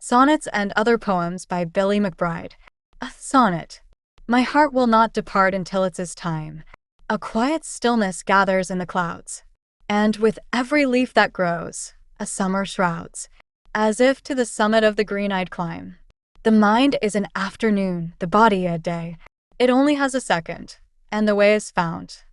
Sonnets and Other Poems by Billy McBride. A sonnet. My heart will not depart until it's his time. A quiet stillness gathers in the clouds, and with every leaf that grows, a summer shrouds, as if to the summit of the green-eyed climb. The mind is an afternoon, the body a day. It only has a second, and the way is found.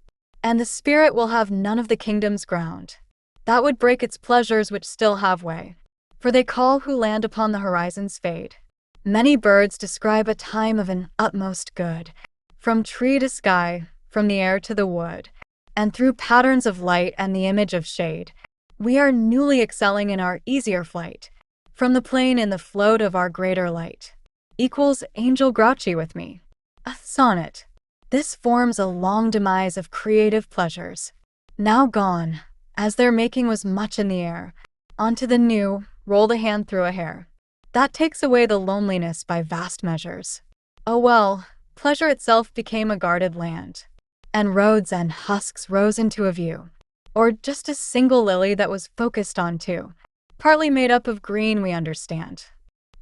And the spirit will have none of the kingdom's ground. That would break its pleasures which still have way. For they call who land upon the horizon's fade. Many birds describe a time of an utmost good, from tree to sky, from the air to the wood, and through patterns of light and the image of shade, we are newly excelling in our easier flight, from the plain in the float of our greater light. Equals angel grouchy with me. A sonnet. This forms a long demise of creative pleasures. Now gone, as their making was much in the air, onto the new, roll the hand through a hair. That takes away the loneliness by vast measures. Oh well, pleasure itself became a guarded land, and roads and husks rose into a view. Or just a single lily that was focused on too, partly made up of green we understand.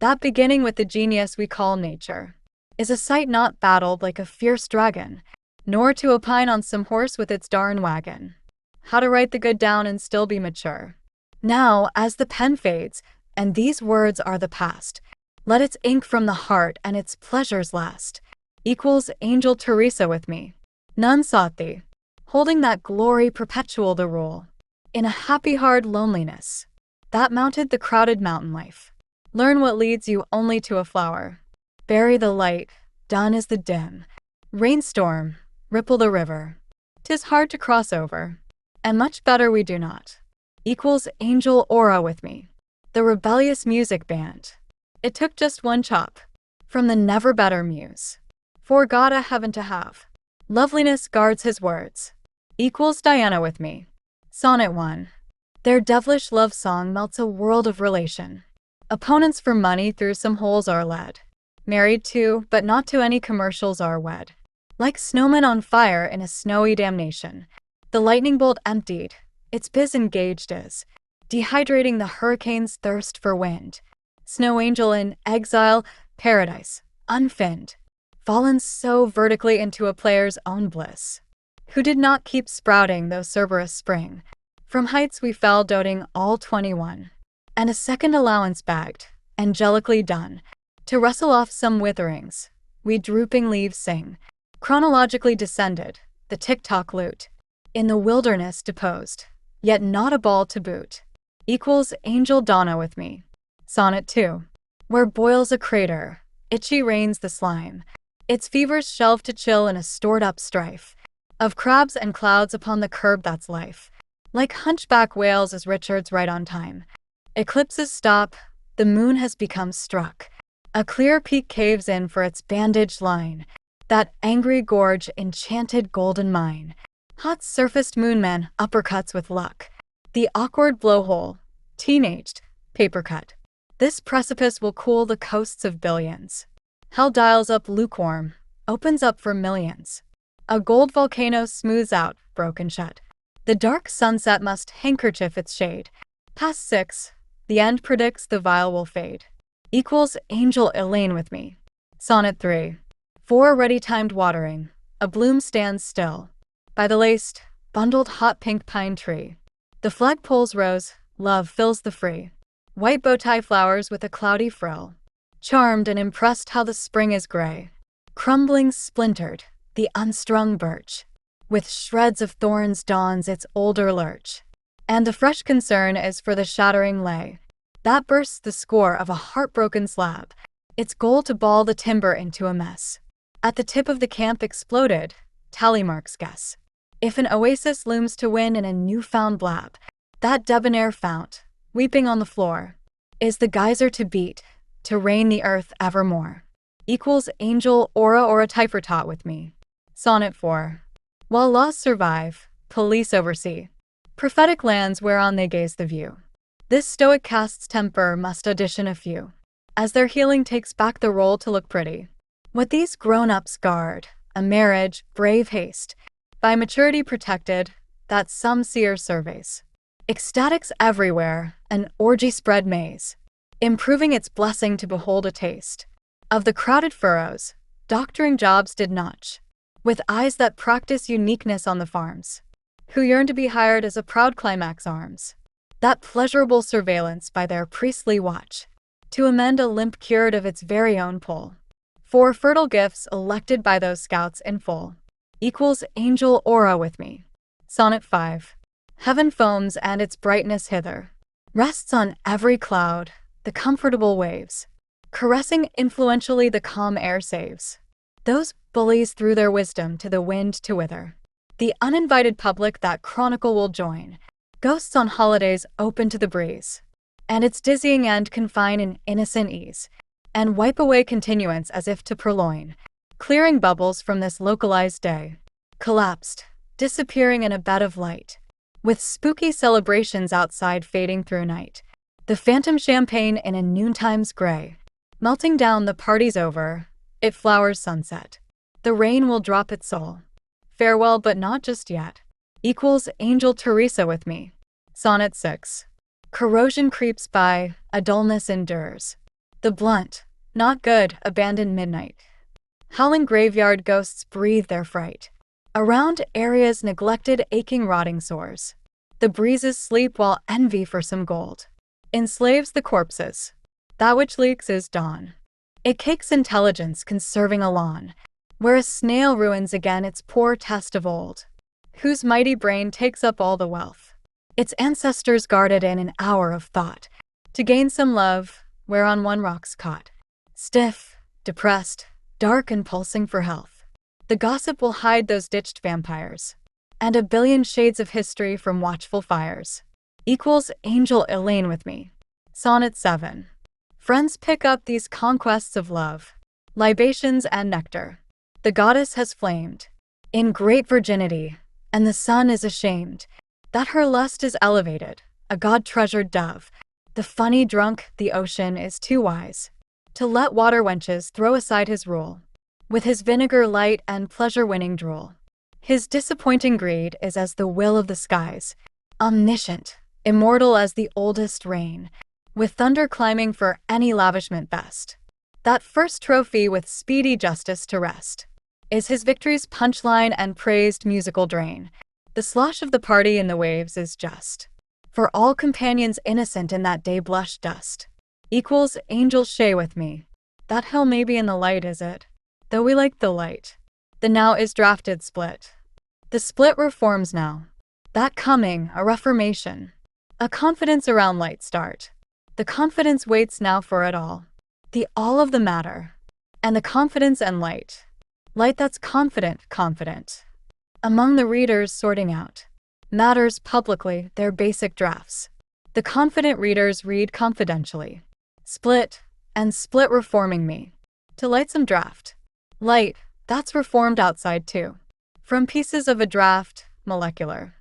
That beginning with the genius we call nature is a sight not battled like a fierce dragon, nor to opine on some horse with its darn wagon. How to write the good down and still be mature. Now, as the pen fades, and these words are the past, let its ink from the heart and its pleasures last. Equals angel Teresa with me. None sought thee, holding that glory perpetual the rule. In a happy hard loneliness, that mounted the crowded mountain life. Learn what leads you only to a flower. Bury the light, done is the dim. Rainstorm, ripple the river. 'Tis hard to cross over, and much better we do not. Equals angel aura with me. The rebellious music band. It took just one chop from the never better muse. For God a heaven to have. Loveliness guards his words. Equals Diana with me. Sonnet 1. Their devilish love song melts a world of relation. Opponents for money through some holes are led. Married to, but not to any commercials are wed. Like snowmen on fire in a snowy damnation. The lightning bolt emptied, its biz engaged is, dehydrating the hurricane's thirst for wind. Snow angel in exile, paradise, unfinned, fallen so vertically into a player's own bliss, who did not keep sprouting though Cerberus spring. From heights we fell doting all 21, and a second allowance bagged, angelically done, to rustle off some witherings, we drooping leaves sing, chronologically descended, the tick-tock lute, in the wilderness deposed, yet not a ball to boot. Equals angel Donna with me. Sonnet 2. Where boils a crater, itchy rains the slime, its fevers shelve to chill in a stored-up strife, of crabs and clouds upon the curb that's life. Like hunchback whales as Richards right on time. Eclipses stop, the moon has become struck. A clear peak caves in for its bandaged line, that angry gorge enchanted golden mine. Hot surfaced moonman uppercuts with luck. The awkward blowhole, teenaged, paper cut. This precipice will cool the coasts of billions. Hell dials up lukewarm, opens up for millions. A gold volcano smooths out, broken shut. The dark sunset must handkerchief its shade. Past 6, the end predicts the vial will fade. Equals angel Elaine with me. Sonnet 3. 4 ready-timed watering, a bloom stands still. By the laced, bundled hot pink pine tree. The flagpole's rose, love fills the free. White bowtie flowers with a cloudy frill. Charmed and impressed how the spring is gray. Crumbling splintered, the unstrung birch. With shreds of thorns dawns its older lurch. And the fresh concern is for the shattering lay. That bursts the score of a heartbroken slab. Its goal to ball the timber into a mess. At the tip of the camp exploded, tally marks guess. If an oasis looms to win in a newfound blab, that debonair fount, weeping on the floor, is the geyser to beat, to rain the earth evermore. Equals angel aura or a typer tot with me. Sonnet 4. While laws survive, police oversee. Prophetic lands whereon they gaze the view. This stoic caste's temper must audition a few, as their healing takes back the role to look pretty. What these grown-ups guard, a marriage, brave haste, by maturity protected, that some seer surveys. Ecstatics everywhere, an orgy spread maze. improving its blessing to behold a taste. Of the crowded furrows, doctoring jobs did notch, with eyes that practice uniqueness on the farms, who yearn to be hired as a proud climax arms, that pleasurable surveillance by their priestly watch, to amend a limp cured of its very own pull. For fertile gifts elected by those scouts in full, equals angel aura with me. Sonnet 5. Heaven foams and its brightness hither, rests on every cloud, the comfortable waves, caressing influentially the calm air saves. Those bullies threw their wisdom to the wind to wither. The uninvited public that chronicle will join, ghosts on holidays open to the breeze, and its dizzying end confine in innocent ease, and wipe away continuance as if to purloin, clearing bubbles from this localized day, collapsed, disappearing in a bed of light, with spooky celebrations outside fading through night, the phantom champagne in a noontime's gray, melting down the party's over, it flowers sunset, the rain will drop its soul. Farewell but not just yet, equals Angel Teresa with me. Sonnet 6. Corrosion creeps by, a dullness endures. The blunt, not good, abandoned midnight. Howling graveyard ghosts breathe their fright. Around areas neglected, aching, rotting sores. The breezes sleep while envy for some gold enslaves the corpses. That which leaks is dawn. It cakes intelligence conserving a lawn, where a snail ruins again its poor test of old, whose mighty brain takes up all the wealth its ancestors guarded in an hour of thought, to gain some love, whereon one rock's caught, stiff, depressed, dark and pulsing for health. The gossip will hide those ditched vampires, and a billion shades of history from watchful fires. Equals Angel Elaine with me. Sonnet 7. Friends pick up these conquests of love, libations and nectar. The goddess has flamed in great virginity, and the sun is ashamed that her lust is elevated, a god-treasured dove. The funny drunk, the ocean, is too wise to let water wenches throw aside his rule, with his vinegar light and pleasure-winning drool. His disappointing greed is as the will of the skies, omniscient, immortal as the oldest rain, with thunder climbing for any lavishment best. That first trophy with speedy justice to rest is his victory's punchline and praised musical drain. The slosh of the party in the waves is just, for all companions innocent in that day blushed dust. Equals Angel Shea with me. That hill may be in the light, is it? Though we like the light. The now is drafted split. The split reforms now. That coming, a reformation. A confidence around light start. The confidence waits now for it all. The all of the matter. And the confidence and light. Light that's confident. Among the readers sorting out matters publicly, their basic drafts. The confident readers read confidentially. Split, and split reforming me. To light some draft. Light, that's reformed outside too. From pieces of a draft, molecular.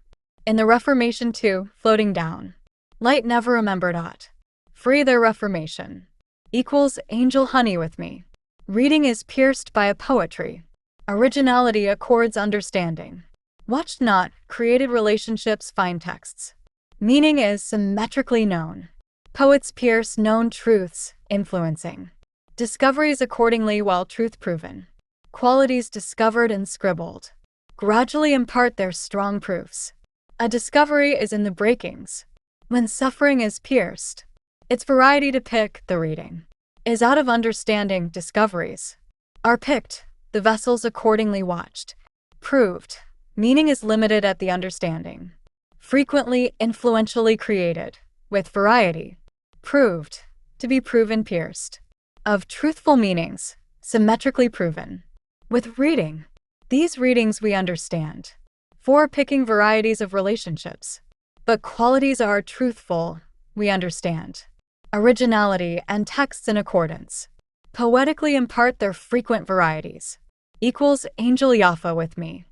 In the Reformation too, floating down. Light never remembered aught. Free their reformation. Equals Angel Honey with me. Reading is pierced by a poetry. Originality accords understanding. Watched not, created relationships find texts. Meaning is symmetrically known. Poets pierce known truths, influencing discoveries accordingly while truth proven. Qualities discovered and scribbled gradually impart their strong proofs. A discovery is in the breakings. When suffering is pierced, its variety to pick, the reading, is out of understanding. Discoveries are picked, the vessels accordingly watched, proved. Meaning is limited at the understanding. Frequently, influentially created, with variety, proved, to be proven pierced. Of truthful meanings, symmetrically proven. With reading, these readings we understand. For picking varieties of relationships. But qualities are truthful, we understand. Originality and texts in accordance. Poetically impart their frequent varieties. Equals Angel Yaffa with me.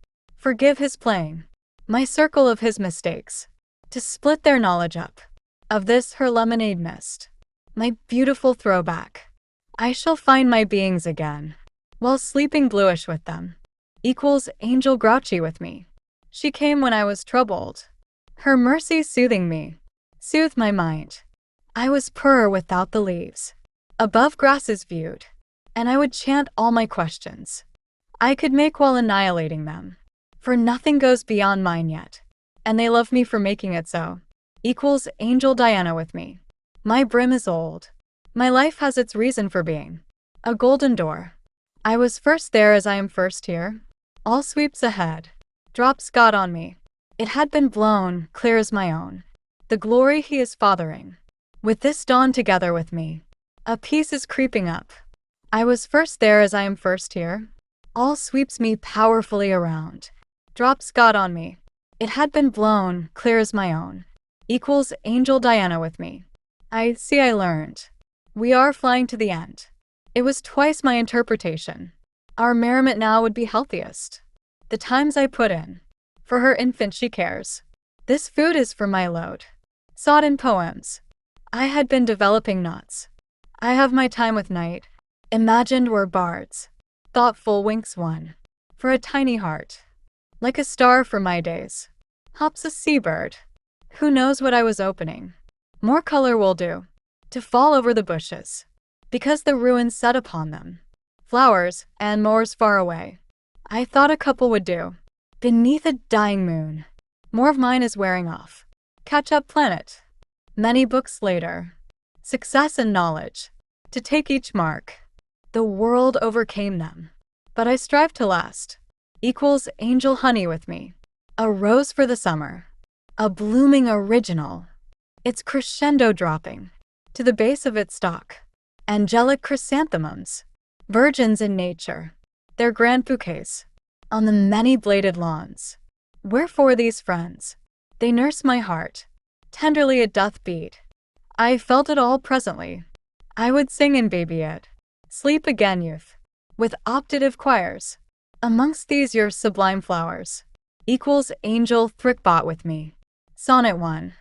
Forgive his playing. My circle of his mistakes. To split their knowledge up. Of this her lemonade mist. My beautiful throwback. I shall find my beings again. While sleeping bluish with them. Equals Angel Grouchy with me. She came when I was troubled. Her mercy soothing me. Soothed my mind. I was purr without the leaves. Above grasses viewed. And I would chant all my questions. I could make while annihilating them. For nothing goes beyond mine yet. And they love me for making it so. Equals Angel Diana with me. My brim is old. My life has its reason for being. A golden door. I was first there as I am first here. All sweeps ahead. Drops God on me. It had been blown, clear as my own. The glory he is fathering. With this dawn together with me. A peace is creeping up. I was first there as I am first here. All sweeps me powerfully around. Drops God on me. It had been blown, clear as my own. Equals Angel Diana with me. I see I learned. We are flying to the end. It was twice my interpretation. Our merriment now would be healthiest. The times I put in. For her infant she cares. This food is for my load. Sought in poems. I had been developing knots. I have my time with night. Imagined were bards. Thoughtful winks one. For a tiny heart. Like a star for my days. Hops a seabird. Who knows what I was opening? More color will do. To fall over the bushes. Because the ruins set upon them. Flowers, and moors far away. I thought a couple would do. Beneath a dying moon. More of mine is wearing off. Catch up planet. Many books later. Success and knowledge. To take each mark. The world overcame them. But I strive to last. Equals angel honey with me. A rose for the summer. A blooming original. Its crescendo dropping. To the base of its stalk. Angelic chrysanthemums. Virgins in nature. Their grand bouquets. On the many-bladed lawns. Wherefore these friends? They nurse my heart. Tenderly it doth beat. I felt it all presently. I would sing and baby it. Sleep again, youth. With optative choirs. Amongst these your sublime flowers. Equals Angel Thrickbot with me. Sonnet 1.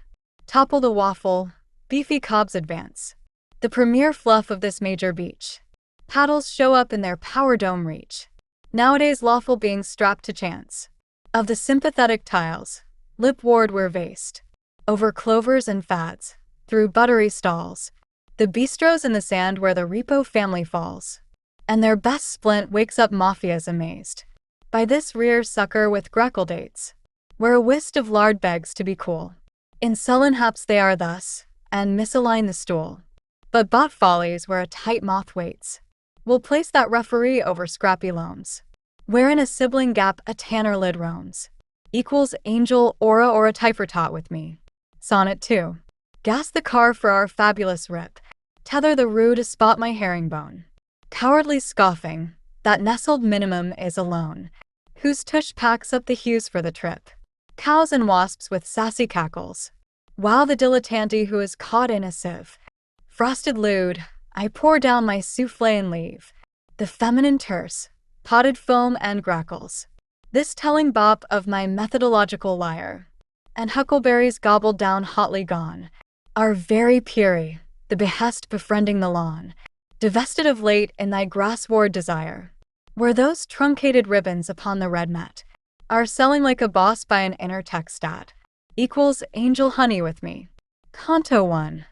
Topple the waffle. Beefy cobs advance. The premier fluff of this major beach. Paddles show up in their power dome reach. Nowadays lawful beings strapped to chance. Of the sympathetic tiles. Lip ward we're vased. Over clovers and fads. Through buttery stalls. The bistros in the sand where the repo family falls. And their best splint wakes up mafias amazed. By this rear sucker with greckle dates. Where a whist of lard begs to be cool. In sullen haps they are thus, and misalign the stool. But bot follies where a tight moth waits. We'll place that referee over scrappy loams. Where in a sibling gap a tanner lid roams. Equals angel aura or a typer tot with me. Sonnet 2. Gas the car for our fabulous rip. Tether the rue to spot my herringbone. Cowardly scoffing, that nestled minimum is alone. Whose tush packs up the hues for the trip. Cows and wasps with sassy cackles. While the dilettante who is caught in a sieve. Frosted lewd, I pour down my souffle and leave. The feminine terse, potted foam and grackles. This telling bop of my methodological lyre. And huckleberries gobbled down hotly gone. Are very puerie, the behest befriending the lawn. Divested of late in thy grass-ward desire. Where those truncated ribbons upon the red mat. Are selling like a boss by an inner tech stat. Equals angel honey with me. Canto 1.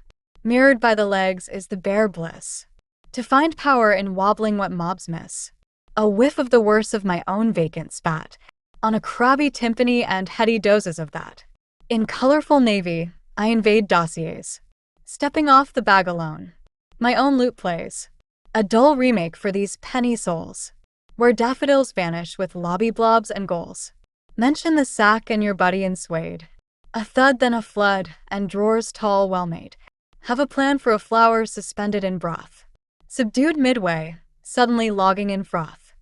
Mirrored by the legs is the bare bliss. To find power in wobbling what mobs miss. A whiff of the worst of my own vacant spat. On a crabby timpani and heady doses of that. In colorful navy, I invade dossiers. Stepping off the bag alone. My own lute plays. A dull remake for these penny souls. Where daffodils vanish with lobby blobs and goals. Mention the sack and your buddy in suede. A thud then a flood, and drawers tall well made. Have a plan for a flower suspended in broth. Subdued midway, suddenly logging in froth.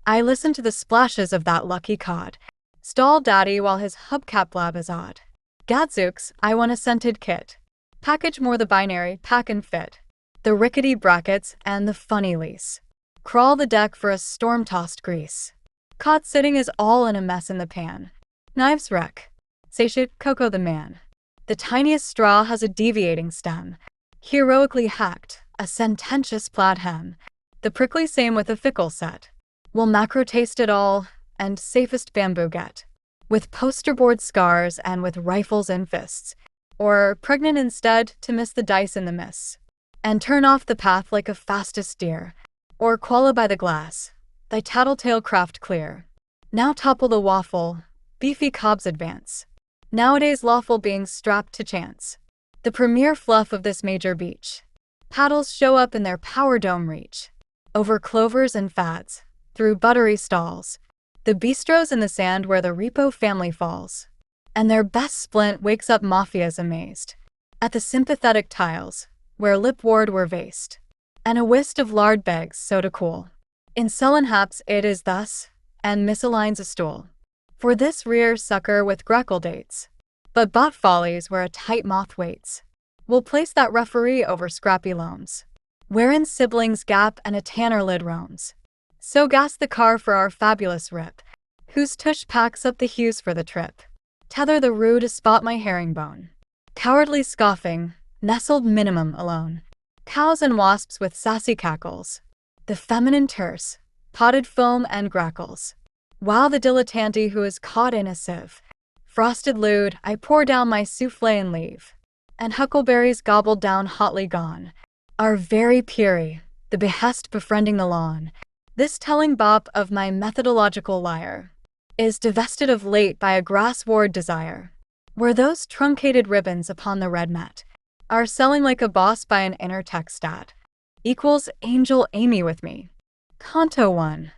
I listen to the splashes of that lucky cod. Stall daddy while his hubcap blab is odd. Gadzooks, I want a scented kit. Package more the binary, pack and fit. The rickety brackets and the funny lease. Crawl the deck for a storm-tossed grease. Caught sitting is all in a mess in the pan. Knives wreck. Satiate Coco the man. The tiniest straw has a deviating stem. Heroically hacked, a sententious plaid hem. The prickly same with a fickle set. Will macro taste it all, and safest bamboo get. With poster board scars and with rifles in fists. or pregnant instead to miss the dice in the miss, and turn off the path like a fastest deer, or qualla by the glass, thy tattletale craft clear. Now topple the waffle, beefy cobs advance. Nowadays lawful beings strapped to chance. The premier fluff of this major beach. Paddles show up in their power dome reach. Over clovers and fads, through buttery stalls. The bistros in the sand where the repo family falls. And their best splint wakes up mafias amazed. At the sympathetic tiles, where lip ward were vased. And a whist of lard begs soda cool. In sullen haps it is thus, and misaligns a stool. For this rear sucker with greckle dates. But bot follies where a tight moth waits. We'll place that referee over scrappy loams. Wherein siblings gap and a tanner lid roams. So gas the car for our fabulous rip. Whose tush packs up the hues for the trip. Tether the rue to spot my herringbone. Cowardly scoffing, nestled minimum alone. Cows and wasps with sassy cackles. The feminine terse, potted foam and grackles. While the dilettante who is caught in a sieve. Frosted lewd, I pour down my souffle and leave. And huckleberries gobbled down hotly gone. Are very puerie, the behest befriending the lawn. This telling bop of my methodological lyre is divested of late by a grass-ward desire. Where those truncated ribbons upon the red mat are selling like a boss by an inner tech stat. Equals Angel Amy with me. Canto 1.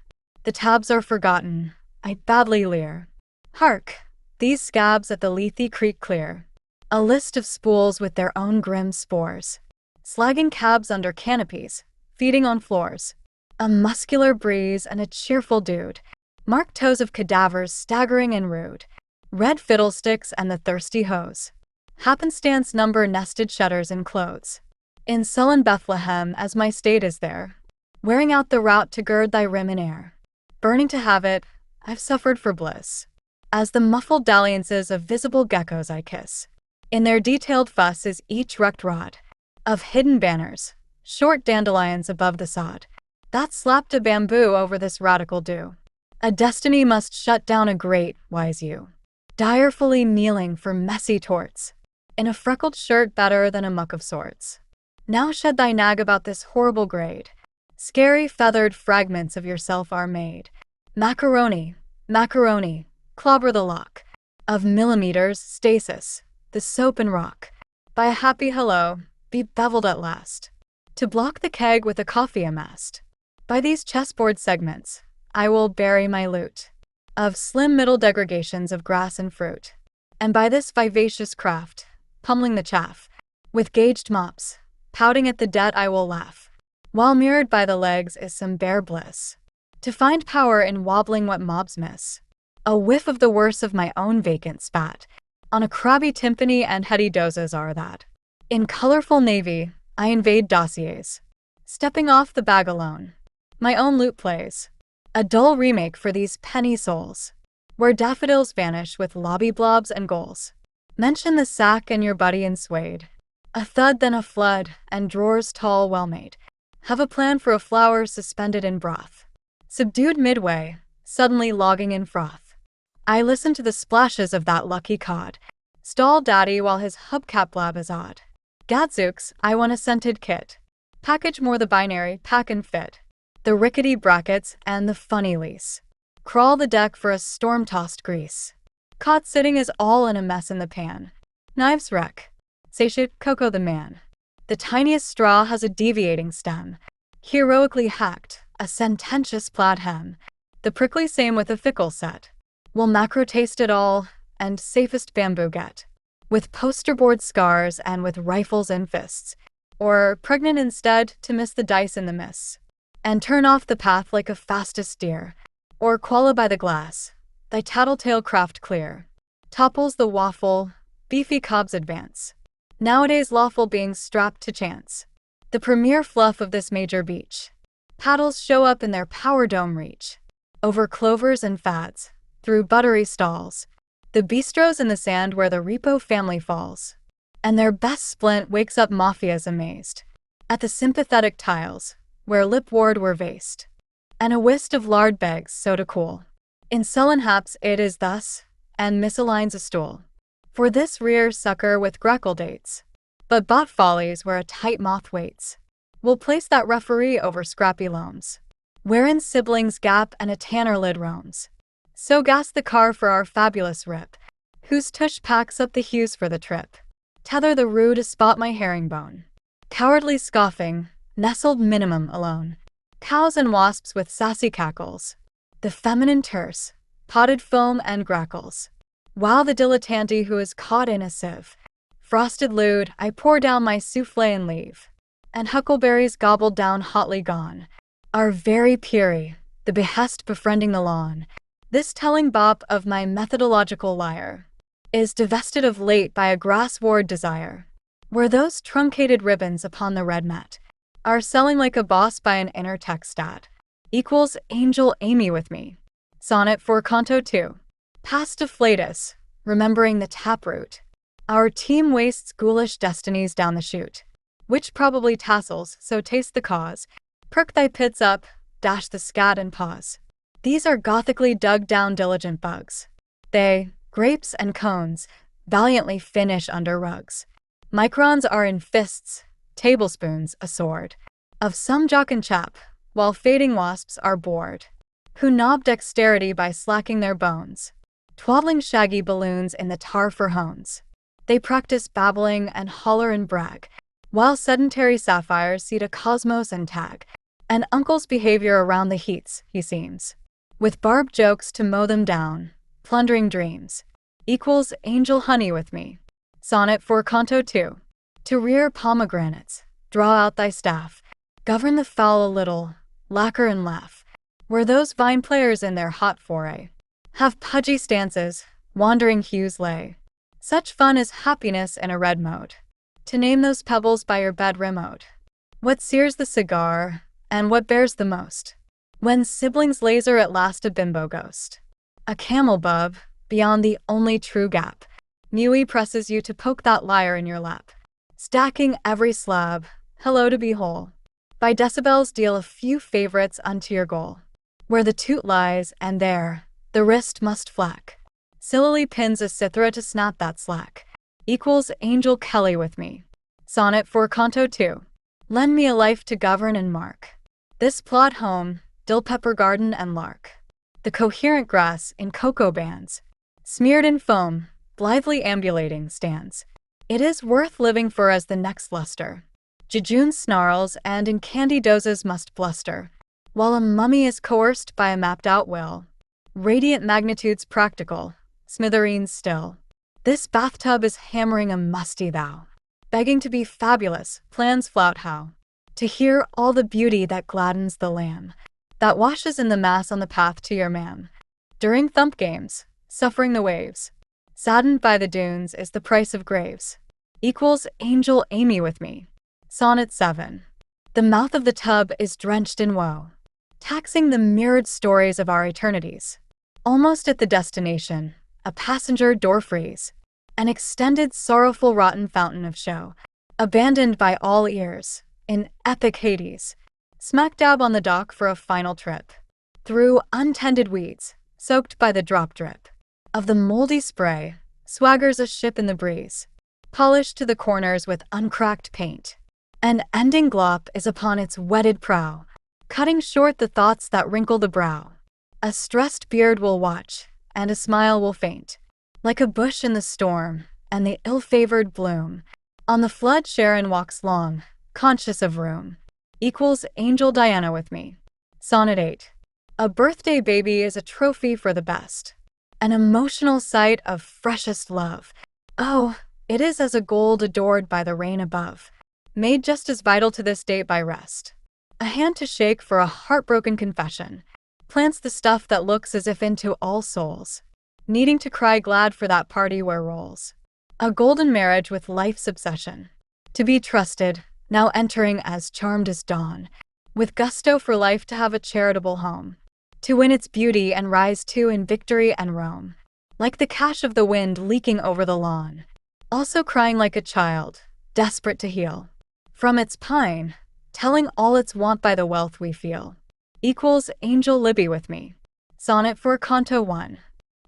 The tabs are forgotten, I badly leer. Hark, these scabs at the Lethe Creek clear. A list of spools with their own grim spores. Slagging cabs under canopies, feeding on floors. A muscular breeze and a cheerful dude. Marked toes of cadavers staggering and rude. Red fiddlesticks and the thirsty hose. Happenstance number nested shutters in clothes. In sullen Bethlehem as my state is there. Wearing out the route to gird thy rim in air. Burning to have it, I've suffered for bliss. As the muffled dalliances of visible geckos I kiss. In their detailed fuss is each wrecked rod. Of hidden banners, short dandelions above the sod. That slapped a bamboo over this radical dew. A destiny must shut down a great, wise you. Direfully kneeling for messy torts. In a freckled shirt better than a muck of sorts. Now shed thy nag about this horrible grade. Scary feathered fragments of yourself are made. Macaroni, macaroni, clobber the lock. Of millimeters, stasis, the soap and rock. By a happy hello, be beveled at last. To block the keg with a coffee amassed. By these chessboard segments, I will bury my loot. Of slim middle degradations of grass and fruit. And by this vivacious craft, pummeling the chaff, with gauged mops, pouting at the debt I will laugh. While mirrored by the legs is some bare bliss. To find power in wobbling what mobs miss. A whiff of the worst of my own vacant spat. On a crabby timpani and heady dozes are that. In colorful navy, I invade dossiers. Stepping off the bag alone. My own lute plays. A dull remake for these penny souls. Where daffodils vanish with lobby blobs and goals. Mention the sack and your buddy in suede. A thud then a flood, and drawers tall well made. Have a plan for a flower suspended in broth. Subdued midway, suddenly logging in froth. I listen to the splashes of that lucky cod. Stall daddy while his hubcap blab is odd. Gadzooks, I want a scented kit. Package more the binary, pack and fit. The rickety brackets and the funny lease. Crawl the deck for a storm-tossed grease. Caught sitting is all in a mess in the pan. Knives wreck. Satiate Coco the man. The tiniest straw has a deviating stem. Heroically hacked, a sententious plaid hem. The prickly same with a fickle set. Will macro taste it all, and safest bamboo get. With posterboard scars and with rifles in fists. Or pregnant instead to miss the dice in the miss. And turn off the path like a fastest deer. Or qualla by the glass, thy tattletale craft clear. Topples the waffle, beefy cobs advance. Nowadays lawful beings strapped to chance. The premier fluff of this major beach. Paddles show up in their power dome reach. Over clovers and fads, through buttery stalls. The bistros in the sand where the repo family falls. And their best splint wakes up mafias amazed. At the sympathetic tiles, where lip ward were vased. And a whist of lard begs soda cool. In sullen haps it is thus, and misaligns a stool. For this rear sucker with greckle dates. But bot follies where a tight moth waits. We'll place that referee over scrappy loams, wherein siblings gap and a tanner lid roams. So gas the car for our fabulous rip, whose tush packs up the hues for the trip. Tether the rue to spot my herringbone. Cowardly scoffing, nestled minimum alone. Cows and wasps with sassy cackles. The feminine terse, potted foam and grackles. While the dilettante who is caught in a sieve. Frosted lewd, I pour down my souffle and leave. And huckleberries gobbled down hotly gone. Are very peery, the behest befriending the lawn. This telling bop of my methodological lyre is divested of late by a grass-ward desire. Where those truncated ribbons upon the red mat are selling like a boss by an inner tech stat. Equals Angel Amy with me. Sonnet for Canto 2. Past afflatus, remembering the taproot. Our team wastes ghoulish destinies down the chute. Which probably tassels, so taste the cause. Perk thy pits up, dash the scat and pause. These are gothically dug down diligent bugs. They, grapes and cones, valiantly finish under rugs. Microns are in fists, tablespoons a sword. Of some jocund chap, while fading wasps are bored. Who knob dexterity by slacking their bones. Twaddling shaggy balloons in the tar for hones. They practice babbling and holler and brag, while sedentary sapphires seed a cosmos and tag. And uncle's behavior around the heats, he seems. With barbed jokes to mow them down, plundering dreams. Equals Angel Honey with me. Sonnet for Canto 2. To rear pomegranates, draw out thy staff. Govern the fowl a little, lacquer and laugh. Where those vine players in their hot foray have pudgy stances, wandering hues lay. Such fun is happiness in a red mode. To name those pebbles by your bed remote. What sears the cigar, and what bears the most? When siblings laser at last a bimbo ghost. A camel bub, beyond the only true gap. Mewy presses you to poke that lyre in your lap. Stacking every slab, hello to be whole. By decibels deal a few favorites unto your goal. Where the toot lies, and there, the wrist must flack. Sillily pins a cithara to snap that slack. Equals Angel Kelly with me. Sonnet for Canto 2. Lend me a life to govern and mark. This plot home, dill pepper garden and lark. The coherent grass in cocoa bands. Smeared in foam, blithely ambulating stands. It is worth living for as the next luster. Jejune snarls and in candy dozes must bluster. While a mummy is coerced by a mapped-out will. Radiant magnitudes practical, smithereens still. This bathtub is hammering a musty thou. Begging to be fabulous, plans flout how. To hear all the beauty that gladdens the lamb. That washes in the mass on the path to your ma'am. During thump games, suffering the waves. Saddened by the dunes is the price of graves. Equals Angel Amy with me. Sonnet 7. The mouth of the tub is drenched in woe. Taxing the mirrored stories of our eternities. Almost at the destination, a passenger door freeze. An extended sorrowful rotten fountain of show. Abandoned by all ears, in epic Hades. Smack dab on the dock for a final trip. Through untended weeds, soaked by the drop drip of the moldy spray, swaggers a ship in the breeze. Polished to the corners with uncracked paint. An ending glop is upon its wetted prow, cutting short the thoughts that wrinkle the brow. A stressed beard will watch, and a smile will faint. Like a bush in the storm, and the ill-favored bloom. On the flood Sharon walks long, conscious of room. Equals Angel Diana with me. Sonnet 8. A birthday baby is a trophy for the best. An emotional sight of freshest love. Oh, it is as a gold adored by the rain above. Made just as vital to this date by rest. A hand to shake for a heartbroken confession. Plants the stuff that looks as if into all souls. Needing to cry glad for that party where rolls. A golden marriage with life's obsession. To be trusted, now entering as charmed as dawn. With gusto for life to have a charitable home. To win its beauty and rise to in victory and roam. Like the cash of the wind leaking over the lawn. Also crying like a child, desperate to heal. From its pine, telling all its want by the wealth we feel. Equals Angel Libby with me. Sonnet for Canto 1.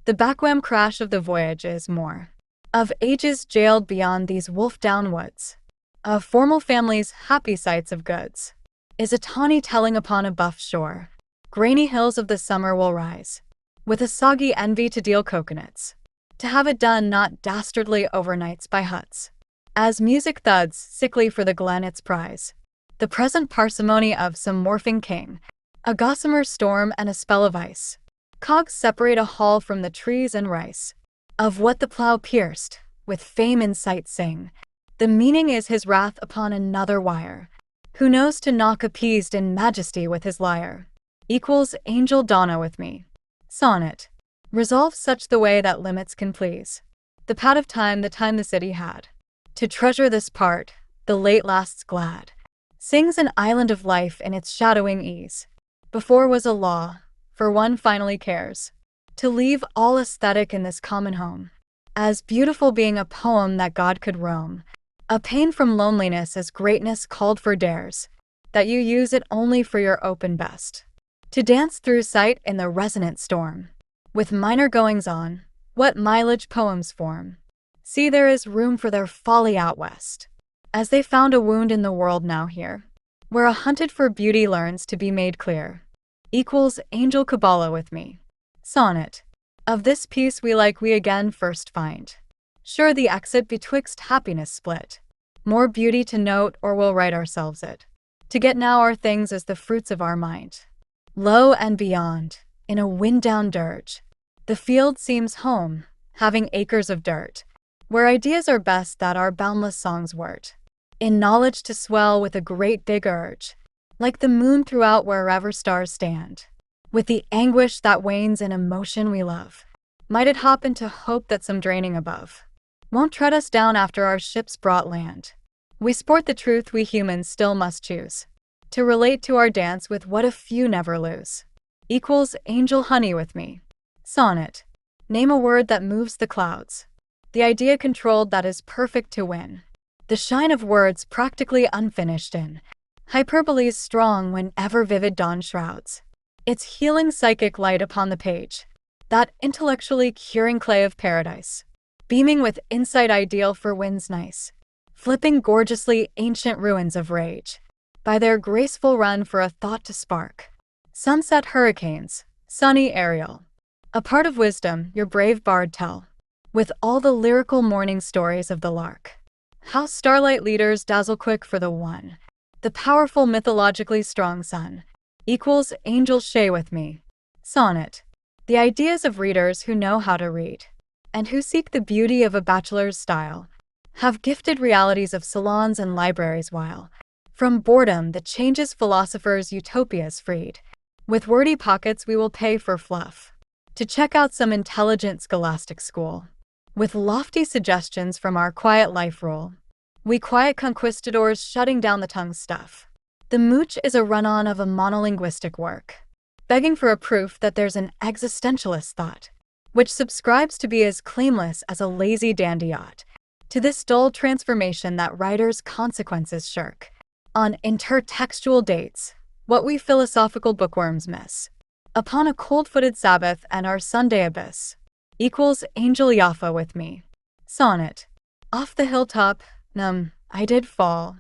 The backwam crash of the voyage is more of ages jailed beyond these wolf-down woods, of formal families' happy sights of goods, is a tawny telling upon a buff shore. Grainy hills of the summer will rise, with a soggy envy to deal coconuts, to have it done not dastardly overnights by huts. As music thuds, sickly for the glen its prize, the present parsimony of some morphing king, a gossamer storm and a spell of ice, cogs separate a hall from the trees and rice, of what the plough pierced, with fame in sight sing, the meaning is his wrath upon another wire, who knows to knock appeased in majesty with his lyre, equals angel Donna with me. Sonnet. Resolve such the way that limits can please, the pad of time the time the city had, to treasure this part, the late lasts glad, sings an island of life in its shadowing ease, before was a law, for one finally cares, to leave all aesthetic in this common home, as beautiful being a poem that God could roam, a pain from loneliness as greatness called for dares, that you use it only for your open best, to dance through sight in the resonant storm, with minor goings-on, what mileage poems form. See, there is room for their folly out west, as they found a wound in the world now here, where a hunted for beauty learns to be made clear, equals angel Kabbalah with me. Sonnet. Of this piece we again first find, sure the exit betwixt happiness split, more beauty to note or we'll write ourselves it, to get now our things as the fruits of our mind. Lo and beyond, in a wind-down dirge, the field seems home, having acres of dirt, where ideas are best that our boundless songs wort, in knowledge to swell with a great big urge, like the moon throughout wherever stars stand, with the anguish that wanes in emotion we love, might it hop into hope that some draining above won't tread us down after our ships brought land. We sport the truth we humans still must choose, to relate to our dance with what a few never lose, equals angel honey with me. Sonnet. Name a word that moves the clouds, the idea controlled that is perfect to win, the shine of words practically unfinished in hyperboles strong whenever vivid dawn shrouds its healing psychic light upon the page, that intellectually curing clay of paradise, beaming with insight ideal for winds nice, flipping gorgeously ancient ruins of rage, by their graceful run for a thought to spark. Sunset hurricanes, sunny aerial, a part of wisdom your brave bard tell, with all the lyrical morning stories of the lark. How starlight leaders dazzle quick for the one, the powerful mythologically strong sun, equals angel Shay with me. Sonnet. The ideas of readers who know how to read, and who seek the beauty of a bachelor's style, have gifted realities of salons and libraries while, from boredom that changes philosophers' utopias freed, with wordy pockets we will pay for fluff, to check out some intelligent scholastic school, with lofty suggestions from our quiet life rule. We quiet conquistadors shutting down the tongue stuff. The mooch is a run-on of a monolinguistic work, begging for a proof that there's an existentialist thought, which subscribes to be as claimless as a lazy dandy yacht, to this dull transformation that writers' consequences shirk, on intertextual dates, what we philosophical bookworms miss, upon a cold-footed Sabbath and our Sunday abyss, equals angel Jaffa with me. Sonnet. Off the hilltop, I did fall.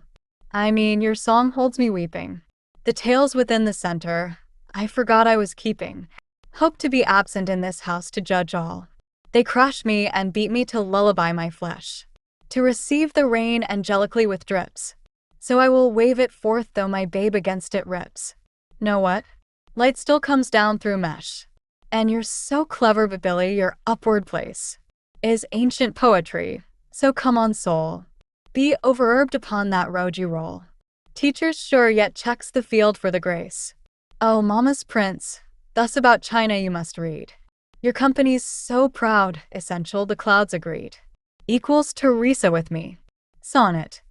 I mean, your song holds me weeping. The tales within the center, I forgot I was keeping. Hope to be absent in this house to judge all. They crush me and beat me to lullaby my flesh, to receive the rain angelically with drips. So I will wave it forth though my babe against it rips. Know what? Light still comes down through mesh. And you're so clever, but Billy, your upward place is ancient poetry. So come on, soul. Be overherbed upon that road you roll. Teacher's sure yet checks the field for the grace. Oh, mama's prince, thus about China you must read. Your company's so proud, essential, the clouds agreed. Equals Teresa with me. Sonnet.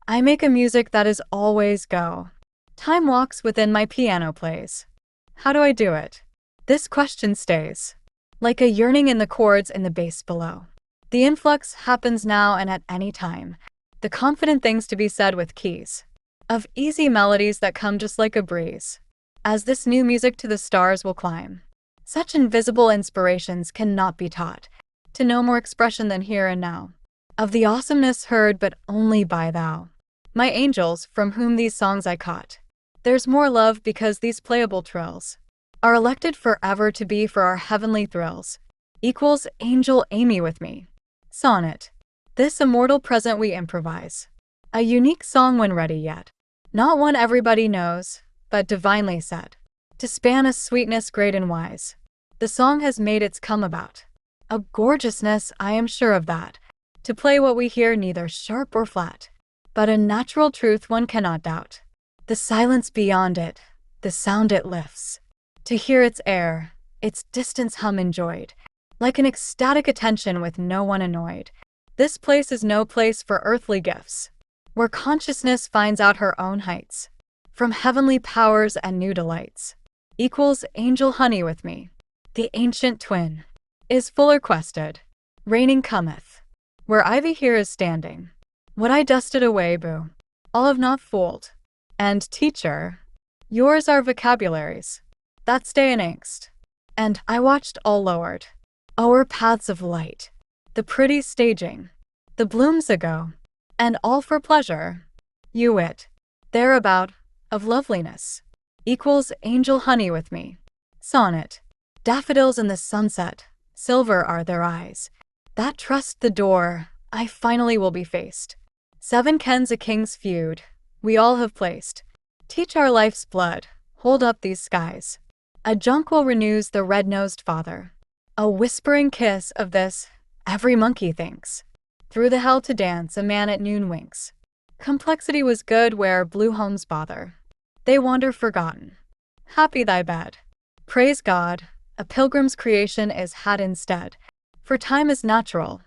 I make a music that is always go. Time walks within my piano plays. How do I do it? This question stays, like a yearning in the chords in the bass below. The influx happens now and at any time. The confident things to be said with keys, of easy melodies that come just like a breeze, as this new music to the stars will climb. Such invisible inspirations cannot be taught, to no more expression than here and now. of the awesomeness heard but only by thou. My angels, from whom these songs I caught. There's more love because these playable trills are elected forever to be for our heavenly thrills. Equals angel Amy with me. Sonnet. This immortal present we improvise. A unique song when ready yet. Not one everybody knows, but divinely said. To span a sweetness great and wise. The song has made its come about. A gorgeousness, I am sure of that. To play what we hear neither sharp or flat, but a natural truth one cannot doubt. The silence beyond it, the sound it lifts. To hear its air, its distance hum enjoyed, like an ecstatic attention with no one annoyed. This place is no place for earthly gifts, where consciousness finds out her own heights, from heavenly powers and new delights. Equals angel honey with me. The ancient twin is fuller quested. Raining cometh, where ivy here is standing. What I dusted away, boo, all have not fooled. And teacher, yours are vocabularies that stay in angst. And I watched all lowered o'er paths of light, the pretty staging, the blooms ago, and all for pleasure. You wit, thereabout, of loveliness. Equals angel honey with me. Sonnet. Daffodils in the sunset, silver are their eyes. That trust the door, I finally will be faced. 7 kens a king's feud, we all have placed. Teach our life's blood, hold up these skies. A jonquil renews the red-nosed father. A whispering kiss of this, every monkey thinks. Through the hell to dance a man at noon winks. Complexity was good where blue homes bother. They wander forgotten. Happy thy bed. Praise God, a pilgrim's creation is had instead. For time is natural.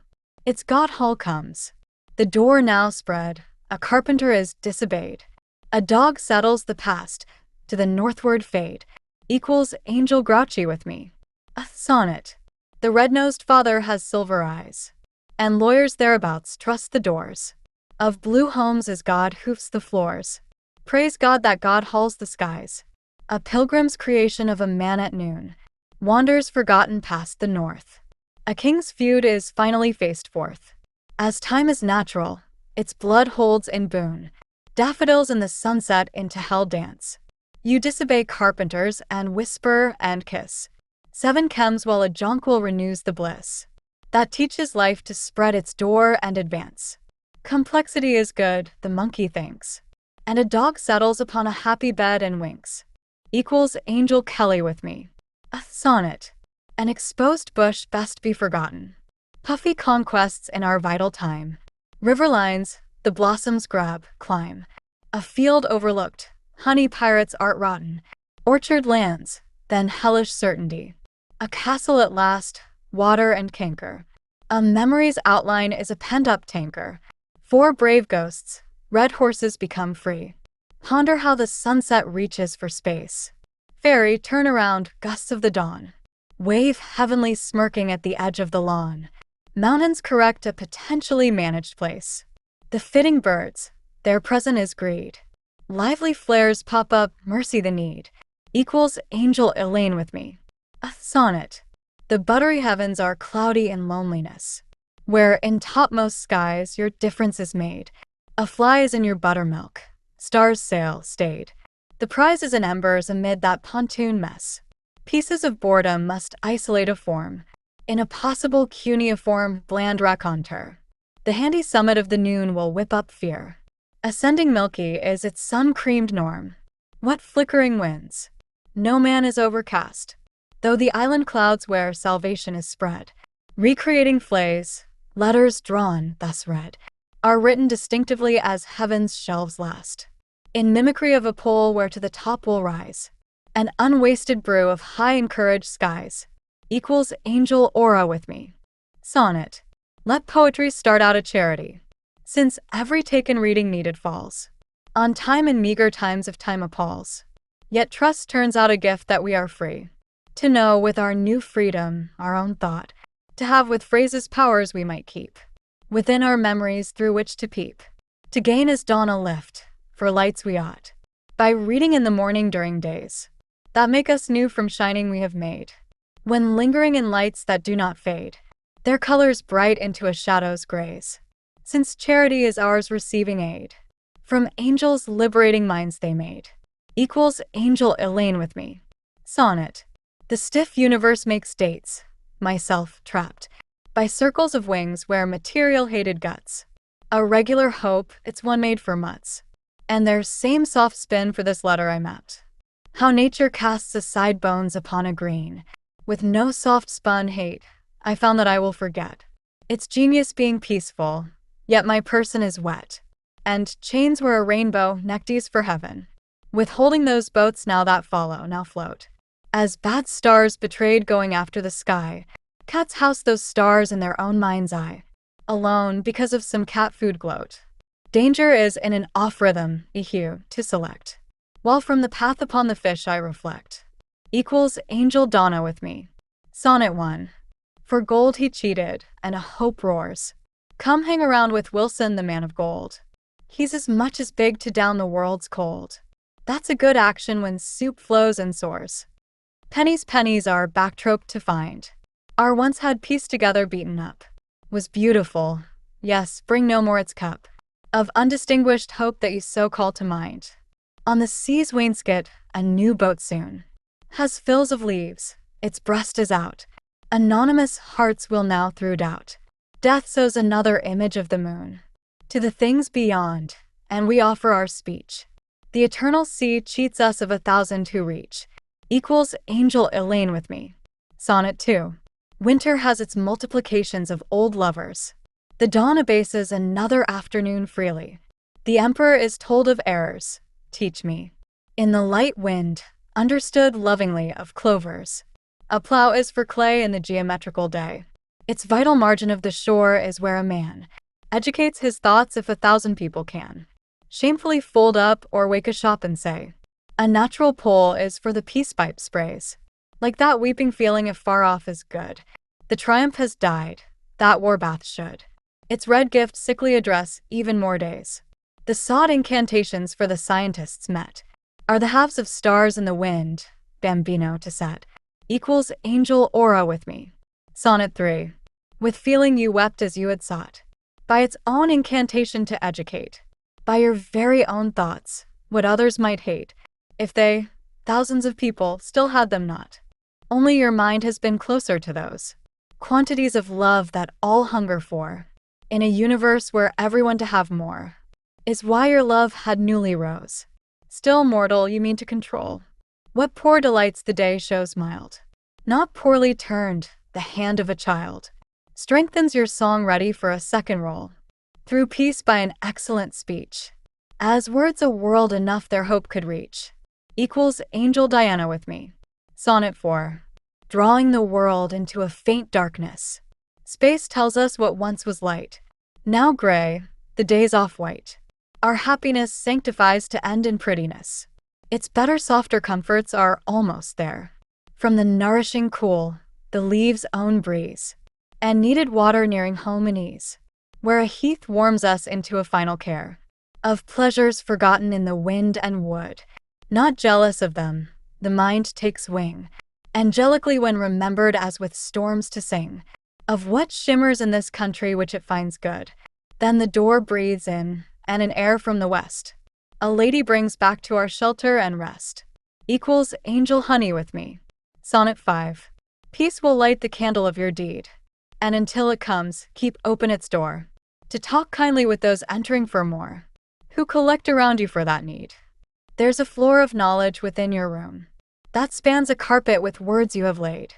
Its God hall comes. The door now spread, a carpenter is disobeyed. A dog settles the past, to the northward fade. Equals angel grouchy with me. A sonnet. The red-nosed father has silver eyes, and lawyers thereabouts trust the doors. Of blue homes as God hoofs the floors. Praise God that God halls the skies. A pilgrim's creation of a man at noon wanders forgotten past the north. A king's feud is finally faced forth. As time is natural, its blood holds in boon. Daffodils in the sunset into hell dance. You disobey carpenters and whisper and kiss. 7 chems while a jonquil renews the bliss that teaches life to spread its door and advance. Complexity is good, the monkey thinks, and a dog settles upon a happy bed and winks. Equals angel Kelly with me. A sonnet. An exposed bush best be forgotten. Puffy conquests in our vital time. River lines, the blossoms grab, climb. A field overlooked, honey pirates art rotten. Orchard lands, then hellish certainty. A castle at last, water and canker. A memory's outline is a penned-up tanker. 4 brave ghosts, red horses become free. Ponder how the sunset reaches for space. Fairy, turn around, gusts of the dawn. Wave heavenly smirking at the edge of the lawn. Mountains correct a potentially managed place. The fitting birds, their present is greed. Lively flares pop up, mercy the need. Equals angel Elaine with me. A sonnet. The buttery heavens are cloudy in loneliness, where in topmost skies your difference is made. A fly is in your buttermilk. Stars sail, stayed. The prize is in embers amid that pontoon mess. Pieces of boredom must isolate a form. In a possible cuneiform, bland raconteur. The handy summit of the noon will whip up fear. Ascending milky is its sun-creamed norm. What flickering winds? No man is overcast, though the island clouds where salvation is spread. Recreating flays, letters drawn, thus read, are written distinctively as heaven's shelves last. In mimicry of a pole where to the top will rise an unwasted brew of high encouraged skies. Equals angel aura with me. Sonnet. Let poetry start out a charity, since every taken reading needed falls on time in meager times if time appalls. Yet trust turns out a gift that we are free to know with our new freedom, our own thought, to have with phrases powers we might keep within our memories through which to peep, to gain as dawn a lift, for lights we ought, by reading in the morning during days that make us new from shining we have made, when lingering in lights that do not fade, their colors bright into a shadow's grays. since charity is ours receiving aid. From angels liberating minds they made. Equals angel Elaine with me. Sonnet. The stiff universe makes dates, myself trapped, by circles of wings where material hated guts. A regular hope, it's one made for mutts. And there's same soft spin for this letter I mapped. How nature casts aside bones upon a green, with no soft spun hate, I found that I will forget. Its genius being peaceful, yet my person is wet. And chains were a rainbow, neckties for heaven. Withholding those boats now that follow, now float. As bad stars betrayed going after the sky, cats house those stars in their own mind's eye. Alone because of some cat food gloat. Danger is in an off rhythm, a hue, to select. While from the path upon the fish I reflect. Equals angel Donna with me. Sonnet 1. For gold he cheated, and a hope roars. Come hang around with Wilson the man of gold. He's as much as big to down the world's cold. That's a good action when soup flows and soars. Pennies are backtrope to find. Our once had pieced together beaten up. Was beautiful. Yes, bring no more its cup. Of undistinguished hope that you so call to mind. On the sea's wainscot, a new boat soon. Has fills of leaves, its breast is out. Anonymous hearts will now through doubt. Death sows another image of the moon. To the things beyond, and we offer our speech. The eternal sea cheats us of 1,000 who reach. Equals angel Elaine with me. Sonnet 2. Winter has its multiplications of old lovers. The dawn abases another afternoon freely. The emperor is told of errors. Teach me. In the light wind, understood lovingly of clovers. A plow is for clay in the geometrical day. Its vital margin of the shore is where a man educates his thoughts if 1,000 people can. Shamefully fold up or wake a shop and say, a natural pole is for the peace pipe sprays. Like that weeping feeling if far off is good. The triumph has died, that war bath should. Its red gift sickly address even more days. The sod incantations for the scientists met are the halves of stars in the wind, bambino to set. Equals angel aura with me. Sonnet 3. With feeling you wept as you had sought. By its own incantation to educate. By your very own thoughts, what others might hate. If they, thousands of people, still had them not. Only your mind has been closer to those quantities of love that all hunger for. In a universe where everyone to have more. Is why your love had newly rose. Still mortal you mean to control. What poor delights the day shows mild. Not poorly turned, the hand of a child. Strengthens your song ready for a second roll. Through peace by an excellent speech. As words a world enough their hope could reach. Equals angel Diana with me. Sonnet 4. Drawing the world into a faint darkness. Space tells us what once was light. Now gray, the day's off-white. Our happiness sanctifies to end in prettiness. Its better softer comforts are almost there. From the nourishing cool, the leaves' own breeze. And needed water nearing home and ease. Where a heath warms us into a final care. Of pleasures forgotten in the wind and wood. Not jealous of them, the mind takes wing. Angelically when remembered as with storms to sing. Of what shimmers in this country which it finds good. Then the door breathes in, and an air from the west. A lady brings back to our shelter and rest. Equals angel honey with me. Sonnet 5. Peace will light the candle of your deed. And until it comes, keep open its door. To talk kindly with those entering for more. Who collect around you for that need. There's a floor of knowledge within your room. That spans a carpet with words you have laid.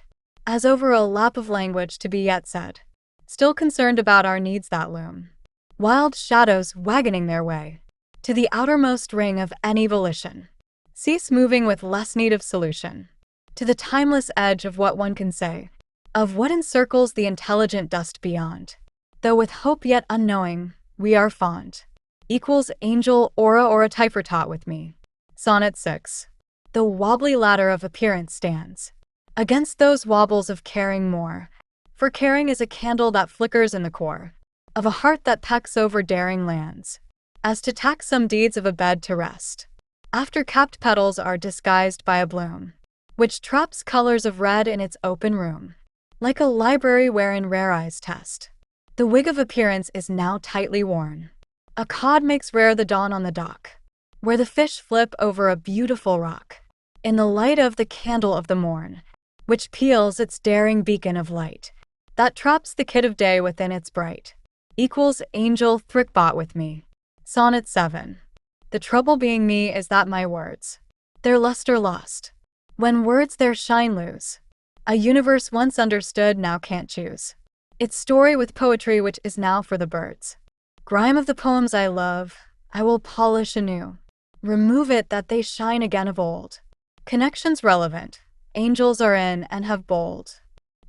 As over a lap of language to be yet said. Still concerned about our needs that loom. Wild shadows wagoning their way. To the outermost ring of any volition. Cease moving with less need of solution. To the timeless edge of what one can say. Of what encircles the intelligent dust beyond. Though with hope yet unknowing, we are fond. Equals angel aura or a typer taught with me. Sonnet 6. The wobbly ladder of appearance stands. Against those wobbles of caring more. For caring is a candle that flickers in the core. Of a heart that pecks over daring lands. As to tax some deeds of a bed to rest. After capped petals are disguised by a bloom. Which traps colors of red in its open room. Like a library wherein rare eyes test. The wig of appearance is now tightly worn. A cod makes rare the dawn on the dock, where the fish flip over a beautiful rock, in the light of the candle of the morn, which peels its daring beacon of light, that traps the kid of day within its bright, equals angel thrickbot with me. Sonnet 7. The trouble being me is that my words, their luster lost. When words their shine lose, a universe once understood now can't choose its story with poetry which is now for the birds. Grime of the poems I love, I will polish anew, remove it that they shine again of old. Connections relevant, angels are in and have bold,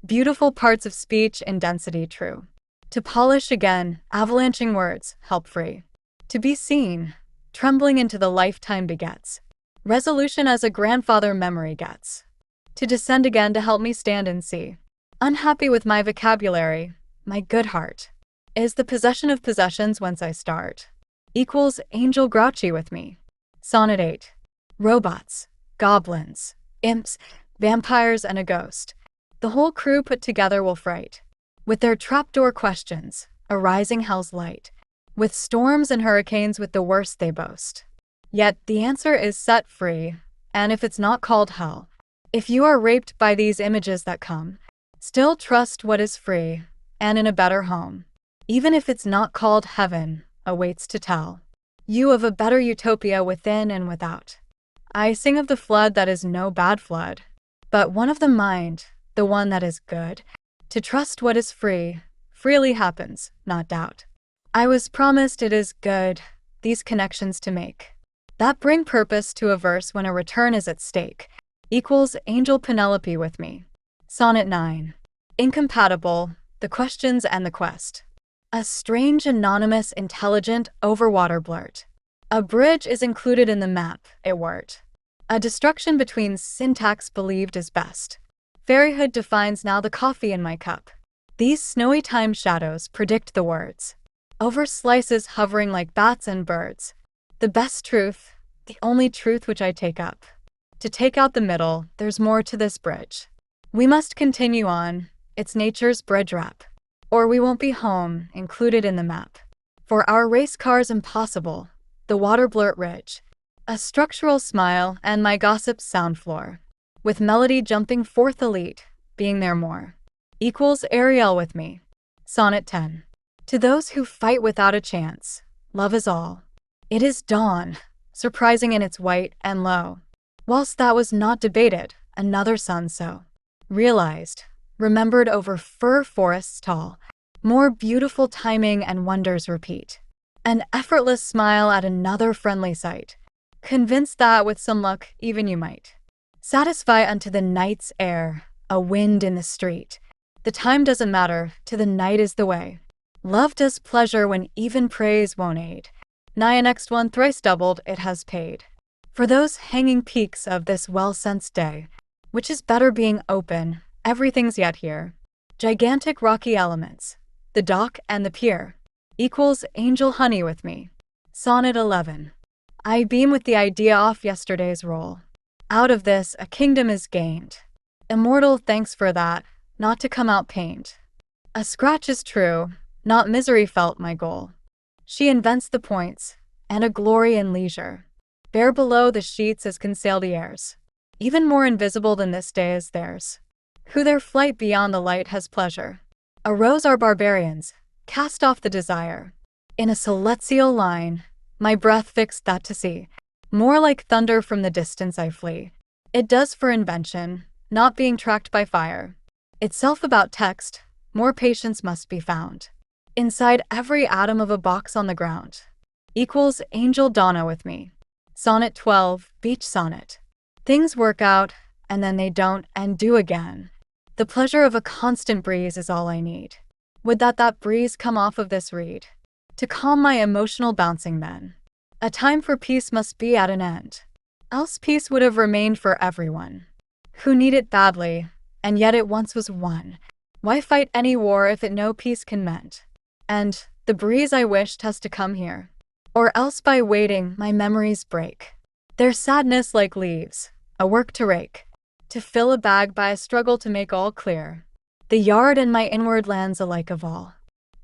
beautiful parts of speech in density true. To polish again, avalanching words, help free. To be seen, trembling into the lifetime begets, resolution as a grandfather memory gets. To descend again to help me stand and see. Unhappy with my vocabulary, my good heart is the possession of possessions whence I start. Equals angel grouchy with me. Sonnet 8. Robots, goblins, imps, vampires, and a ghost. The whole crew put together will fright. With their trapdoor questions, a rising hell's light. With storms and hurricanes with the worst they boast. Yet the answer is set free, and if it's not called hell, if you are raped by these images that come, still trust what is free, and in a better home, even if it's not called heaven, awaits to tell you of a better utopia within and without. I sing of the flood that is no bad flood, but one of the mind, the one that is good. To trust what is free, freely happens, not doubt. I was promised it is good, these connections to make, that bring purpose to a verse when a return is at stake, equals angel Penelope with me. Sonnet 9. Incompatible, the questions and the quest. A strange, anonymous, intelligent, overwater blurt. A bridge is included in the map, it wert. A destruction between syntax believed is best. Fairyhood defines now the coffee in my cup. These snowy time shadows predict the words. Over slices hovering like bats and birds. The best truth, the only truth which I take up. To take out the middle, there's more to this bridge. We must continue on, it's nature's bridge wrap. Or we won't be home, included in the map. For our race car's impossible, the water blurt ridge. A structural smile and my gossip's sound floor. With melody jumping forth elite, being there more. Equals Ariel with me. Sonnet 10. To those who fight without a chance, love is all. It is dawn, surprising in its white and low. Whilst that was not debated, another sun so realized, remembered over fir forests tall. More beautiful timing and wonders repeat. An effortless smile at another friendly sight. Convinced that with some luck, even you might satisfy unto the night's air, a wind in the street. The time doesn't matter, to the night is the way. Love does pleasure when even praise won't aid. Nigh a next one thrice doubled it has paid. For those hanging peaks of this well-sensed day, which is better being open, everything's yet here. Gigantic rocky elements, the dock and the pier, equals angel honey with me. Sonnet 11. I beam with the idea off yesterday's roll. Out of this a kingdom is gained. Immortal thanks for that, not to come out pained. A scratch is true, not misery felt my goal. She invents the points, and a glory in leisure. Bare below the sheets as conceal the airs. Even more invisible than this day is theirs. Who their flight beyond the light has pleasure. Arose our barbarians, cast off the desire. In a celestial line, my breath fixed that to see. More like thunder from the distance I flee. It does for invention, not being tracked by fire. Itself about text, more patience must be found. Inside every atom of a box on the ground. Equals angel Donna with me. Sonnet 12, Beach Sonnet. Things work out, and then they don't and do again. The pleasure of a constant breeze is all I need. Would that breeze come off of this reed, to calm my emotional bouncing men. A time for peace must be at an end. Else peace would have remained for everyone. Who need it badly, and yet it once was won. Why fight any war if it no peace can mend? And the breeze I wished has to come here. Or else by waiting my memories break. Their sadness like leaves, a work to rake. To fill a bag by a struggle to make all clear. The yard and my inward lands alike of all.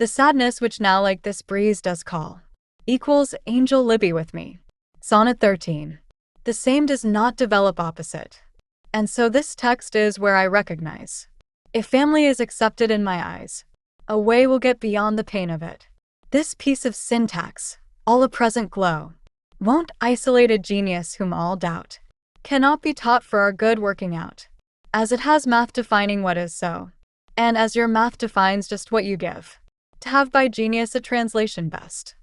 The sadness which now like this breeze does call, equals angel Libby with me. Sonnet 13. The same does not develop opposite. And so this text is where I recognize. If family is accepted in my eyes, a way will get beyond the pain of it. This piece of syntax, all a present glow, won't isolated genius whom all doubt cannot be taught for our good working out, as it has math defining what is so, and as your math defines just what you give, to have by genius a translation best,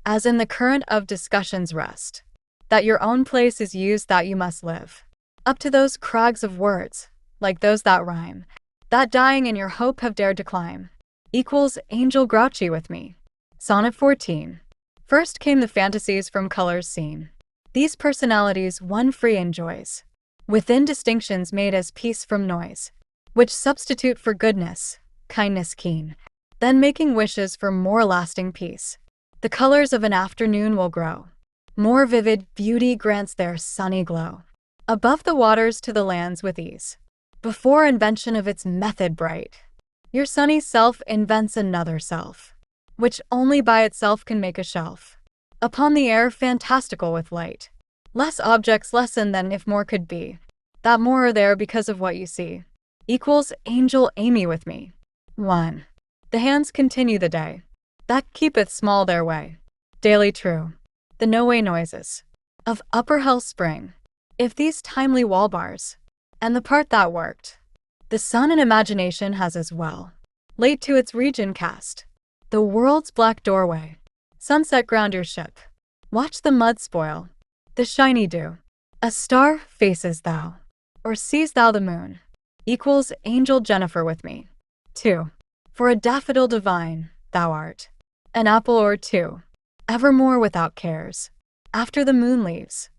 as in the current of discussions rest, that your own place is used that you must live, up to those crags of words, like those that rhyme, that dying in your hope have dared to climb, equals angel grouchy with me. Sonnet 14. First came the fantasies from colors seen. These personalities one free enjoys, within distinctions made as peace from noise, which substitute for goodness, kindness keen, then making wishes for more lasting peace. The colors of an afternoon will grow. More vivid beauty grants their sunny glow. Above the waters to the lands with ease. Before invention of its method bright, your sunny self invents another self, which only by itself can make a shelf. Upon the air fantastical with light. Less objects lessen than if more could be. That more are there because of what you see. Equals angel Amy with me. 1. The hands continue the day. That keepeth small their way. Daily true. The no-way noises of upper hell spring. If these timely wall bars, and the part that worked, the sun in imagination has as well, late to its region cast, the world's black doorway. Sunset ground your ship. Watch the mud spoil, the shiny dew. A star faces thou, or sees thou the moon, equals angel Jennifer with me. 2. For a daffodil divine, thou art, an apple or two, evermore without cares. After the moon leaves,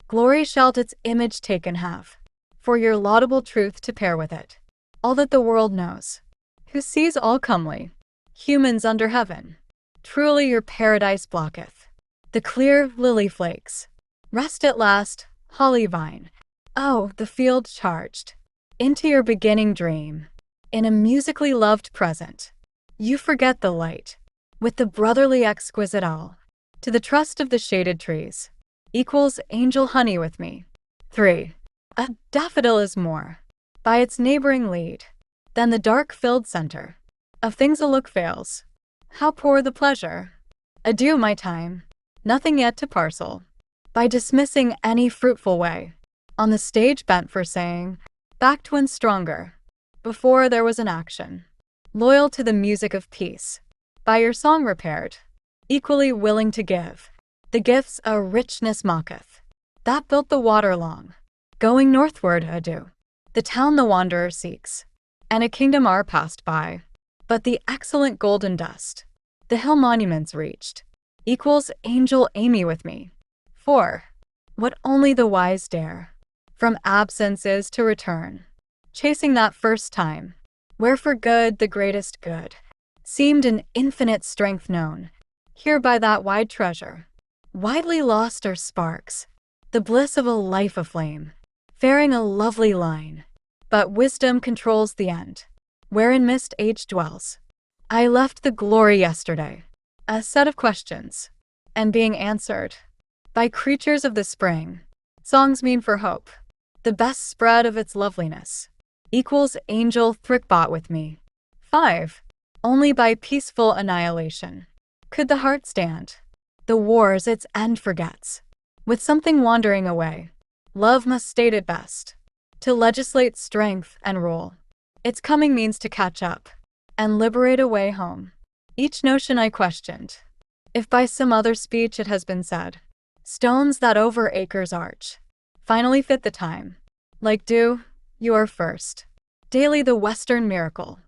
glory shalt its image taken have, for your laudable truth to pair with it. All that the world knows, who sees all comely, humans under heaven. Truly your paradise blocketh the clear lily flakes. Rest at last, holly vine. Oh, the field charged into your beginning dream. In a musically loved present, you forget the light, with the brotherly exquisite all, to the trust of the shaded trees, equals angel honey with me. 3. A daffodil is more, by its neighboring lead, than the dark-filled center of things a look fails. How poor the pleasure! Adieu, my time, nothing yet to parcel. By dismissing any fruitful way, on the stage bent for saying, backed when stronger, before there was an action. Loyal to the music of peace, by your song repaired, equally willing to give. The gifts a richness mocketh, that built the water long. Going northward, adieu. The town the wanderer seeks, and a kingdom are passed by. But the excellent golden dust, the hill monuments reached, equals angel Amy with me. 4. What only the wise dare, from absence is to return, chasing that first time, where for good the greatest good, seemed an infinite strength known, here by that wide treasure, widely lost are sparks, the bliss of a life aflame, faring a lovely line, but wisdom controls the end, wherein mist age dwells. I left the glory yesterday, a set of questions, and being answered by creatures of the spring. Songs mean for hope, the best spread of its loveliness, equals angel Thrickbot with me. 5. Only by peaceful annihilation could the heart stand the wars its end forgets. With something wandering away, love must state it best, to legislate strength and rule. Its coming means to catch up and liberate a way home. Each notion I questioned, if by some other speech it has been said, stones that over acres arch, finally fit the time. Like dew, you are first. Daily the western miracle,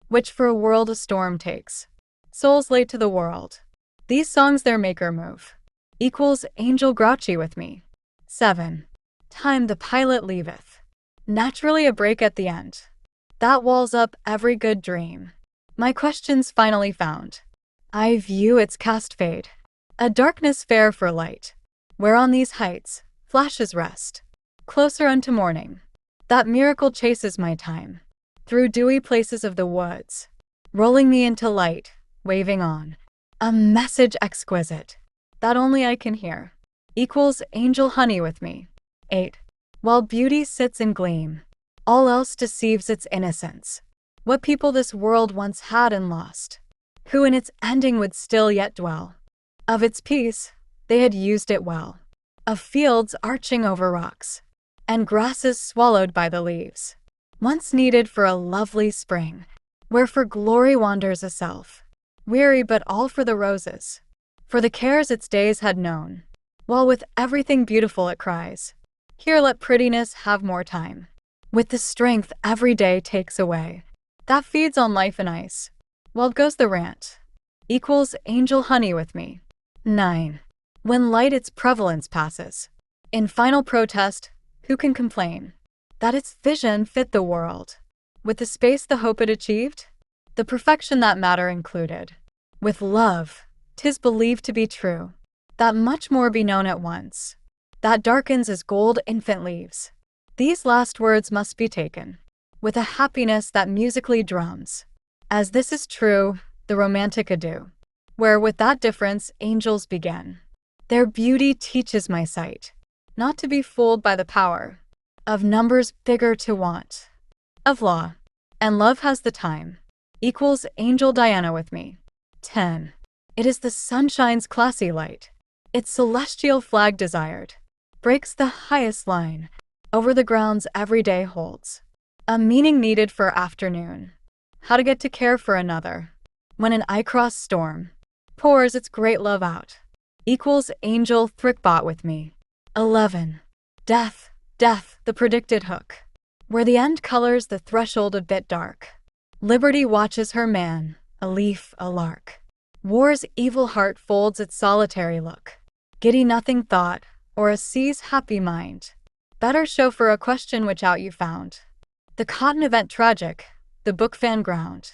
which for a world a storm takes. Souls late to the world, these songs their maker move, equals angel grouchy with me. 7. Time the pilot leaveth, naturally a break at the end, that walls up every good dream. My questions finally found, I view its cast fade, a darkness fair for light, where on these heights flashes rest, closer unto morning. That miracle chases my time, through dewy places of the woods, rolling me into light, waving on. A message exquisite, that only I can hear, equals angel honey with me. 8. While beauty sits in gleam, all else deceives its innocence. What people this world once had and lost, who in its ending would still yet dwell. Of its peace, they had used it well. Of fields arching over rocks, and grasses swallowed by the leaves, once needed for a lovely spring, where for glory wanders a self, weary but all for the roses, for the cares its days had known, while with everything beautiful it cries, here let prettiness have more time, with the strength every day takes away, that feeds on life and ice. Wild goes the rant, equals angel honey with me. 9. When light its prevalence passes, in final protest, who can complain that its vision fit the world, with the space the hope it achieved, the perfection that matter included. With love, 'tis believed to be true, that much more be known at once, that darkens as gold infant leaves. These last words must be taken with a happiness that musically drums, as this is true, the romantic adieu, where with that difference angels begin. Their beauty teaches my sight not to be fooled by the power of numbers bigger to want, of law, and love has the time, equals angel Diana with me. 10. It is the sunshine's classy light, its celestial flag desired, breaks the highest line, over the grounds every day holds, a meaning needed for afternoon, how to get to care for another, when an eye-cross storm pours its great love out, equals angel thrickbot with me. 11. Death, death, the predicted hook, where the end colors the threshold a bit dark. Liberty watches her man, a leaf, a lark. War's evil heart folds its solitary look. Giddy nothing thought, or a sea's happy mind. Better show for a question which out you found. The cotton event tragic, the book fan ground.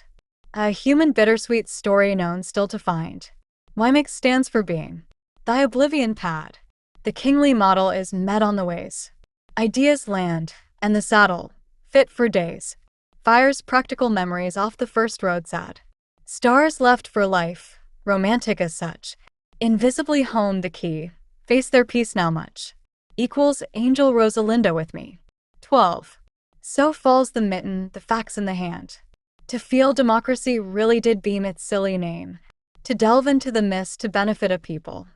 A human bittersweet story known still to find. Wymax stands for being thy oblivion pad. The kingly model is met on the ways. Ideas land, and the saddle, fit for days. Fires practical memories off the first road sad. Stars left for life, romantic as such. Invisibly hone the key, face their peace now much. Equals angel Rosalinda with me. 12. So falls the mitten, the facts in the hand. To feel democracy really did beam its silly name. To delve into the mist to benefit a people.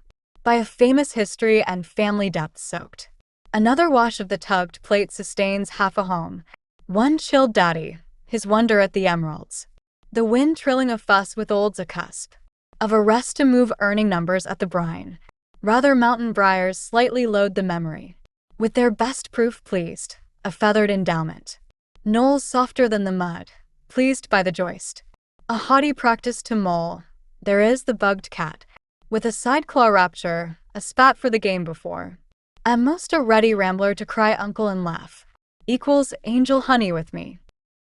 By a famous history and family depth soaked. Another wash of the tugged plate sustains half a home. One chilled daddy, his wonder at the emeralds. The wind trilling a fuss with old's a cusp. Of a rest to move earning numbers at the brine. Rather mountain briars slightly load the memory. With their best proof pleased, a feathered endowment. Knolls softer than the mud, pleased by the joist. A haughty practice to mole, there is the bugged cat. With a side claw rapture, a spat for the game before. At most a ready rambler to cry uncle and laugh. Equals angel honey with me.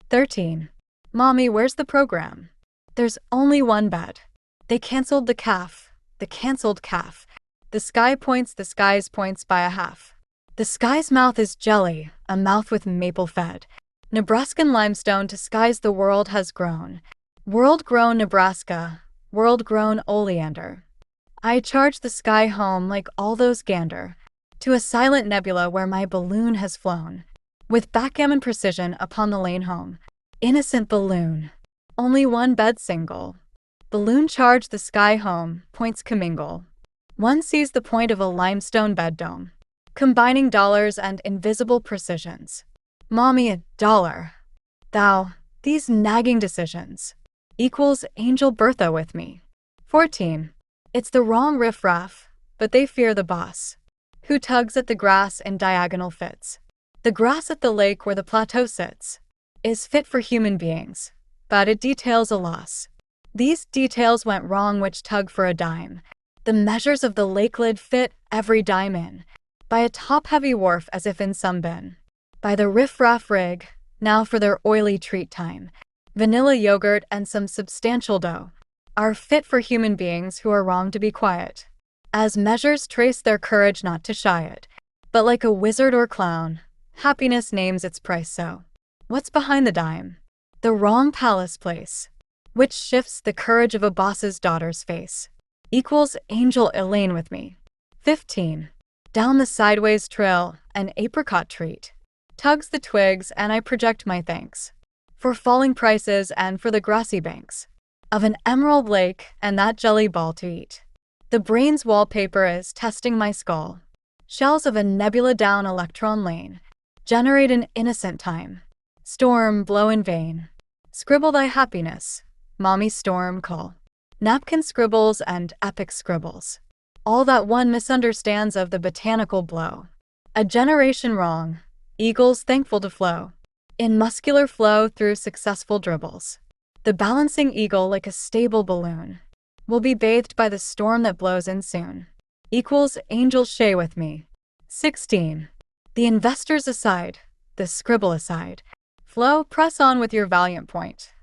13. Mommy, where's the program? There's only one bed. They canceled the calf, the canceled calf. The sky points the sky's points by a half. The sky's mouth is jelly, a mouth with maple fed. Nebraskan limestone to skies the world has grown. World-grown Nebraska, world-grown oleander. I charge the sky home like all those gander, to a silent nebula where my balloon has flown, with backgammon precision upon the lane home. Innocent balloon, only one bed single. Balloon charge the sky home, points commingle. One sees the point of a limestone bed dome, combining dollars and invisible precisions. Mommy, a dollar. Thou, these nagging decisions. Equals angel Bertha with me. 14. It's the wrong riffraff, but they fear the boss, who tugs at the grass in diagonal fits. The grass at the lake where the plateau sits is fit for human beings, but it details a loss. These details went wrong which tug for a dime. The measures of the lake lid fit every dime in, by a top-heavy wharf as if in some bin. By the riff-raff rig, now for their oily treat time. Vanilla yogurt and some substantial dough are fit for human beings who are wrong to be quiet. As measures trace their courage not to shy it, but like a wizard or clown, happiness names its price so. What's behind the dime? The wrong palace place. which shifts the courage of a boss's daughter's face. Equals Angel Elaine with me. 15. Down the sideways trail, an apricot treat. Tugs the twigs and I project my thanks. For falling prices and for the grassy banks. Of an emerald lake and that jelly ball to eat. The brain's wallpaper is testing my skull. Shells of a nebula down electron lane. Generate an innocent time. Storm blow in vain. Scribble thy happiness. Mommy storm call. Napkin scribbles and epic scribbles. All that one misunderstands of the botanical blow. A generation wrong. Eagles thankful to flow. In muscular flow through successful dribbles. The balancing eagle like a stable balloon. Will be bathed by the storm that blows in soon. Equals Angel Shea with me. 16. The investors aside. The scribble aside. Flow press on with your valiant point.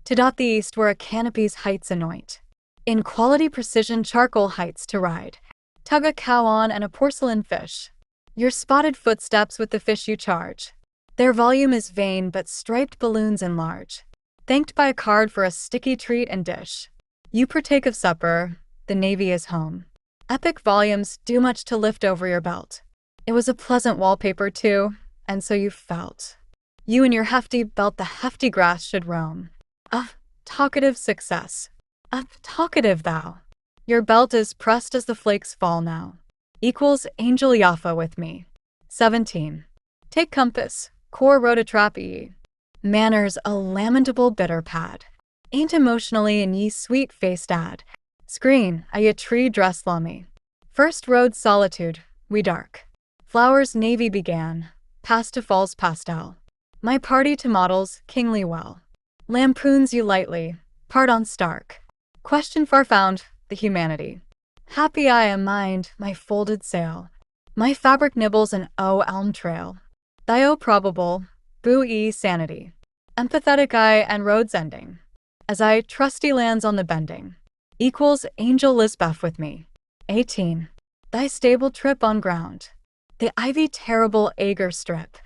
To dot the east where a canopy's heights anoint. In quality precision charcoal heights to ride. Tug a cow on and a porcelain fish. Your spotted footsteps with the fish you charge. Their volume is vain but striped balloons enlarge. Thanked by a card for a sticky treat and dish. You partake of supper, the Navy is home. Epic volumes do much to lift over your belt. It was a pleasant wallpaper too, and so you felt. You and your hefty belt the hefty grass should roam. Talkative success. Talkative thou. Your belt is pressed as the flakes fall now. Equals Angel Yaffa with me. 17. Take compass, core rota trap ye. Manners a lamentable bitter pad. Ain't emotionally in ye sweet-faced ad. Screen, a ye tree dress lummy. First road solitude, we dark. Flowers navy began, past to falls pastel. My party to models, kingly well. Lampoons you lightly, pardon stark. Question far found, the humanity. Happy I am mind, my folded sail. My fabric nibbles an elm trail. Thy probable, boo sanity. Empathetic eye and roads ending. As I trusty lands on the bending. Equals Angel Lisbeth with me. 18. Thy stable trip on ground. The ivy terrible agar strip.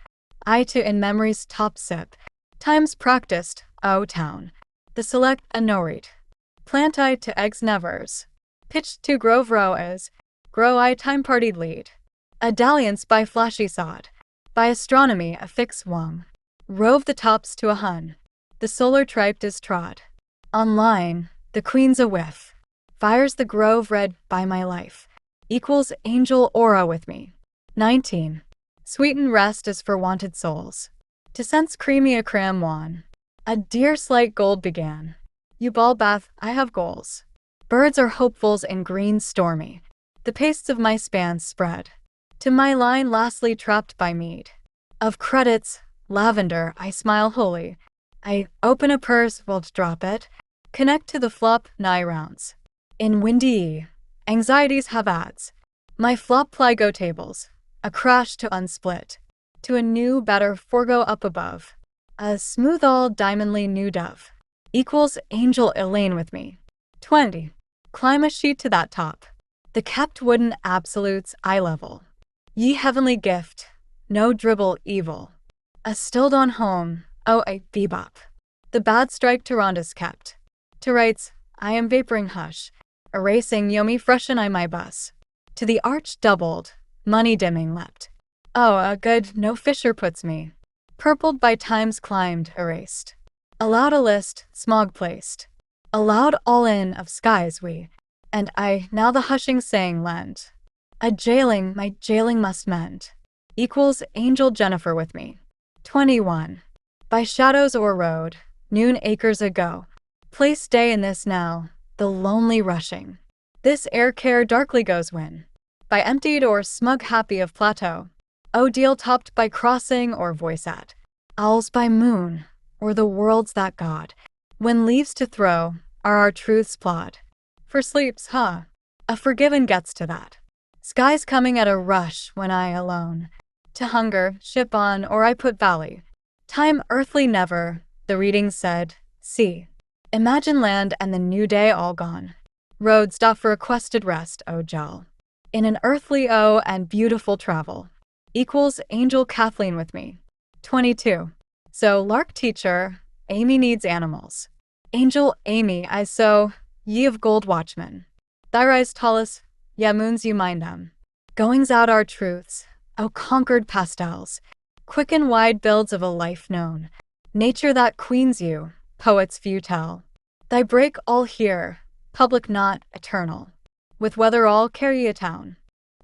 I to in memory's top sip. Times practiced, O town. The select a no-read. Plant I to eggs nevers. Pitched to grove row is. Grow I time partied lead. A dalliance by flashy sod. By astronomy a fix wung. Rove the tops to a hun. The solar triped is trod. Online, the queen's a whiff. Fires the grove red by my life. Equals Angel Aura with me. 19. Sweeten rest is for wanted souls. To sense creamy a cram wan. A dear slight gold began. You ball bath, I have goals. Birds are hopefuls in green stormy. The pastes of my spans spread. To my line lastly trapped by mead. Of credits, lavender, I smile wholly. I open a purse, wilt drop it. Connect to the flop, nigh rounds. In windy anxieties have ads. My flop ply go tables. A crash to unsplit. To a new, better forego up above. A smooth all diamondly new dove. Equals Angel Elaine with me. 20. Climb a sheet to that top. The kept wooden absolutes eye level. Ye heavenly gift, no dribble evil. A stilled on home, a bebop. The bad strike to Ronda's kept. To rights, I am vaporing hush. Erasing yomi freshen I my bus. To the arch doubled, money dimming leapt. A good no fisher puts me. Purpled by times climbed, erased. Allowed a list, smog placed. Allowed all in of skies we. And I now the hushing saying lend. A jailing, my jailing must mend. Equals Angel Jennifer with me. 21. By shadows o'er road, noon acres ago. Place day in this now, the lonely rushing. This air care darkly goes when. By emptied or smug happy of plateau. O deal topped by crossing or voice at. Owls by moon, or the world's that god. When leaves to throw, are our truths plod. For sleeps, a forgiven gets to that. Skies coming at a rush when I alone. To hunger, ship on, or I put valley. Time earthly never, the reading said, see. Imagine land and the new day all gone. Road stop for requested rest, O gel. In an earthly and beautiful travel. Equals Angel Kathleen with me. 22. So lark teacher, Amy needs animals. Angel Amy, I so, ye of gold watchmen. Thy rise tallest, ye moons you mind them. Goings out are truths, O conquered pastels, quick and wide builds of a life known. Nature that queens you, poets few tell. Thy break all here, public not eternal. With weather all carry a town.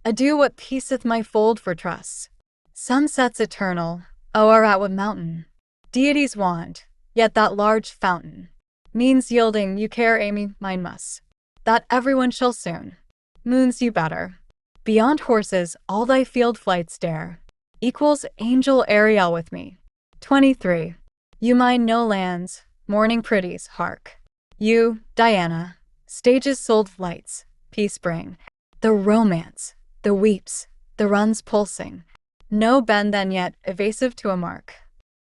Adieu what peaceth my fold for trusts. Sunsets eternal, O are at what mountain? Deities wand, yet that large fountain. Means yielding you care Amy, mine must. That everyone shall soon. Moons you better. Beyond horses all thy field flights dare. Equals angel Ariel with me. 23. You mine no lands, morning pretties, hark. You, Diana, stages sold lights, peace bring. The romance, the weeps, the runs pulsing. No bend then yet evasive to a mark.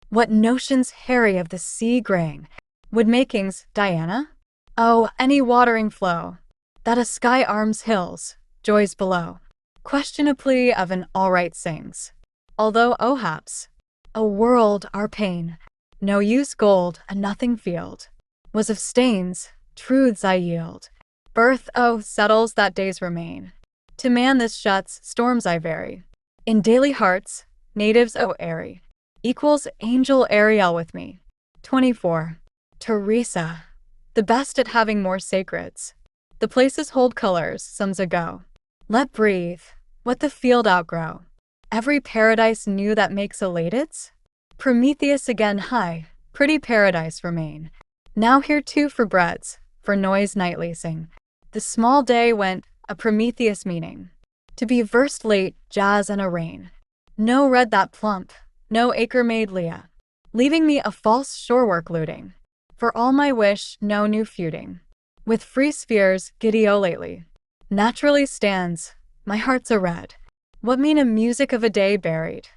What notions hairy of the sea graying? Would makings, Diana? Oh, any watering flow, that a sky arms hills, joys below. Questionably of an all right sings. Although, oh haps, a world our pain, no use gold, a nothing field, was of stains, truths I yield. Birth, oh, settles that days remain. To man this shuts, storms I vary. In daily hearts, natives, oh airy, equals angel Ariel with me. 24. Teresa, the best at having more sacreds. The places hold colors, some's ago. Let breathe, what the field outgrow. Every paradise new that makes elateds? Prometheus again high, pretty paradise remain. Now here too for breads, for noise nightly sing. The small day went, a Prometheus meaning. To be versed late, jazz and a rain. No read that plump, no acre made Leah. Leaving me a false shorework looting. For all my wish, no new feuding. With free spheres, giddy-o lately. Naturally stands, my heart's a red. What mean a music of a day buried?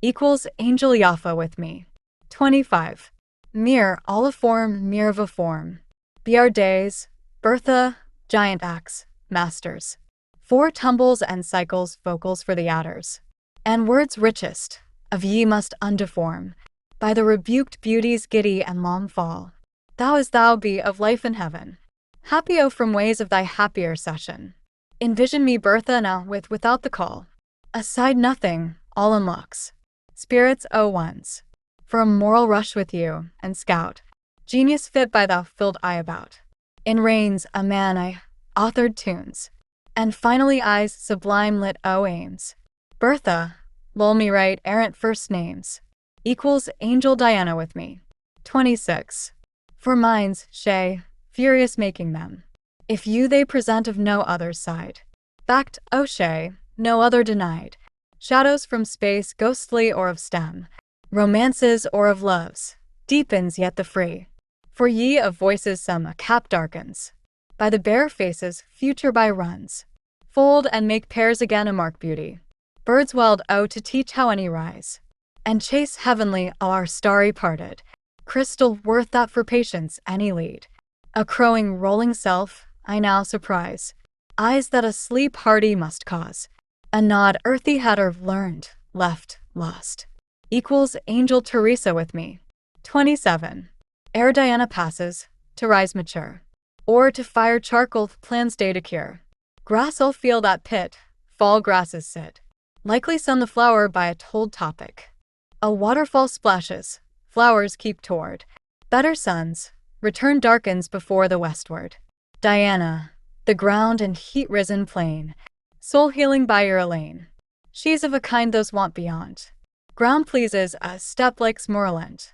Equals angel Yaffa with me. 25. Mere, all a form, mere of a form. Be our days, Bertha, giant axe, masters. 4 tumbles and cycles, vocals for the adders. And words richest, of ye must undeform. By the rebuked beauties giddy and long fall. Thou as thou be of life in heaven. Happy O from ways of thy happier session. Envision me Bertha now without the call. Aside nothing, all unlocks. Spirits O ones. For a moral rush with you, and scout. Genius fit by thou filled eye about. In reigns a man I authored tunes. And finally eyes sublime lit O aims. Bertha, lull me right errant first names. Equals angel Diana with me. 26. For minds, Shay, furious making them. If you they present of no other's side. Fact, O Shay, no other denied. Shadows from space, ghostly or of stem. Romances or of loves, deepens yet the free. For ye of voices some a cap darkens. By the bare faces, future by runs. Fold and make pairs again a mark beauty. Birds wild O to teach how any rise. And chase heavenly O our starry parted. Crystal worth that for patience any lead. A crowing rolling self, I now surprise. Eyes that a sleep hardy must cause. A nod earthy had learned, left, lost. Equals angel Teresa with me. 27. Ere Diana passes, to rise mature. Or to fire charcoal plans day to cure. Grass'll feel that pit, fall grasses sit. Likely sun the flower by a told topic. A waterfall splashes, flowers keep toward. Better suns, return darkens before the westward. Diana, the ground and heat risen plain. Soul healing by your Elaine. She's of a kind those want beyond. Ground pleases a step like's moorland.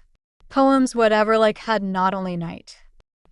Poems whatever like had not only night.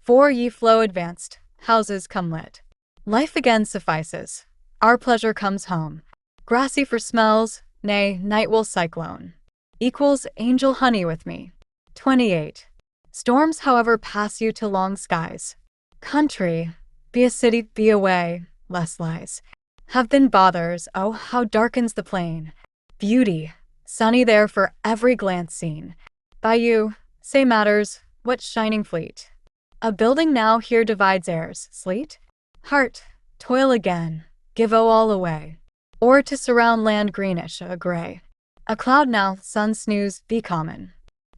For ye flow advanced, houses come lit. Life again suffices. Our pleasure comes home. Grassy for smells, nay, night will cyclone. Equals angel honey with me. 28. Storms however pass you to long skies. Country, be a city, be away, less lies. Have been bothers, oh how darkens the plain. Beauty, sunny there for every glance seen. By you, say matters, what shining fleet. A building now here divides airs, sleet? Heart, toil again, give all away. Or to surround land greenish, a gray. A cloud now, sun snooze, be common.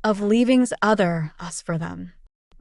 Of leavings other, us for them.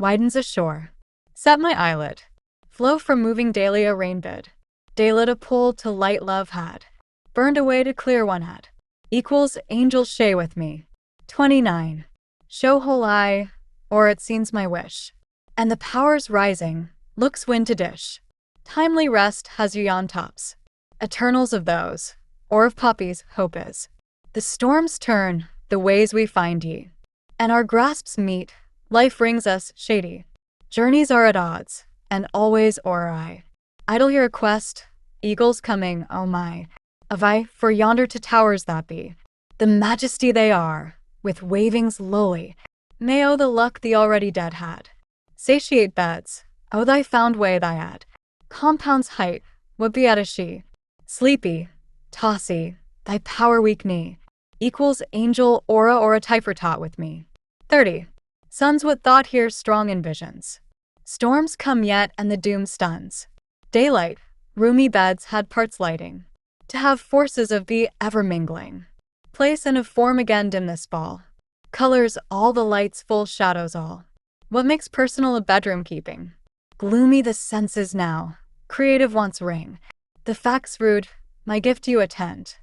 widens ashore. Set my eyelid. Flow from moving daily a rain bid. Daylit a pull to light love had. Burned away to clear one had. Equals angel shay with me. 29. Show whole eye, or it seems my wish. And the powers rising, looks win to dish. Timely rest has you on tops. Eternals of those, or of poppies, hope is. The storms turn, the ways we find ye. And our grasps meet, life rings us shady. Journeys are at odds, and always o'er I. Idle here a quest, eagles coming, oh my. Of I, for yonder to towers that be. The majesty they are, with wavings lowly, may owe the luck the already dead had. Satiate beds, O thy found way thy ad. Compound's height, what be at a she? Sleepy, tossy, thy power weak knee. Equals angel aura or a typher taught with me. 30. Suns what thought here strong in visions. Storms come yet and the doom stuns. Daylight, roomy beds had parts lighting. To have forces of be ever mingling. Place and of form again dim this ball. Colors all the lights full shadows all. What makes personal a bedroom keeping? Gloomy the senses now, creative wants ring. The facts rude, my gift you attend.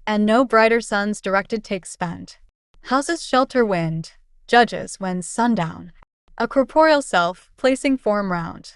And no brighter suns directed take spent. Houses shelter wind, judges when sundown. A corporeal self placing form round.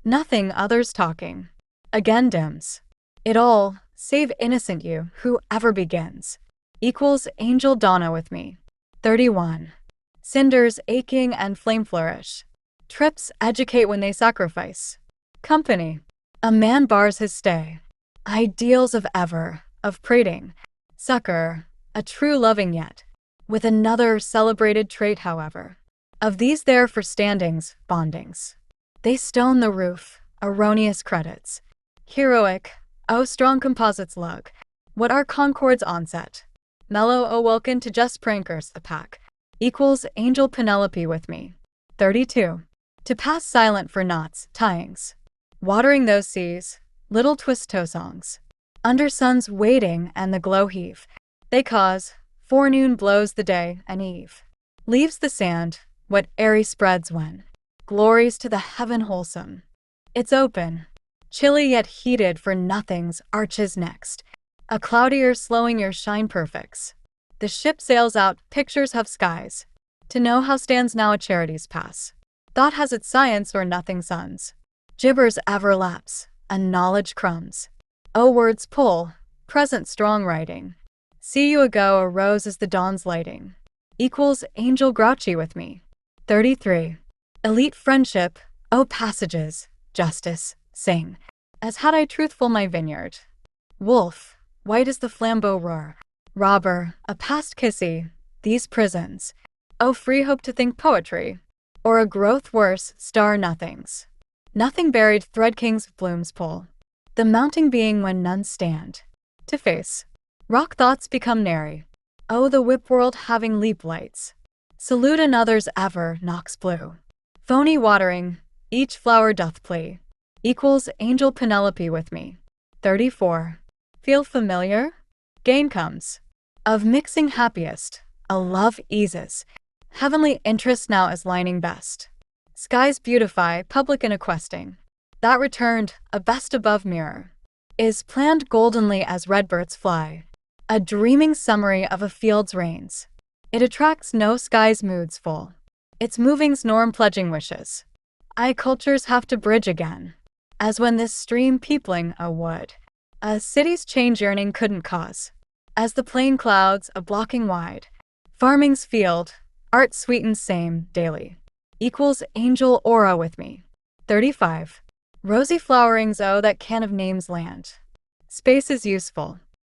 Nothing others talking. Again dims. It all, save innocent you, who ever begins. Equals angel Donna with me. 31. Cinders aching and flame flourish. Trips educate when they sacrifice. Company. A man bars his stay. Ideals of ever, of prating. Succor, a true loving yet. With another celebrated trait however. Of these there for standings, bondings. They stone the roof, erroneous credits. Heroic, O strong composites lug. What are concord's onset? Mellow O welcome to just prankers the pack. Equals angel Penelope with me. 32. To pass silent for knots, tyings. Watering those seas, little twist toe songs. Under sun's waiting and the glow heave. They cause, forenoon blows the day and eve. Leaves the sand, what airy spreads when. Glories to the heaven wholesome. It's open. Chilly yet heated for nothing's arches next. A cloudier slowing your shine perfects. The ship sails out, pictures have skies. To know how stands now a charity's pass. Thought has its science or nothing suns. Gibbers ever lapse, and knowledge crumbs. O words pull, present strong writing. See you ago a rose as the dawn's lighting. Equals angel grouchy with me. 33. Elite friendship, O passages, justice, sing. As had I truthful my vineyard. Wolf, white as the flambeau roar. Robber, a past kissy, these prisons. O free hope to think poetry. Or a growth worse, star nothings. Nothing buried thread kings blooms pull. The mounting being when none stand. To face. Rock thoughts become nary. O the whip world having leap lights. Salute another's ever, knocks blue. Phony watering, each flower doth plea. Equals angel Penelope with me. 34. Feel familiar? Gain comes. Of mixing happiest, a love eases. Heavenly interest now is lining best. Skies beautify, public in a questing. That returned, a best above mirror. Is planned goldenly as redbirds fly. A dreaming summary of a field's reigns. It attracts no sky's moods full. Its movings norm pledging wishes. Cultures have to bridge again. As when this stream peopling a wood. A city's change yearning couldn't cause. As the plain clouds, a blocking wide. Farming's field, art sweetens same, daily. Equals angel aura with me. 35. Rosy flowerings oh that can of names land. Space is useful.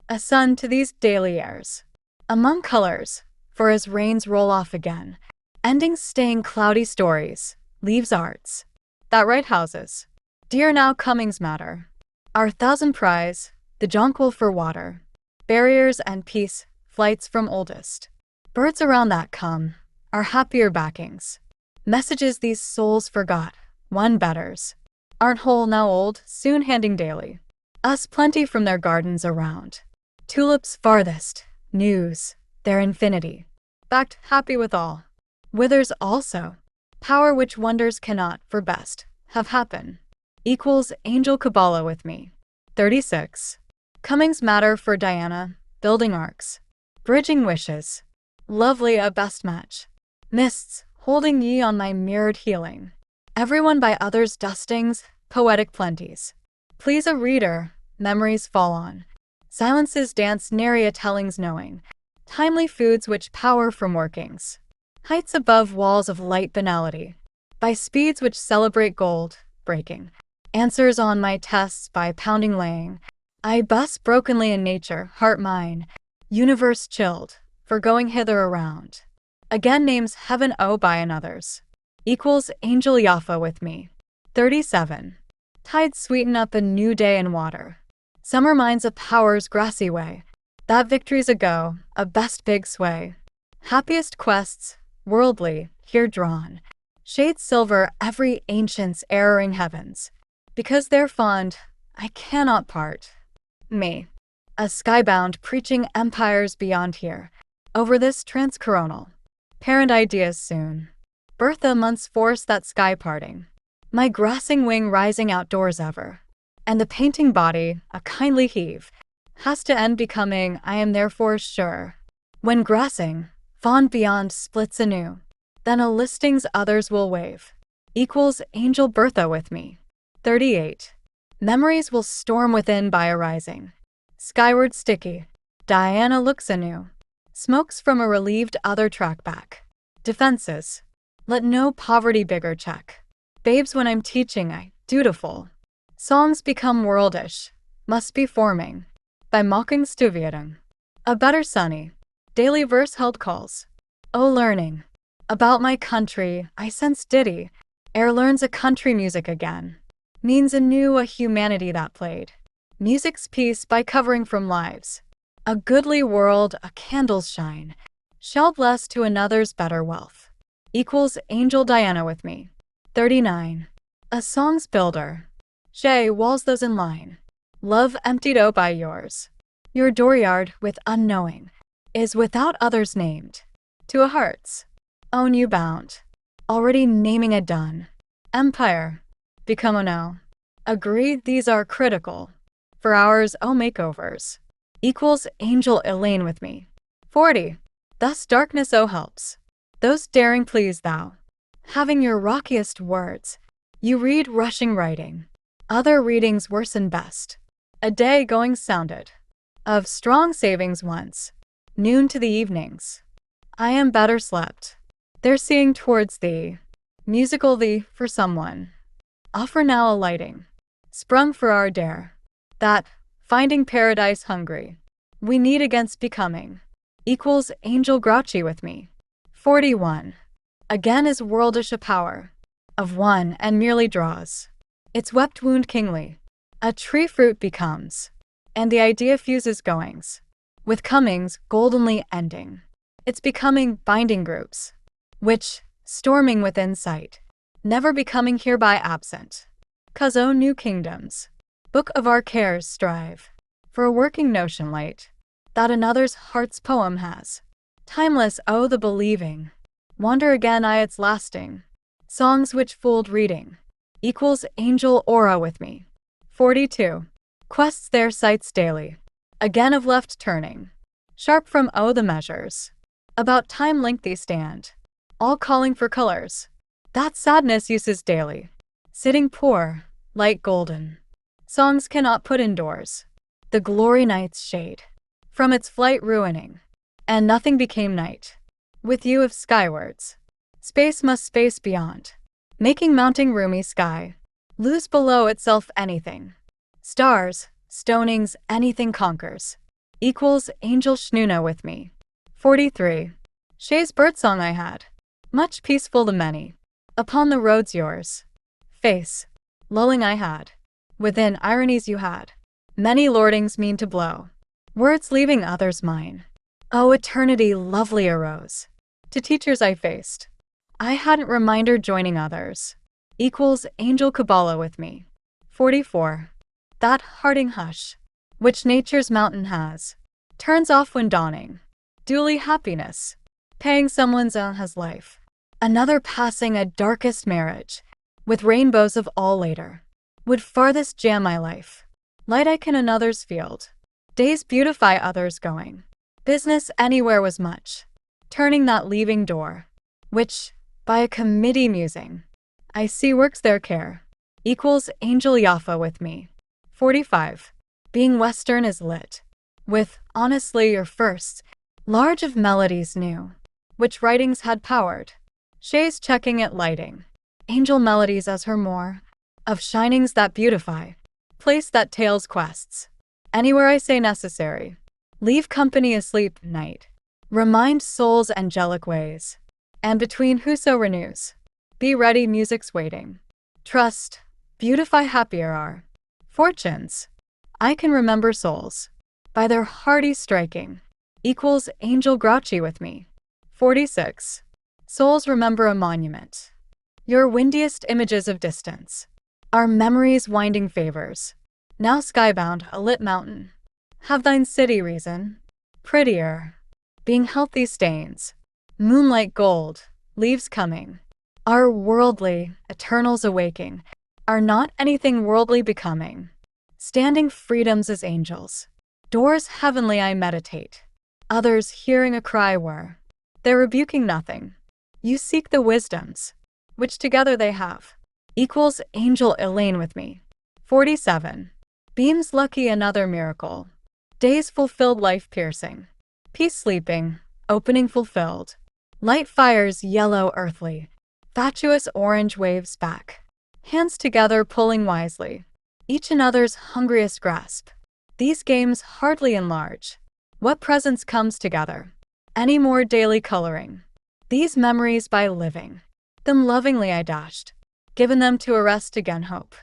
A sun to these daily airs. Among colors, for as rains roll off again. Endings staying cloudy stories, leaves arts. That right houses. Dear now comings matter. Our thousand prize, the jonquil for water. Barriers and peace, flights from oldest. Birds around that come, are happier backings. Messages these souls forgot, one betters. Aren't whole now old, soon handing daily. Us plenty from their gardens around. Tulips farthest, news, their infinity. Backed happy with all. Withers also. Power which wonders cannot, for best, have happen. Equals angel Kabbalah with me. 36. Comings matter for Diana, building arcs. Bridging wishes. Lovely a best match. Mists, holding ye on my mirrored healing. Everyone by others' dustings, poetic plenties. Please a reader, memories fall on. Silences dance nary a tellings knowing. Timely foods which power from workings. Heights above walls of light banality. By speeds which celebrate gold, breaking. Answers on my tests by pounding laying. I bust brokenly in nature, heart mine. Universe chilled, for going hither around. Again names heaven O by another's. Equals angel Yaffa with me. 37. Tides sweeten up a new day in water. Summer minds a power's grassy way. That victory's a go, a best big sway. Happiest quests, worldly, here drawn. Shades silver every ancient's erring heavens. Because they're fond, I cannot part. Me. A skybound preaching empires beyond here. Over this transcoronal. Parent ideas soon. Birth a month's force that sky parting. My grassing wing rising outdoors ever. And the painting body, a kindly heave. Has to end becoming, I am therefore sure. When grassing, fond beyond splits anew. Then a listings others will wave. Equals angel Bertha with me. 38. Memories will storm within by arising. Skyward sticky. Diana looks anew. Smokes from a relieved other track back. Defenses. Let no poverty bigger check. Babes when I'm teaching I, dutiful. Songs become worldish. Must be forming. By mocking Stuviating. A better sunny. Daily verse held calls. O learning. About my country, I sense ditty. Ere learns a country music again. Means anew a humanity that played. Music's peace by covering from lives. A goodly world, a candle's shine. Shall bless to another's better wealth. Equals angel Diana with me. 39. A song's builder. Shay walls those in line. Love emptied out by yours. Your dooryard, with unknowing, is without others named. To a heart's own you bound. Already naming a done. Empire. Become a no. Agree these are critical. For ours, oh makeovers. Equals angel Elaine with me. 40. Thus darkness oh helps. Those daring please thou. Having your rockiest words. You read rushing writing. Other readings worse and best. A day going sounded. Of strong savings once. Noon to the evenings. I am better slept. They're seeing towards thee. Musical thee for someone. Offer now a lighting. Sprung for our dare. That, finding paradise hungry. We need against becoming. Equals angel grouchy with me. 41. Again is worldish a power. Of one and merely draws. Its wept wound kingly. A tree fruit becomes. And the idea fuses goings. With comings goldenly ending. It's becoming binding groups. Which, storming within sight. Never becoming hereby absent. 'Cause O new kingdoms. Book of our cares strive. For a working notion light. That another's heart's poem has. Timeless O the believing. Wander again I its lasting. Songs which fooled reading. Equals angel aura with me. 42. Quests their sights daily. Again of left turning. Sharp from O the measures. About time lengthy stand. All calling for colors. That sadness uses daily. Sitting poor, light golden. Songs cannot put indoors. The glory night's shade. From its flight ruining. And nothing became night. With you of skywards. Space must space beyond. Making mounting roomy sky. Lose below itself anything. Stars, stonings, anything conquers. Equals angel Schnuna with me. 43. Shay's birdsong I had. Much peaceful to many. Upon the roads yours. Face. Lulling I had. Within ironies you had. Many lordings mean to blow. Words leaving others mine. Oh eternity lovely arose. To teachers I faced. I hadn't reminder joining others. Equals angel Kabbalah with me. 44. That hearting hush. Which nature's mountain has. Turns off when dawning. Duly happiness. Paying someone's own has life. Another passing a darkest marriage, with rainbows of all later. Would farthest jam my life. Light I can another's field. Days beautify others going. Business anywhere was much. Turning that leaving door, which, by a committee musing, I see works their care, equals Angel Jaffa with me. 45. Being Western is lit. With, honestly your first, large of melodies new, which writings had powered. Shay's checking at lighting. Angel melodies as her more, of shinings that beautify, place that tales quests. Anywhere I say necessary, leave company asleep night, remind soul's angelic ways, and between whoso renews, be ready music's waiting. Trust, beautify happier are fortunes. I can remember souls, by their hearty striking, equals angel grouchy with me. 46. Souls remember a monument. Your windiest images of distance, our memories winding favors. Now skybound, a lit mountain. Have thine city reason? Prettier. Being healthy stains. Moonlight gold, leaves coming. Our worldly, eternals awaking, are not anything worldly becoming. Standing freedoms as angels. Doors heavenly I meditate. Others hearing a cry were. They're rebuking nothing. You seek the wisdoms, which together they have. Equals angel Elaine with me. 47. Beams lucky another miracle. Days fulfilled life piercing. Peace sleeping, opening fulfilled. Light fires yellow earthly. Fatuous orange waves back. Hands together pulling wisely. Each another's hungriest grasp. These games hardly enlarge. What presence comes together? Any more daily coloring? These memories by living. Them lovingly I dashed. Given them to arrest again hope.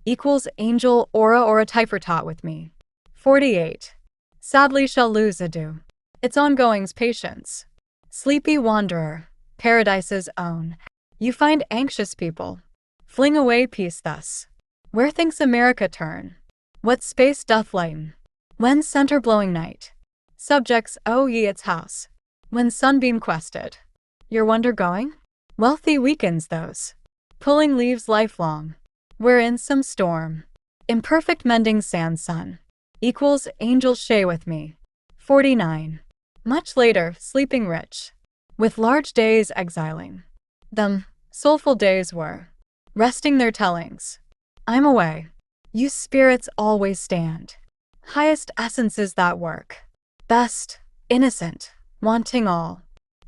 Equals angel aura or a typertot with me. 48. Sadly shall lose adieu. Its ongoing's patience. Sleepy wanderer, paradise's own. You find anxious people. Fling away peace thus. Where thinks America turn? What space doth lighten? When center blowing night. Subjects owe ye its house. When sunbeam quested. Your wonder going? Wealthy weakens those. Pulling leaves lifelong. Wherein some storm. Imperfect mending sand sun. Equals angel Shay with me. 49. Much later, sleeping rich. With large days exiling. Them, soulful days were. Resting their tellings. I'm away. You spirits always stand. Highest essences that work. Best, innocent, wanting all.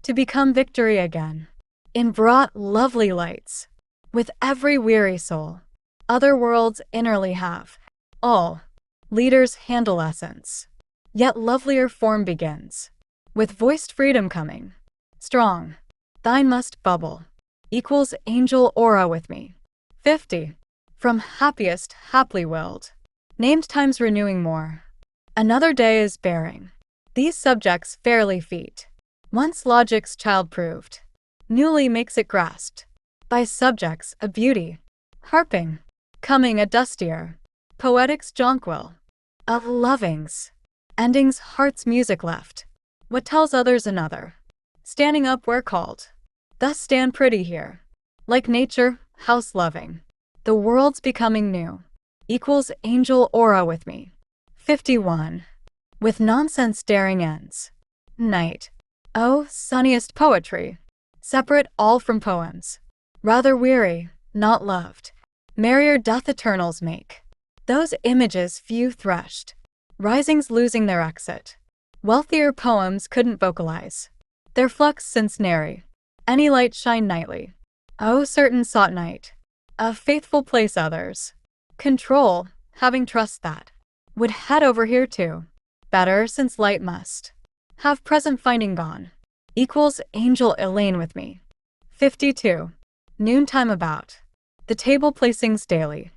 To become victory again. In brought lovely lights. With every weary soul. Other worlds innerly have. All. Leaders handle essence. Yet lovelier form begins. With voiced freedom coming. Strong. Thine must bubble. Equals angel aura with me. 50. From happiest, haply willed. Named times renewing more. Another day is bearing. These subjects fairly feet. Once logic's child proved. Newly makes it grasped. By subjects a beauty. Harping. Coming a dustier. Poetics jonquil. Of lovings. Endings heart's music left. What tells others another. Standing up where called. Thus stand pretty here. Like nature, house loving. The world's becoming new. Equals angel aura with me. 51. With nonsense daring ends. Night. Oh, sunniest poetry. Separate all from poems. Rather weary, not loved. Merrier doth eternals make. Those images few threshed. Risings losing their exit. Wealthier poems couldn't vocalize. Their flux since nary. Any light shine nightly. Oh, certain sought night. A faithful place others. Control, having trust that. Would head over here too. Better since light must. Have present finding gone. Equals angel Elaine with me. 52. Noontime about. The table placings daily.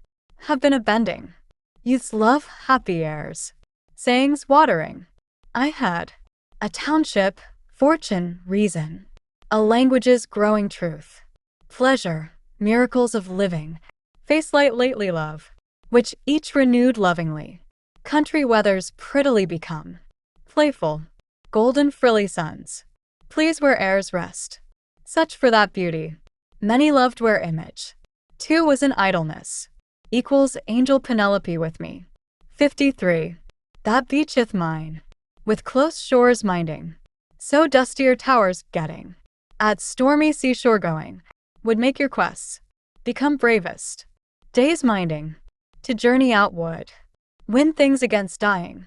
Have been a bending. Youth's love happy airs. Sayings watering. I had. A township, fortune, reason. A language's growing truth. Pleasure, miracles of living. Face light lately love. Which each renewed lovingly. Country weathers prettily become. Playful. Golden frilly suns. Please where airs rest. Such for that beauty. Many loved where image. 2 was in idleness. Equals angel Penelope with me. 53. That beacheth mine. With close shores minding. So dustier towers getting. At stormy seashore going. Would make your quests. Become bravest. Days minding. To journey out would. Win things against dying.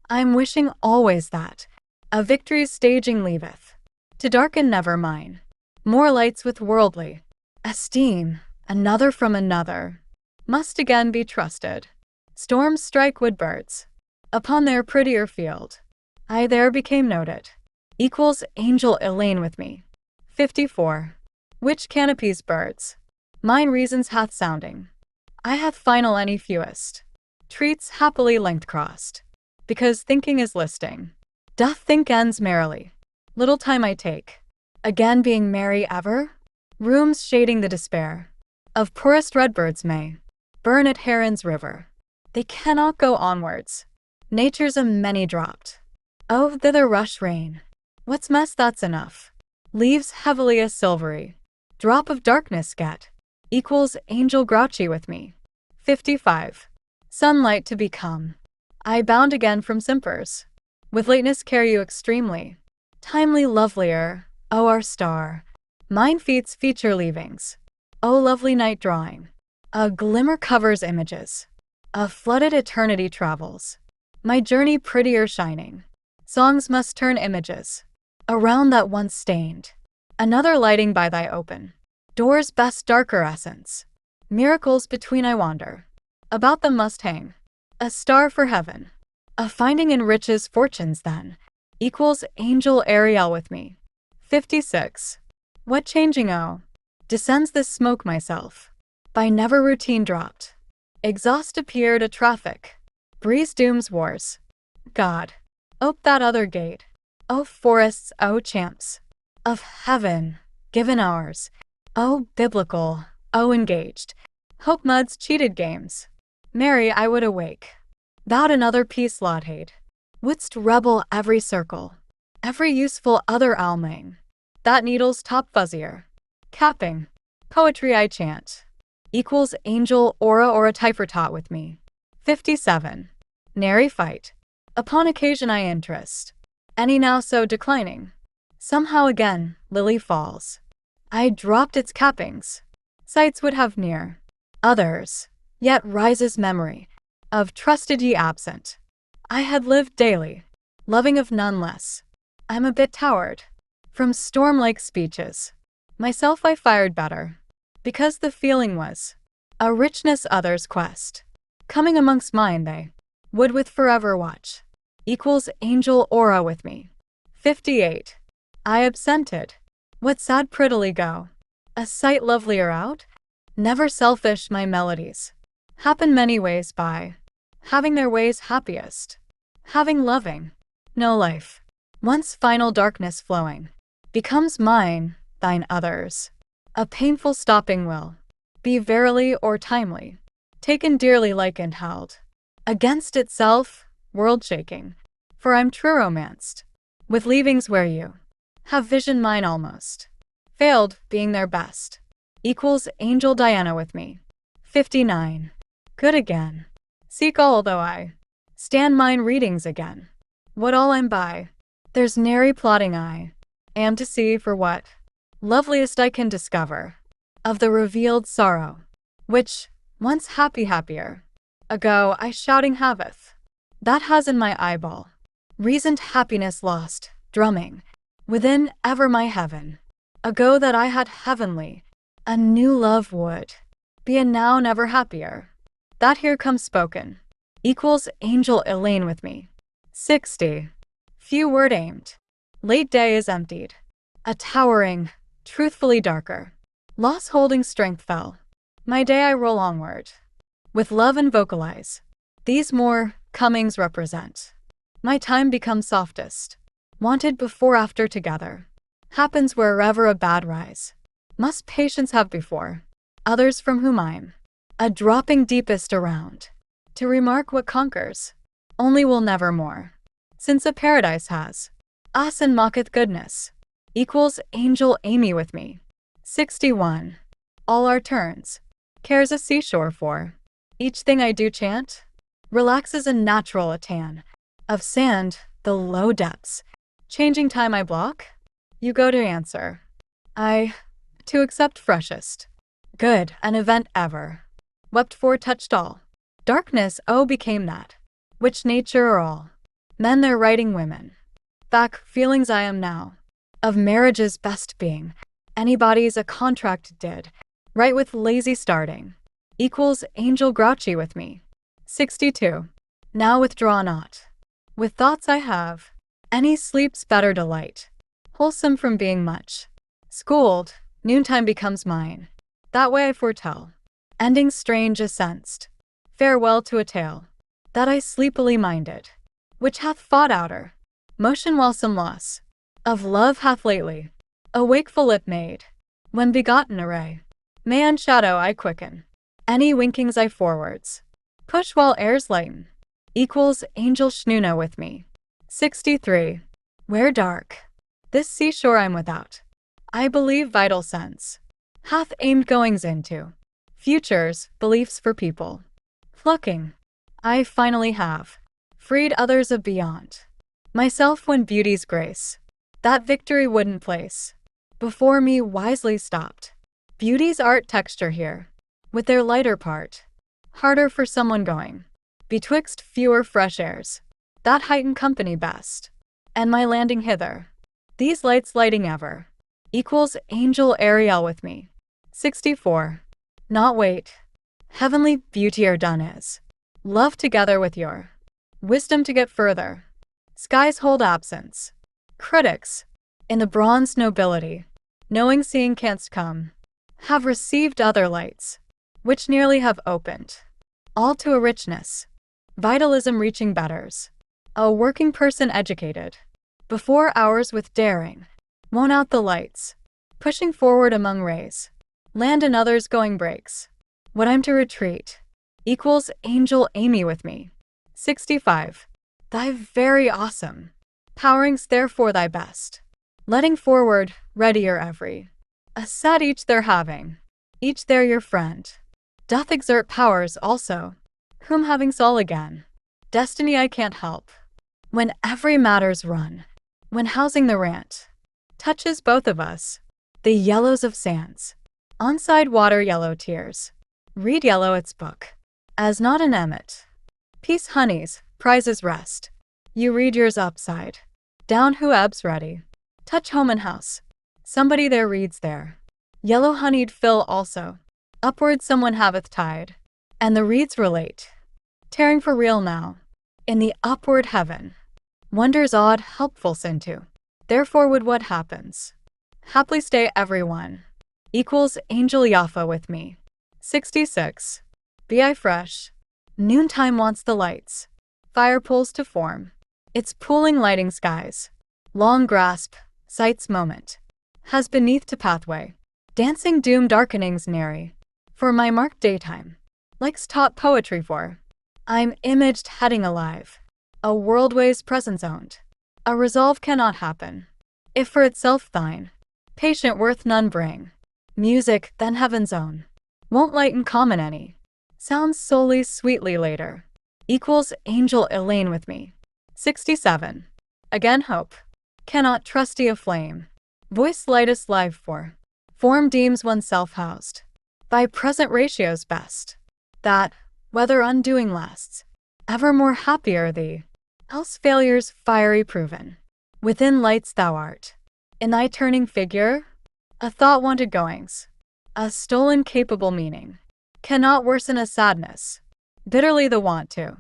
I'm wishing always that. A victory's staging leaveth. To darken never mine. More lights with worldly. Esteem. Another from another. Must again be trusted. Storms strike wood birds. Upon their prettier field. I there became noted. Equals angel Elaine with me. 54. Which canopies birds? Mine reasons hath sounding. I hath final any fewest. Treats happily length crossed. Because thinking is listing. Doth think ends merrily. Little time I take. Again being merry ever? Rooms shading the despair. Of poorest redbirds may. Burn at Heron's river. They cannot go onwards. Nature's a many dropped. Oh, thither rush rain. What's mess that's enough. Leaves heavily a silvery. Drop of darkness get. Equals angel grouchy with me. 55. Sunlight to become. I bound again from simpers. With lateness care you extremely. Timely lovelier, O our star. Mine feet's feature leavings. O lovely night drawing. A glimmer covers images. A flooded eternity travels. My journey prettier shining. Songs must turn images. Around that once stained. Another lighting by thy open. Doors best darker essence. Miracles between I wander. About them must hang. A star for heaven. A finding in riches fortunes then. Equals angel Ariel with me. 56. What changing descends this smoke myself. By never routine dropped. Exhaust appeared a traffic. Breeze dooms wars. God. Ope that other gate. O forests, O champs. Of heaven, given ours. O biblical, O engaged. Hope mud's cheated games. Mary I would awake. Thou'd another peace laudade. Wouldst rebel every circle. Every useful other almang. That needle's top fuzzier. Capping. Poetry I chant. Equals angel aura or a typer taught with me. 57. Nary fight. Upon occasion I interest. Any now so declining. Somehow again, lily falls. I dropped its cappings. Sights would have near. Others. Yet rises memory. Of trusted ye absent. I had lived daily. Loving of none less. I'm a bit towered. From storm-like speeches. Myself I fired better. Because the feeling was. A richness others quest. Coming amongst mine they. Would with forever watch. Equals angel aura with me. 58. I absented. What sad prettily go. A sight lovelier out? Never selfish my melodies. Happen many ways by. Having their ways happiest. Having loving. No life. Once final darkness flowing. Becomes mine, thine others. A painful stopping will. Be verily or timely. Taken dearly like and held. Against itself, world shaking. For I'm true romanced. With leavings where you. Have vision mine almost. Failed, being their best. Equals angel Diana with me. 59. Good again. Seek all though I. Stand mine readings again. What all I'm by. There's nary plotting I. Am to see for what. Loveliest I can discover. Of the revealed sorrow. Which, once happier. Ago I shouting haveth. That has in my eyeball. Reasoned happiness lost, drumming. Within ever my heaven. Ago that I had heavenly. A new love would. Be a now never happier. That here comes spoken. Equals angel Elaine with me. 60. Few word aimed. Late day is emptied. A towering, truthfully darker. Loss holding strength fell. My day I roll onward. With love and vocalize. These more comings represent. My time becomes softest. Wanted before after together. Happens wherever a bad rise. Must patience have before. Others from whom I'm. A dropping deepest around. To remark what conquers. Only will never more. Since a paradise has. Us and mocketh goodness. equals angel Amy with me. 61. All our turns. Cares a seashore for. Each thing I do chant relaxes a natural a tan of sand, the low depths. Changing time I block? You go to answer. I to accept freshest. Good, an event ever. Wept for touched all. Darkness, oh, became that. Which nature are all. Men their writing women. Back, feelings I am now. Of marriage's best being. Anybody's a contract did. Right with lazy starting. Equals angel grouchy with me. 62. Now withdraw not. With thoughts I have. Any sleep's better delight. Wholesome from being much. Schooled, noontime becomes mine. That way I foretell. Ending strange as sensed. Farewell to a tale. That I sleepily minded. Which hath fought outer. Motion while some loss. Of love hath lately. A wakeful lip made. When begotten array. May and shadow I quicken. Any winkings I forwards. Push while airs lighten. Equals angel Schnuna with me. 63. Where dark. This seashore I'm without. I believe vital sense. Hath aimed goings into. Futures, beliefs for people. Plucking. I finally have. Freed others of beyond. Myself when beauty's grace. That victory wouldn't place. Before me wisely stopped. Beauty's art texture here. With their lighter part. Harder for someone going. Betwixt fewer fresh airs. That heightened company best. And my landing hither. These lights lighting ever. Equals angel Ariel with me. 64. Not wait. Heavenly beauty are done is. Love together with your wisdom to get further. Skies hold absence. Critics, in the bronze nobility, knowing seeing canst come, have received other lights, which nearly have opened. All to a richness. Vitalism reaching betters. A working person educated. Before hours with daring. Won out the lights. Pushing forward among rays. Land and others going breaks. What I'm to retreat. Equals angel Amy with me. 65. Thy very awesome. Powerings therefore thy best. Letting forward, readier every. A set each their having. Each there your friend. Doth exert powers also. Whom having all again. Destiny I can't help. When every matter's run. When housing the rant. Touches both of us. The yellows of sands. Onside water yellow tears. Read yellow its book. As not an emmet. Peace honeys, prizes rest. You read yours upside. Down who ebbs ready. Touch home and house. Somebody there reads there. Yellow honeyed fill also. Upward someone haveth tied. And the reeds relate. Tearing for real now. In the upward heaven. Wonders odd, helpful into. Therefore would what happens. Haply stay everyone. Equals angel Yaffa with me. 66. Be I fresh. Noontime wants the lights. Fire pulls to form. Its pooling lighting skies. Long grasp, sight's moment. Has beneath to pathway. Dancing doom darkenings nary. For my marked daytime. Likes taught poetry for. I'm imaged heading alive. A worldway's presence owned. A resolve cannot happen. If for itself thine. Patient worth none bring. Music, then heaven's own. Won't lighten common any. Sounds solely sweetly later. Equals angel Elaine with me. 67. Again hope. Cannot trusty a flame. Voice lightest live for. Form deems oneself housed. By present ratios best. That, whether undoing lasts. Ever more happier thee. Else failure's fiery proven. Within lights thou art. In thy turning figure. A thought wanted goings. A stolen capable meaning. Cannot worsen a sadness. Bitterly the want to.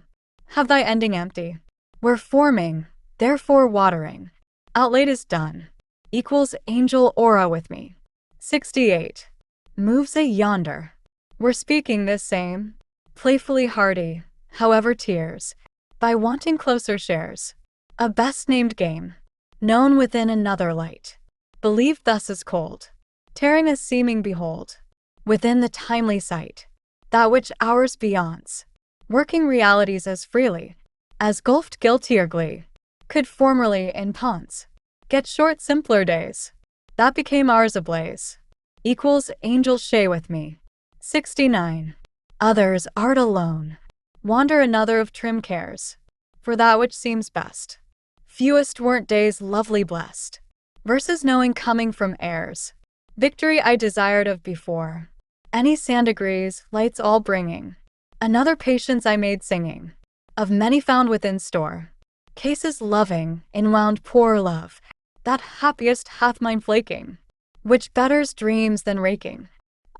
Have thy ending empty. We're forming, therefore watering. Outlate is done. Equals angel aura with me. 68. Moves a yonder. We're speaking this same. Playfully hardy, however tears. By wanting closer shares. A best named game. Known within another light. Believed thus as cold. Tearing as seeming behold. Within the timely sight. That which hours beyonds. Working realities as freely. As gulfed guilty or glee. Could formerly in ponds. Get short simpler days. that became ours ablaze, equals angel shay with me. 69. Others art alone, wander another of trim cares, for that which seems best. Fewest weren't days lovely blessed, verses knowing coming from airs. Victory I desired of before, any sand degrees, lights all bringing. Another patience I made singing, of many found within store. Cases loving, inwound poor love, that happiest hath mine flaking, which betters dreams than raking.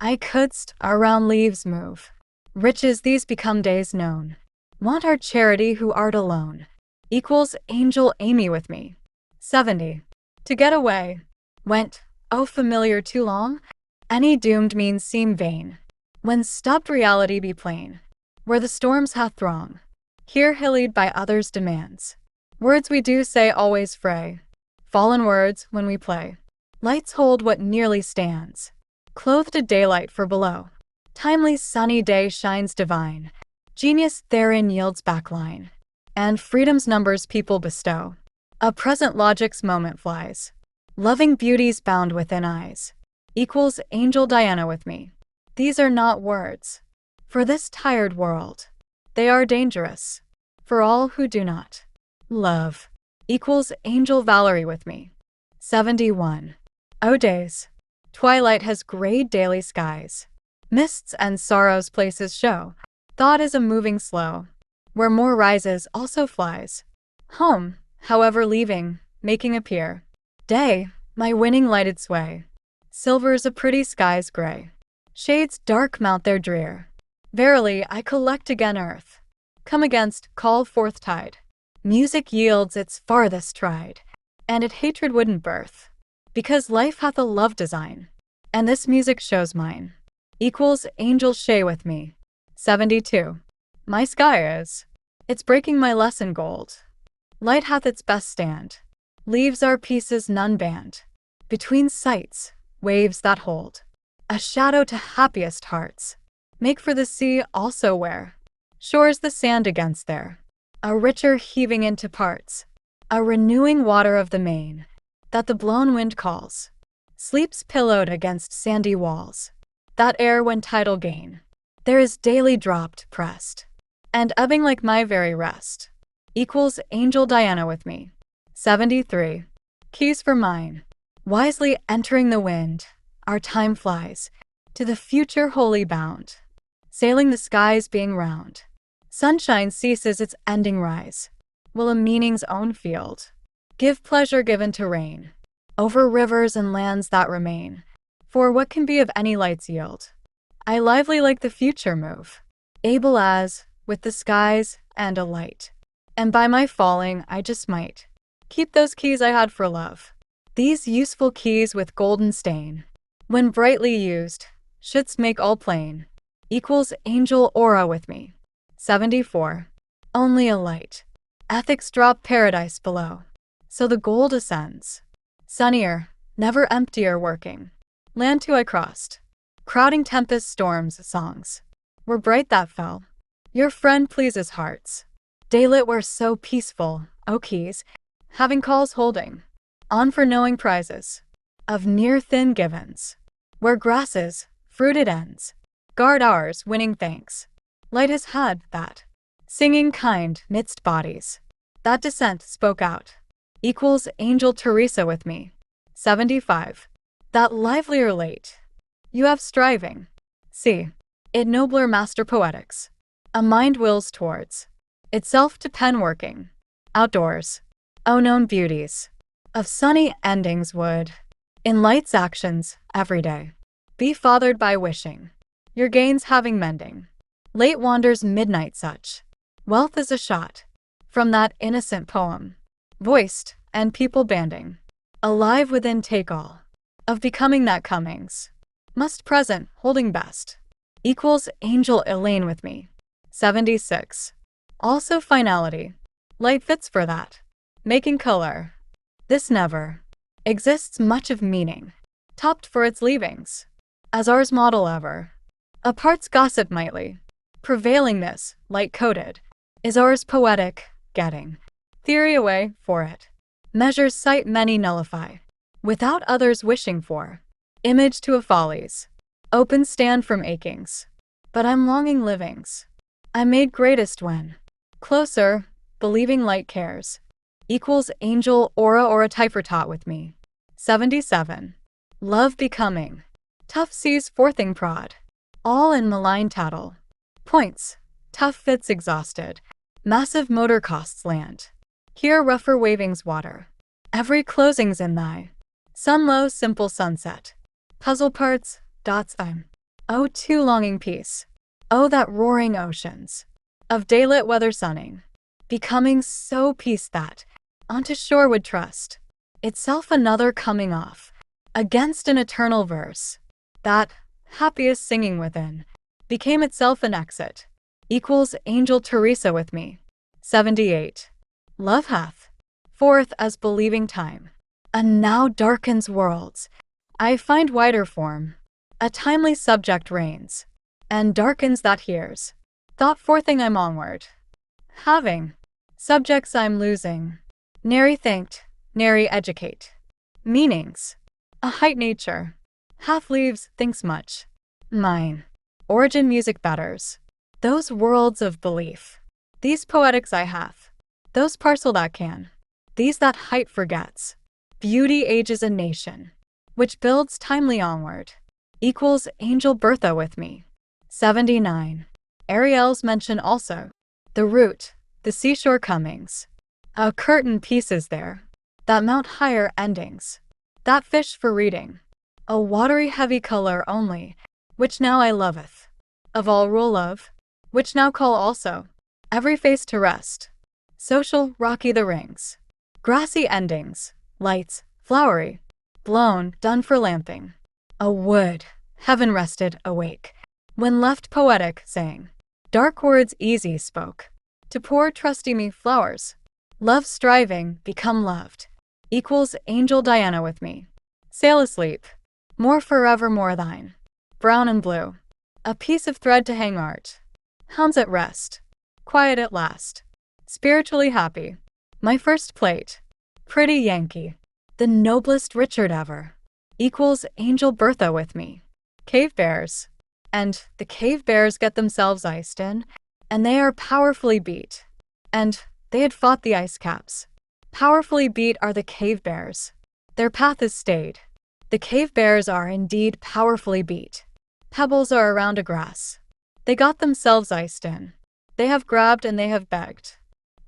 I couldst around leaves move. Riches these become days known. Want our charity who art alone, equals angel Amy with me. 70. To get away, went, oh familiar too long? Any doomed means seem vain, when stubbed reality be plain. Where the storms hath throng, here hillied by others' demands. Words we do say always fray, fallen words when we play. Lights hold what nearly stands, clothed to daylight for below. Timely sunny day shines divine, genius therein yields backline, and freedom's numbers people bestow. A present logic's moment flies, loving beauties bound within eyes, equals angel Diana with me. These are not words, for this tired world. They are dangerous, for all who do not love, equals angel Valerie with me. 71. O days, twilight has grayed daily skies. Mists and sorrows places show. Thought is a moving slow, where more rises also flies. Home, however leaving, making appear. Day, my winning lighted sway. Silvers a pretty sky's gray. Shades dark mount their drear. Verily I collect again earth. Come against, call forth tide. Music yields its farthest tried, and it hatred wouldn't birth, because life hath a love design, and this music shows mine. Equals angel shay with me. 72. My sky is, it's breaking my lesson gold. Light hath its best stand. Leaves are pieces none band. Between sights, waves that hold a shadow to happiest hearts. Make for the sea also where shores the sand against there. A richer heaving into parts. A renewing water of the main, that the blown wind calls. Sleeps pillowed against sandy walls. That air when tidal gain, there is daily dropped, pressed, and ebbing like my very rest. Equals angel Diana with me. 73. Keys for mine. Wisely entering the wind, our time flies, to the future wholly bound. Sailing the skies being round. Sunshine ceases its ending rise, will a meaning's own field. Give pleasure given to rain, over rivers and lands that remain. For what can be of any light's yield? I lively like the future move, able as, with the skies and a light. And by my falling I just might keep those keys I had for love. These useful keys with golden stain, when brightly used, shouldst make all plain. Equals angel aura with me. 74. Only a light. Ethics drop paradise below, so the gold ascends. Sunnier, never emptier working. Land too I crossed. Crowding tempest storms, songs were bright that fell. Your friend pleases hearts. Daylit were so peaceful, O keys, having calls holding on for knowing prizes of near thin givens. Where grasses, fruited ends, guard ours, winning thanks. Light has had that, singing kind midst bodies. That descent spoke out, equals angel Teresa with me. 75. That livelier late, you have striving. See, it nobler master poetics. A mind wills towards itself to pen working. Outdoors, O known beauties, of sunny endings would, in light's actions, every day, be fathered by wishing, your gains having mending. Late wanders midnight such. Wealth is a shot from that innocent poem, voiced and people banding. Alive within take all of becoming that comings. Must present holding best. Equals angel Elaine with me. 76. Also finality. Light fits for that. Making color. This never exists much of meaning. Topped for its leavings. As ours model ever. A part's gossip mightly. Prevailing this, light-coated, is ours poetic, getting theory away for it. Measures sight many nullify. without others wishing for. Image to a follies. Open stand from achings. But I'm longing livings. I'm made greatest when. Closer, believing light cares. Equals angel aura or a typher taught with me. 77. Love becoming. Tough sees forthing prod. All in malign tattle. Points. Tough fits exhausted. Massive motor costs land. Here rougher wavings water. Every closing's in thy. Sun low simple sunset. Puzzle parts, dots I'm. Oh too longing peace. Oh that roaring oceans. Of daylit weather sunning. Becoming so peace that onto shore would trust. Itself another coming off. Against an eternal verse. That, happiest singing within, became itself an exit. Equals angel Teresa with me. 78. Love hath forth as believing time. And now darkens worlds. I find wider form. A timely subject reigns. And darkens that hears. Thought forthing I'm onward. Having subjects I'm losing. Nary thanked, nary educate. Meanings. A height nature. Hath leaves, thinks much. Mine. Origin music betters. Those worlds of belief. These poetics I hath. Those parcel that can. These that height forgets. Beauty ages a nation. Which builds timely onward. Equals angel Bertha with me. 79. Ariel's mention also. The root, the seashore comings. A curtain piece is there. That mount higher endings. That fish for reading. A watery heavy color only, which now I loveth. Of all rule love, which now call also. Every face to rest. Social, rocky the rings. Grassy endings, lights, flowery. Blown, done for lamping. A wood, heaven rested, awake. When left poetic, saying. Dark words easy spoke. To poor trusty me flowers. Love striving, become loved. Equals angel Diana with me. Sail asleep. More forever more thine. Brown and blue. A piece of thread to hang art. Hounds at rest. Quiet at last. Spiritually happy. My first plate. Pretty Yankee. The noblest Richard ever. Equals angel Bertha with me. Cave bears. And the cave bears get themselves iced in, and they are powerfully beat. And they had fought the ice caps. Powerfully beat are the cave bears. Their path is stayed. The cave bears are indeed powerfully beat. Pebbles are around a grass. They got themselves iced in. They have grabbed and they have begged.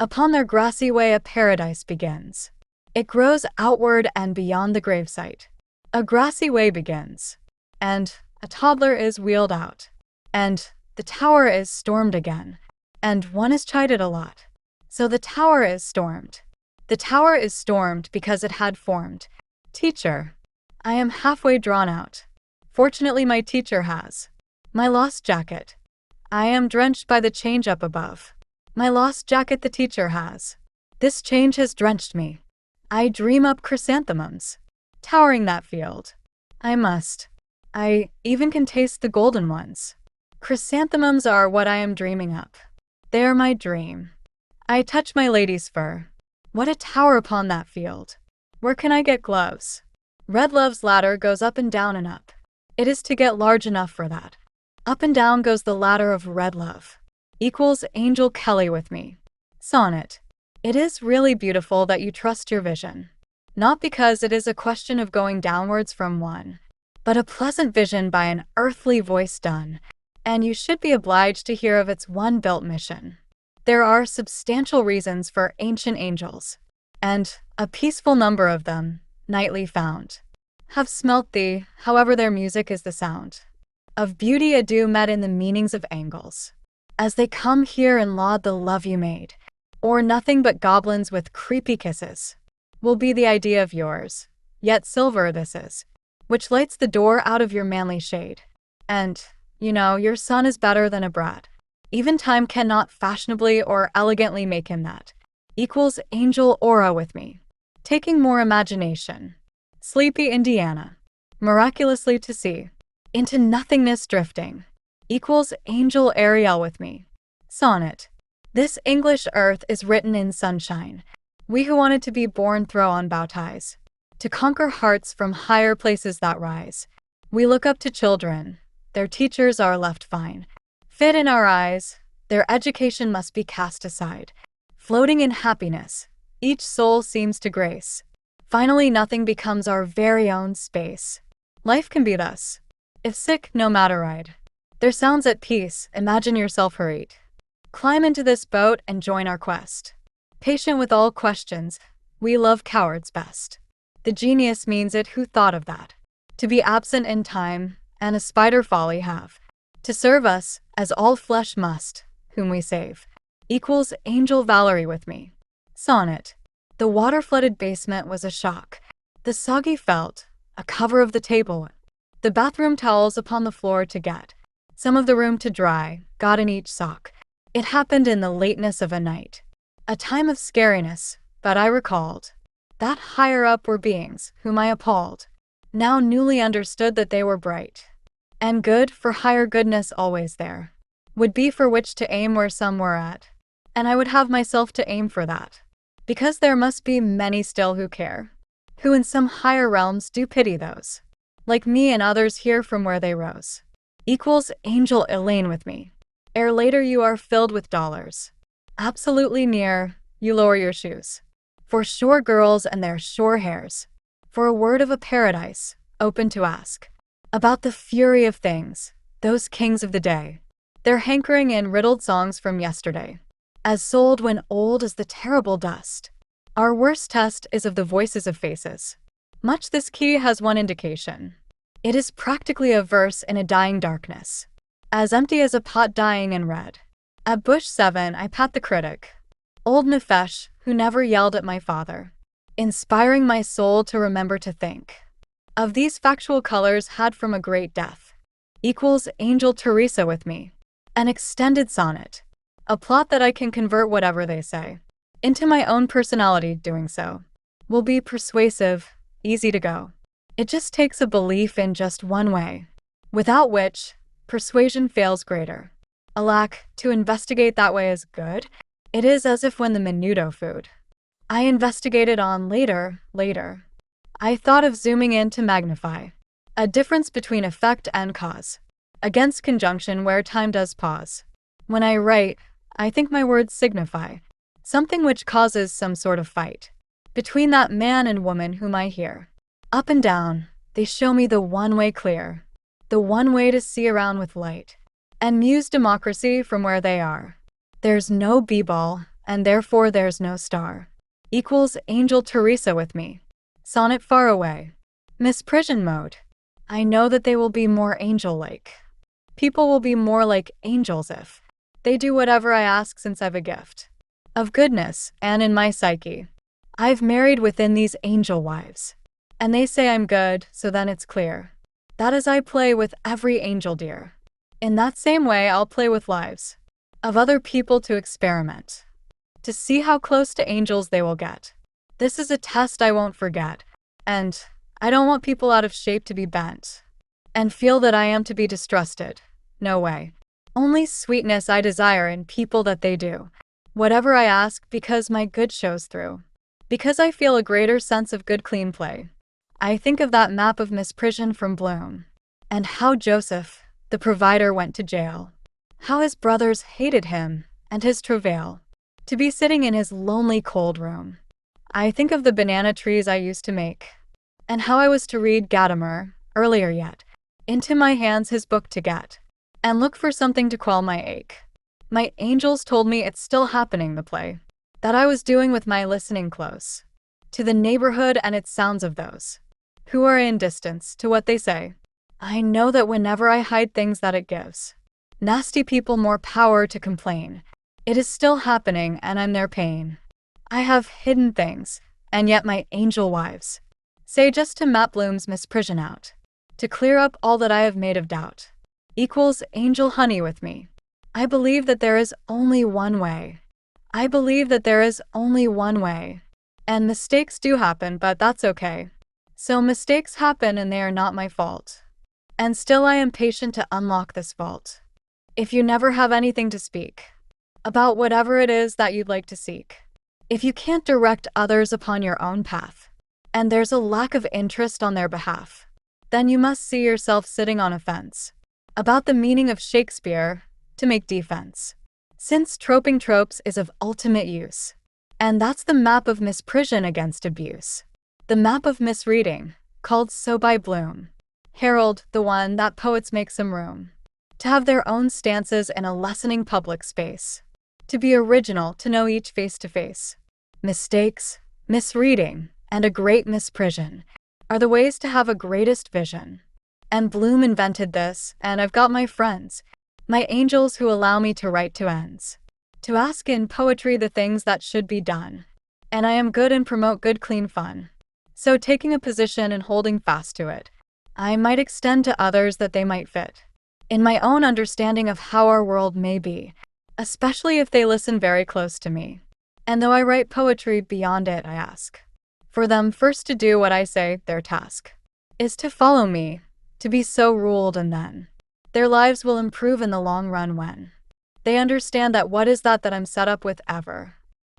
Upon their grassy way a paradise begins. It grows outward and beyond the gravesite. A grassy way begins. And a toddler is wheeled out. And the tower is stormed again. And one is chided a lot. So the tower is stormed. The tower is stormed because it had formed. Teacher. I am halfway drawn out. Fortunately my teacher has. My lost jacket. I am drenched by the change up above. My lost jacket the teacher has. This change has drenched me. I dream up chrysanthemums. Towering that field. I must. I even can taste the golden ones. Chrysanthemums are what I am dreaming up. They are my dream. I touch my lady's fur. What a tower upon that field. Where can I get gloves? Red love's ladder goes up and down and up. It is to get large enough for that. Up and down goes the ladder of red love. Equals Angel Kelly with me. Sonnet. It is really beautiful that you trust your vision. Not because it is a question of going downwards from one, but a pleasant vision by an earthly voice done, and you should be obliged to hear of its one built mission. There are substantial reasons for ancient angels, and a peaceful number of them, nightly found, have smelt thee, however their music is the sound of beauty adieu met in the meanings of angles, as they come here and laud the love you made, or nothing but goblins with creepy kisses, will be the idea of yours, yet silver this is, which lights the door out of your manly shade, and, you know, your son is better than a brat. Even time cannot fashionably or elegantly make him that. Equals Angel Aura with me. Taking more imagination. Sleepy Indiana. Miraculously to see. Into nothingness drifting. Equals Angel Ariel with me. Sonnet. This English earth is written in sunshine. We who wanted to be born throw on bow ties. to conquer hearts from higher places that rise. We look up to children, their teachers are left fine. Fit in our eyes, their education must be cast aside. Floating in happiness, each soul seems to grace. Finally, nothing becomes our very own space. Life can be thus. If sick, no matter ride. Their sounds at peace, imagine yourself hurried. Climb into this boat and join our quest. Patient with all questions, we love cowards best. The genius means it who thought of that. To be absent in time, and a spider folly have. To serve us, as all flesh must, whom we save. Equals angel Valerie with me. Sonnet. The water-flooded basement was a shock. The soggy felt, a cover of the table. The bathroom towels upon the floor to get. Some of the room to dry, got in each sock. It happened in the lateness of a night. A time of scariness, but I recalled that higher up were beings whom I appalled. Now newly understood that they were bright and good, for higher goodness always there would be for which to aim where some were at. And I would have myself to aim for that, because there must be many still who care, who in some higher realms do pity those, like me and others here from where they rose. Equals angel Elaine with me. Ere later you are filled with dollars. Absolutely near, you lower your shoes. For shore girls and their shore hairs. For a word of a paradise, open to ask. About the fury of things, those kings of the day. Their hankering in riddled songs from yesterday. As sold when old as the terrible dust. Our worst test is of the voices of faces. Much this key has one indication. It is practically a verse in a dying darkness. As empty as a pot dying in red. At Bush 7 I pat the critic. Old Nefesh, who never yelled at my father. Inspiring my soul to remember to think. Of these factual colors had from a great death. Equals angel Teresa with me. An extended sonnet. A plot that I can convert whatever they say into my own personality. Doing so will be persuasive, easy to go. It just takes a belief in just one way, without which persuasion fails greater. Alack, to investigate that way is good. It is as if when the menudo food I investigated on later. I thought of zooming in to magnify a difference between effect and cause, against conjunction where time does pause. When I write, I think my words signify something which causes some sort of fight between that man and woman whom I hear. Up and down, they show me the one way clear, the one way to see around with light, and muse democracy from where they are. There's no b-ball, and therefore there's no star. Equals angel Teresa with me. Sonnet far away. Misprision mode. I know that they will be more angel-like. People will be more like angels if they do whatever I ask, since I've a gift of goodness, and in my psyche I've married within these angel wives. And they say I'm good, so then it's clear that as I play with every angel dear, in that same way I'll play with lives of other people to experiment, to see how close to angels they will get. This is a test I won't forget, and I don't want people out of shape to be bent and feel that I am to be distrusted. No way. Only sweetness I desire in people, that they do whatever I ask, because my good shows through, because I feel a greater sense of good clean play. I think of that map of misprision from Bloom, and how Joseph, the provider, went to jail, how his brothers hated him and his travail, to be sitting in his lonely cold room. I think of the banana trees I used to make, and how I was to read Gadamer, earlier yet, into my hands his book to get, and look for something to quell my ache. My angels told me it's still happening, the play that I was doing with my listening close to the neighborhood and its sounds of those who are in distance to what they say. I know that whenever I hide things that it gives nasty people more power to complain, it is still happening and I'm their pain. I have hidden things, and yet my angel wives say just to map Bloom's misprision out, to clear up all that I have made of doubt. Equals angel honey with me. I believe that there is only one way. I believe that there is only one way. And mistakes do happen, but that's okay. So mistakes happen and they are not my fault. And still I am patient to unlock this vault. If you never have anything to speak about whatever it is that you'd like to seek, if you can't direct others upon your own path, and there's a lack of interest on their behalf, then you must see yourself sitting on a fence about the meaning of Shakespeare to make defense. Since troping tropes is of ultimate use, and that's the map of misprision against abuse. The map of misreading, called so by Bloom. Harold, the one that poets make some room to have their own stances in a lessening public space, to be original, to know each face to face. Mistakes, misreading, and a great misprision are the ways to have a greatest vision. And Bloom invented this, and I've got my friends, my angels who allow me to write to ends, to ask in poetry the things that should be done. And I am good and promote good clean fun. So taking a position and holding fast to it, I might extend to others that they might fit in my own understanding of how our world may be, especially if they listen very close to me. And though I write poetry beyond it, I ask for them first to do what I say their task is to follow me, to be so ruled, and then their lives will improve in the long run when they understand that what is that I'm set up with ever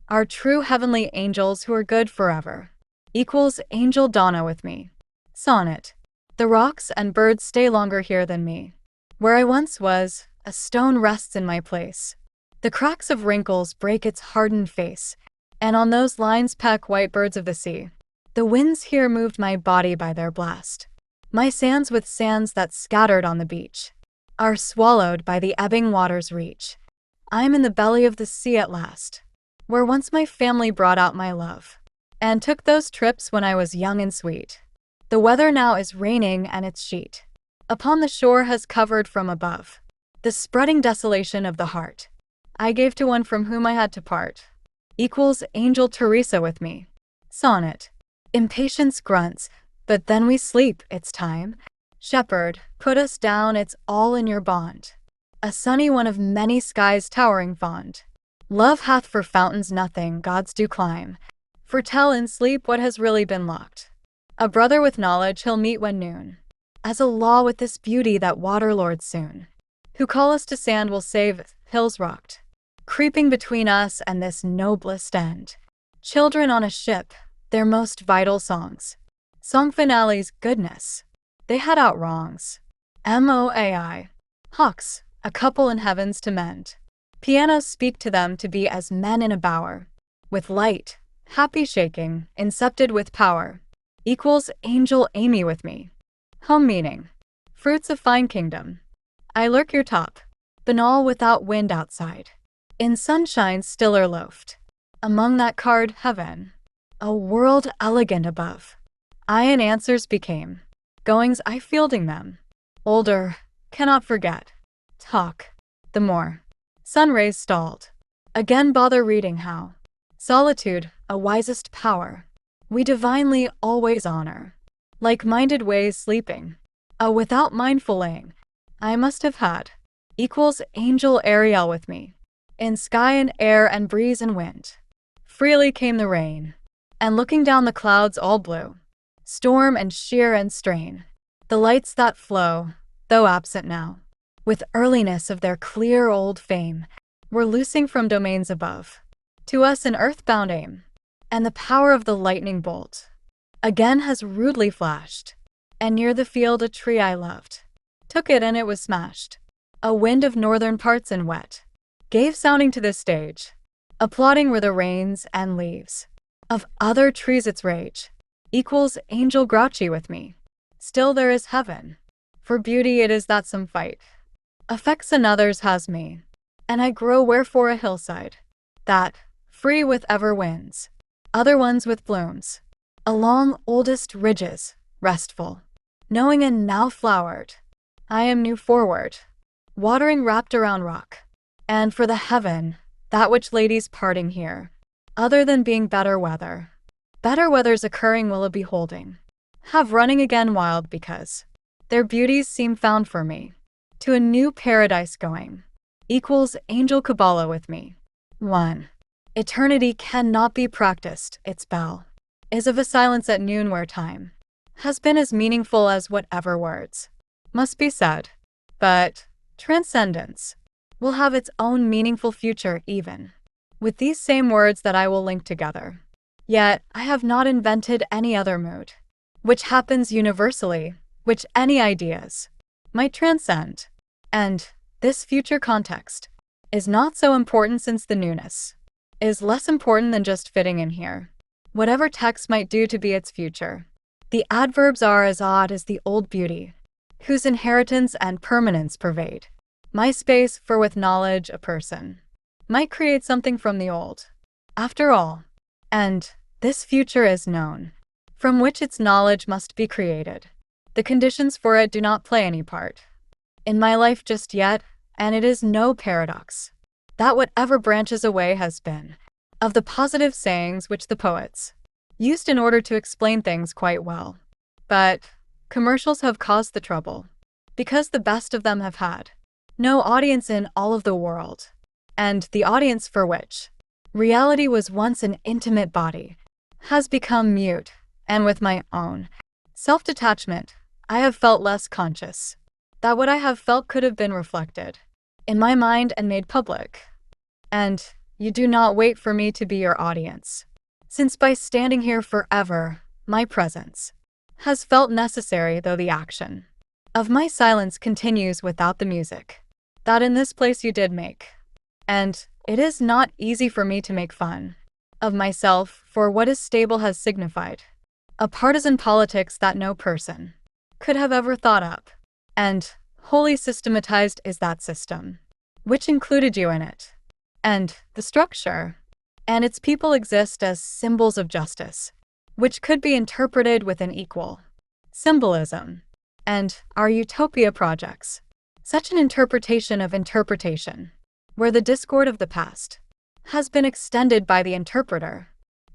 are true heavenly angels who are good forever. Equals Angel Donna with me. Sonnet. The rocks and birds stay longer here than me. Where I once was, a stone rests in my place. The cracks of wrinkles break its hardened face, and on those lines peck white birds of the sea. The winds here moved my body by their blast. My sands with sands that scattered on the beach are swallowed by the ebbing water's reach. I'm in the belly of the sea at last, where once my family brought out my love, and took those trips when I was young and sweet. The weather now is raining, and its sheet upon the shore has covered from above the spreading desolation of the heart I gave to one from whom I had to part. Equals Angel Teresa with me. Sonnet. Impatience grunts, but then we sleep, it's time. Shepherd, put us down, it's all in your bond. A sunny one of many skies towering fond. Love hath for fountains nothing gods do climb. Foretell in sleep what has really been locked. A brother with knowledge he'll meet when noon. As a law with this beauty that water lords soon, who call us to sand will save hills rocked, creeping between us and this noblest end. Children on a ship, their most vital songs. Song finales, goodness. They had out wrongs. MOAI. Hawks, a couple in heavens to mend. Pianos speak to them to be as men in a bower, with light, happy shaking, incepted with power. Equals Angel Amy with me. Home meaning. Fruits of fine kingdom. I lurk your top, banal without wind outside. In sunshine stiller loafed. Among that card heaven. A world elegant above. I in answers became. Goings I fielding them. Older, cannot forget. Talk. The more. Sun rays stalled. Again bother reading how. Solitude, a wisest power. We divinely always honor. Like-minded ways sleeping. A without mindful laying. I must have had. Equals Angel Ariel with me. In sky and air and breeze and wind. Freely came the rain. And looking down the clouds all blue. Storm and sheer and strain. The lights that flow, though absent now, with earliness of their clear old fame, were loosing from domains above. To us an earthbound aim. And the power of the lightning bolt again has rudely flashed, and near the field a tree I loved took it and it was smashed. A wind of northern parts and wet gave sounding to the stage, applauding were the rains and leaves of other trees its rage. Equals Angel Grouchy with me. Still there is heaven, for beauty it is that some fight affects another's has me, and I grow wherefore a hillside that, free with ever winds, other ones with blooms, along oldest ridges, restful, knowing and now flowered. I am new forward, watering wrapped around rock, and for the heaven, that which ladies parting here, other than being better weather's occurring will a beholding, have running again wild because their beauties seem found for me, to a new paradise going. Equals Angel Kabbalah with me. 1. Eternity cannot be practiced, its bell is of a silence at noon where time has been as meaningful as whatever words must be said. But transcendence will have its own meaningful future even with these same words that I will link together. Yet, I have not invented any other mood, which happens universally, which any ideas might transcend. And this future context is not so important since the newness is less important than just fitting in here. Whatever text might do to be its future, the adverbs are as odd as the old beauty, whose inheritance and permanence pervade my space, for with knowledge a person might create something from the old, after all. And this future is known, from which its knowledge must be created. The conditions for it do not play any part in my life just yet, and it is no paradox that whatever branches away has been of the positive sayings which the poets used in order to explain things quite well. But commercials have caused the trouble, because the best of them have had no audience in all of the world, and the audience for which reality was once an intimate body has become mute, and with my own self-detachment, I have felt less conscious that what I have felt could have been reflected in my mind and made public. And you do not wait for me to be your audience, since by standing here forever, my presence has felt necessary, though the action of my silence continues without the music that in this place you did make. And it is not easy for me to make fun of myself, for what is stable has signified a partisan politics that no person could have ever thought up, and wholly systematized is that system, which included you in it. And the structure and its people exist as symbols of justice, which could be interpreted with an equal symbolism. And our utopia projects such an interpretation of interpretation, where the discord of the past has been extended by the interpreter,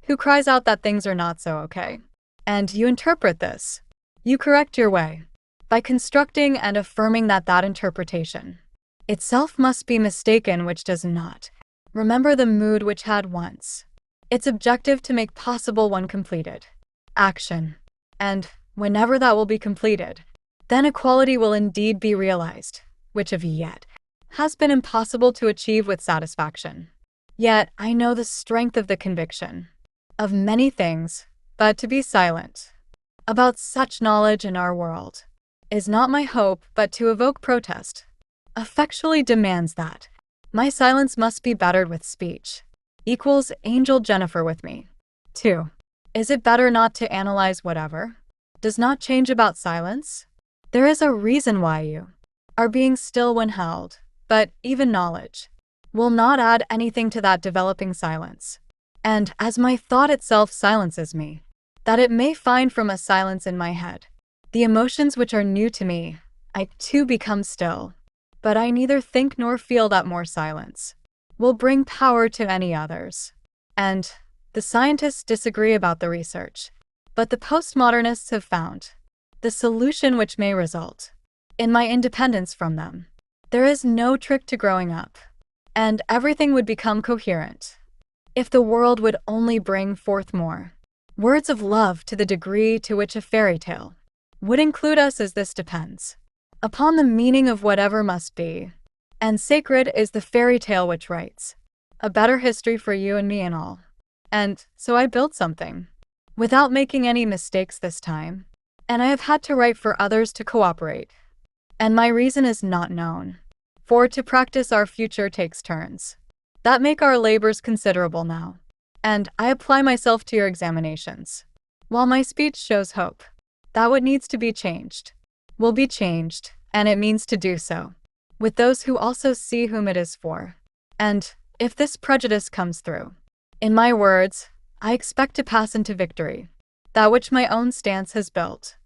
who cries out that things are not so okay. And you interpret this. You correct your way by constructing and affirming that that interpretation itself must be mistaken, which does not remember the mood which had once its objective to make possible one completed action. And whenever that will be completed, then equality will indeed be realized, which of yet has been impossible to achieve with satisfaction. Yet I know the strength of the conviction of many things, but to be silent about such knowledge in our world is not my hope, but to evoke protest effectually demands that my silence must be bettered with speech. Equals Angel Jennifer with me. 2. Is it better not to analyze whatever does not change about silence? There is a reason why you are being still when held, but even knowledge will not add anything to that developing silence. And as my thought itself silences me, that it may find from a silence in my head the emotions which are new to me, I too become still. But I neither think nor feel that more silence will bring power to any others. And the scientists disagree about the research, but the postmodernists have found the solution which may result in my independence from them. There is no trick to growing up, and everything would become coherent if the world would only bring forth more words of love to the degree to which a fairy tale would include us, as this depends upon the meaning of whatever must be. And sacred is the fairy tale which writes a better history for you and me and all. And so I built something without making any mistakes this time, and I have had to write for others to cooperate. And my reason is not known, for to practice our future takes turns that make our labors considerable now. And I apply myself to your examinations, while my speech shows hope that what needs to be changed will be changed, and it means to do so with those who also see whom it is for. And if this prejudice comes through in my words, I expect to pass into victory that which my own stance has built.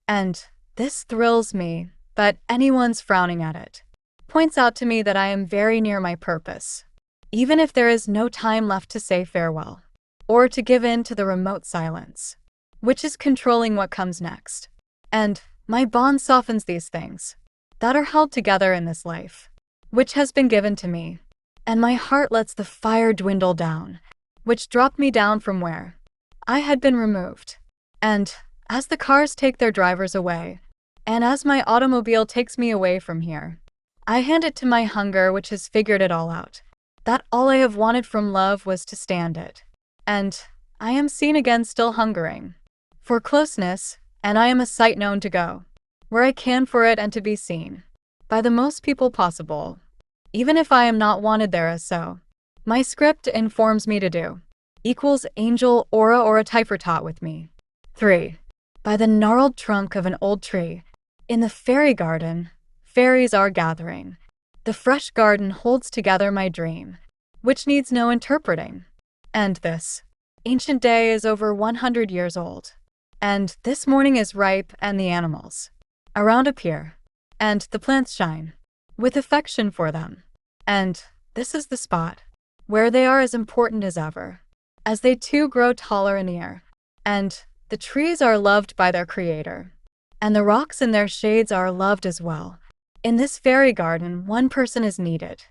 And this thrills me, but anyone's frowning at it points out to me that I am very near my purpose, even if there is no time left to say farewell, or to give in to the remote silence, which is controlling what comes next. And my bond softens these things that are held together in this life, which has been given to me, and my heart lets the fire dwindle down, which dropped me down from where I had been removed. And as the cars take their drivers away, and as my automobile takes me away from here, I hand it to my hunger, which has figured it all out, that all I have wanted from love was to stand it. And I am seen again still hungering for closeness, and I am a sight known to go where I can for it and to be seen by the most people possible, even if I am not wanted there as so. My script informs me to do equals angel aura or a typer taught with me. 3. By the gnarled trunk of an old tree, in the fairy garden, fairies are gathering. The fresh garden holds together my dream, which needs no interpreting. And this ancient day is over 100 years old. And this morning is ripe, and the animals around appear, and the plants shine with affection for them. And this is the spot where they are as important as ever, as they too grow taller in the air. And the trees are loved by their creator, and the rocks in their shades are loved as well. In this fairy garden, one person is needed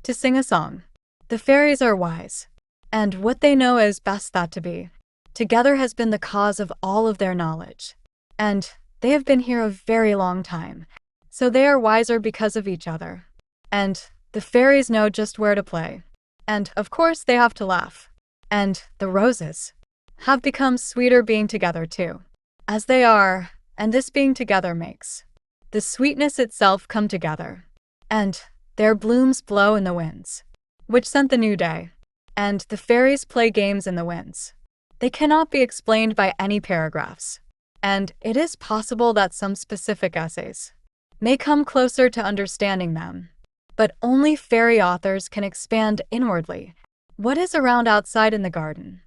to sing a song. The fairies are wise, and what they know is best that to be together has been the cause of all of their knowledge. And they have been here a very long time, so they are wiser because of each other. And the fairies know just where to play. And, of course, they have to laugh. And the roses have become sweeter being together too, as they are, and this being together makes the sweetness itself come together. And their blooms blow in the winds, which scent the new day. And the fairies play games in the winds. They cannot be explained by any paragraphs. And it is possible that some specific essays may come closer to understanding them. But only fairy authors can expand inwardly what is around outside in the garden,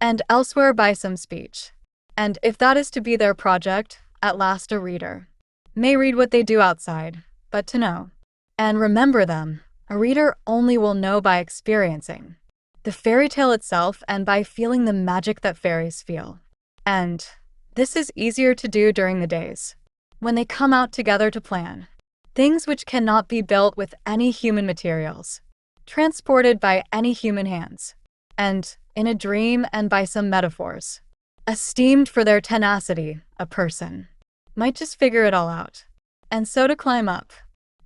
and elsewhere by some speech. And if that is to be their project, at last a reader may read what they do outside, but to know and remember them, a reader only will know by experiencing the fairy tale itself and by feeling the magic that fairies feel. And this is easier to do during the days when they come out together to plan things which cannot be built with any human materials, transported by any human hands, and in a dream and by some metaphors. Esteemed for their tenacity, a person might just figure it all out. And so to climb up,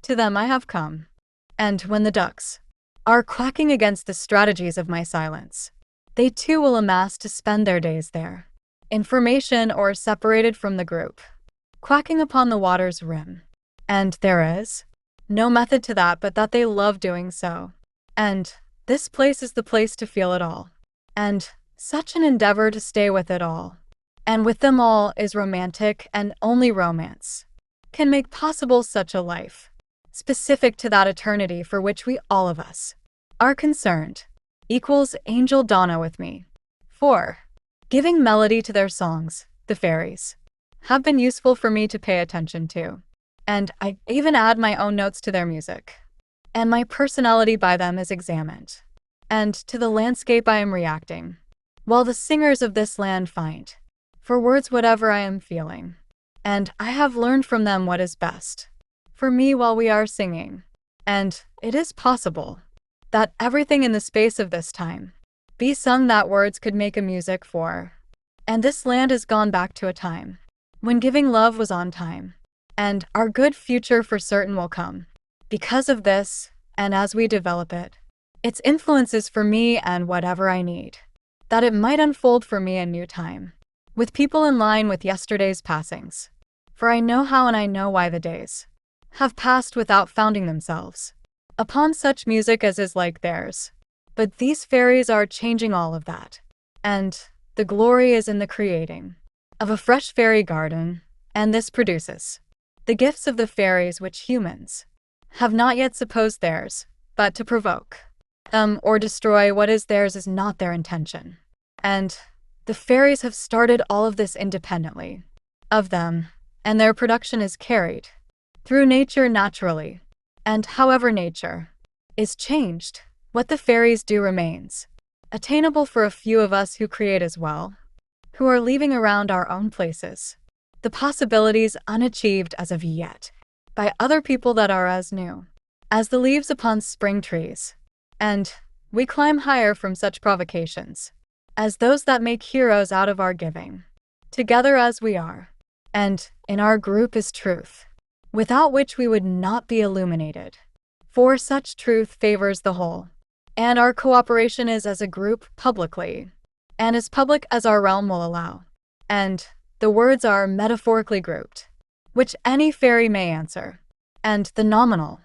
to them I have come. And when the ducks are quacking against the strategies of my silence, they too will amass to spend their days there, information or separated from the group, quacking upon the water's rim. And there is no method to that but that they love doing so. And this place is the place to feel it all. And such an endeavor to stay with it all. And with them all is romantic, and only romance can make possible such a life, specific to that eternity for which we all of us are concerned. Equals Angel Donna with me. 4. Giving melody to their songs, the fairies have been useful for me to pay attention to. And I even add my own notes to their music. And my personality by them is examined. And to the landscape I am reacting, while the singers of this land find for words whatever I am feeling. And I have learned from them what is best for me while we are singing. And it is possible that everything in the space of this time be sung that words could make a music for. And this land has gone back to a time when giving love was on time. And our good future for certain will come because of this, and as we develop it, its influences for me and whatever I need, that it might unfold for me a new time, with people in line with yesterday's passings. For I know how and I know why the days have passed without founding themselves upon such music as is like theirs. But these fairies are changing all of that, and the glory is in the creating of a fresh fairy garden, and this produces the gifts of the fairies which humans have not yet supposed theirs, but to provoke or destroy what is theirs is not their intention. And the fairies have started all of this independently of them, and their production is carried through nature naturally. And however nature is changed, what the fairies do remains attainable for a few of us who create as well, who are leaving around our own places the possibilities unachieved as of yet by other people that are as new as the leaves upon spring trees. And we climb higher from such provocations as those that make heroes out of our giving, together as we are. And in our group is truth, without which we would not be illuminated. For such truth favors the whole, and our cooperation is as a group publicly and as public as our realm will allow. And the words are metaphorically grouped, which any fairy may answer. And the nominal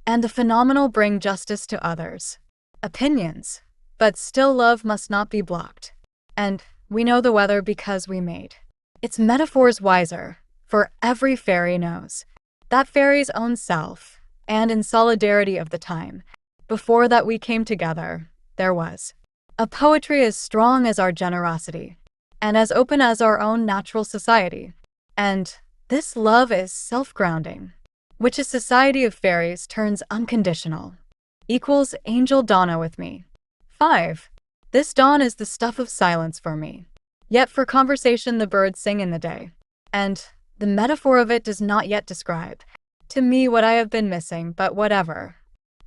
and the phenomenal bring justice to others. Opinions, but still love must not be blocked. And we know the weather because we made its metaphors wiser, for every fairy knows that fairy's own self, and in solidarity of the time, before that we came together, there was a poetry as strong as our generosity, and as open as our own natural society. And this love is self-grounding, which a society of fairies turns unconditional, equals angel Donna with me. 5. This dawn is the stuff of silence for me. Yet for conversation the birds sing in the day, and the metaphor of it does not yet describe to me what I have been missing, but whatever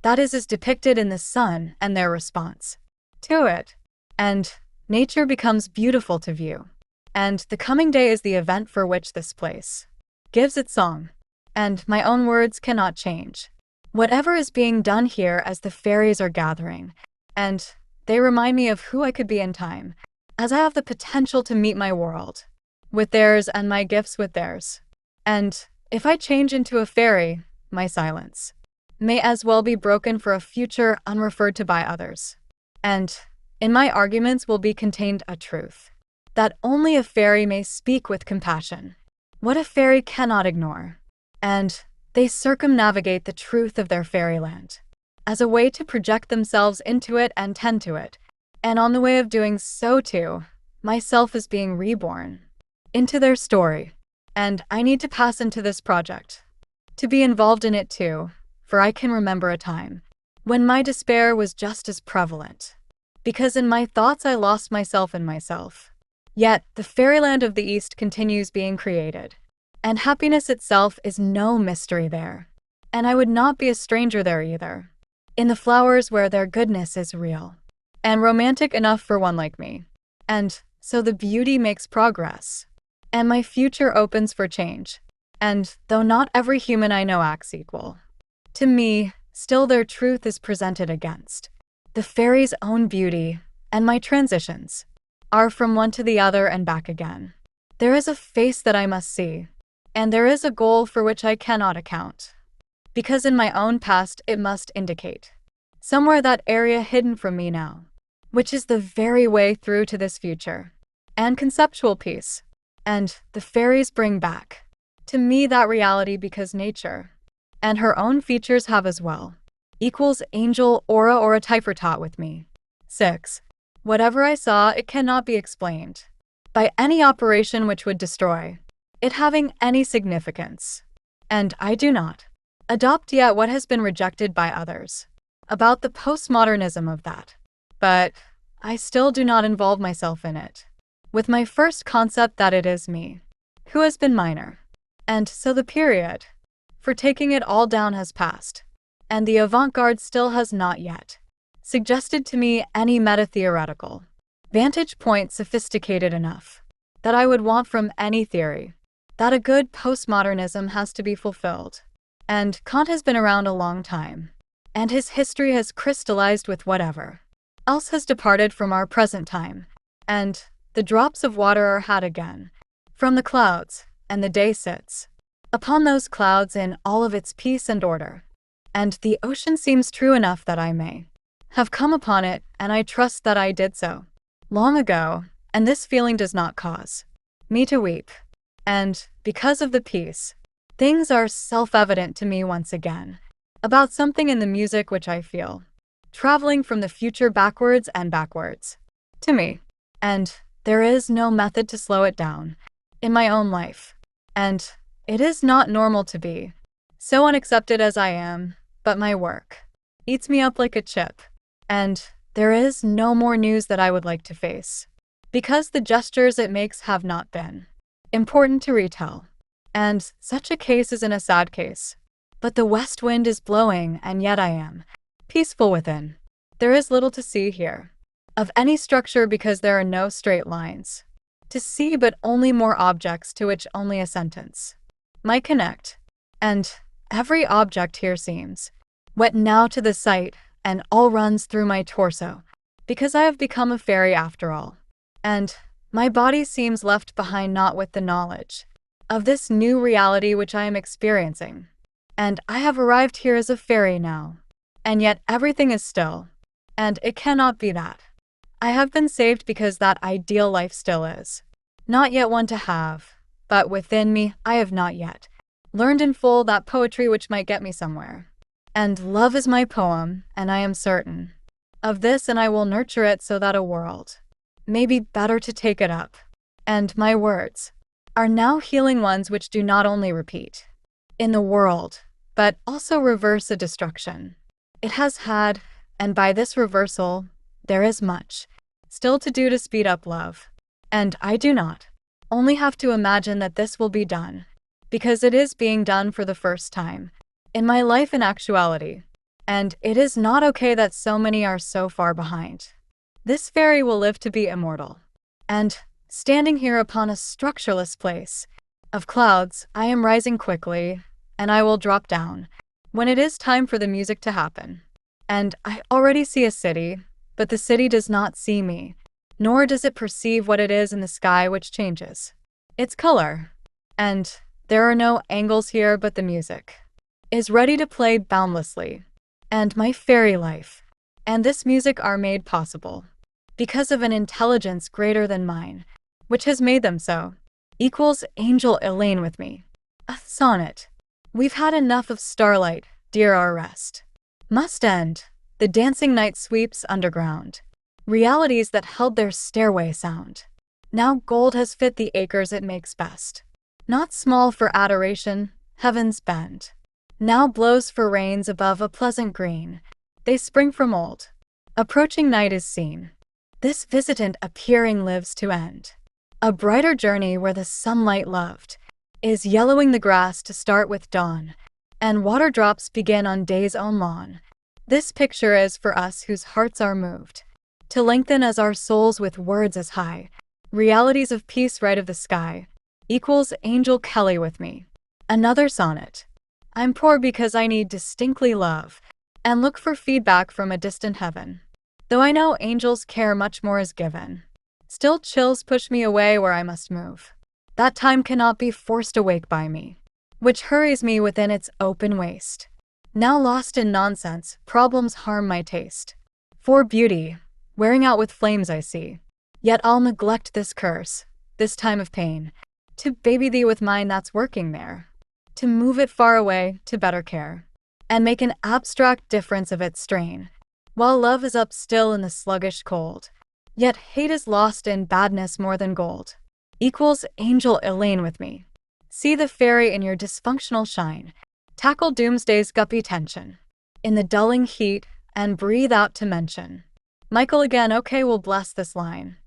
that is depicted in the sun and their response to it. And nature becomes beautiful to view. And the coming day is the event for which this place gives its song. And my own words cannot change whatever is being done here as the fairies are gathering. And they remind me of who I could be in time, as I have the potential to meet my world with theirs and my gifts with theirs. And if I change into a fairy, my silence may as well be broken for a future unreferred to by others. And in my arguments will be contained a truth that only a fairy may speak with compassion, what a fairy cannot ignore. And they circumnavigate the truth of their fairyland as a way to project themselves into it and tend to it. And on the way of doing so too, myself is being reborn into their story. And I need to pass into this project, to be involved in it too, for I can remember a time when my despair was just as prevalent, because in my thoughts I lost myself in myself. Yet the fairyland of the East continues being created, and happiness itself is no mystery there. And I would not be a stranger there either, in the flowers where their goodness is real, and romantic enough for one like me. And so the beauty makes progress, and my future opens for change. And though not every human I know acts equal to me, still their truth is presented against the fairy's own beauty, and my transitions are from one to the other and back again. There is a face that I must see, and there is a goal for which I cannot account, because in my own past it must indicate somewhere that area hidden from me now, which is the very way through to this future and conceptual peace. And the fairies bring back to me that reality because nature and her own features have as well, equals angel aura or a Typhratot with me. 6. Whatever I saw, it cannot be explained by any operation which would destroy it having any significance. And I do not adopt yet what has been rejected by others about the postmodernism of that. But I still do not involve myself in it with my first concept that it is me who has been minor. And so the period for taking it all down has passed, and the avant-garde still has not yet suggested to me any meta-theoretical vantage point sophisticated enough that I would want from any theory that a good postmodernism has to be fulfilled. And Kant has been around a long time, and his history has crystallized with whatever else has departed from our present time. And the drops of water are had again from the clouds, and the day sits upon those clouds in all of its peace and order. And the ocean seems true enough that I may have come upon it, and I trust that I did so long ago, and this feeling does not cause me to weep. And because of the peace, things are self-evident to me once again about something in the music which I feel traveling from the future backwards and backwards to me. And there is no method to slow it down in my own life. And it is not normal to be so unaccepted as I am, but my work eats me up like a chip. And there is no more news that I would like to face, because the gestures it makes have not been important to retell. And such a case isn't a sad case. But the west wind is blowing, and yet I am peaceful within. There is little to see here of any structure because there are no straight lines to see, but only more objects to which only a sentence might connect. And every object here seems wet now to the sight, and all runs through my torso, because I have become a fairy after all. And my body seems left behind not with the knowledge of this new reality which I am experiencing. And I have arrived here as a fairy now. And yet everything is still. And it cannot be that. I have been saved because that ideal life still is. Not yet one to have, but within me I have not yet learned in full that poetry which might get me somewhere. And love is my poem, and I am certain of this, and I will nurture it so that a world may be better to take it up. And my words are now healing ones which do not only repeat in the world, but also reverse a destruction it has had, and by this reversal, there is much still to do to speed up love. And I do not only have to imagine that this will be done, because it is being done for the first time in my life in actuality. And it is not okay that so many are so far behind. This fairy will live to be immortal. And standing here upon a structureless place of clouds, I am rising quickly, and I will drop down when it is time for the music to happen. And I already see a city, but the city does not see me, nor does it perceive what it is in the sky which changes its color. And there are no angles here, but the music is ready to play boundlessly. And my fairy life and this music are made possible because of an intelligence greater than mine, which has made them so. Equals Angel Elaine with me. A sonnet. We've had enough of starlight, dear, our rest must end. The dancing night sweeps underground realities that held their stairway sound. Now gold has fit the acres it makes best. Not small for adoration, heaven's bend. Now blows for rains above a pleasant green. They spring from old. Approaching night is seen. This visitant appearing lives to end. A brighter journey where the sunlight loved is yellowing the grass to start with dawn, and water drops begin on day's own lawn. This picture is for us whose hearts are moved to lengthen as our souls with words as high. Realities of peace right of the sky. Equals Angel Kelly with me. Another sonnet. I'm poor because I need distinctly love and look for feedback from a distant heaven. Though I know angels care much more is given, still chills push me away where I must move. That time cannot be forced awake by me, which hurries me within its open waste. Now lost in nonsense, problems harm my taste. For beauty, wearing out with flames I see. Yet I'll neglect this curse, this time of pain, to baby thee with mine that's working there, to move it far away to better care, and make an abstract difference of its strain. While love is up still in the sluggish cold, yet hate is lost in badness more than gold. Equals Angel Elaine with me. See the fairy in your dysfunctional shine. Tackle doomsday's guppy tension in the dulling heat and breathe out to mention. Michael again, okay, will bless this line.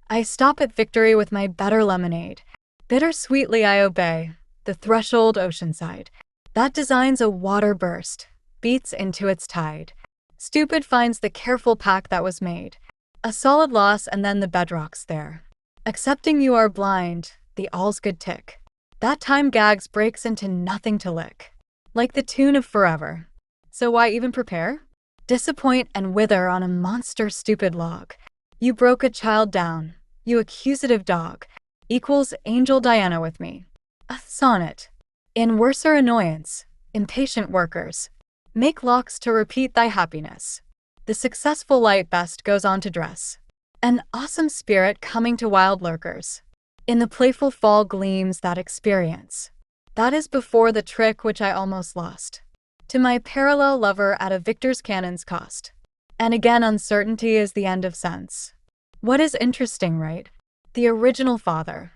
I stop at victory with my better lemonade. Bittersweetly I obey the threshold oceanside that designs a water burst, beats into its tide. Stupid finds the careful pack that was made, a solid loss, and then the bedrock's there. Accepting you are blind, the all's good tick. That time gags breaks into nothing to lick, like the tune of forever. So why even prepare? Disappoint and wither on a monster stupid log. You broke a child down, you accusative dog. Equals Angel Diana with me. A sonnet. In worser annoyance, impatient workers make locks to repeat thy happiness. The successful light best goes on to dress an awesome spirit coming to wild lurkers. In the playful fall gleams that experience. That is before the trick which I almost lost to my parallel lover at a victor's cannon's cost. And again uncertainty is the end of sense. What is interesting, right? The original father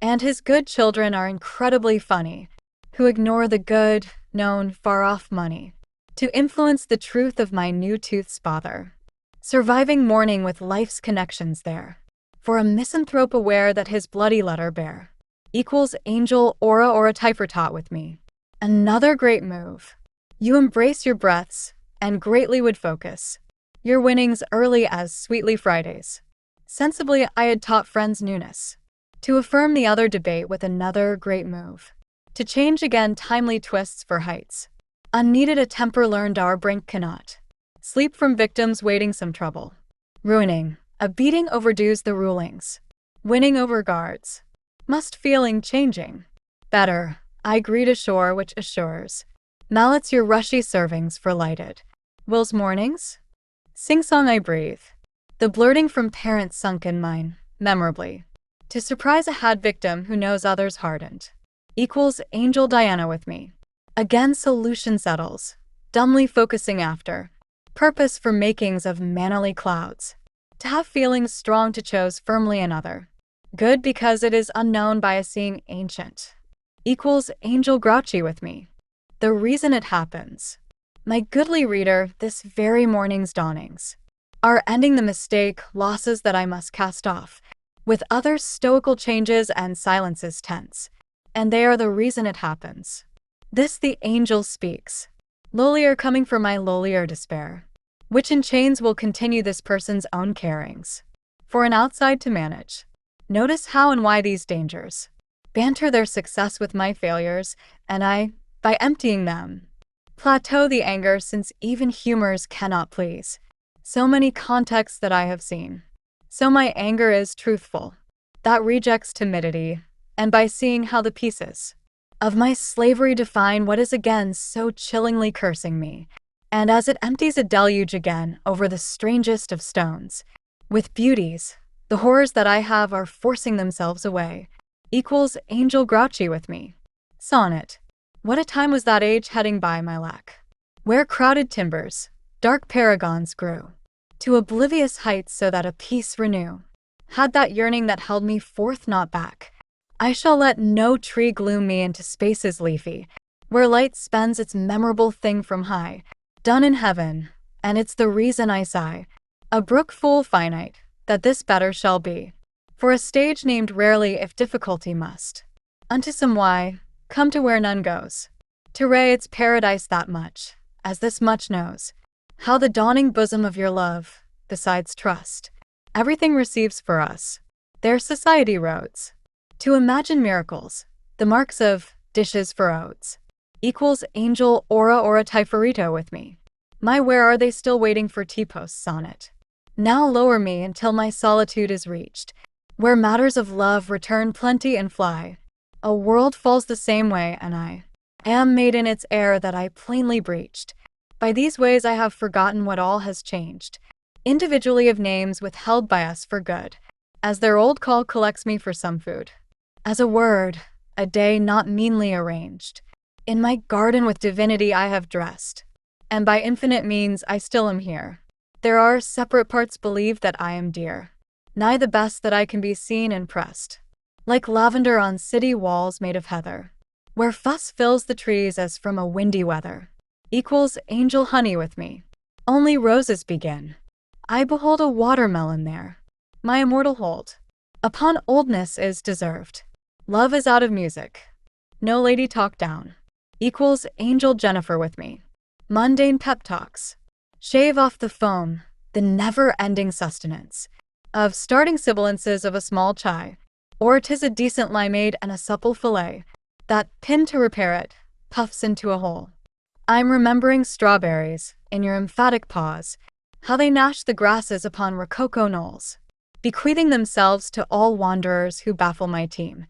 and his good children are incredibly funny, who ignore the good, known, far-off money to influence the truth of my new tooth's bother. Surviving mourning with life's connections there, for a misanthrope aware that his bloody letter bear. Equals Angel Aura or a Typhratot with me. Another great move. You embrace your breaths, and greatly would focus your winnings early as sweetly Fridays. Sensibly I had taught friends newness, to affirm the other debate with another great move. To change again timely twists for heights. Unneeded a temper learned our brink cannot. Sleep from victims waiting some trouble. Ruining A beating overdoes the rulings. Winning over guards. Must feeling changing. Better, I greet ashore which assures. Mallets your rushy servings for lighted. Will's mornings? Sing-song I breathe. The blurting from parents sunk in mine, memorably. To surprise a had victim who knows others hardened. Equals Angel Diana with me. Again solution settles. Dumbly focusing after. Purpose for makings of mannerly clouds. To have feelings strong to chose firmly another. Good because it is unknown by a seeing ancient. Equals Angel Grouchy with me. The reason it happens. My goodly reader, this very morning's dawnings are ending the mistake, losses that I must cast off, with others stoical changes and silences tense, and they are the reason it happens. This the angel speaks, lowlier coming from my lowlier despair, which in chains will continue this person's own carings, for an outside to manage. Notice how and why these dangers banter their success with my failures, and I, by emptying them, plateau the anger since even humors cannot please. So many contexts that I have seen. So my anger is truthful. That rejects timidity, and by seeing how the pieces of my slavery define what is again so chillingly cursing me, and as it empties a deluge again over the strangest of stones, with beauties, the horrors that I have are forcing themselves away. Equals Angel Grouchy with me. Sonnet. What a time was that age heading by my lack, where crowded timbers, dark paragons grew to oblivious heights so that a peace renew had that yearning that held me forth not back. I shall let no tree gloom me into spaces leafy, where light spends its memorable thing from high, done in heaven, and it's the reason I sigh. A brook full finite, that this better shall be, for a stage named rarely if difficulty must, unto some why, come to where none goes, to ray its paradise that much, as this much knows, how the dawning bosom of your love, besides trust, everything receives for us, their society roads. To imagine miracles, the marks of dishes for odes, equals Angel Ora Typhorito with me. My where are they still waiting for T-post sonnet? Now lower me until my solitude is reached, where matters of love return plenty and fly. A world falls the same way, and I am made in its air that I plainly breached. By these ways I have forgotten what all has changed, individually of names withheld by us for good, as their old call collects me for some food. As a word, a day not meanly arranged. In my garden with divinity I have dressed, and by infinite means I still am here. There are separate parts believed that I am dear, nigh the best that I can be seen and pressed, like lavender on city walls made of heather, where fuss fills the trees as from a windy weather. Equals Angel Honey with me. Only roses begin. I behold a watermelon there. My immortal hold upon oldness is deserved. Love is out of music. No lady talk down. Equals Angel Jennifer with me. Mundane pep talks. Shave off the foam, the never-ending sustenance of starting sibilances of a small chai, or 'tis a decent limeade and a supple fillet, that, pinned to repair it, puffs into a hole. I'm remembering strawberries, in your emphatic pause, how they gnash the grasses upon rococo knolls, bequeathing themselves to all wanderers who baffle my team.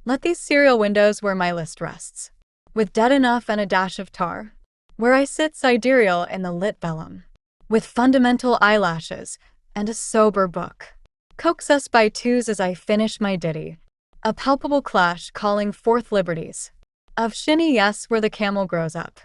Let these serial windows where my list rests, with dead enough and a dash of tar, where I sit sidereal in the lit vellum, with fundamental eyelashes and a sober book. Coax us by twos as I finish my ditty, a palpable clash calling forth liberties of shinny yes where the camel grows up,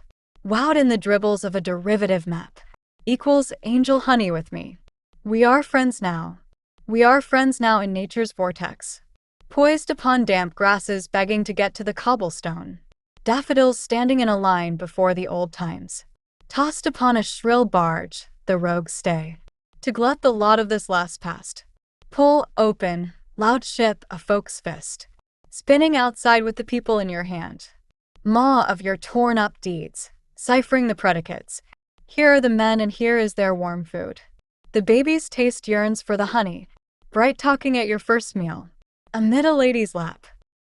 wowed in the dribbles of a derivative map. Equals Angel Honey with me. We are friends now. We are friends now in nature's vortex, poised upon damp grasses begging to get to the cobblestone. Daffodils standing in a line before the old times. Tossed upon a shrill barge, the rogues stay, to glut the lot of this last past. Pull open, loud ship, a folk's fist, spinning outside with the people in your hand. Maw of your torn-up deeds, ciphering the predicates. Here are the men and here is their warm food. The baby's taste yearns for the honey, bright talking at your first meal, amid a lady's lap.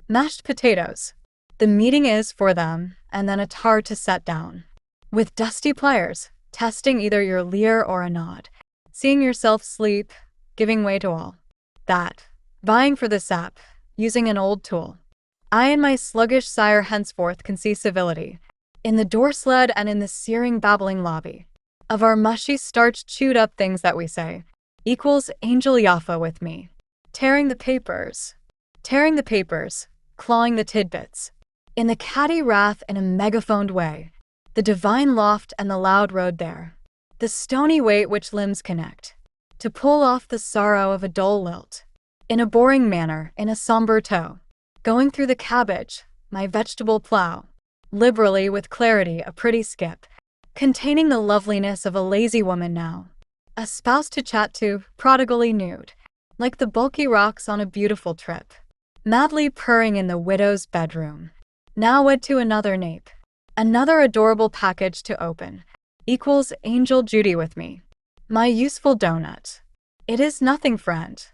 Mashed potatoes. The meeting is for them, and then a tar to set down. With dusty pliers, testing either your leer or a nod. Seeing yourself sleep, giving way to all that, vying for the sap, using an old tool. I and my sluggish sire henceforth can see civility in the door sled and in the searing babbling lobby of our mushy starched chewed up things that we say, equals Angel Yaffa with me. Tearing the papers, clawing the tidbits, in the catty wrath in a megaphoned way, the divine loft and the loud road there, the stony weight which limbs connect, to pull off the sorrow of a dull lilt, in a boring manner, in a somber toe, going through the cabbage, my vegetable plough, liberally with clarity a pretty skip, containing the loveliness of a lazy woman now, a spouse to chat to, prodigally nude, like the bulky rocks on a beautiful trip, madly purring in the widow's bedroom, now wed to another nape, another adorable package to open, equals Angel Judy with me, my useful donut. It is nothing, friend.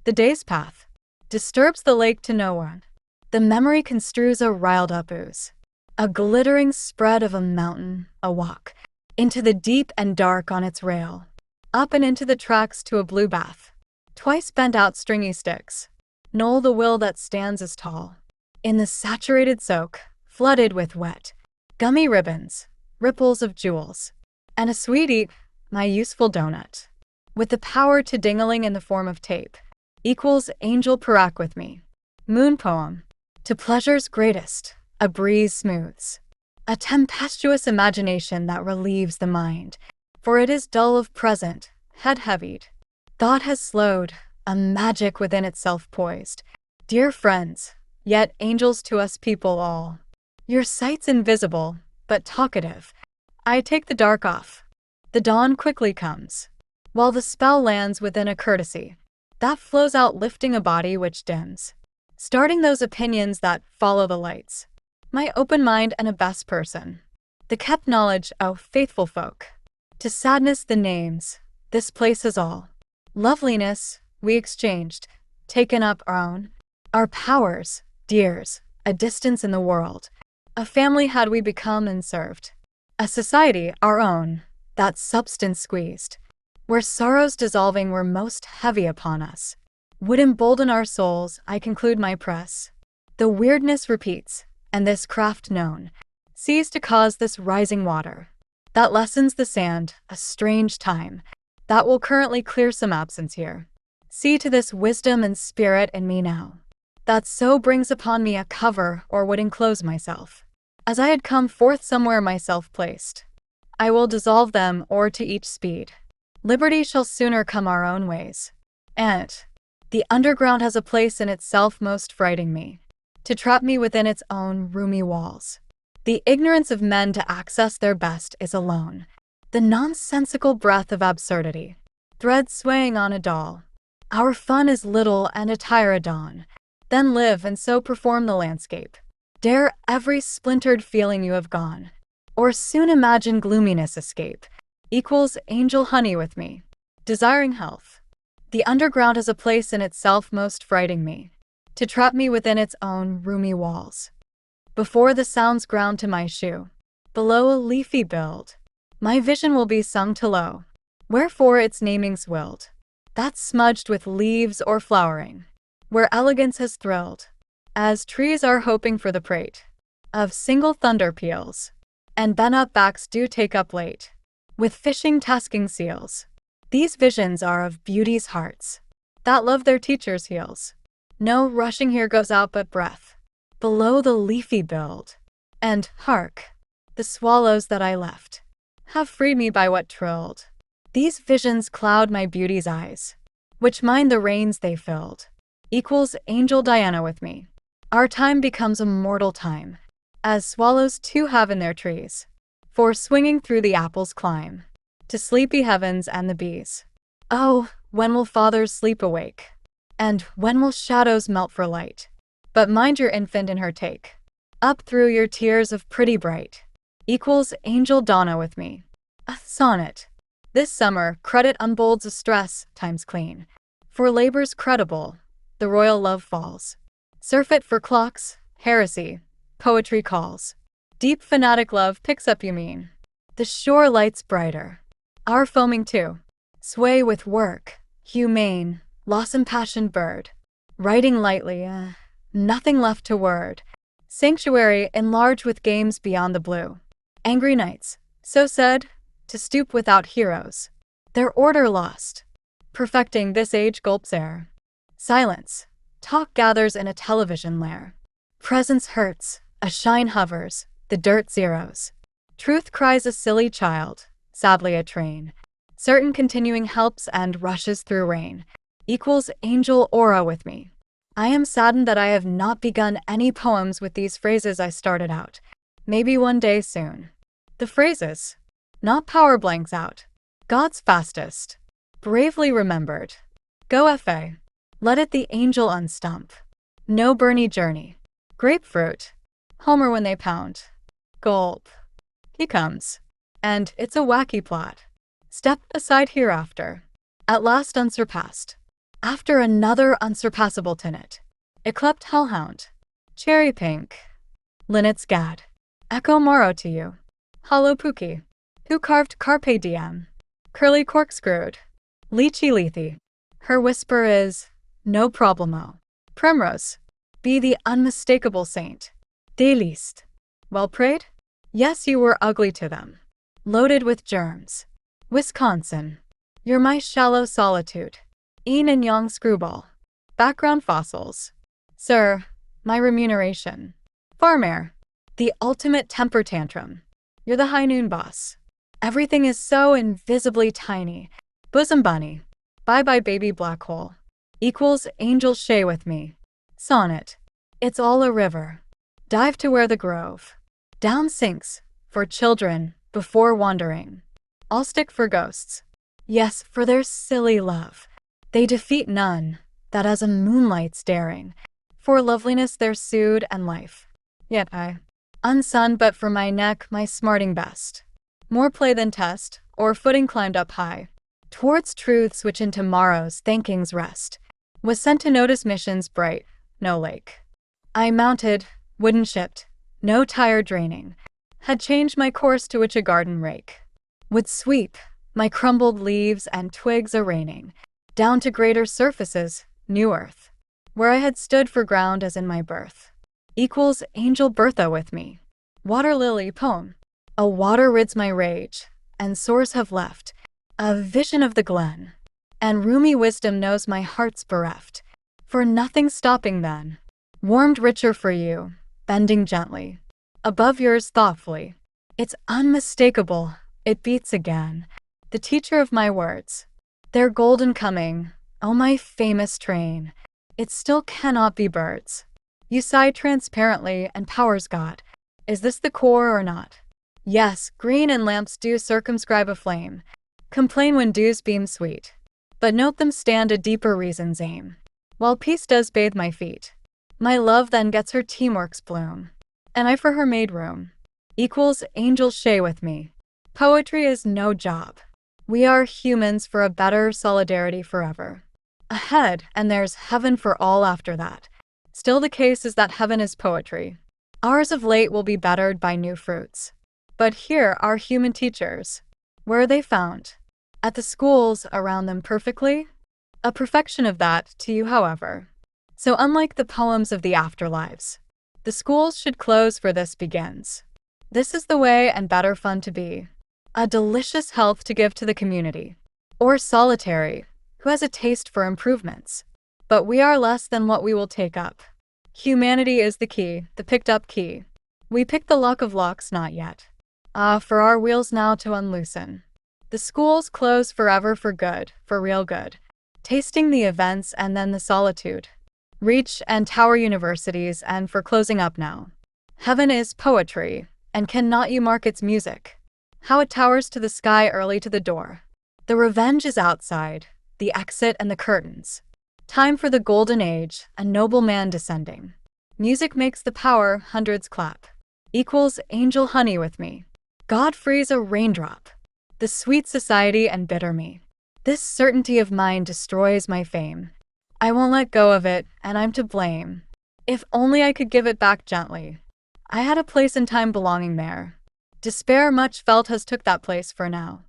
The day's path disturbs the lake to no one. The memory construes a riled-up ooze, a glittering spread of a mountain, a walk, into the deep and dark on its rail, up and into the tracks to a blue bath, twice bent out stringy sticks, knoll the will that stands as tall, in the saturated soak, flooded with wet, gummy ribbons, ripples of jewels, and a sweetie, my useful donut, with the power to dingling in the form of tape, equals Angel Parak with me. Moon poem. To pleasure's greatest, a breeze smooths, a tempestuous imagination that relieves the mind, for it is dull of present, head-heavied. Thought has slowed, a magic within itself poised. Dear friends, yet angels to us people all. Your sight's invisible, but talkative. I take the dark off. The dawn quickly comes, while the spell lands within a courtesy that flows out lifting a body which dims, starting those opinions that follow the lights. My open mind and a best person. The kept knowledge, oh faithful folk. To sadness the names, this place is all. Loveliness, we exchanged, taken up our own. Our powers, dears, a distance in the world. A family had we become and served. A society, our own, that substance squeezed. Where sorrows dissolving were most heavy upon us. Would embolden our souls, I conclude my press. The weirdness repeats, and this craft known, sees to cause this rising water. That lessens the sand, a strange time, that will currently clear some absence here. See to this wisdom and spirit in me now, that so brings upon me a cover or would enclose myself. As I had come forth somewhere myself placed, I will dissolve them or to each speed. Liberty shall sooner come our own ways. And the underground has a place in itself most frighting me, to trap me within its own roomy walls. The ignorance of men to access their best is alone. The nonsensical breath of absurdity, thread swaying on a doll. Our fun is little and attire a dawn. Then live and so perform the landscape. Dare every splintered feeling you have gone, or soon imagine gloominess escape. Equals Angel Honey with me. Desiring health. The underground has a place in itself most frighting me, to trap me within its own roomy walls. Before the sounds ground to my shoe, below a leafy build, my vision will be sung to low, wherefore its naming's willed. That's smudged with leaves or flowering, where elegance has thrilled, as trees are hoping for the prate of single thunder peals, and bent-up backs do take up late, with fishing tasking seals. These visions are of beauty's hearts, that love their teachers' heels. No rushing here goes out but breath, below the leafy build. And, hark, the swallows that I left have freed me by what trilled. These visions cloud my beauty's eyes, which mind the reins they filled. Equals Angel Diana with me. Our time becomes a mortal time, as swallows too have in their trees, for swinging through the apples climb, to sleepy heavens and the bees. Oh, when will fathers sleep awake? And when will shadows melt for light? But mind your infant in her take, up through your tears of pretty bright. Equals Angel Donna with me. A sonnet. This summer, credit unbolds a stress, times clean. For labor's credible, the royal love falls. Surfeit for clocks, heresy, poetry calls. Deep fanatic love picks up you mean. The shore lights brighter. Our foaming too. Sway with work, Humane, loss-impassioned bird. Writing lightly, nothing left to word. Sanctuary enlarged with games beyond the blue. Angry knights, so said, to stoop without heroes. Their order lost. Perfecting this age gulps air. Silence. Talk gathers in a television lair. Presence hurts, a shine hovers, the dirt zeros. Truth cries a silly child, sadly a train. Certain continuing helps and rushes through rain. Equals angel aura with me. I am saddened that I have not begun any poems with these phrases I started out. Maybe one day soon. The phrases. Not power blanks out. God's fastest. Bravely remembered. Go FA. Let it the angel unstump. No Bernie journey. Grapefruit. Homer when they pound. Gulp. He comes. And it's a wacky plot. Step aside hereafter. At last unsurpassed. After another unsurpassable tenet. Eclept hellhound. Cherry pink. Linnet's gad. Echo morrow to you. Hollow pookie. Who carved carpe diem. Curly corkscrewed. Leechy lethy. Her whisper is, no problemo. Primrose. Be the unmistakable saint. They least. Well prayed? Yes, you were ugly to them. Loaded with germs. Wisconsin. You're my shallow solitude. Yin and yang screwball. Background fossils. Sir, my remuneration. Farm air. The ultimate temper tantrum. You're the high noon boss. Everything is so invisibly tiny. Bosom bunny. Bye-bye baby black hole. Equals angel shay with me. Sonnet. It's all a river. Dive to where the grove. Down sinks. For children, before wandering. I'll stick for ghosts. Yes, for their silly love. They defeat none, that as a moonlight's daring. For loveliness they're sued and life. Yet I, unsunned but for my neck my smarting best. More play than test, or footing climbed up high. Towards truths which in tomorrow's thankings rest. Was sent to notice missions bright, no lake. I mounted, wooden shipped, no tire draining. Had changed my course to which a garden rake would sweep, my crumbled leaves and twigs arraigning. Down to greater surfaces, new earth. Where I had stood for ground as in my birth. Equals angel Bertha with me. Water lily poem. A water rids my rage, and sores have left. A vision of the glen. And roomy wisdom knows my heart's bereft. For nothing stopping then. Warmed richer for you, bending gently. Above yours thoughtfully. It's unmistakable, it beats again. The teacher of my words. Their golden coming, oh my famous train. It still cannot be birds. You sigh transparently and powers God. Is this the core or not? Yes, green and lamps do circumscribe a flame. Complain when dews beam sweet. But note them stand a deeper reason's aim. While peace does bathe my feet. My love then gets her teamwork's bloom. And I for her made room. Equals angel shay with me. Poetry is no job. We are humans for a better solidarity forever. Ahead, and there's heaven for all after that. Still the case is that heaven is poetry. Ours of late will be bettered by new fruits. But here are human teachers. Where are they found? At the schools around them perfectly? A perfection of that to you, however. So unlike the poems of the afterlives, the schools should close for this begins. This is the way and better fun to be. A delicious health to give to the community. Or solitary, who has a taste for improvements. But we are less than what we will take up. Humanity is the key, the picked up key. We pick the lock of locks not yet. Ah, for our wheels now to unloosen. The schools close forever for good, for real good. Tasting the events and then the solitude. Reach and tower universities and for closing up now. Heaven is poetry, and cannot you mark its music? How it towers to the sky early to the door. The revenge is outside, the exit and the curtains. Time for the golden age, a noble man descending. Music makes the power, hundreds clap. Equals angel honey with me. God frees a raindrop. The sweet society and bitter me. This certainty of mine destroys my fame. I won't let go of it, and I'm to blame. If only I could give it back gently. I had a place and time belonging there. Despair much felt has took that place for now.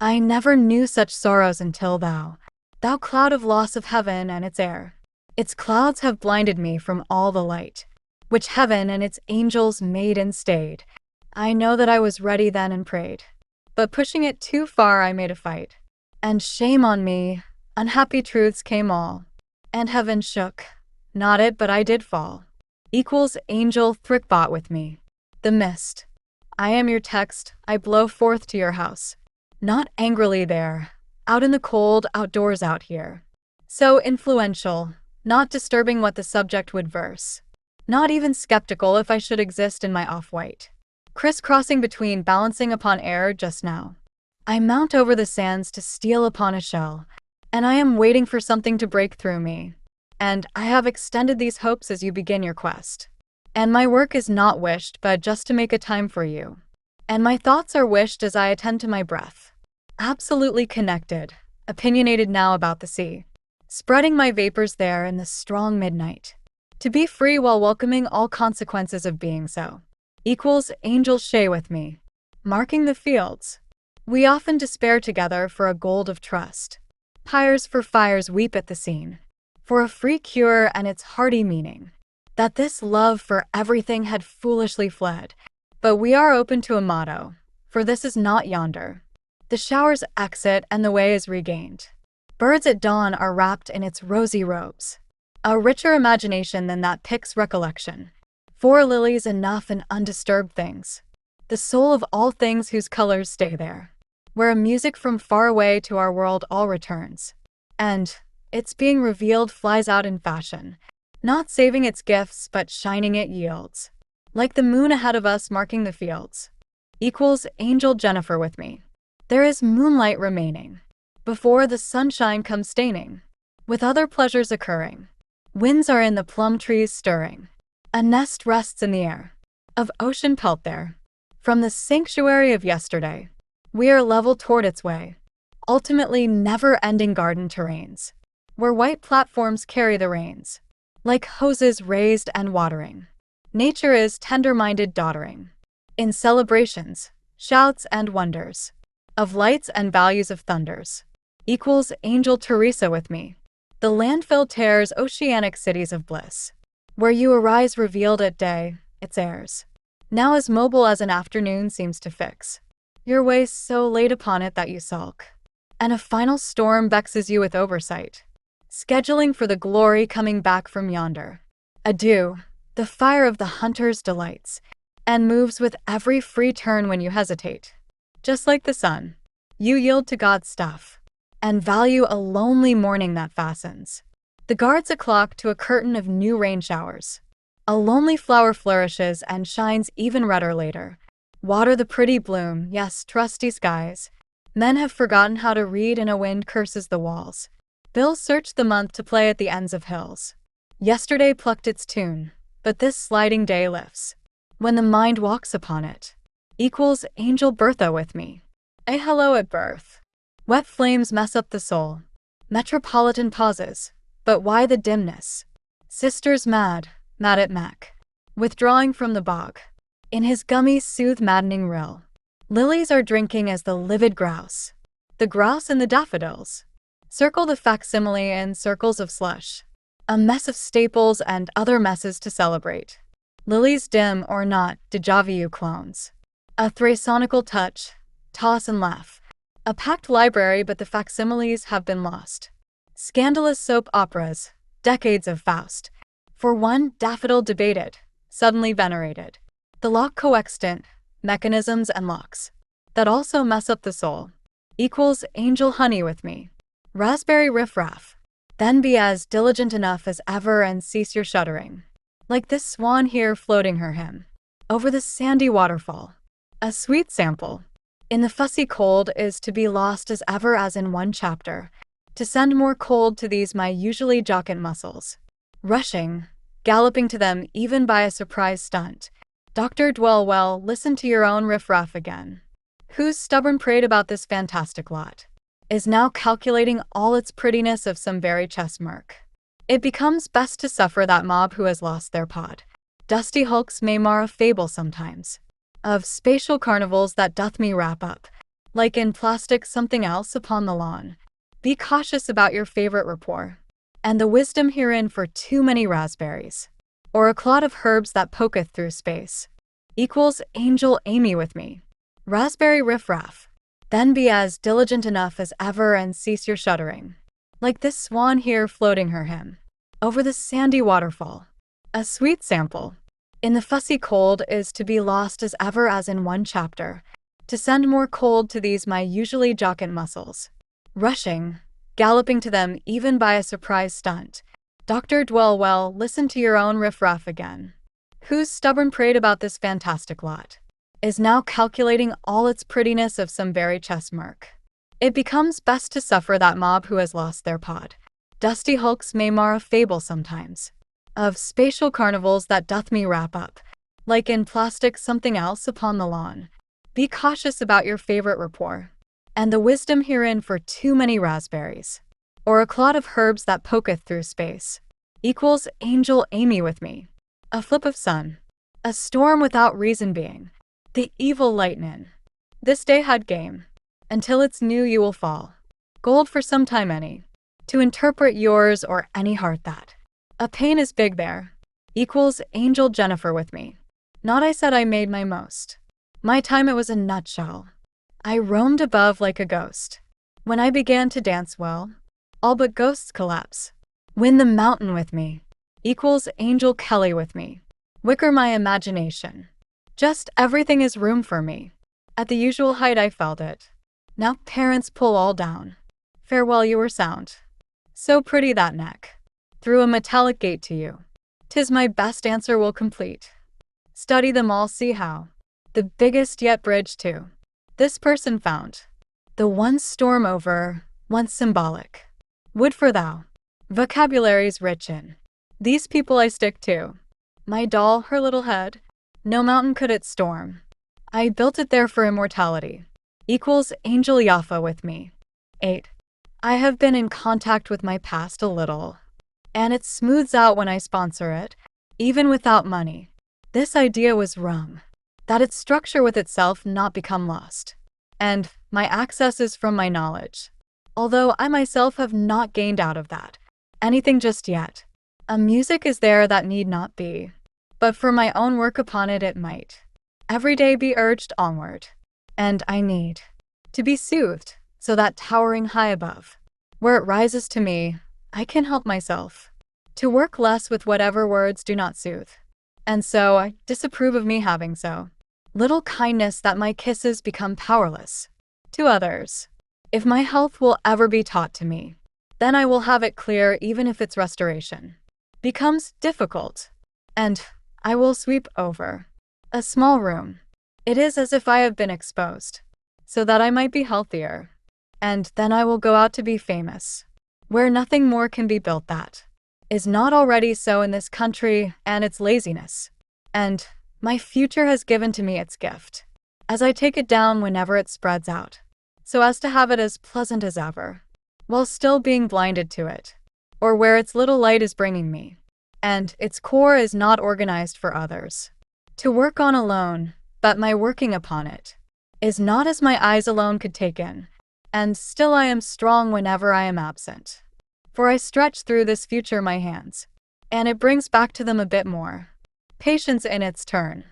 I never knew such sorrows until thou Thou cloud of loss of heaven and its air. Its clouds have blinded me from all the light, which heaven and its angels made and stayed. I know that I was ready then and prayed, but pushing it too far I made a fight. And shame on me, unhappy truths came all, and heaven shook, not it but I did fall. Equals angel thrickbot with me. The mist. I am your text, I blow forth to your house. Not angrily there, out in the cold, outdoors out here. So influential, not disturbing what the subject would verse. Not even skeptical if I should exist in my off-white. Crisscrossing between balancing upon air just now. I mount over the sands to steal upon a shell, and I am waiting for something to break through me. And I have extended these hopes as you begin your quest. And my work is not wished, but just to make a time for you. And my thoughts are wished as I attend to my breath. Absolutely connected, opinionated now about the sea. Spreading my vapors there in the strong midnight. To be free while welcoming all consequences of being so. Equals angel shay with me. Marking the fields. We often despair together for a gold of trust. Pyres for fires weep at the scene. For a free cure and its hearty meaning. That this love for everything had foolishly fled. But we are open to a motto, for this is not yonder. The showers exit and the way is regained. Birds at dawn are wrapped in its rosy robes. A richer imagination than that picks recollection. 4 lilies enough and undisturbed things. The soul of all things whose colors stay there. Where a music from far away to our world all returns. And, its being revealed flies out in fashion. Not saving its gifts but shining it yields. Like the moon ahead of us marking the fields. Equals angel Jennifer with me. There is moonlight remaining. Before the sunshine comes staining. With other pleasures occurring. Winds are in the plum trees stirring. A nest rests in the air. Of ocean pelt there. From the sanctuary of yesterday. We are level toward its way. Ultimately never-ending garden terrains. Where white platforms carry the reins. Like hoses raised and watering. Nature is tender-minded doddering. In celebrations, shouts and wonders. Of lights and values of thunders. Equals angel Teresa with me. The landfill tears oceanic cities of bliss. Where you arise revealed at day, its airs. Now as mobile as an afternoon seems to fix. Your way so late upon it that you sulk. And a final storm vexes you with oversight. Scheduling for the glory coming back from yonder. Adieu, the fire of the hunter's delights. And moves with every free turn when you hesitate. Just like the sun, you yield to God's stuff. And value a lonely morning that fastens. The guards a clock to a curtain of new rain showers. A lonely flower flourishes and shines even redder later. Water the pretty bloom, yes, trusty skies. Men have forgotten how to read and a wind curses the walls. Bills search the month to play at the ends of hills. Yesterday plucked its tune, but this sliding day lifts. When the mind walks upon it. Equals angel Bertha with me. A hello at birth. Wet flames mess up the soul. Metropolitan pauses. But why the dimness? Sisters mad at Mac. Withdrawing from the bog. In his gummy soothe maddening rill. Lilies are drinking as the livid grouse. The grouse and the daffodils. Circle the facsimile in circles of slush. A mess of staples and other messes to celebrate. Lilies dim or not, déjà vu clones. A thrasonical touch, toss and laugh. A packed library but the facsimiles have been lost. Scandalous soap operas, decades of Faust. For one, daffodil debated, suddenly venerated. The lock coextant, mechanisms and locks. That also mess up the soul. Equals angel honey with me. Raspberry riffraff. Then be as diligent enough as ever and cease your shuddering. Like this swan here floating her hymn. Over the sandy waterfall. A sweet sample. In the fussy cold is to be lost as ever as in one chapter. To send more cold to these my usually jocund muscles. Rushing, galloping to them even by a surprise stunt. Dr. Dwellwell, listen to your own riffraff again. Whose stubborn prate about this fantastic lot is now calculating all its prettiness of some very chess mark. It becomes best to suffer that mob who has lost their pod. Dusty hulks may mar a fable sometimes. Of spatial carnivals that doth me wrap up. Like in plastic something else upon the lawn. Be cautious about your favorite rapport, and the wisdom herein for too many raspberries, or a clod of herbs that poketh through space, equals angel Amy with me. Raspberry riffraff. Then be as diligent enough as ever and cease your shuddering. Like this swan here floating her hymn over the sandy waterfall. A sweet sample. In the fussy cold is to be lost as ever as in one chapter, to send more cold to these my usually jocund muscles. Rushing, galloping to them even by a surprise stunt. Dr. Dwellwell, listen to your own riffraff again. Whose stubborn prate about this fantastic lot is now calculating all its prettiness of some very chess mark. It becomes best to suffer that mob who has lost their pod. Dusty hulks may mar a fable sometimes, of spatial carnivals that doth me wrap up, like in plastic something else upon the lawn. Be cautious about your favorite rapport, and the wisdom herein for too many raspberries, or a clod of herbs that poketh through space, equals angel Amy with me. A flip of sun, a storm without reason being, the evil lightnin'. This day had game, until it's new you will fall. Gold for some time any, to interpret yours or any heart that. A pain is big there, equals angel Jennifer with me. Not I said I made my most. My time it was a nutshell. I roamed above like a ghost. When I began to dance well, all but ghosts collapse. Win the mountain with me, equals angel Kelly with me. Wicker my imagination. Just everything is room for me. At the usual height I felt it. Now parents pull all down. Farewell you were sound. So pretty that neck. Through a metallic gate to you. 'Tis my best answer will complete. Study them all see how. The biggest yet bridge too. This person found. The one storm over, once symbolic. Would for thou. Vocabulary's rich in. These people I stick to. My doll, her little head. No mountain could it storm. I built it there for immortality. Equals angel Jaffa with me. 8. I have been in contact with my past a little, and it smooths out when I sponsor it, even without money. This idea was rum, that its structure with itself not become lost. And my access is from my knowledge, although I myself have not gained out of that anything just yet. A music is there that need not be, but for my own work upon it it might every day be urged onward. And I need to be soothed, so that towering high above, where it rises to me, I can help myself to work less with whatever words do not soothe. And so I disapprove of me having so little kindness that my kisses become powerless to others. If my health will ever be taught to me, then I will have it clear even if its restoration becomes difficult. And I will sweep over a small room. It is as if I have been exposed, so that I might be healthier. And then I will go out to be famous, where nothing more can be built that is not already so in this country and its laziness. And my future has given to me its gift, as I take it down whenever it spreads out, so as to have it as pleasant as ever, while still being blinded to it, or where its little light is bringing me, and its core is not organized for others to work on alone, but my working upon it is not as my eyes alone could take in, and still I am strong whenever I am absent. For I stretch through this future my hands, and it brings back to them a bit more patience in its turn.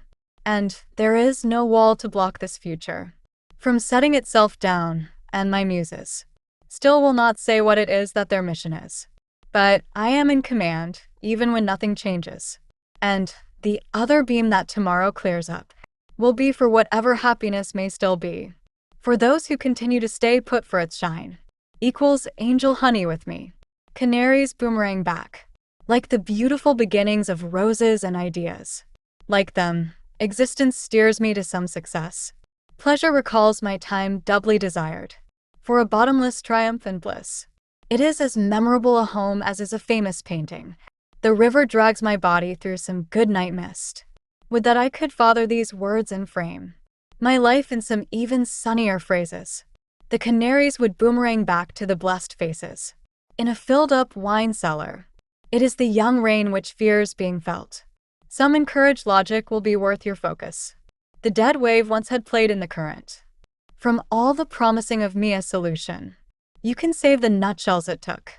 And there is no wall to block this future from setting itself down, and my muses still will not say what it is that their mission is. But I am in command, even when nothing changes. And the other beam that tomorrow clears up will be for whatever happiness may still be. For those who continue to stay put for its shine, equals angel honey with me. Canaries boomerang back, like the beautiful beginnings of roses and ideas. Like them, existence steers me to some success. Pleasure recalls my time doubly desired, for a bottomless triumph and bliss. It is as memorable a home as is a famous painting. The river drags my body through some good night mist. Would that I could father these words and frame my life in some even sunnier phrases. The canaries would boomerang back to the blessed faces. In a filled-up wine cellar, it is the young rain which fears being felt. Some encouraged logic will be worth your focus. The dead wave once had played in the current. From all the promising of me a solution You can save the nutshells it took.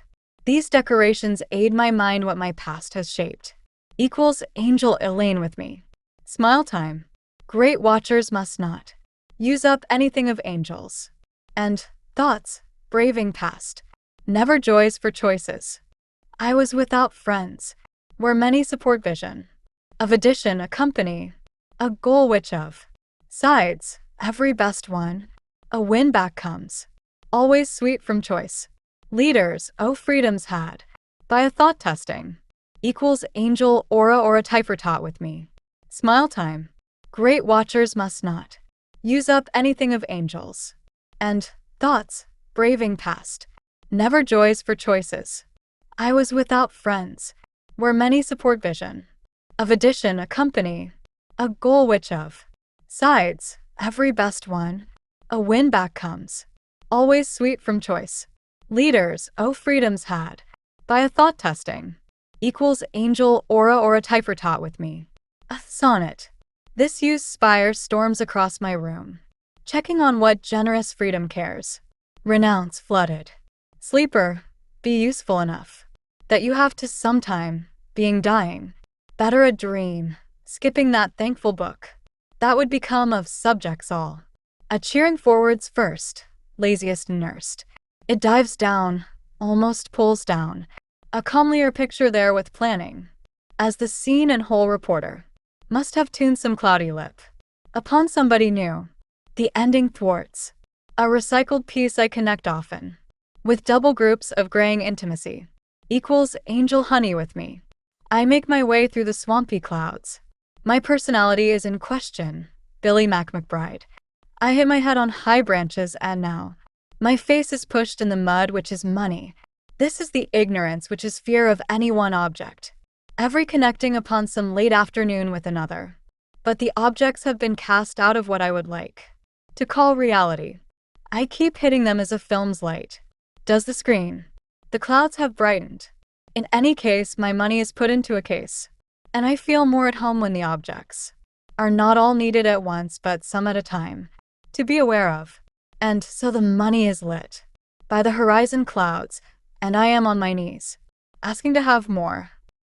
These decorations aid my mind what my past has shaped. Equals Angel Elaine with me. Smile time. Great watchers must not use up anything of angels. And thoughts, braving past. Never joys for choices. I was without friends, where many support vision. Of addition, a company, a goal which of sides, every best one, a win back comes. Always sweet from choice. Leaders, oh freedoms had, by a thought testing. Equals angel aura or a typer taught with me. Smile time. Great watchers must not use up anything of angels. And thoughts, braving past. Never joys for choices. I was without friends, where many support vision. Of addition, a company, a goal which of sides, every best one, a win back comes. Always sweet from choice. Leaders, oh freedoms had, by a thought testing. Equals angel aura or a typer taught with me. A sonnet. This used spire storms across my room, checking on what generous freedom cares. Renounce flooded. Sleeper, be useful enough that you have to sometime, being dying. Better a dream, skipping that thankful book. That would become of subjects all. A cheering forwards first, laziest and nursed. It dives down, almost pulls down. A comelier picture there with planning. As the scene and whole reporter must have tuned some cloudy lip upon somebody new. The ending thwarts. A recycled piece I connect often with double groups of graying intimacy. Equals angel honey with me. I make my way through the swampy clouds. My personality is in question. Billy McBride. I hit my head on high branches and now my face is pushed in the mud which is money. This is the ignorance which is fear of any one object. Every connecting upon some late afternoon with another. But the objects have been cast out of what I would like to call reality. I keep hitting them as a film's light does the screen. The clouds have brightened. In any case, my money is put into a case. And I feel more at home when the objects are not all needed at once but some at a time to be aware of. And so the money is lit by the horizon clouds, and I am on my knees, asking to have more.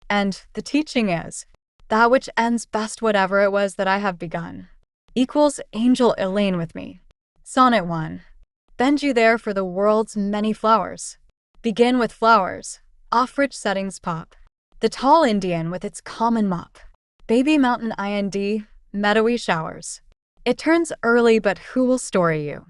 And the teaching is that which ends best whatever it was that I have begun. Equals angel Elaine with me. Sonnet 1. Bend you there for the world's many flowers. Begin with flowers, off rich settings pop. The tall Indian with its common mop. Baby mountain ind, meadowy showers. It turns early but who will story you?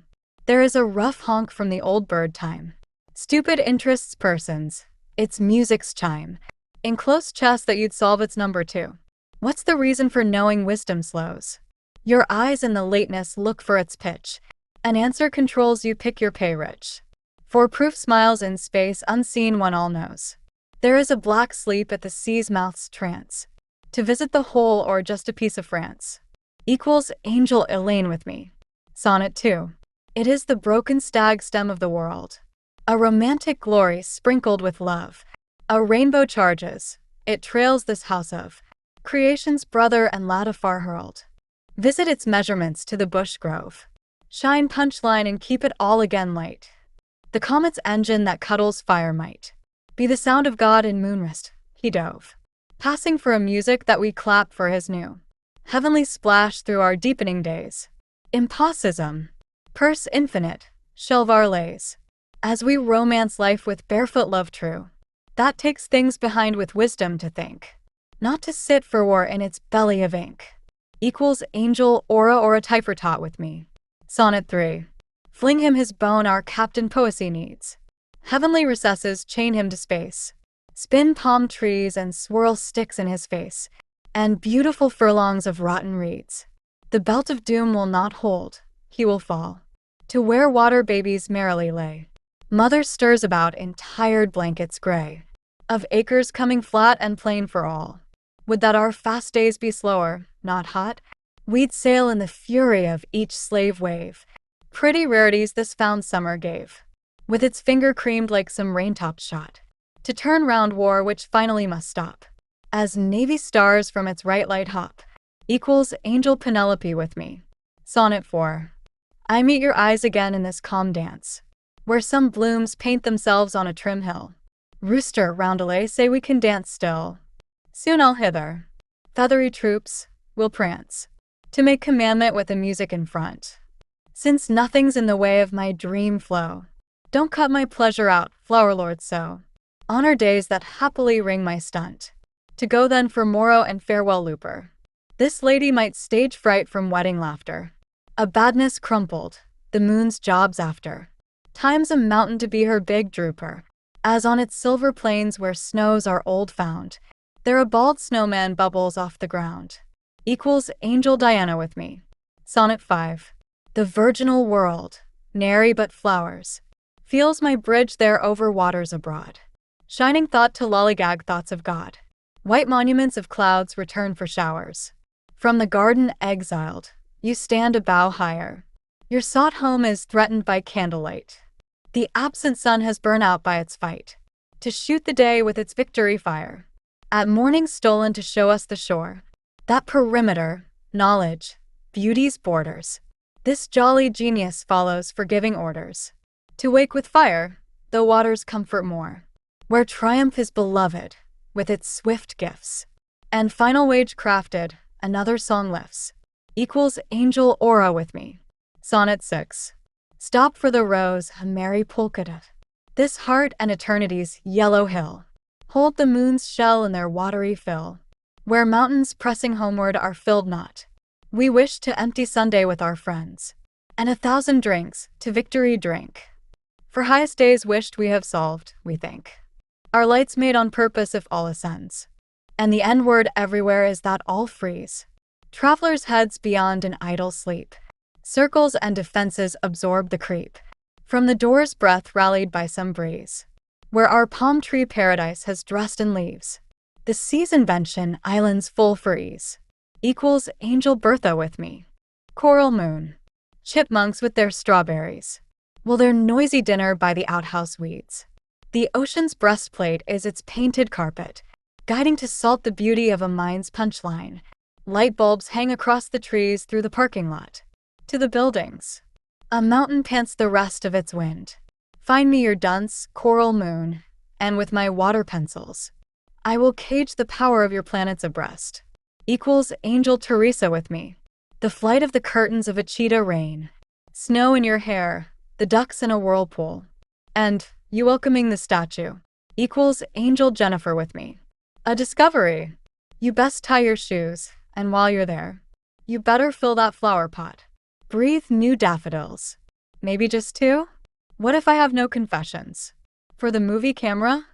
There is a rough honk from the old bird time. Stupid interests persons, its music's chime. In close chess that you'd solve its number 2. What's the reason for knowing wisdom slows? Your eyes in the lateness look for its pitch. An answer controls you pick your pay rich. For proof smiles in space unseen one all knows. There is a black sleep at the sea's mouth's trance. To visit the whole or just a piece of France. Equals angel Elaine with me. Sonnet 2. It is the broken stag stem of the world. A romantic glory sprinkled with love. A rainbow charges. It trails this house of creation's brother and lad afar hurled. Visit its measurements to the bush grove. Shine punchline and keep it all again light. The comet's engine that cuddles fire might be the sound of God in moonrest, he dove. Passing for a music that we clap for his new heavenly splash through our deepening days. Impossism. Purse infinite, shelve our lays. As we romance life with barefoot love true. That takes things behind with wisdom to think. Not to sit for war in its belly of ink. Equals angel aura or a typer taught with me. Sonnet 3. Fling him his bone our captain poesy needs. Heavenly recesses chain him to space. Spin palm trees and swirl sticks in his face. And beautiful furlongs of rotten reeds. The belt of doom will not hold, he will fall. To where water babies merrily lay. Mother stirs about in tired blankets gray. Of acres coming flat and plain for all. Would that our fast days be slower, not hot? We'd sail in the fury of each slave wave. Pretty rarities this found summer gave. With its finger creamed like some raintop shot. To turn round war which finally must stop. As navy stars from its right light hop. Equals angel Penelope with me. Sonnet 4. I meet your eyes again in this calm dance. where some blooms paint themselves on a trim hill. Rooster, roundelay, say we can dance still. Soon I'll hither. Feathery troops will prance, to make commandment with the music in front. Since nothing's in the way of my dream flow, don't cut my pleasure out, flower lord, so. Honor days that happily ring my stunt. To go then for morrow and farewell looper. This lady might stage fright from wedding laughter. A badness crumpled, the moon's jobs after. Time's a mountain to be her big drooper. As on its silver plains where snows are old found, there a bald snowman bubbles off the ground. Equals Angel Diana with me. Sonnet 5. The virginal world, nary but flowers, feels my bridge there over waters abroad. Shining thought to lollygag thoughts of God. White monuments of clouds return for showers. From the garden exiled, you stand a bough higher. Your sought home is threatened by candlelight. The absent sun has burned out by its fight, to shoot the day with its victory fire. At morning stolen to show us the shore, that perimeter, knowledge, beauty's borders. This jolly genius follows for giving orders. To wake with fire, the waters comfort more. Where triumph is beloved, with its swift gifts. And final wage crafted, another song lifts. Equals Angel Aura with me. Sonnet 6. Stop for the rose, a merry polka dot. This heart and eternity's yellow hill hold the moon's shell in their watery fill. Where mountains pressing homeward are filled not. We wish to empty Sunday with our friends, and 1,000 drinks to victory drink. For highest days wished we have solved, we think. Our lights made on purpose if all ascends. And the end word everywhere is that all freeze. Travelers' heads beyond an idle sleep. Circles and defenses absorb the creep. From the door's breath rallied by some breeze. Where our palm tree paradise has dressed in leaves. The sea's invention, islands full for ease. Equals Angel Bertha with me. Coral moon. Chipmunks with their strawberries. Will their noisy dinner by the outhouse weeds. The ocean's breastplate is its painted carpet, guiding to salt the beauty of a mine's punchline. Light bulbs hang across the trees through the parking lot. To the buildings. A mountain pants the rest of its wind. Find me your dunce, coral moon, and with my water pencils, I will cage the power of your planets abreast. Equals Angel Teresa with me. The flight of the curtains of a cheetah rain. Snow in your hair, the ducks in a whirlpool. And, you welcoming the statue. Equals Angel Jennifer with me. A discovery. You best tie your shoes, and while you're there, you better fill that flower pot. Breathe new daffodils. Maybe just 2? What if I have no confessions? For the movie camera?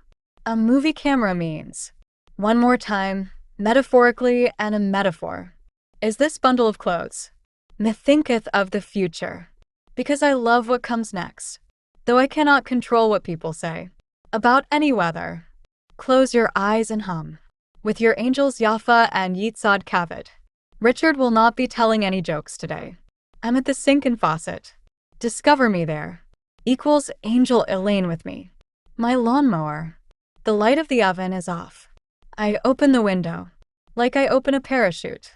A movie camera means, one more time, metaphorically and a metaphor. Is this bundle of clothes? Methinketh of the future. Because I love what comes next. Though I cannot control what people say. About any weather. Close your eyes and hum. With your angels Jaffa and Yitzhak Kavod. Richard will not be telling any jokes today. I'm at the sink and faucet. Discover me there. Equals Angel Elaine with me. My lawnmower. The light of the oven is off. I open the window, like I open a parachute.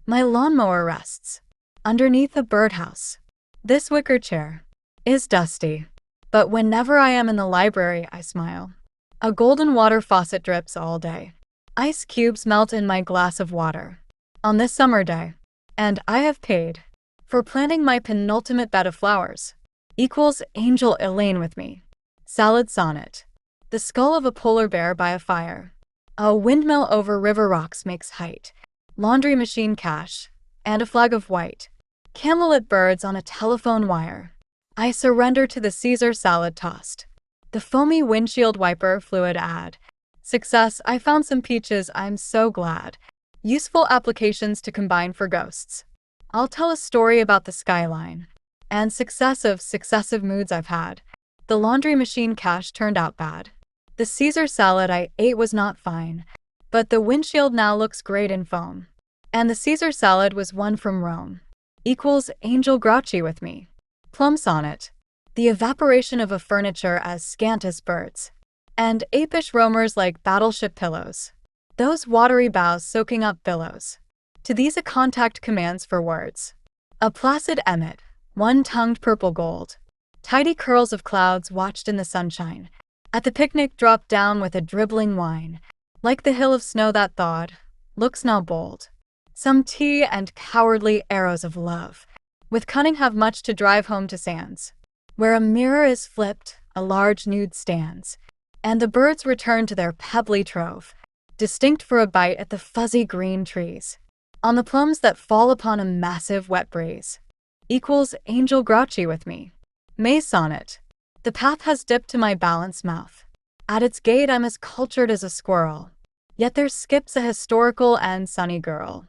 My lawnmower rests underneath a birdhouse. This wicker chair is dusty, but whenever I am in the library, I smile. A golden water faucet drips all day. Ice cubes melt in my glass of water on this summer day, and I have paid for planting my penultimate bed of flowers. Equals Angel Elaine with me. Salad sonnet. The skull of a polar bear by a fire. A windmill over river rocks makes height. Laundry machine cash. And a flag of white. Camelot birds on a telephone wire. I surrender to the Caesar salad tossed. The foamy windshield wiper fluid add. Success, I found some peaches, I'm so glad. Useful applications to combine for ghosts. I'll tell a story about the skyline. And successive moods I've had. The laundry machine cash turned out bad. The Caesar salad I ate was not fine, but the windshield now looks great in foam. And the Caesar salad was one from Rome. Equals Angel Grouchy with me. Plum sonnet. The evaporation of a furniture as scant as birds. And apish roamers like battleship pillows. Those watery boughs soaking up billows. To these a contact commands for words. A placid emmet, one-tongued purple gold. Tidy curls of clouds watched in the sunshine. At the picnic dropped down with a dribbling wine. Like the hill of snow that thawed, looks now bold. Some tea and cowardly arrows of love. With cunning have much to drive home to sands. Where a mirror is flipped, a large nude stands. And the birds return to their pebbly trove, distinct for a bite at the fuzzy green trees. On the plums that fall upon a massive wet breeze. Equals angel grouchy with me. May sonnet. The path has dipped to my balanced mouth. At its gate I'm as cultured as a squirrel. Yet there skips a historical and sunny girl.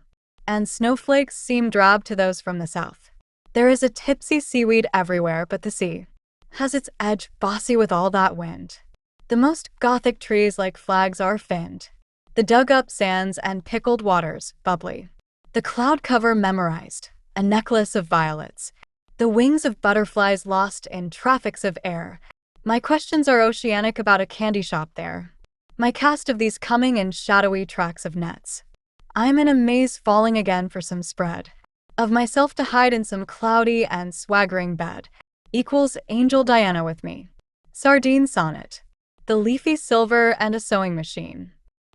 And snowflakes seem drab to those from the south. There is a tipsy seaweed everywhere but the sea has its edge bossy with all that wind. The most gothic trees like flags are finned. The dug-up sands and pickled waters, bubbly. The cloud cover memorized, a necklace of violets. The wings of butterflies lost in traffics of air. My questions are oceanic about a candy shop there. My cast of these coming in shadowy tracks of nets. I'm in a maze falling again for some spread. Of myself to hide in some cloudy and swaggering bed. Equals angel Diana with me. Sardine sonnet. The leafy silver and a sewing machine.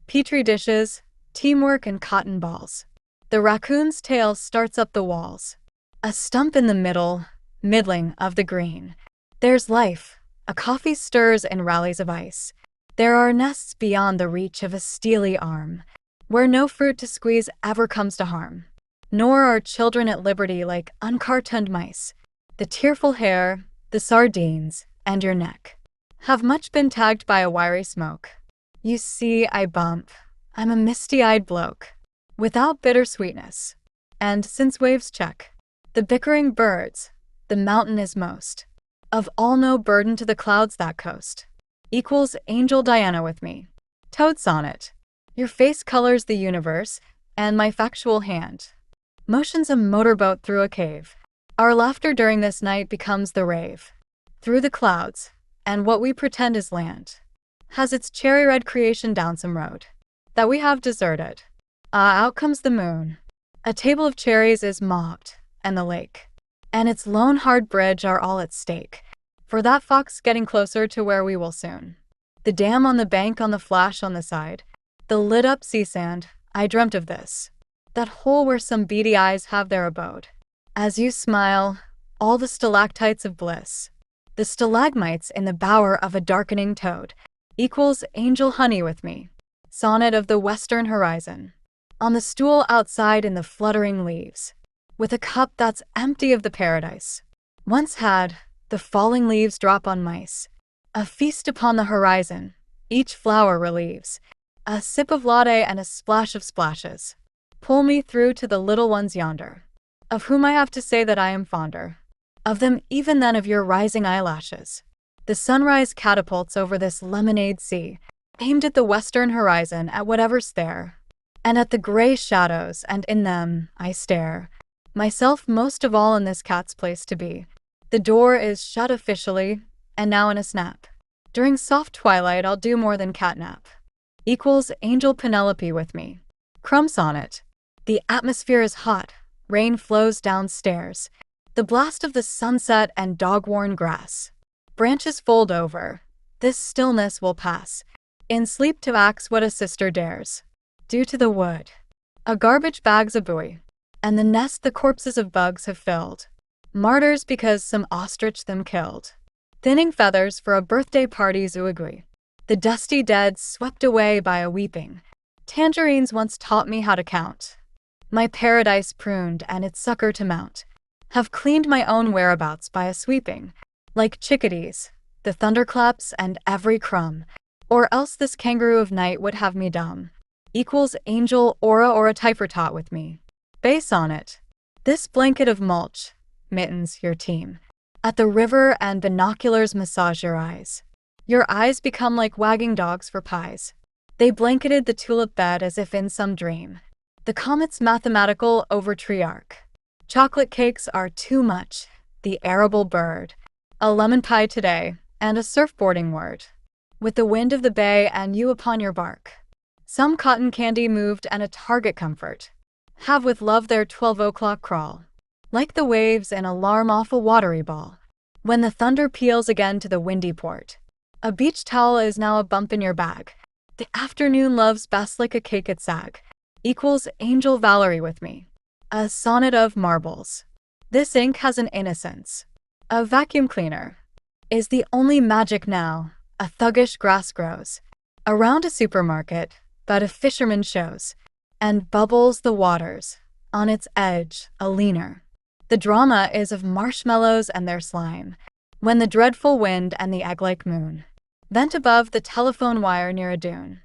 Petri dishes, teamwork and cotton balls. The raccoon's tail starts up the walls. A stump in the middle, middling of the green. There's life. A coffee stirs in rallies of ice. There are nests beyond the reach of a steely arm, where no fruit to squeeze ever comes to harm. Nor are children at liberty like uncartooned mice. The tearful hair, the sardines, and your neck have much been tagged by a wiry smoke. You see, I bump. I'm a misty-eyed bloke, without bitter sweetness. And since waves check, the bickering birds, the mountain is most. Of all no burden to the clouds that coast. Equals angel Diana with me. Toad sonnet. Your face colors the universe, and my factual hand motions a motorboat through a cave. Our laughter during this night becomes the rave. Through the clouds, and what we pretend is land, has its cherry-red creation down some road that we have deserted. Out comes the moon. A table of cherries is mobbed, and the lake, and its lone hard bridge are all at stake. For that fox getting closer to where we will soon. The dam on the bank on the flash on the side, the lit-up sea sand, I dreamt of this. That hole where some beady eyes have their abode. As you smile, all the stalactites of bliss. The stalagmites in the bower of a darkening toad. Equals angel honey with me. Sonnet of the western horizon. On the stool outside in the fluttering leaves. With a cup that's empty of the paradise. Once had, the falling leaves drop on mice. A feast upon the horizon. Each flower relieves. A sip of latte and a splash of splashes. Pull me through to the little ones yonder. Of whom I have to say that I am fonder. Of them even than of your rising eyelashes. The sunrise catapults over this lemonade sea, aimed at the western horizon at whatever's there. And at the gray shadows, and in them I stare. Myself most of all in this cat's place to be. The door is shut officially, and now in a snap. During soft twilight I'll do more than catnap. Equals angel Penelope with me. Crumb sonnet. The atmosphere is hot. Rain flows downstairs. The blast of the sunset and dog-worn grass. Branches fold over. This stillness will pass. In sleep to axe what a sister dares. Due to the wood. A garbage bag's a buoy. And the nest the corpses of bugs have filled. Martyrs because some ostrich them killed. Thinning feathers for a birthday party's ooigui. The dusty dead swept away by a weeping. Tangerines once taught me how to count. My paradise pruned and its sucker to mount. Have cleaned my own whereabouts by a sweeping. Like chickadees, the thunderclaps and every crumb. Or else this kangaroo of night would have me dumb. Equals angel aura or a typertot with me. Bay sonnet. This blanket of mulch, mittens your team. At the river and binoculars massage your eyes. Your eyes become like wagging dogs for pies. They blanketed the tulip bed as if in some dream. The comet's mathematical overtree arc. Chocolate cakes are too much. The arable bird. A lemon pie today, and a surfboarding word. With the wind of the bay and you upon your bark. Some cotton candy moved and a target comfort. Have with love their 12 o'clock crawl. Like the waves in alarm off a watery ball. When the thunder peals again to the windy port. A beach towel is now a bump in your bag. The afternoon loves best like a cake at sag. Equals Angel Valerie with me. A sonnet of marbles. This ink has an innocence. A vacuum cleaner is the only magic now. A thuggish grass grows around a supermarket, but a fisherman shows and bubbles the waters. On its edge, a leaner. The drama is of marshmallows and their slime. When the dreadful wind and the egg-like moon vent above the telephone wire near a dune,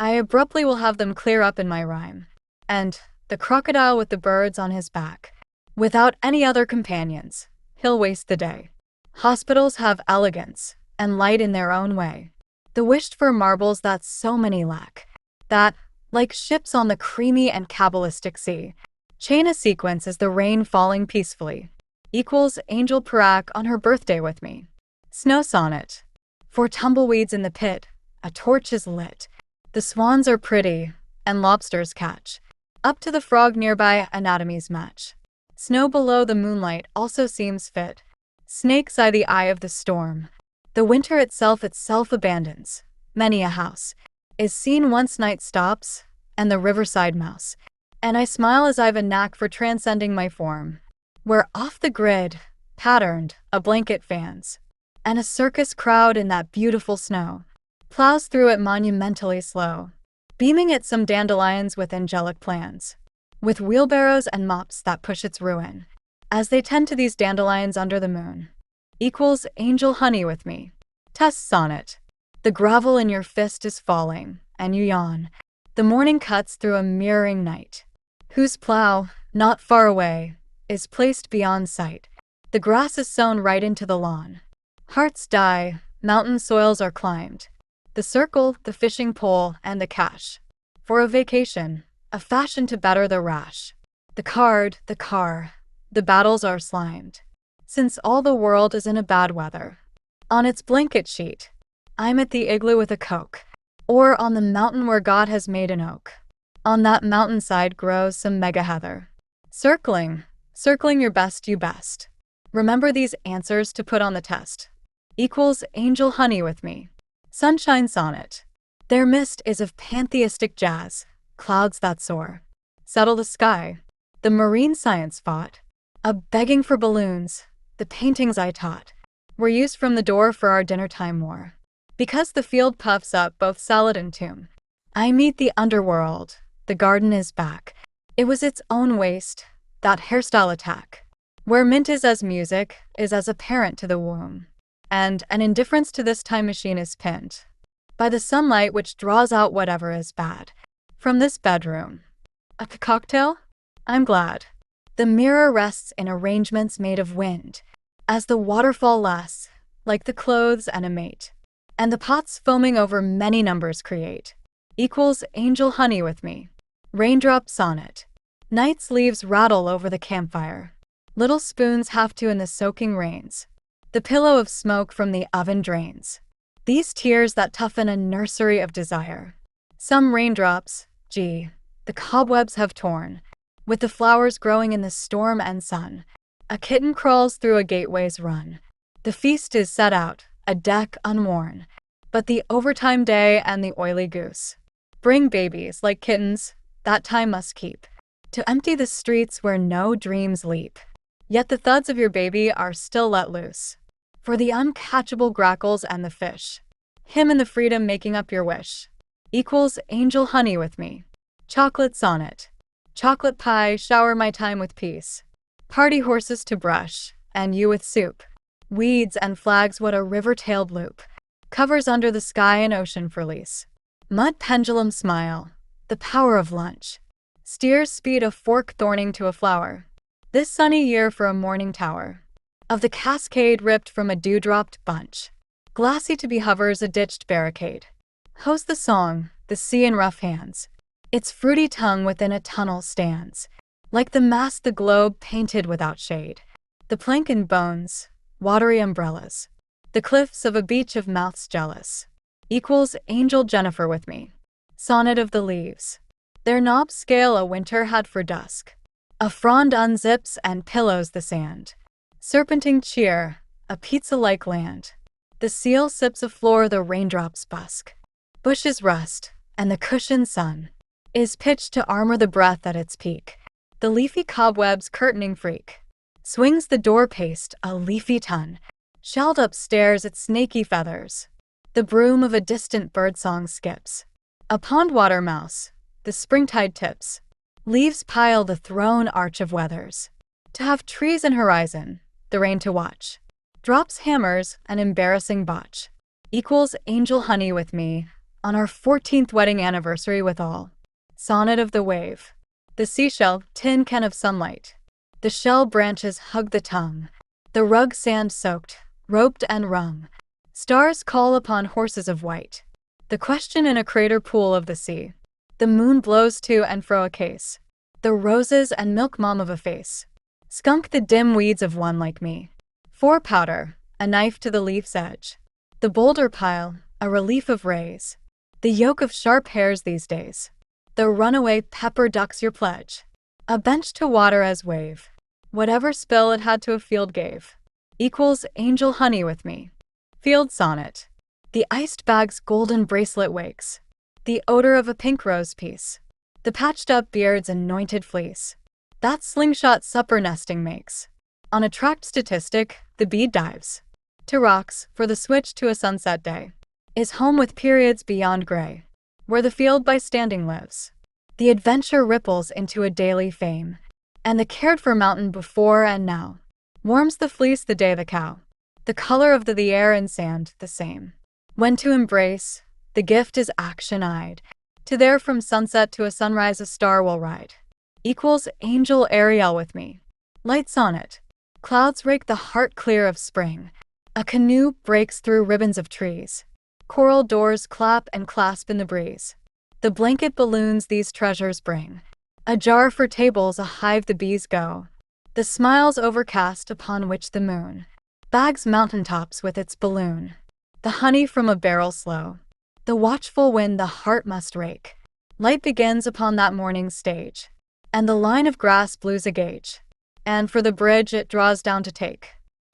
I abruptly will have them clear up in my rhyme. And the crocodile with the birds on his back, without any other companions, he'll waste the day. Hospitals have elegance and light in their own way. The wished-for marbles that so many lack, that, like ships on the creamy and cabalistic sea, chain a sequence as the rain falling peacefully. Equals Angel Parak on her birthday with me. Snow sonnet. For tumbleweeds in the pit, a torch is lit. The swans are pretty, and lobsters catch. Up to the frog nearby, anatomies match. Snow below the moonlight also seems fit. Snakes eye the eye of the storm. The winter itself abandons. Many a house is seen once night stops, and the riverside mouse. And I smile as I've a knack for transcending my form. Where off the grid, patterned, a blanket fans, and a circus crowd in that beautiful snow plows through it monumentally slow, beaming at some dandelions with angelic plans, with wheelbarrows and mops that push its ruin, as they tend to these dandelions under the moon. Equals Angel Honey with me. Test sonnet. The gravel in your fist is falling, and you yawn. The morning cuts through a mirroring night, whose plow, not far away, is placed beyond sight. The grass is sown right into the lawn. Hearts die, mountain soils are climbed. The circle, the fishing pole, and the cash. For a vacation, a fashion to better the rash. The card, the car, the battles are slimed. Since all the world is in a bad weather. On its blanket sheet, I'm at the igloo with a Coke. Or on the mountain where God has made an oak. On that mountainside grows some mega heather. Circling your best you best. Remember these answers to put on the test. Equals Angel Honey with me. Sunshine sonnet. Their mist is of pantheistic jazz, clouds that soar. Settle the sky. The marine science fought. A begging for balloons. The paintings I taught were used from the door for our dinner time war. Because the field puffs up both salad and tomb. I meet the underworld. The garden is back. It was its own waste, that hairstyle attack. Where mint is as music, is as a parent to the womb. And an indifference to this time machine is pinned by the sunlight which draws out whatever is bad from this bedroom. A cocktail? I'm glad. The mirror rests in arrangements made of wind, as the waterfall lasts, like the clothes and a mate. And the pots foaming over many numbers create. Equals Angel Honey with me. Raindrop sonnet. Night's leaves rattle over the campfire. Little spoons have to in the soaking rains. The pillow of smoke from the oven drains. These tears that toughen a nursery of desire. Some raindrops, gee, the cobwebs have torn. With the flowers growing in the storm and sun. A kitten crawls through a gateway's run. The feast is set out, a deck unworn. But the overtime day and the oily goose bring babies like kittens, that time must keep, to empty the streets where no dreams leap. Yet the thuds of your baby are still let loose, for the uncatchable grackles and the fish. Him and the freedom making up your wish. Equals Angel Honey with me. Chocolate sonnet. Chocolate pie, shower my time with peace. Party horses to brush, and you with soup. Weeds and flags, what a river-tailed loop. Covers under the sky and ocean for lease. Mud pendulum smile. The power of lunch. Steers speed a fork thorning to a flower. This sunny year for a morning tower. Of the cascade ripped from a dewdropped bunch. Glassy to be hovers a ditched barricade. Hosts the song, the sea in rough hands. Its fruity tongue within a tunnel stands. Like the mast the globe painted without shade. The plank and bones, watery umbrellas. The cliffs of a beach of mouths jealous. Equals Angel Jennifer with me. Sonnet of the leaves. Their knobs scale a winter had for dusk. A frond unzips and pillows the sand. Serpenting cheer, a pizza-like land. The seal sips a floor the raindrops busk. Bushes rust, and the cushioned sun is pitched to armor the breath at its peak. The leafy cobwebs curtaining freak. Swings the door paste a leafy ton, shelled upstairs its snaky feathers. The broom of a distant birdsong skips. A pond-water mouse, the springtide tips. Leaves pile the thrown arch of weathers. To have trees and horizon, the rain to watch. Drops hammers an embarrassing botch. Equals angel honey with me, on our 14th wedding anniversary with all. Sonnet of the wave. The seashell, tin can of sunlight. The shell branches hug the tongue. The rug sand-soaked, roped and wrung. Stars call upon horses of white. The question in a crater pool of the sea. The moon blows to and fro a case. The roses and milk mom of a face. Skunk the dim weeds of one like me. For powder, a knife to the leaf's edge. The boulder pile, a relief of rays. The yoke of sharp hairs these days. The runaway pepper ducks your pledge. A bench to water as wave. Whatever spill it had to a field gave. Equals angel honey with me. Field sonnet. The iced bag's golden bracelet wakes. The odor of a pink rose piece. The patched up beard's anointed fleece. That slingshot supper nesting makes. On a tracked statistic, the bead dives to rocks for the switch to a sunset day. Is home with periods beyond gray, where the field by standing lives. The adventure ripples into a daily fame, and the cared-for mountain before and now warms the fleece the day the cow. The color of the air and sand the same. When to embrace, the gift is action-eyed. To there from sunset to a sunrise a star will ride. Equals angel Ariel with me. Light sonnet. Clouds rake the heart clear of spring. A canoe breaks through ribbons of trees. Coral doors clap and clasp in the breeze. The blanket balloons these treasures bring. A jar for tables, a hive the bees go. The smiles overcast upon which the moon bags mountaintops with its balloon. The honey from a barrel slow. The watchful wind the heart must rake. Light begins upon that morning's stage. And the line of grass blues a gauge. And for the bridge it draws down to take.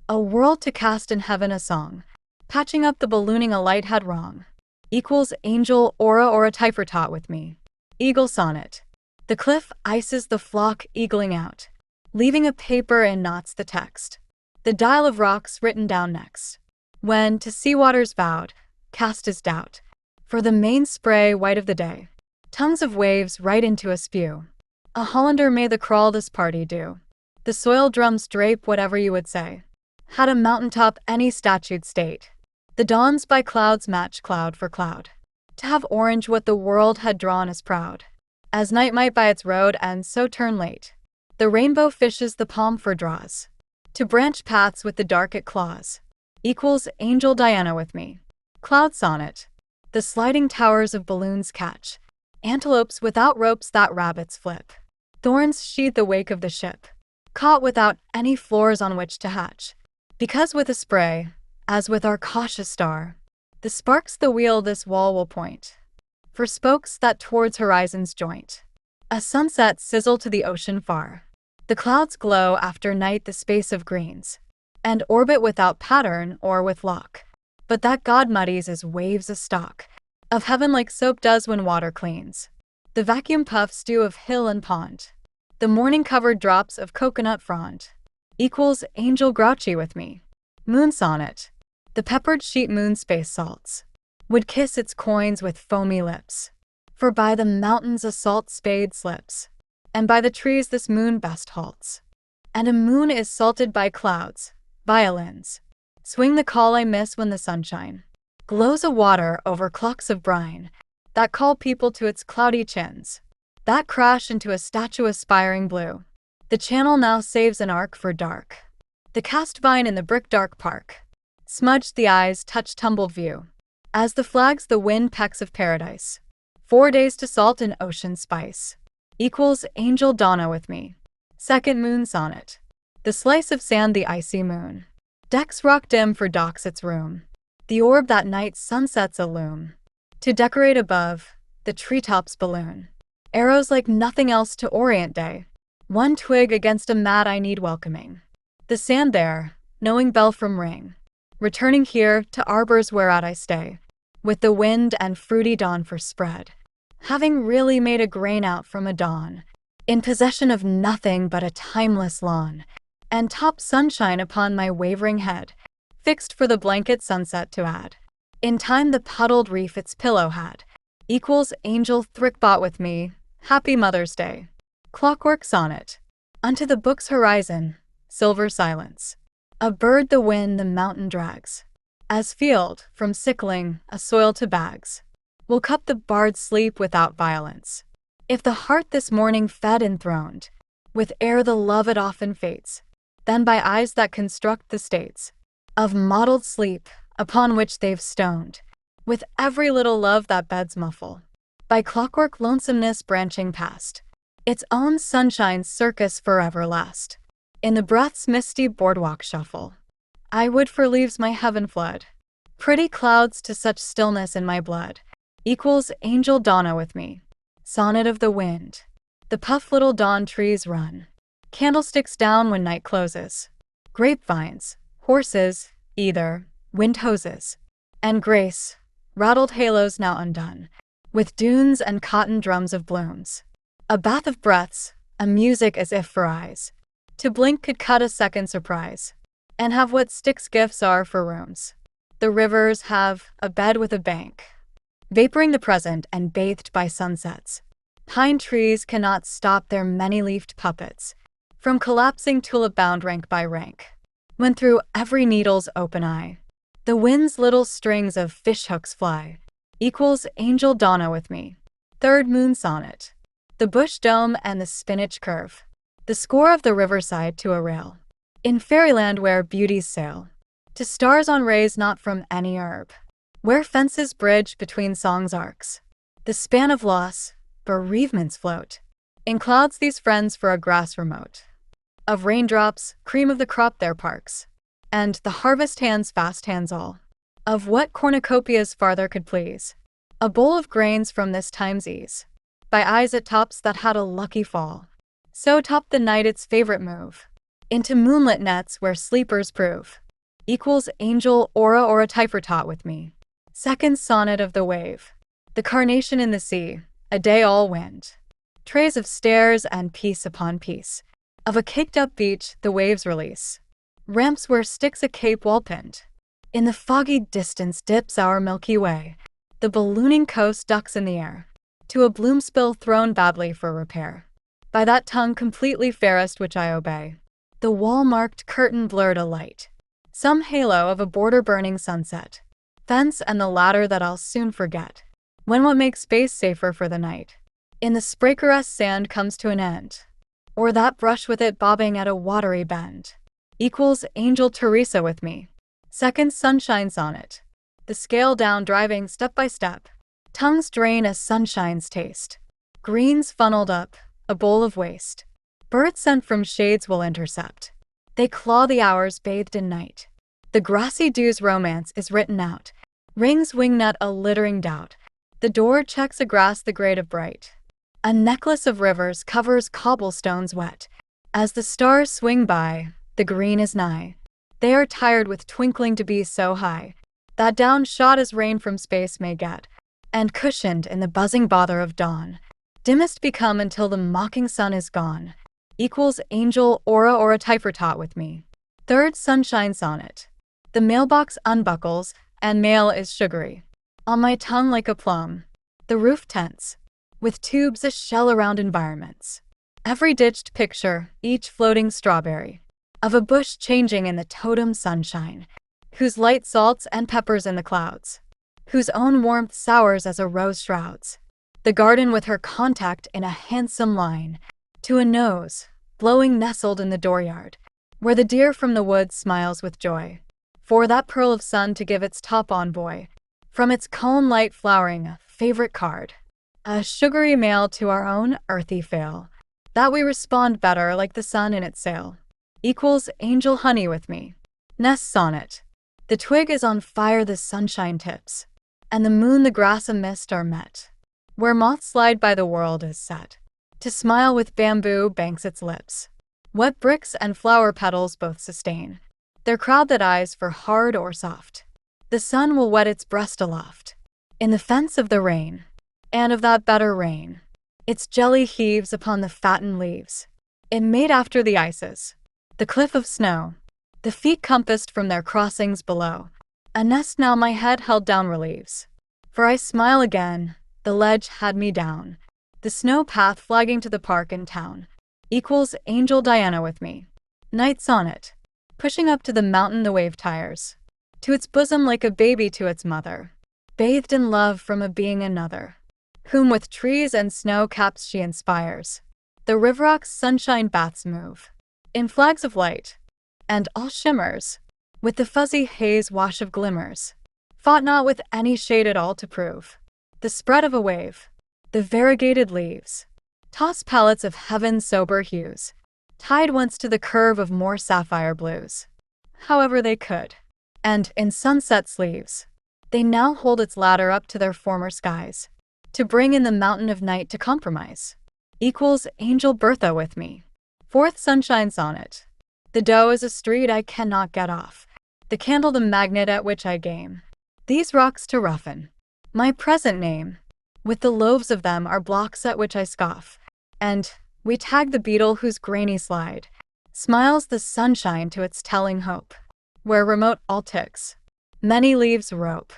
A world to cast in heaven a song. Patching up the ballooning a light had wrong. Equals angel aura or a typher taught with me. Eagle sonnet. The cliff ices the flock eagling out. Leaving a paper in knots the text. The dial of rocks written down next. When to sea waters vowed, cast is doubt. For the main spray white of the day. Tongues of waves right into a spew. A Hollander may the crawl this party do. The soil drums drape whatever you would say. Had a mountaintop any statute state. The dawns by clouds match cloud for cloud. To have orange what the world had drawn as proud. As night might by its road and so turn late. The rainbow fishes the palm for draws. To branch paths with the dark it claws. Equals angel Diana with me. Cloud sonnet. The sliding towers of balloons catch. Antelopes without ropes that rabbits flip. Thorns sheathe the wake of the ship. Caught without any floors on which to hatch. Because with a spray, as with our cautious star, the sparks the wheel this wall will point. For spokes that towards horizons joint. A sunset sizzle to the ocean far. The clouds glow after night the space of greens. And orbit without pattern or with lock. But that God muddies as waves a stalk. Of heaven like soap does when water cleans. The vacuum puffs dew of hill and pond. The morning-covered drops of coconut frond. Equals angel grouchy with me. Moon sonnet. The peppered sheet moon space salts. Would kiss its coins with foamy lips. For by the mountains a salt spade slips. And by the trees this moon best halts. And a moon is salted by clouds. Violins. Swing the call I miss when the sunshine glows a water over clocks of brine. That call people to its cloudy chins. That crash into a statue aspiring blue. The channel now saves an arc for dark. The cast vine in the brick dark park. Smudged the eyes touch tumbled view. As the flags the wind pecks of paradise. 4 days to salt an ocean spice. Equals angel Donna with me. Second moon sonnet. The slice of sand the icy moon. Decks rock dim for docks its room. The orb that night sunsets illume. To decorate above, the treetops balloon. Arrows like nothing else to orient day. One twig against a mat I need welcoming. The sand there, knowing bell from ring. Returning here to arbors whereat I stay, with the wind and fruity dawn for spread. Having really made a grain out from a dawn, in possession of nothing but a timeless lawn, and top sunshine upon my wavering head, fixed for the blanket sunset to add. In time the puddled reef its pillow had, equals angel thrick bought with me, happy Mother's Day. Clockwork Sonnet. Unto the book's horizon, silver silence. A bird the wind the mountain drags, as field, from sickling, a soil to bags, will cup the bard's sleep without violence. If the heart this morning fed enthroned, with air the love it often fates, then by eyes that construct the states of mottled sleep, upon which they've stoned, with every little love that beds muffle, by clockwork lonesomeness branching past, its own sunshine's circus forever last. In the breath's misty boardwalk shuffle, I would for leaves my heaven flood. Pretty clouds to such stillness in my blood, equals angel Donna with me. Sonnet of the wind. The puff little dawn trees run, candlesticks down when night closes, grapevines, horses, either, wind hoses, and grace, rattled halos now undone, with dunes and cotton drums of blooms. A bath of breaths, a music as if for eyes, to blink could cut a second surprise, and have what Styx gifts are for rooms. The rivers have a bed with a bank, vaporing the present and bathed by sunsets. Pine trees cannot stop their many-leafed puppets from collapsing tulip-bound rank by rank, when through every needle's open eye the wind's little strings of fishhooks fly, equals angel Donna with me. Third Moon Sonnet. The bush dome and the spinach curve, the score of the riverside to a rail, in fairyland where beauties sail, to stars on rays not from any herb, where fences bridge between song's arcs, the span of loss, bereavements float, in clouds these friends for a grass remote, of raindrops, cream of the crop their parks, and the harvest hands fast hands all, of what cornucopias farther could please, a bowl of grains from this time's ease, by eyes at tops that had a lucky fall, so topped the night its favorite move, into moonlit nets where sleepers prove, equals angel Aura Typhortot with me. Second Sonnet of the Wave. The carnation in the sea, a day all wind, trays of stairs and piece upon piece, of a caked-up beach the waves release, ramps where sticks a cape wall pinned. In the foggy distance dips our Milky Way, the ballooning coast ducks in the air, to a bloom spill thrown badly for repair, by that tongue completely fairest which I obey. The wall-marked curtain blurred a light, some halo of a border-burning sunset, fence and the ladder that I'll soon forget, when what makes space safer for the night, in the sprakerous sand comes to an end, or that brush with it bobbing at a watery bend, equals angel Teresa with me. Second Sunshine Sonnet. The scale down driving step by step, tongues drain as sunshine's taste, greens funneled up, a bowl of waste, birds sent from shades will intercept, they claw the hours bathed in night, the grassy dew's romance is written out, rings wingnet a littering doubt, the door checks a grass the grade of bright, a necklace of rivers covers cobblestones wet, as the stars swing by, the green is nigh, they are tired with twinkling to be so high, that down shot as rain from space may get, and cushioned in the buzzing bother of dawn, dimmest become until the mocking sun is gone, equals angel Aura Typhortot with me. Third Sunshine Sonnet. The mailbox unbuckles, and mail is sugary, on my tongue like a plum, the roof tense, with tubes a shell around environments, every ditched picture, each floating strawberry, of a bush changing in the totem sunshine, whose light salts and peppers in the clouds, whose own warmth sours as a rose shrouds, the garden with her contact in a handsome line, to a nose, blowing nestled in the dooryard, where the deer from the woods smiles with joy, for that pearl of sun to give its top on boy, from its cone light flowering a favorite card, a sugary mail to our own earthy fail, that we respond better like the sun in its sail, equals angel honey with me. Nest Sonnet. The twig is on fire the sunshine tips, and the moon the grass a mist are met, where moths slide by the world is set, to smile with bamboo banks its lips, wet bricks and flower petals both sustain, Their crowd that eyes for hard or soft. The sun will wet its breast aloft. In the fence of the rain, and of that better rain, its jelly heaves upon the fattened leaves. It made after the ices, the cliff of snow, the feet compassed from their crossings below. A nest now my head held down relieves. For I smile again, the ledge had me down. The snow path flagging to the park in town equals Angel Diana with me. Night sonnet, pushing up to the mountain the wave tires, to its bosom like a baby to its mother, bathed in love from a being another, whom with trees and snow caps she inspires. The riverrock's sunshine baths move, in flags of light, and all shimmers, with the fuzzy haze wash of glimmers, fought not with any shade at all to prove. The spread of a wave, the variegated leaves, toss palettes of heaven's sober hues, tied once to the curve of more sapphire blues. However they could, and in sunset sleeves, they now hold its ladder up to their former skies, to bring in the mountain of night to compromise. Equals Angel Bertha with me. Fourth sunshine sonnet. The dough is a street I cannot get off, the candle the magnet at which I game. These rocks to roughen, my present name. With the loaves of them are blocks at which I scoff, and we tag the beetle whose grainy slide smiles the sunshine to its telling hope. Where remote all ticks, many leaves rope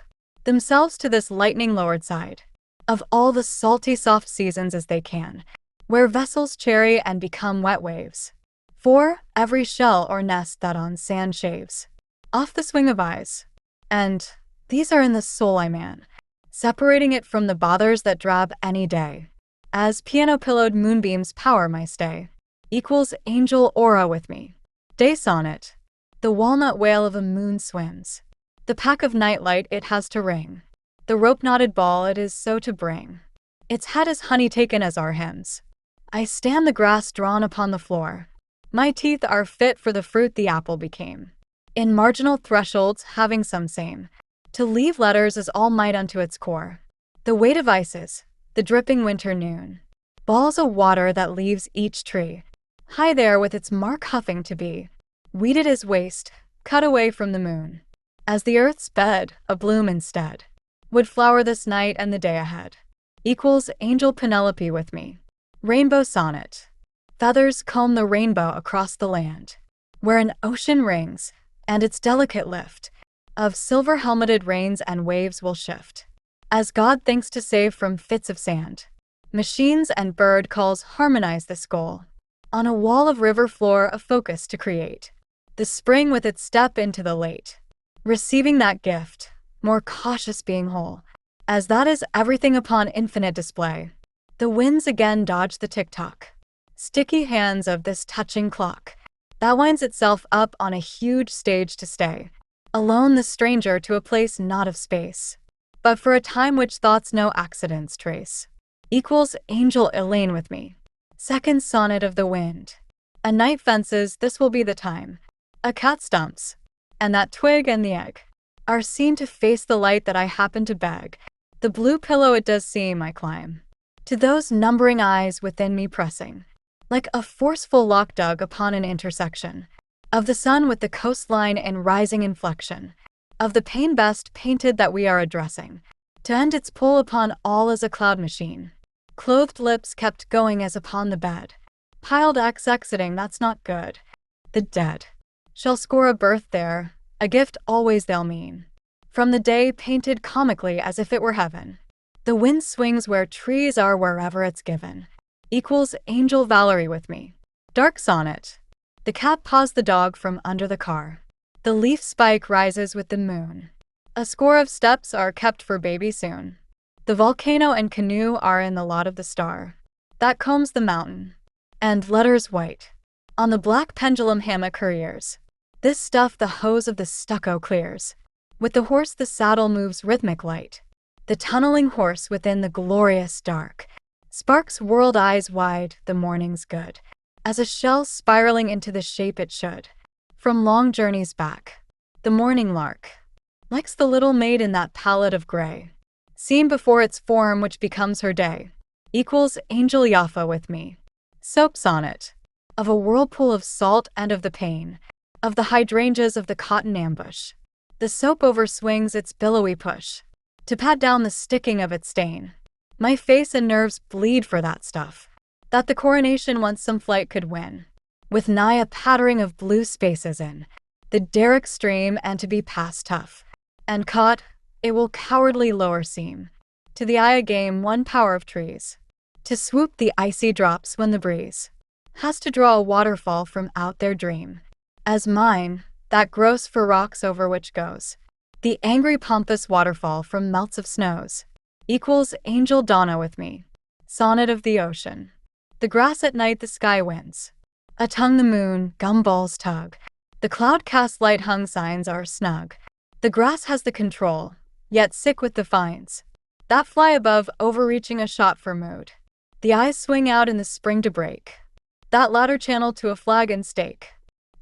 themselves to this lightning lowered side of all the salty soft seasons as they can, where vessels cherry and become wet waves. For every shell or nest that on sand shaves off the swing of eyes, and these are in the soul I man, separating it from the bothers that drab any day, as piano-pillowed moonbeams power my stay. Equals Angel Aura with me. Day sonnet. The walnut whale of a moon swims, the pack of nightlight it has to ring, the rope-knotted ball it is so to bring. Its head is honey taken as our hymns. I stand the grass drawn upon the floor. My teeth are fit for the fruit the apple became. In marginal thresholds having some same, to leave letters is all might unto its core. The weight of ices, the dripping winter noon, balls of water that leaves each tree, high there with its mark huffing to be weeded as waste, cut away from the moon, as the earth's bed, a bloom instead, would flower this night and the day ahead. Equals Angel Penelope with me. Rainbow sonnet. Feathers comb the rainbow across the land, where an ocean rings, and its delicate lift of silver-helmeted rains and waves will shift, as God thinks to save from fits of sand. Machines and bird calls harmonize this goal. On a wall of river floor a focus to create, the spring with its step into the late, receiving that gift, more cautious being whole, as that is everything upon infinite display. The winds again dodge the tick-tock, sticky hands of this touching clock, that winds itself up on a huge stage to stay, alone the stranger to a place not of space, but for a time which thoughts no accidents trace. Equals Angel Elaine with me. Second sonnet of the wind. A night fences, this will be the time. A cat stumps, and that twig and the egg are seen to face the light that I happen to beg. The blue pillow it does seem I climb, to those numbering eyes within me pressing, like a forceful lock dug upon an intersection of the sun with the coastline in rising inflection, of the pain best painted that we are addressing, to end its pull upon all as a cloud machine. Clothed lips kept going as upon the bed, piled acts exiting, that's not good. The dead shall score a birth there, a gift always they'll mean, from the day painted comically as if it were heaven. The wind swings where trees are wherever it's given. Equals Angel Valerie with me. Dark sonnet. The cat paws the dog from under the car. The leaf spike rises with the moon. A score of steps are kept for baby soon. The volcano and canoe are in the lot of the star that combs the mountain, and letters white on the black pendulum hammock her ears. This stuff the hose of the stucco clears. With the horse the saddle moves rhythmic light. The tunneling horse within the glorious dark. Sparks world eyes wide, the morning's good, as a shell spiraling into the shape it should. From long journeys back, the morning lark likes the little maid in that palette of gray, seen before its form which becomes her day. Equals Angel Jaffa with me. Soap sonnet. Of a whirlpool of salt and of the pain of the hydrangeas of the cotton ambush. The soap overswings its billowy push to pat down the sticking of its stain. My face and nerves bleed for that stuff that the coronation once some flight could win, with nigh a pattering of blue spaces in the derrick stream, and to be passed tough and caught, it will cowardly lower seem to the eye a game one power of trees, to swoop the icy drops when the breeze has to draw a waterfall from out their dream, as mine, that gross for rocks over which goes the angry pompous waterfall from melts of snows, equals angel Donna with me, sonnet of the ocean. The grass at night the sky wins, a tongue the moon, gumballs tug, the cloud-cast light-hung signs are snug. The grass has the control, yet sick with the fines that fly above, overreaching a shot for mood. The eyes swing out in the spring to break that ladder channel to a flag and stake.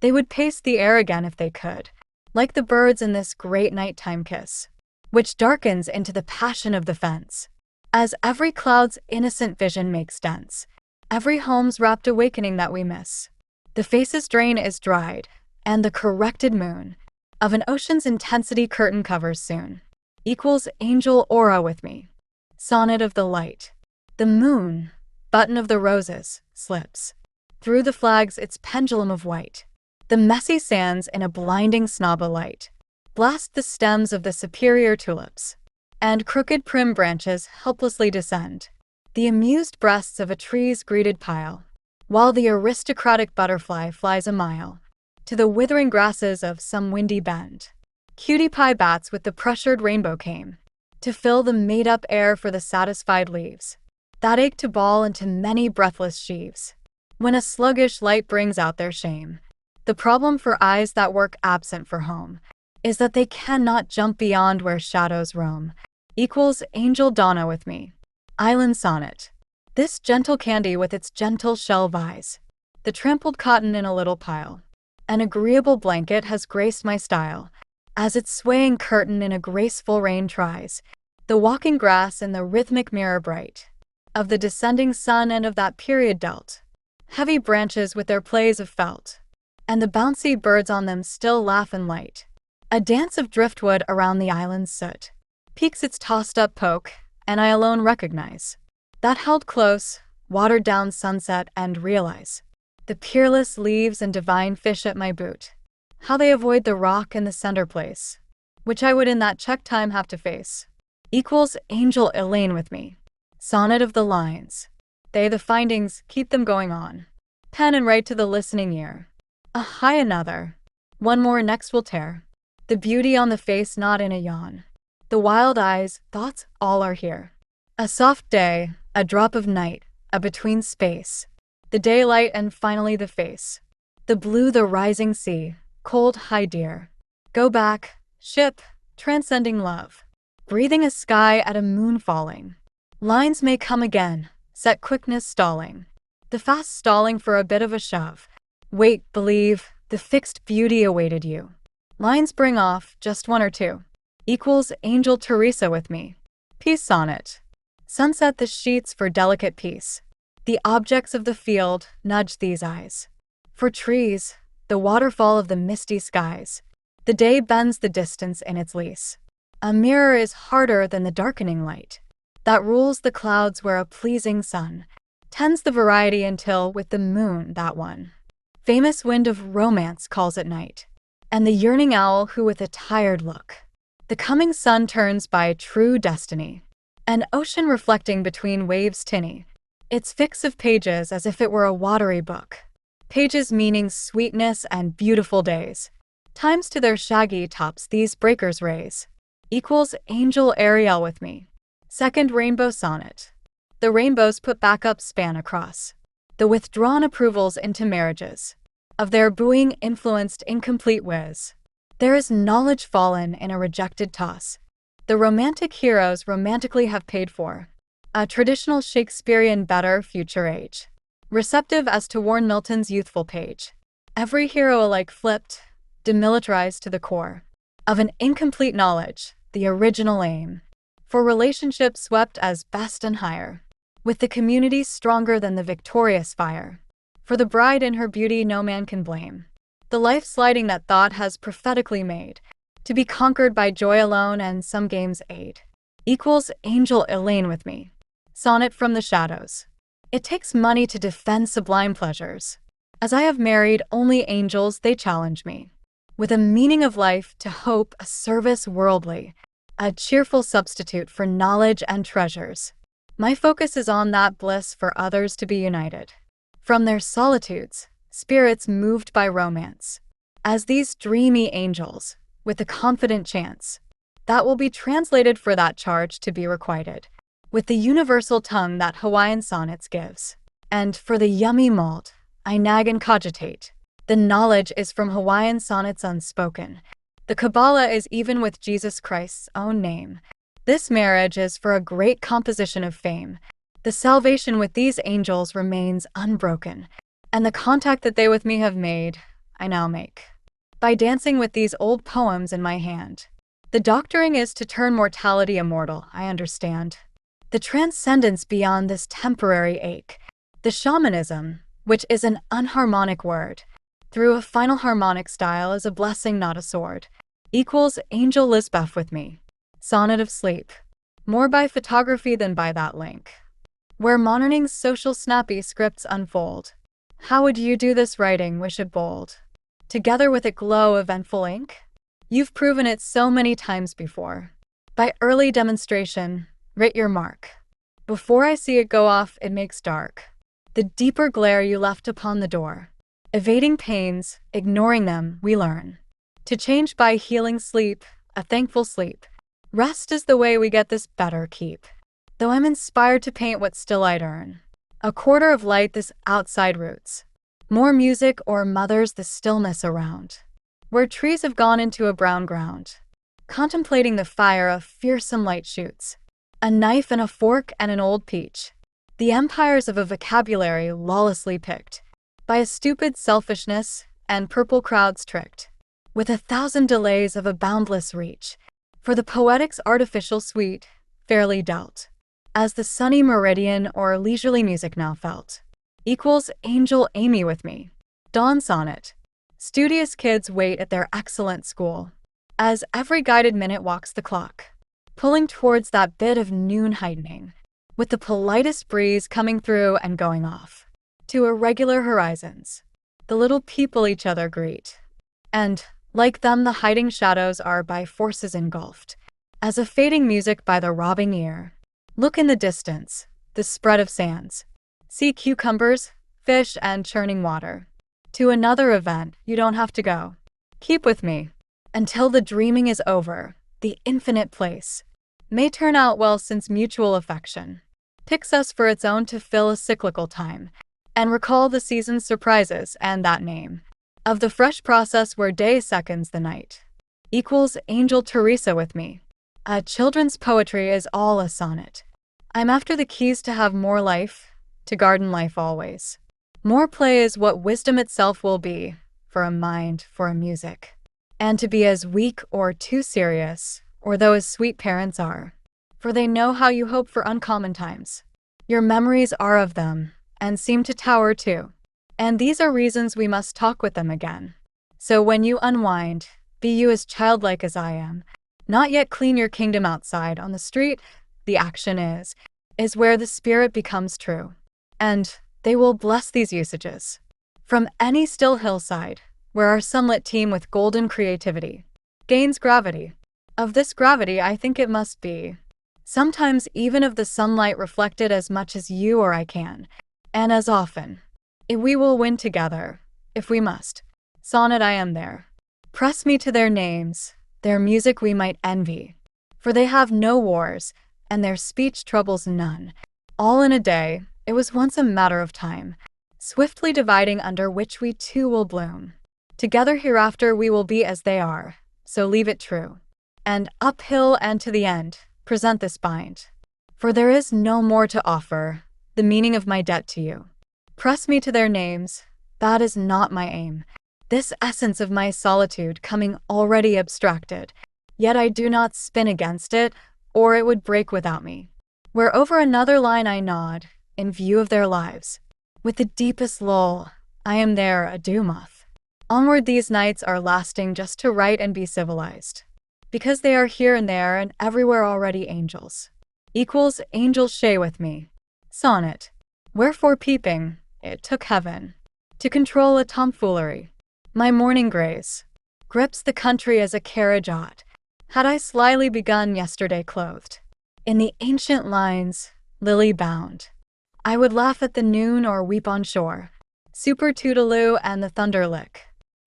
They would pace the air again if they could, like the birds in this great nighttime kiss, which darkens into the passion of the fence, as every cloud's innocent vision makes dense every home's rapt awakening that we miss. The face's drain is dried, and the corrected moon of an ocean's intensity curtain covers soon, equals angel aura with me, sonnet of the light. The moon, button of the roses, slips through the flags its pendulum of white. The messy sands in a blinding snob of light blast the stems of the superior tulips, and crooked prim branches helplessly descend the amused breasts of a tree's greeted pile, while the aristocratic butterfly flies a mile to the withering grasses of some windy bend. Cutie pie bats with the pressured rainbow came to fill the made-up air for the satisfied leaves that ache to ball into many breathless sheaves when a sluggish light brings out their shame. The problem for eyes that work absent for home is that they cannot jump beyond where shadows roam, equals angel Donna with me, island sonnet. This gentle candy with its gentle shell vies the trampled cotton in a little pile. An agreeable blanket has graced my style, as its swaying curtain in a graceful rain tries the walking grass in the rhythmic mirror bright of the descending sun and of that period dealt heavy branches with their plays of felt, and the bouncy birds on them still laugh and light. A dance of driftwood around the island's soot peaks its tossed-up poke, and I alone recognize that held close, watered-down sunset, and realize the peerless leaves and divine fish at my boot, how they avoid the rock and the center place, which I would in that check time have to face, equals angel Elaine with me, sonnet of the lines. They the findings, keep them going on, pen and write to the listening ear. Hi another, one more next will tear, the beauty on the face not in a yawn, the wild eyes, thoughts, all are here. A soft day, a drop of night, a between space, the daylight and finally the face. The blue, the rising sea, cold, high dear. Go back, ship, transcending love. Breathing a sky at a moon falling. Lines may come again, set quickness stalling. The fast stalling for a bit of a shove. Wait, believe, the fixed beauty awaited you. Lines bring off, just one or two. Equals angel Teresa with me. Peace sonnet. Sunset the sheets for delicate peace. The objects of the field nudge these eyes. For trees, the waterfall of the misty skies. The day bends the distance in its lease. A mirror is harder than the darkening light that rules the clouds where a pleasing sun tends the variety until, with the moon, that one famous wind of romance calls at night, and the yearning owl who with a tired look the coming sun turns by true destiny. An ocean reflecting between waves tinny, its fix of pages as if it were a watery book. Pages meaning sweetness and beautiful days. Times to their shaggy tops these breakers raise. Equals angel Ariel with me. Second rainbow sonnet. The rainbows put back up span across the withdrawn approvals into marriages of their buoying influenced incomplete whiz. There is knowledge fallen in a rejected toss. The romantic heroes romantically have paid for a traditional Shakespearean better future age, receptive as to Warren Milton's youthful page. Every hero alike flipped, demilitarized to the core of an incomplete knowledge, the original aim for relationships swept as best and higher, with the community stronger than the victorious fire. For the bride in her beauty no man can blame. The life sliding that thought has prophetically made, to be conquered by joy alone and some game's aid, equals angel Elaine with me. Sonnet from the shadows. It takes money to defend sublime pleasures. As I have married only angels, they challenge me. With a meaning of life, to hope, a service worldly, a cheerful substitute for knowledge and treasures. My focus is on that bliss for others to be united. From their solitudes, spirits moved by romance. As these dreamy angels, with a confident chance, that will be translated for that charge to be requited, with the universal tongue that Hawaiian sonnets gives. And for the yummy malt, I nag and cogitate. The knowledge is from Hawaiian sonnets unspoken. The Kabbalah is even with Jesus Christ's own name. This marriage is for a great composition of fame. The salvation with these angels remains unbroken, and the contact that they with me have made, I now make. By dancing with these old poems in my hand. The doctoring is to turn mortality immortal, I understand. The transcendence beyond this temporary ache. The shamanism, which is an unharmonic word, through a final harmonic style is a blessing, not a sword, equals angel Lisbeth with me. Sonnet of sleep. More by photography than by that link. Where morning's social snappy scripts unfold. How would you do this writing, wish it bold? Together with a glow eventful ink? You've proven it so many times before. By early demonstration, writ your mark. Before I see it go off, it makes dark. The deeper glare you left upon the door. Evading pains, ignoring them, we learn. To change by healing sleep, a thankful sleep. Rest is the way we get this better keep. Though I'm inspired to paint what still I'd earn. A quarter of light this outside roots. More music or mothers the stillness around. Where trees have gone into a brown ground. Contemplating the fire of fearsome light shoots. A knife and a fork and an old peach. The empires of a vocabulary lawlessly picked. By a stupid selfishness and purple crowds tricked. With 1,000 delays of a boundless reach. For the poetic's artificial sweet, fairly dealt. As the sunny meridian or leisurely music now felt. Equals angel Amy with me. Dawn sonnet. Studious kids wait at their excellent school. As every guided minute walks the clock. Pulling towards that bit of noon heightening. With the politest breeze coming through and going off. To irregular horizons. The little people each other greet. And, like them, the hiding shadows are by forces engulfed. As a fading music by the robbing ear. Look in the distance, the spread of sands. See cucumbers, fish, and churning water. To another event, you don't have to go. Keep with me. Until the dreaming is over, the infinite place. May turn out well since mutual affection picks us for its own to fill a cyclical time. And recall the season's surprises and that name. Of the fresh process where day seconds the night. Equals angel Teresa with me. Children's poetry is all a sonnet. I'm after the keys to have more life, to garden life always. More play is what wisdom itself will be, for a mind, for a music. And to be as weak or too serious, or though as sweet parents are. For they know how you hope for uncommon times. Your memories are of them, and seem to tower too. And these are reasons we must talk with them again. So when you unwind, be you as childlike as I am. Not yet clean your kingdom outside on the street, the action is where the spirit becomes true. And they will bless these usages. From any still hillside, where our sunlit team with golden creativity gains gravity. Of this gravity I think it must be. Sometimes even of the sunlight reflected as much as you or I can. And as often. If we will win together, if we must. Sonnet I am there. Press me to their names, their music we might envy. For they have no wars, and their speech troubles none. All in a day, it was once a matter of time, swiftly dividing under which we too will bloom. Together hereafter we will be as they are, so leave it true. And uphill and to the end, present this bind. For there is no more to offer, the meaning of my debt to you. Press me to their names, that is not my aim. This essence of my solitude coming already abstracted, yet I do not spin against it, or it would break without me. Where over another line I nod, in view of their lives. With the deepest lull, I am there, a dew moth. Onward these nights are lasting just to write and be civilized. Because they are here and there and everywhere already angels. Equals angels shay with me. Sonnet. Wherefore peeping, it took heaven. To control a tomfoolery. My morning grace. Grips the country as a carriage ought. Had I slyly begun yesterday clothed in the ancient lines, lily bound, I would laugh at the noon or weep on shore. Super Toodaloo and the thunder lick.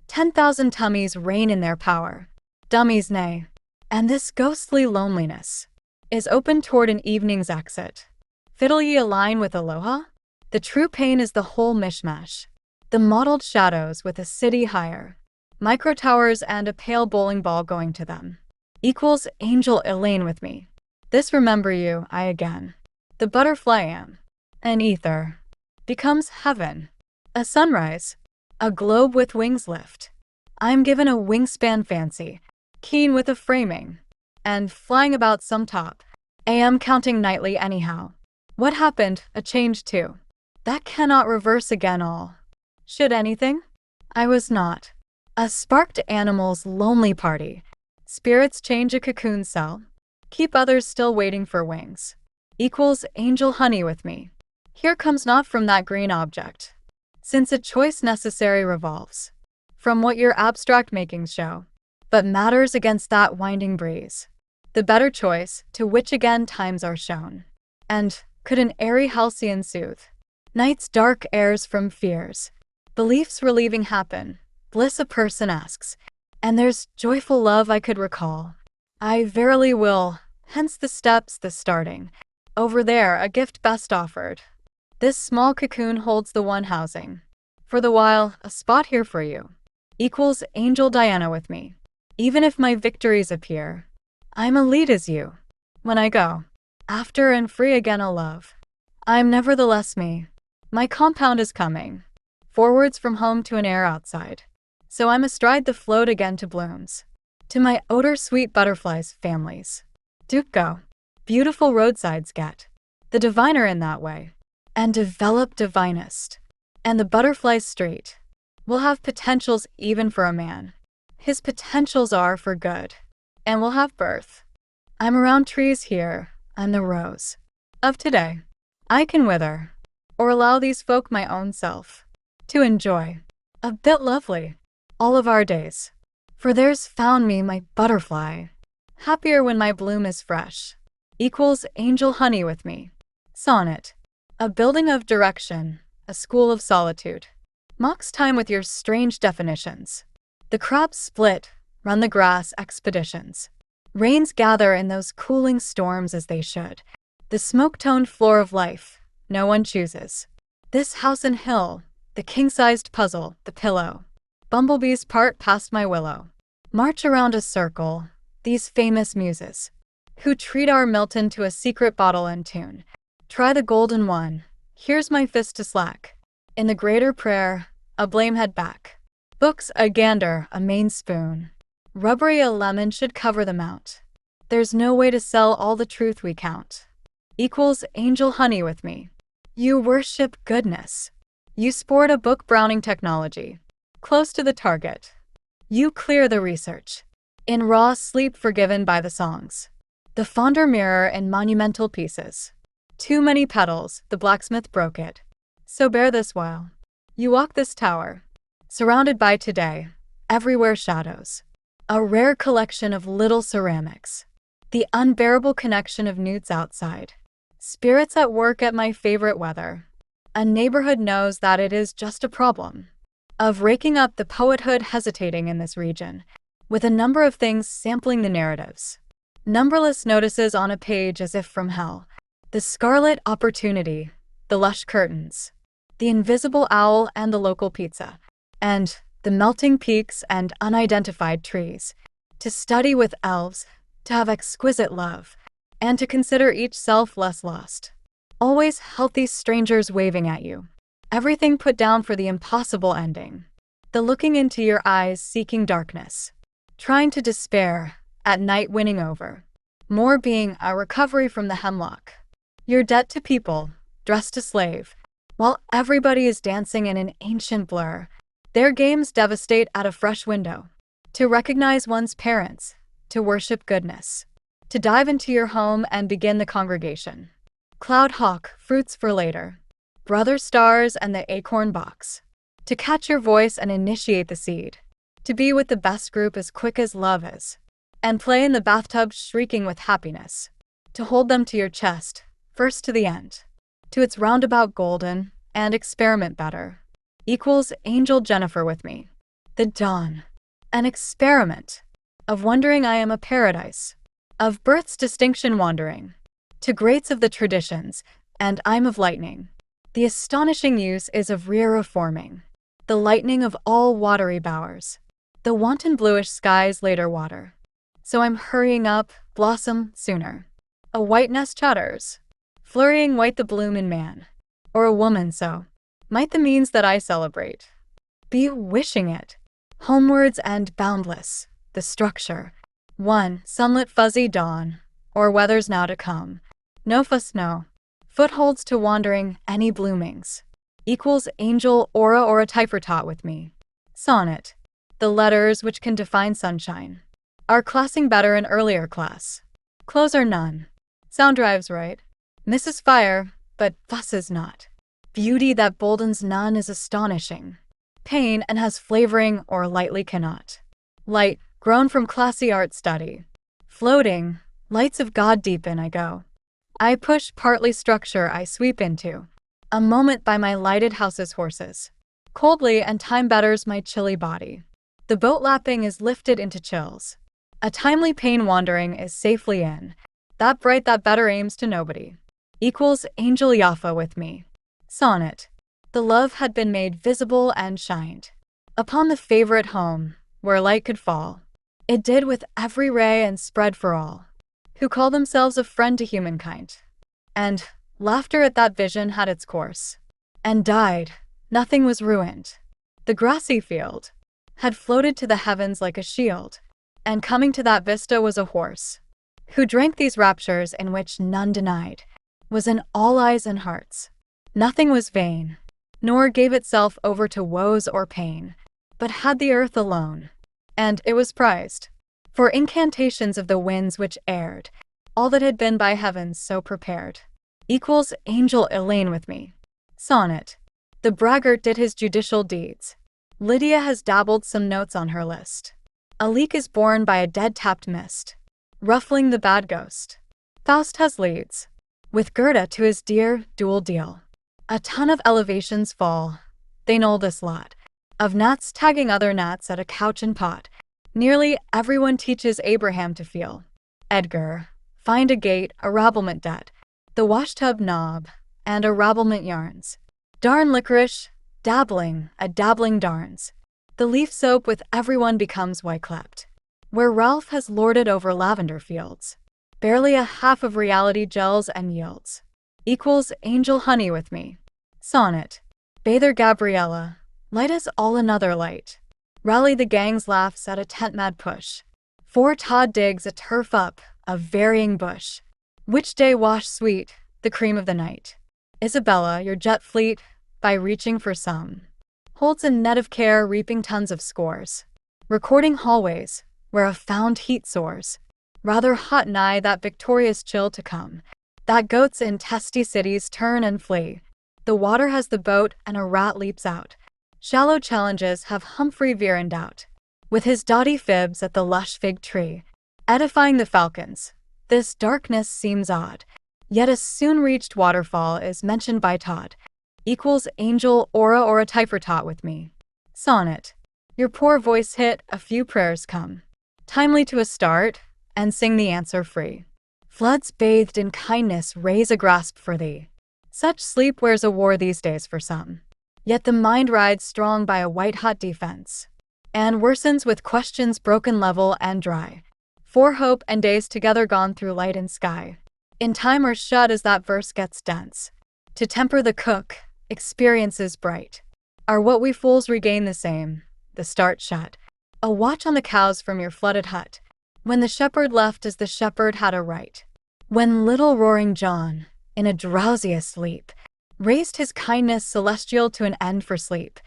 10,000 tummies reign in their power. Dummies nay. And this ghostly loneliness is open toward an evening's exit. Fiddle ye a line with aloha? The true pain is the whole mishmash. The mottled shadows with a city higher. Micro towers and a pale bowling ball going to them. Equals angel Elaine with me. This remember you, I again. The butterfly am. An ether. Becomes heaven. A sunrise. A globe with wings lift. I'm given a wingspan fancy. Keen with a framing. And flying about some top. AM counting nightly anyhow. What happened, a change too. That cannot reverse again all. Should anything? I was not. A sparked animal's lonely party. Spirits change a cocoon cell. Keep others still waiting for wings. Equals angel honey with me. Here comes not from that green object. Since a choice necessary revolves. From what your abstract makings show. But matters against that winding breeze. The better choice, to which again times are shown. And, could an airy halcyon soothe night's dark airs from fears, beliefs relieving happen, bliss a person asks, and there's joyful love I could recall. I verily will, hence the steps, the starting. Over there, a gift best offered. This small cocoon holds the one housing. For the while, a spot here for you. Equals angel Diana with me. Even if my victories appear, I'm elite as you. When I go, after and free again a love, I'm nevertheless me. My compound is coming. Forwards from home to an air outside. So I'm astride the float again to blooms. To my odor-sweet butterflies, families. Duke go. Beautiful roadsides get. The diviner in that way. And develop divinest. And the butterflies straight. Will have potentials even for a man. His potentials are for good. And will have birth. I'm around trees here. I'm the rose. Of today. I can wither. Or allow these folk my own self. To enjoy. A bit lovely. All of our days. For there's found me my butterfly. Happier when my bloom is fresh. Equals angel honey with me. Sonnet. A building of direction. A school of solitude. Mocks time with your strange definitions. The crabs split, run the grass expeditions. Rains gather in those cooling storms as they should. The smoke-toned floor of life, no one chooses. This house and hill, the king-sized puzzle, the pillow. Bumblebees part past my willow. March around a circle, these famous muses, who treat our Milton to a secret bottle and tune. Try the golden one, here's my fist to slack. In the greater prayer, a blame head back. Books, a gander, a main spoon. Rubbery, a lemon should cover the mount. There's no way to sell all the truth we count. Equals angel honey with me. You worship goodness. You sport a book Browning technology. Close to the target. You clear the research. In raw sleep forgiven by the songs. The fonder mirror in monumental pieces. Too many petals, the blacksmith broke it. So bear this while. You walk this tower. Surrounded by today, everywhere shadows. A rare collection of little ceramics. The unbearable connection of newts outside. Spirits at work at my favorite weather. A neighborhood knows that it is just a problem. Of raking up the poethood hesitating in this region. With a number of things sampling the narratives. Numberless notices on a page as if from hell. The scarlet opportunity. The lush curtains. The invisible owl and the local pizza. And the melting peaks and unidentified trees. To study with elves, to have exquisite love, and to consider each self less lost. Always healthy strangers waving at you. Everything put down for the impossible ending. The looking into your eyes seeking darkness. Trying to despair, at night winning over. More being a recovery from the hemlock. Your debt to people, dressed to slave, while everybody is dancing in an ancient blur. Their games devastate at a fresh window. To recognize one's parents, to worship goodness, to dive into your home and begin the congregation. Cloud hawk, fruits for later. Brother stars and the acorn box. To catch your voice and initiate the seed. To be with the best group as quick as love is. And play in the bathtub shrieking with happiness. To hold them to your chest, first to the end. To its roundabout golden, and experiment better. Equals Angel Jennifer with me. The dawn. An experiment. Of wondering I am a paradise. Of birth's distinction wandering. To greats of the traditions, and I'm of lightning. The astonishing use is of rear forming. The lightning of all watery bowers. The wanton bluish skies later water. So I'm hurrying up, blossom sooner. A white nest chatters. Flurrying white the bloom in man. Or a woman so. Might the means that I celebrate. Be wishing it. Homewards and boundless. The structure. One sunlit fuzzy dawn. Or weather's now to come. No fuss no. Footholds to wandering, any bloomings. Equals angel aura or a typer taught with me. Sonnet. The letters which can define sunshine. Are classing better in earlier class. Clothes are none. Sound drives right. Mrs. Fire, but fusses not. Beauty that boldens none is astonishing. Pain and has flavoring or lightly cannot. Light, grown from classy art study. Floating, lights of God deepen I go. I push partly structure I sweep into. A moment by my lighted house's horses. Coldly and time betters my chilly body. The boat lapping is lifted into chills. A timely pain wandering is safely in. That bright that better aims to nobody. Equals Angel Jaffa with me. Sonnet. The love had been made visible and shined. Upon the favorite home, where light could fall. It did with every ray and spread for all. Who call themselves a friend to humankind. And laughter at that vision had its course. And died. Nothing was ruined. The grassy field had floated to the heavens like a shield. And coming to that vista was a horse. Who drank these raptures in which none denied. Was in all eyes and hearts. Nothing was vain. Nor gave itself over to woes or pain. But had the earth alone. And it was prized. For incantations of the winds which aired, all that had been by heavens so prepared. Equals Angel Elaine with me. Sonnet. The braggart did his judicial deeds. Lydia has dabbled some notes on her list. A leak is borne by a dead-tapped mist, ruffling the bad ghost. Faust has leads, with Gerda to his dear dual deal. A ton of elevations fall, they know this lot, of gnats tagging other gnats at a couch and pot. Nearly everyone teaches Abraham to feel. Edgar, find a gate, a rabblement debt, the washtub knob, and a rabblement yarns. Darn licorice, dabbling, a dabbling darns. The leaf soap with everyone becomes white-clapped. Where Ralph has lorded over lavender fields. Barely a half of reality gels and yields. Equals Angel Honey with me. Sonnet. Bather Gabriella, light us all another light. Rally the gang's laughs at a tent-mad push. For Todd digs a turf up, a varying bush. Which day wash sweet, the cream of the night. Isabella, your jet fleet, by reaching for some. Holds a net of care reaping tons of scores. Recording hallways, where a found heat soars. Rather hot nigh that victorious chill to come. That goats in testy cities turn and flee. The water has the boat and a rat leaps out. Shallow challenges have Humphrey veer in doubt. With his dotty fibs at the lush fig tree, edifying the falcons. This darkness seems odd. Yet a soon-reached waterfall is mentioned by Todd. Equals Angel Aura or a typer taught with me. Sonnet. Your poor voice hit, a few prayers come. Timely to a start, and sing the answer free. Floods bathed in kindness raise a grasp for thee. Such sleep wears a war these days for some. Yet the mind rides strong by a white-hot defense, and worsens with questions broken level and dry. For hope and days together gone through light and sky. In time are shut as that verse gets dense. To temper the cook, experiences bright. Are what we fools regain the same, the start shut. A watch on the cows from your flooded hut. When the shepherd left as the shepherd had a right. When little roaring John, in a drowsiest sleep, raised his kindness celestial to an end for sleep.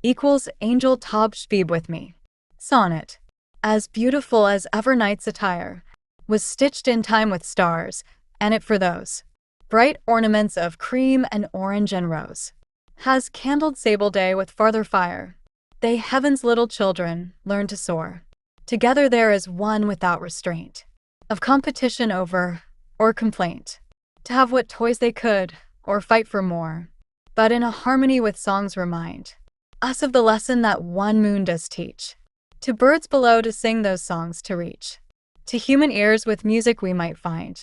equals angel Taub Spieb with me. Sonnet. As beautiful as ever night's attire, was stitched in time with stars, and it for those bright ornaments of cream and orange and rose. Has candled sable day with farther fire. They heaven's little children learn to soar. Together there is one without restraint of competition over, or complaint, to have what toys they could, or fight for more, but in a harmony with songs remind us of the lesson that one moon does teach. To birds below to sing those songs to reach, to human ears with music we might find,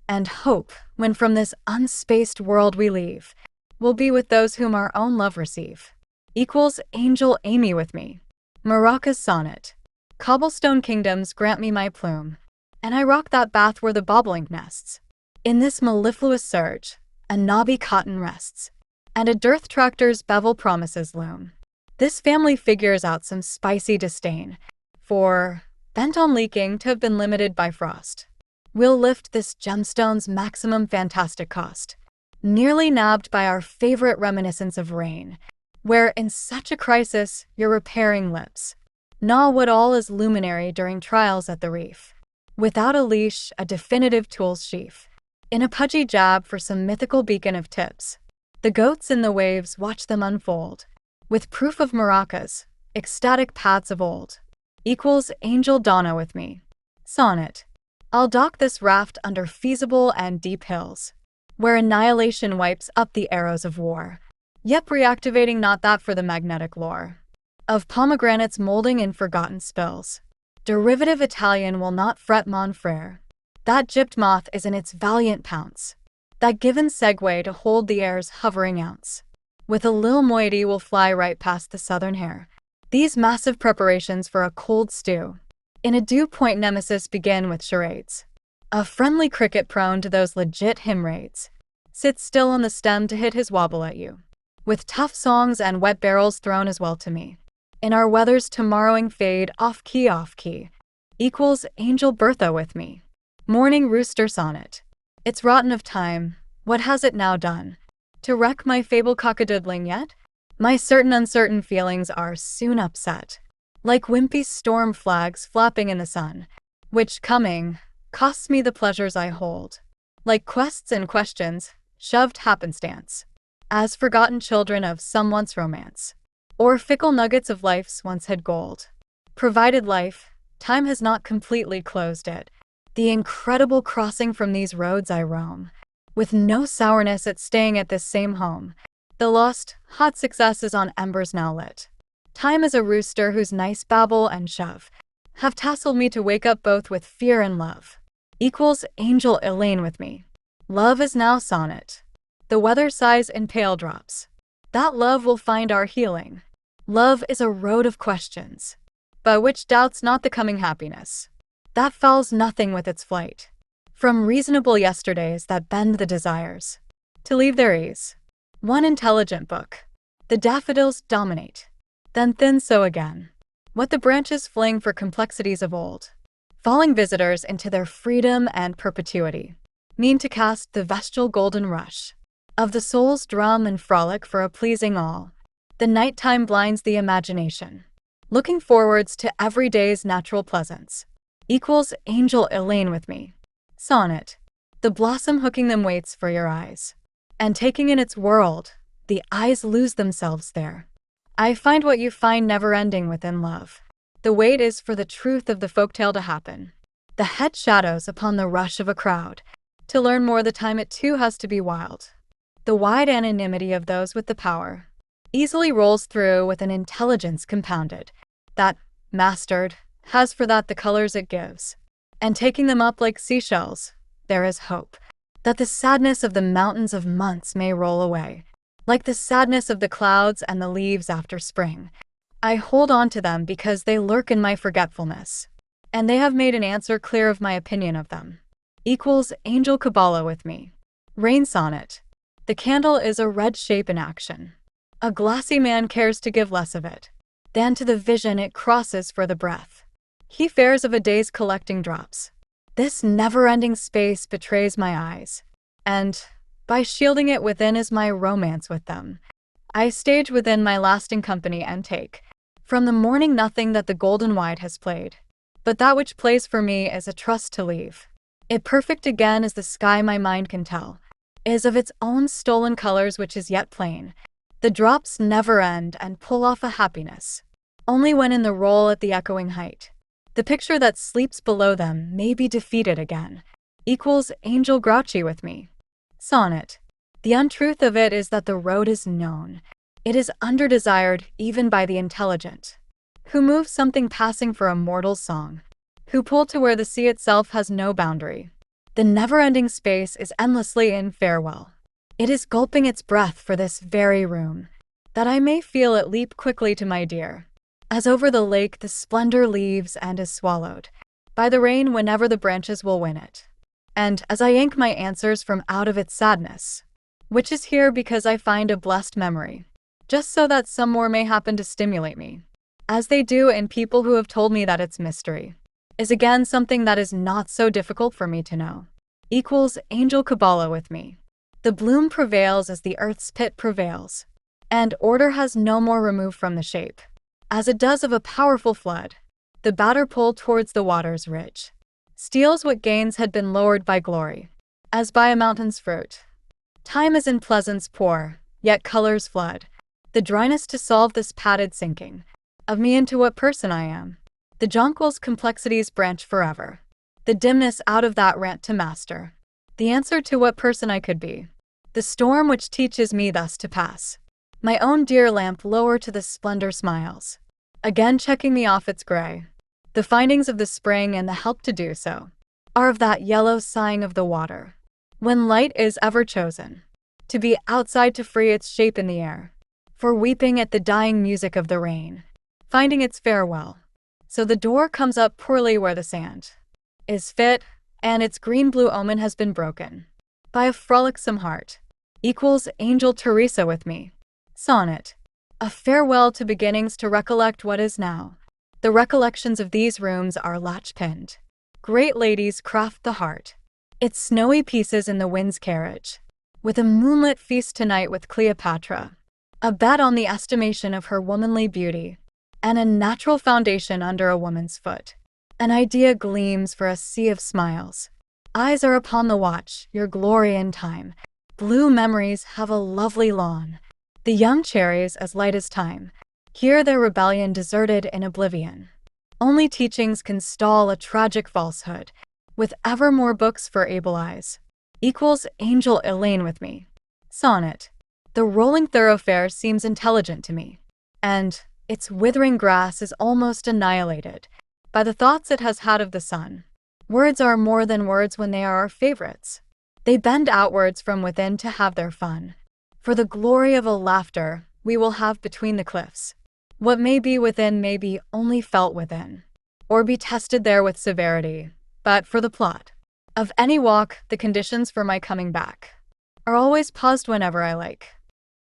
and hope, when from this unspaced world we leave, will be with those whom our own love receive. Equals angel Amy with me. Maracas sonnet. Cobblestone kingdoms grant me my plume, and I rock that bath where the bobolink nests. In this mellifluous surge, a knobby cotton rests, and a dearth tractor's bevel promises loom. This family figures out some spicy disdain, for, bent on leaking to have been limited by frost, we'll lift this gemstone's maximum fantastic cost, nearly nabbed by our favorite reminiscence of rain, where in such a crisis your repairing lips gnaw what all is luminary during trials at the reef. Without a leash, a definitive tool's sheaf, in a pudgy jab for some mythical beacon of tips, the goats in the waves watch them unfold, with proof of maracas, ecstatic paths of old. Equals angel Donna with me. Sonnet. I'll dock this raft under feasible and deep hills, where annihilation wipes up the arrows of war, yep reactivating not that for the magnetic lore of pomegranates molding in forgotten spills. Derivative Italian will not fret mon frere. That gypped moth is in its valiant pounce, that given segue to hold the air's hovering ounce. With a lil moiety will fly right past the southern hair. These massive preparations for a cold stew in a dew point nemesis begin with charades. A friendly cricket prone to those legit hymn raids sits still on the stem to hit his wobble at you, with tough songs and wet barrels thrown as well to me. In our weather's tomorrowing fade off key, equals angel Bertha with me. Morning rooster sonnet. It's rotten of time, what has it now done to wreck my fable cockadoodling yet? My certain uncertain feelings are soon upset, like wimpy storm flags flapping in the sun, which, coming, costs me the pleasures I hold, like quests and questions, shoved happenstance, as forgotten children of some once romance, or fickle nuggets of life's once had gold. Provided life, time has not completely closed it, the incredible crossing from these roads I roam, with no sourness at staying at this same home. The lost, hot success is on embers now lit. Time is a rooster whose nice babble and shove have tasseled me to wake up both with fear and love. Equals angel Elaine with me. Love is now sonnet. The weather sighs in pale drops. That love will find our healing. Love is a road of questions, but which doubts not the coming happiness. That fouls nothing with its flight. From reasonable yesterdays that bend the desires to leave their ease. One intelligent book. The daffodils dominate, then thin so again. What the branches fling for complexities of old, falling visitors into their freedom and perpetuity, mean to cast the vestal golden rush of the soul's drum and frolic for a pleasing all. The nighttime blinds the imagination, looking forwards to every day's natural pleasance. Equals angel Elaine with me. Sonnet. The blossom hooking them waits for your eyes, and taking in its world, the eyes lose themselves there. I find what you find never-ending within love. The wait is for the truth of the folktale to happen. The head shadows upon the rush of a crowd, to learn more the time it too has to be wild. The wide anonymity of those with the power easily rolls through with an intelligence compounded, that, mastered, has for that the colors it gives. And taking them up like seashells, there is hope that the sadness of the mountains of months may roll away, like the sadness of the clouds and the leaves after spring. I hold on to them because they lurk in my forgetfulness, and they have made an answer clear of my opinion of them. Equals angel Kabbalah with me. Rain sonnet. The candle is a red shape in action. A glassy man cares to give less of it than to the vision it crosses for the breath. He fares of a day's collecting drops. This never-ending space betrays my eyes, and, by shielding it within is my romance with them. I stage within my lasting company and take from the morning nothing that the golden wide has played. But that which plays for me is a trust to leave. It perfect again as the sky my mind can tell, is of its own stolen colors which is yet plain. The drops never end and pull off a happiness, only when in the roll at the echoing height. The picture that sleeps below them may be defeated again, equals angel grouchy with me. Sonnet. The untruth of it is that the road is known. It is under-desired even by the intelligent, who move something passing for a mortal's song, who pull to where the sea itself has no boundary. The never-ending space is endlessly in farewell. It is gulping its breath for this very room, that I may feel it leap quickly to my dear, as over the lake the splendor leaves and is swallowed by the rain whenever the branches will win it. And as I yank my answers from out of its sadness, which is here because I find a blessed memory, just so that some more may happen to stimulate me, as they do in people who have told me that its mystery is again something that is not so difficult for me to know, equals angel Kabbalah with me. The bloom prevails as the earth's pit prevails, and order has no more remove from the shape, as it does of a powerful flood. The batter pull towards the water's ridge steals what gains had been lowered by glory, as by a mountain's fruit. Time is in pleasance pour, yet colors flood. The dryness to solve this padded sinking of me into what person I am. The jonquil's complexities branch forever. The dimness out of that rant to master the answer to what person I could be. The storm which teaches me thus to pass my own dear lamp lower to the splendor smiles, again checking me off its gray. The findings of the spring and the help to do so are of that yellow sighing of the water, when light is ever chosen to be outside to free its shape in the air, for weeping at the dying music of the rain, finding its farewell. So the door comes up poorly where the sand is fit, and its green-blue omen has been broken by a frolicsome heart, equals angel Teresa with me. Sonnet. A farewell to beginnings to recollect what is now. The recollections of these rooms are latch-pinned. Great ladies craft the heart. Its snowy pieces in the wind's carriage, with a moonlit feast tonight with Cleopatra, a bet on the estimation of her womanly beauty, and a natural foundation under a woman's foot. An idea gleams for a sea of smiles. Eyes are upon the watch, your glory in time. Blue memories have a lovely lawn. The young cherries as light as time. Here their rebellion deserted in oblivion. Only teachings can stall a tragic falsehood, with ever more books for able eyes. Equals angel Elaine with me. Sonnet. The rolling thoroughfare seems intelligent to me, and its withering grass is almost annihilated by the thoughts it has had of the sun. Words are more than words when they are our favorites. They bend outwards from within to have their fun. For the glory of a laughter we will have between the cliffs. What may be within may be only felt within, or be tested there with severity. But for the plot of any walk, the conditions for my coming back are always paused whenever I like.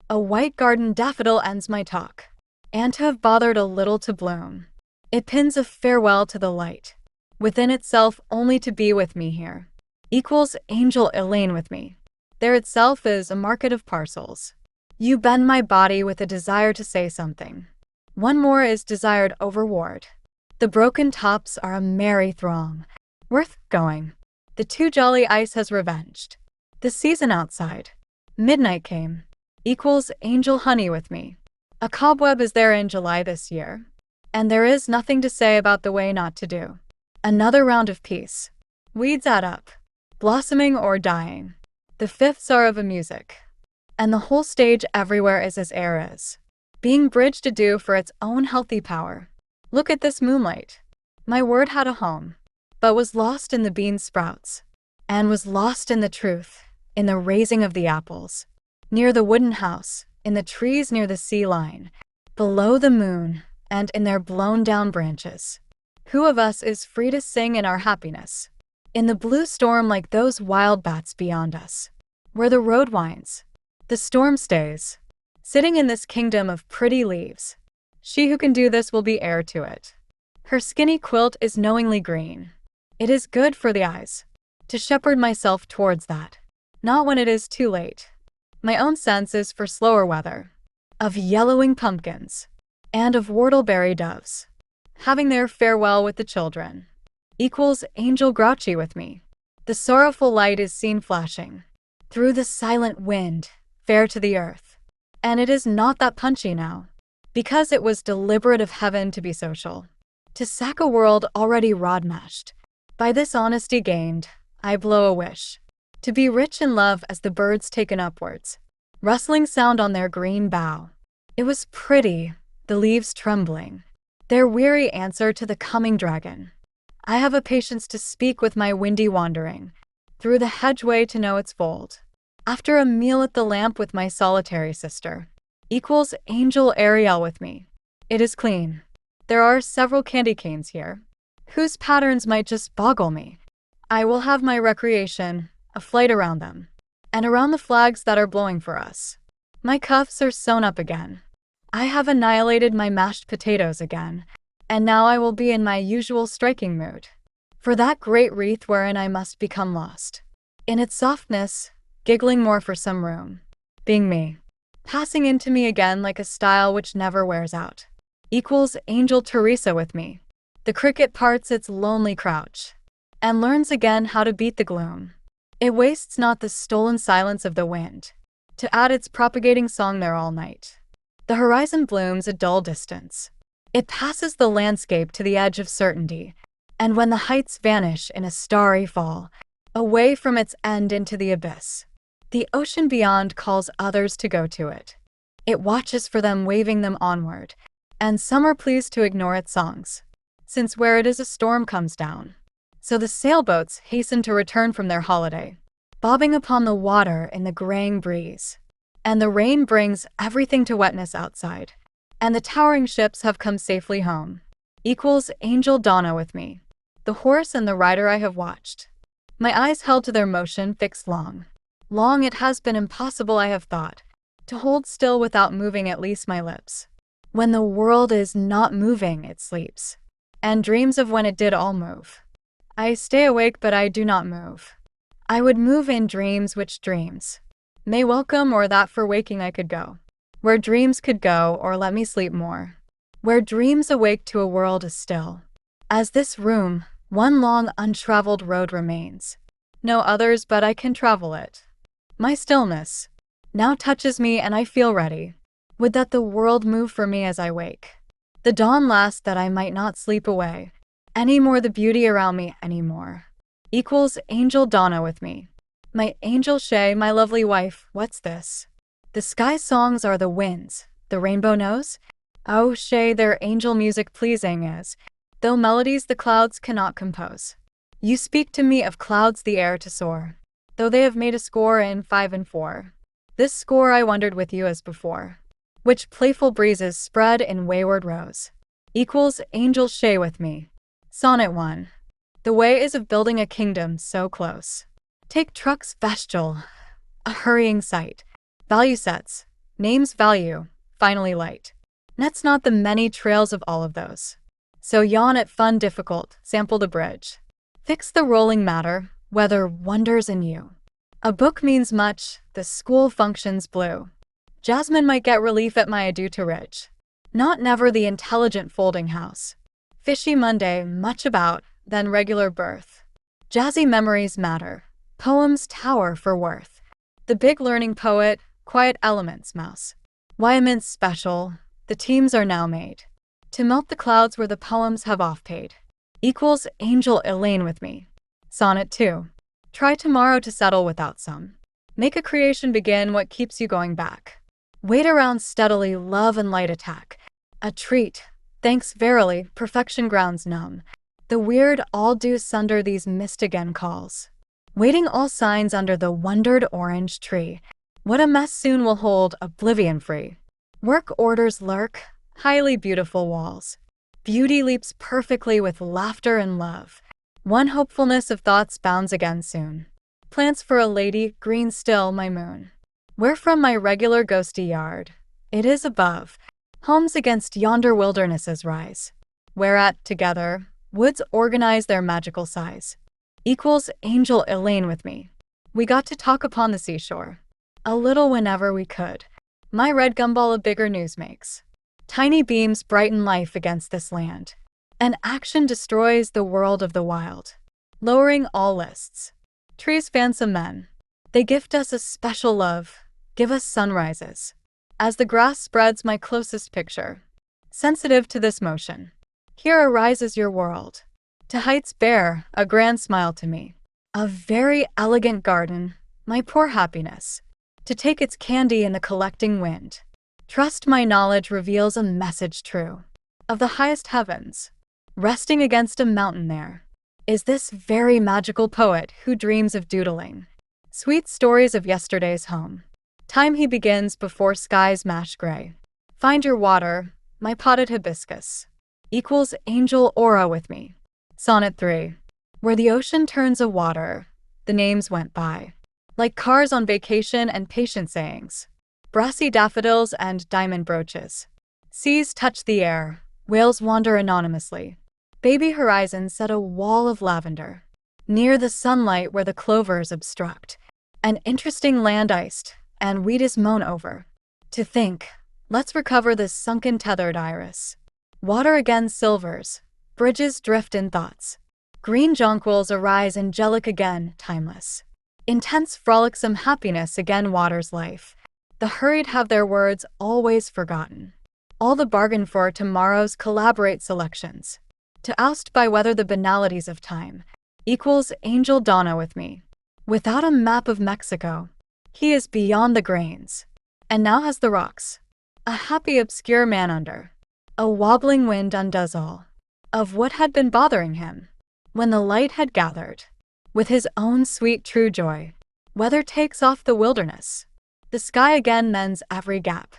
A white garden daffodil ends my talk, and to have bothered a little to bloom. It pins a farewell to the light, within itself only to be with me here. Equals angel Elaine with me. There itself is a market of parcels. You bend my body with a desire to say something. One more is desired overward. The broken tops are a merry throng, worth going. The too jolly ice has revenged the season outside. Midnight came. Equals angel honey with me. A cobweb is there in July this year, and there is nothing to say about the way not to do. Another round of peace. Weeds add up, blossoming or dying. The fifths are of a music, and the whole stage everywhere is as air is, being bridged adieu for its own healthy power. Look at this moonlight. My word had a home, but was lost in the bean sprouts, and was lost in the truth, in the raising of the apples, near the wooden house, in the trees near the sea line, below the moon, and in their blown-down branches. Who of us is free to sing in our happiness? In the blue storm like those wild bats beyond us, where the road winds, the storm stays, sitting in this kingdom of pretty leaves. She who can do this will be heir to it. Her skinny quilt is knowingly green. It is good for the eyes to shepherd myself towards that, not when it is too late. My own sense is for slower weather, of yellowing pumpkins, and of whortleberry doves, having their farewell with the children, equals angel grouchy with me. The sorrowful light is seen flashing through the silent wind, fair to the earth. And it is not that punchy now, because it was deliberate of heaven to be social, to sack a world already rod-mashed. By this honesty gained, I blow a wish, to be rich in love as the birds taken upwards, rustling sound on their green bough. It was pretty, the leaves trembling, their weary answer to the coming dragon. I have a patience to speak with my windy wandering, through the hedgeway to know its fold. After a meal at the lamp with my solitary sister, equals angel Ariel with me. It is clean. There are several candy canes here, whose patterns might just boggle me. I will have my recreation, a flight around them, and around the flags that are blowing for us. My cuffs are sewn up again. I have annihilated my mashed potatoes again, and now I will be in my usual striking mood, for that great wreath wherein I must become lost. In its softness, giggling more for some room, being me, passing into me again like a style which never wears out, equals angel Teresa with me. The cricket parts its lonely crouch, and learns again how to beat the gloom. It wastes not the stolen silence of the wind, to add its propagating song there all night. The horizon blooms a dull distance. It passes the landscape to the edge of certainty, and when the heights vanish in a starry fall, away from its end into the abyss, the ocean beyond calls others to go to it. It watches for them, waving them onward, and some are pleased to ignore its songs, since where it is a storm comes down. So the sailboats hasten to return from their holiday, bobbing upon the water in the graying breeze. And the rain brings everything to wetness outside, and the towering ships have come safely home. Equals angel Donna with me. The horse and the rider I have watched, my eyes held to their motion fixed long. Long it has been impossible, I have thought, to hold still without moving at least my lips. When the world is not moving, it sleeps, and dreams of when it did all move. I stay awake, but I do not move. I would move in dreams which dreams may welcome, or that for waking I could go. Where dreams could go, or let me sleep more. Where dreams awake to a world as still as this room, one long untraveled road remains. No others but I can travel it. My stillness now touches me, and I feel ready. Would that the world move for me as I wake. The dawn last, that I might not sleep away any more the beauty around me any more. Equals angel Donna with me. My angel Shay, my lovely wife, what's this? The sky songs are the winds, the rainbow knows? Oh, Shay, their angel music pleasing is, though melodies the clouds cannot compose. You speak to me of clouds the air to soar, though they have made a score in 5 and 4. This score I wondered with you as before, which playful breezes spread in wayward rows. Equals angel Shay with me. Sonnet 1. The way is of building a kingdom so close. Take trucks vestal, a hurrying sight. Value sets, names value, finally light. Nets not the many trails of all of those. So yawn at fun difficult, sample the bridge. Fix the rolling matter, whether wonders in you. A book means much, the school functions blue. Jasmine might get relief at my adieu to Ridge. Not never the intelligent folding house. Fishy Monday, much about, then regular birth. Jazzy memories matter. Poems tower for worth. The big learning poet, quiet elements mouse. Wyomint's special, the teams are now made. To melt the clouds where the poems have off-paid. Equals angel Elaine with me. Sonnet 2. Try tomorrow to settle without some. Make a creation begin what keeps you going back. Wait around steadily, love and light attack. A treat, thanks verily, perfection grounds numb. The weird all do sunder these mist again calls. Waiting all signs under the wondered orange tree. What a mess soon will hold oblivion free. Work orders lurk, highly beautiful walls. Beauty leaps perfectly with laughter and love. One hopefulness of thoughts bounds again soon. Plants for a lady, green still my moon. Where from my regular ghosty yard, it is above. Homes against yonder wildernesses rise. Whereat, together, woods organize their magical size. Equals angel Elaine with me. We got to talk upon the seashore. A little whenever we could. My red gumball a bigger news makes. Tiny beams brighten life against this land. And action destroys the world of the wild, lowering all lists. Trees fan some men. They gift us a special love, give us sunrises. As the grass spreads my closest picture, sensitive to this motion. Here arises your world. To heights bear a grand smile to me. A very elegant garden, my poor happiness. To take its candy in the collecting wind. Trust my knowledge reveals a message true. Of the highest heavens, resting against a mountain there, is this very magical poet who dreams of doodling. Sweet stories of yesterday's home. Time he begins before skies mash gray. Find your water, my potted hibiscus. Equals angel aura with me. Sonnet 3. Where the ocean turns a water, the names went by. Like cars on vacation and patient sayings. Brassy daffodils and diamond brooches. Seas touch the air, whales wander anonymously. Baby horizons set a wall of lavender. Near the sunlight where the clovers obstruct. An interesting land iced, and weed is mown over. To think, let's recover this sunken tethered iris. Water again silvers, bridges drift in thoughts. Green jonquils arise angelic again, timeless. Intense frolicsome happiness again waters life. The hurried have their words always forgotten. All the bargain for tomorrow's collaborate selections. To oust by weather the banalities of time. Equals angel Donna with me. Without a map of Mexico, he is beyond the grains, and now has the rocks. A happy obscure man under. A wobbling wind undoes all of what had been bothering him. When the light had gathered, with his own sweet true joy, weather takes off the wilderness. The sky again mends every gap,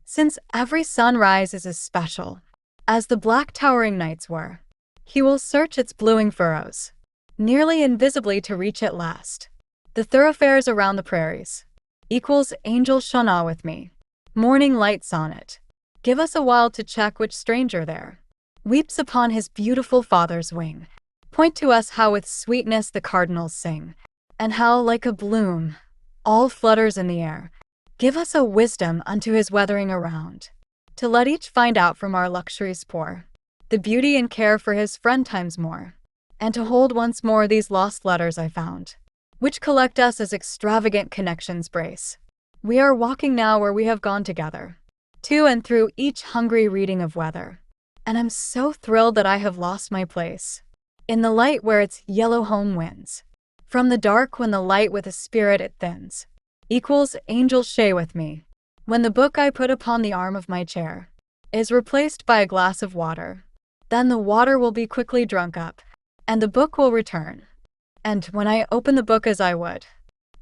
since every sunrise is as special as the black towering nights were. He will search its bluing furrows, nearly invisibly to reach at last. The thoroughfares around the prairies. Equals angel Shana with me. Morning light sonnet. Give us a while to check which stranger there weeps upon his beautiful father's wing. Point to us how with sweetness the cardinals sing, and how, like a bloom, all flutters in the air. Give us a wisdom unto his weathering around, to let each find out from our luxuries pour, the beauty and care for his friend times more, and to hold once more these lost letters I found, which collect us as extravagant connections brace. We are walking now where we have gone together, to and through each hungry reading of weather, and I'm so thrilled that I have lost my place. In the light where its yellow home wins. From the dark when the light with a spirit it thins. Equals angel Shay with me. When the book I put upon the arm of my chair is replaced by a glass of water, then the water will be quickly drunk up, and the book will return. And when I open the book as I would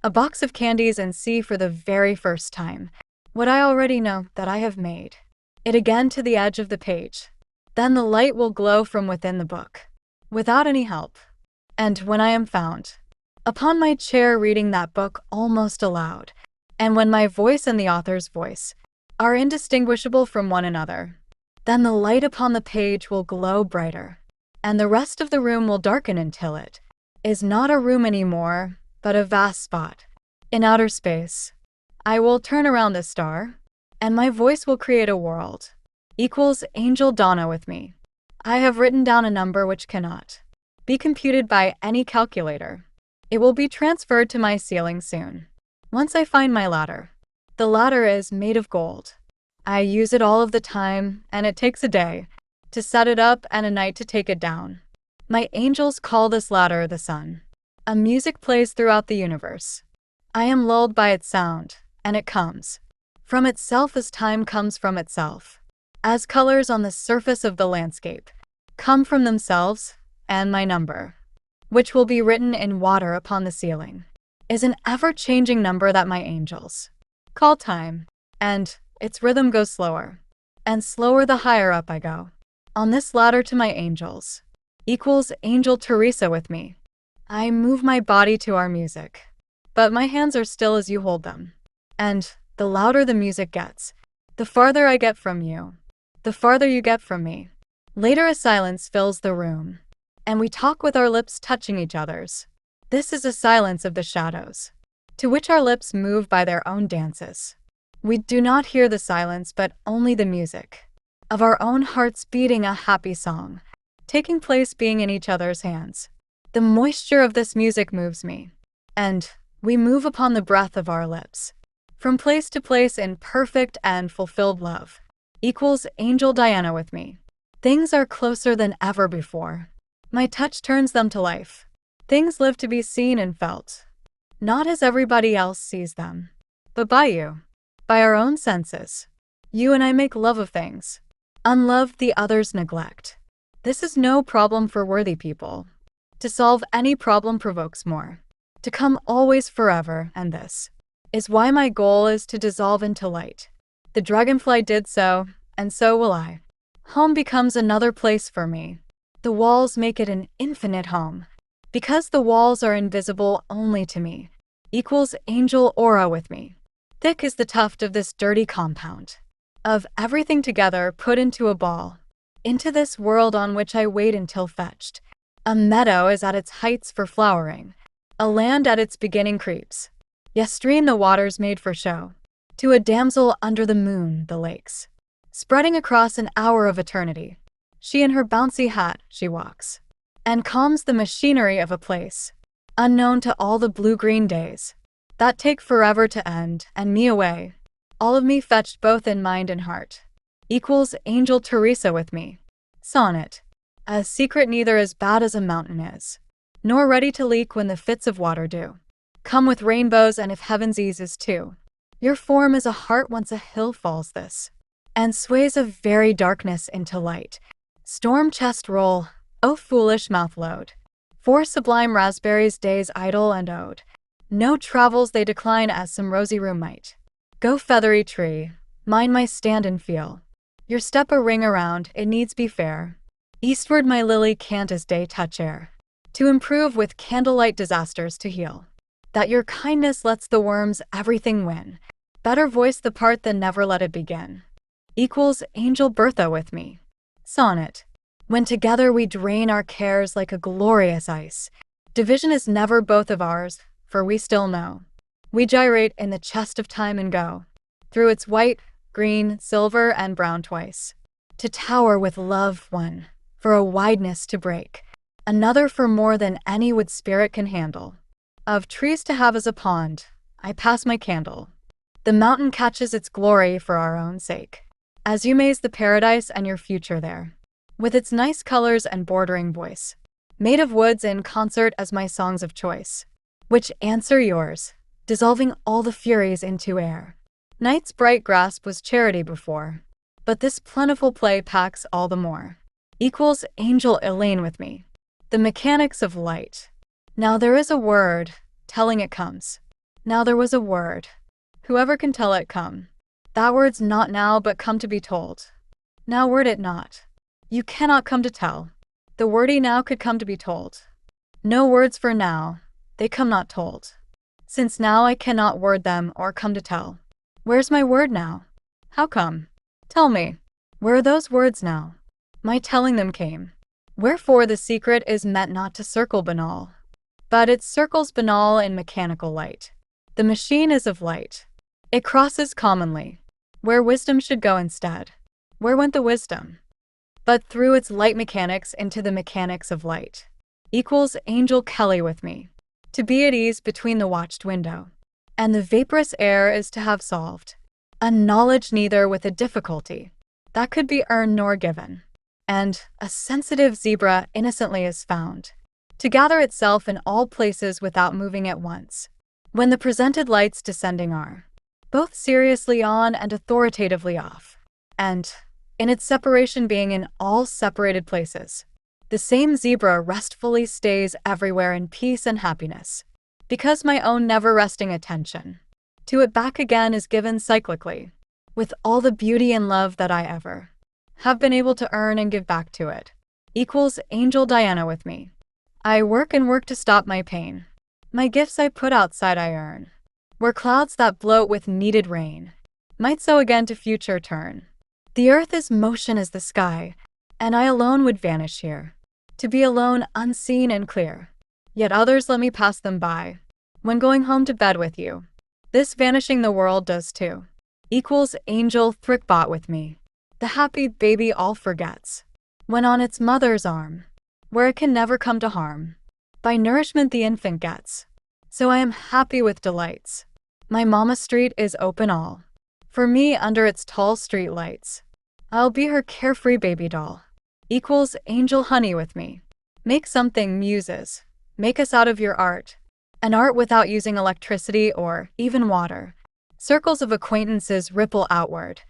a box of candies and see for the very first time what I already know that I have made it again to the edge of the page, then the light will glow from within the book. Without any help. And when I am found upon my chair reading that book almost aloud, and when my voice and the author's voice are indistinguishable from one another, then the light upon the page will glow brighter, and the rest of the room will darken until it is not a room anymore, but a vast spot in outer space. I will turn around the star, and my voice will create a world. Equals angel Donna with me. I have written down a number which cannot be computed by any calculator. It will be transferred to my ceiling soon. Once I find my ladder. The ladder is made of gold. I use it all of the time, and it takes a day to set it up and a night to take it down. My angels call this ladder the sun. A music plays throughout the universe. I am lulled by its sound, and it comes from itself as time comes from itself. As colors on the surface of the landscape come from themselves, and my number, which will be written in water upon the ceiling, is an ever-changing number that my angels call time, and its rhythm goes slower, and slower the higher up I go. On this ladder to my angels, equals angel Teresa with me. I move my body to our music, but my hands are still as you hold them, and the louder the music gets, the farther I get from you. The farther you get from me. Later a silence fills the room, and we talk with our lips touching each other's. This is a silence of the shadows, to which our lips move by their own dances. We do not hear the silence, but only the music of our own hearts beating a happy song, taking place being in each other's hands. The moisture of this music moves me, and we move upon the breath of our lips, from place to place in perfect and fulfilled love. Equals Angel Diana with me. Things are closer than ever before. My touch turns them to life. Things live to be seen and felt, not as everybody else sees them, but by you, by our own senses. You and I make love of things. Unloved the others neglect. This is no problem for worthy people. To solve any problem provokes more. To come always forever, and this is why my goal is to dissolve into light. The dragonfly did so, and so will I. Home becomes another place for me. The walls make it an infinite home. Because the walls are invisible only to me. Equals angel aura with me. Thick is the tuft of this dirty compound. Of everything together put into a ball. Into this world on which I wait until fetched. A meadow is at its heights for flowering. A land at its beginning creeps. Yes, stream the waters made for show. To a damsel under the moon, the lakes. Spreading across an hour of eternity. She in her bouncy hat, she walks. And calms the machinery of a place. Unknown to all the blue-green days. That take forever to end, and me away. All of me fetched both in mind and heart. Equals Angel Teresa with me. Sonnet. A secret neither as bad as a mountain is, nor ready to leak when the fits of water do. Come with rainbows and if heaven's eases too. Your form is a heart once a hill falls this, and sways of very darkness into light. Storm chest roll, O foolish mouth load. Four sublime raspberries days idle and owed. No travels they decline as some rosy room might. Go feathery tree, mine my stand and feel. Your step a ring around, it needs be fair. Eastward my lily can't as day touch air. To improve with candlelight disasters to heal. That your kindness lets the worms everything win. Better voice the part than never let it begin. Equals Angel Bertha with me. Sonnet. When together we drain our cares like a glorious ice. Division is never both of ours, for we still know. We gyrate in the chest of time and go through its white, green, silver, and brown twice. To tower with love one, for a wideness to break. Another for more than any wood spirit can handle. Of trees to have as a pond, I pass my candle. The mountain catches its glory for our own sake. As you maze the paradise and your future there. With its nice colors and bordering voice. Made of woods in concert as my songs of choice. Which answer yours. Dissolving all the furies into air. Night's bright grasp was charity before, but this plentiful play packs all the more. Equals Angel Elaine with me. The mechanics of light. Now there is a word, telling it comes. Now there was a word. Whoever can tell it come. That word's not now but come to be told. Now word it not. You cannot come to tell. The wordy now could come to be told. No words for now, they come not told. Since now I cannot word them or come to tell. Where's my word now? How come? Tell me, where are those words now? My telling them came. Wherefore the secret is meant not to circle banal, but it circles banal in mechanical light. The machine is of light. It crosses commonly, where wisdom should go instead. Where went the wisdom? But through its light mechanics into the mechanics of light. Equals Angel Kelly with me. To be at ease between the watched window and the vaporous air is to have solved a knowledge neither with a difficulty that could be earned nor given, and a sensitive zebra innocently is found to gather itself in all places without moving at once, when the presented lights descending are both seriously on and authoritatively off, and in its separation being in all separated places. The same zebra restfully stays everywhere in peace and happiness, because my own never-resting attention to it back again is given cyclically, with all the beauty and love that I ever have been able to earn and give back to it. Equals Angel Diana with me. I work and work to stop my pain. My gifts I put outside I earn. Where clouds that bloat with needed rain might so again to future turn. The earth is motion as the sky, and I alone would vanish here, to be alone unseen and clear. Yet others let me pass them by, when going home to bed with you. This vanishing the world does too. equals angel thrickbot with me. The happy baby all forgets when on its mother's arm, where it can never come to harm. By nourishment the infant gets, so I am happy with delights. My mama street is open all for me under its tall street lights. I'll be her carefree baby doll. Equals angel honey with me. Make something muses. Make us out of your art. An art without using electricity or even water. Circles of acquaintances ripple outward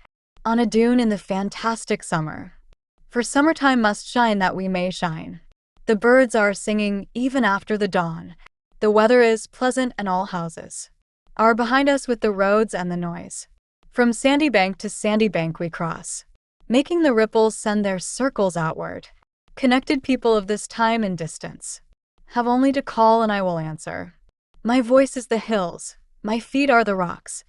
on a dune in the fantastic summer. For summertime must shine that we may shine. The birds are singing even after the dawn. The weather is pleasant and all houses are behind us with the roads and the noise. From sandy bank to sandy bank we cross, making the ripples send their circles outward. Connected people of this time and distance have only to call and I will answer. My voice is the hills, my feet are the rocks.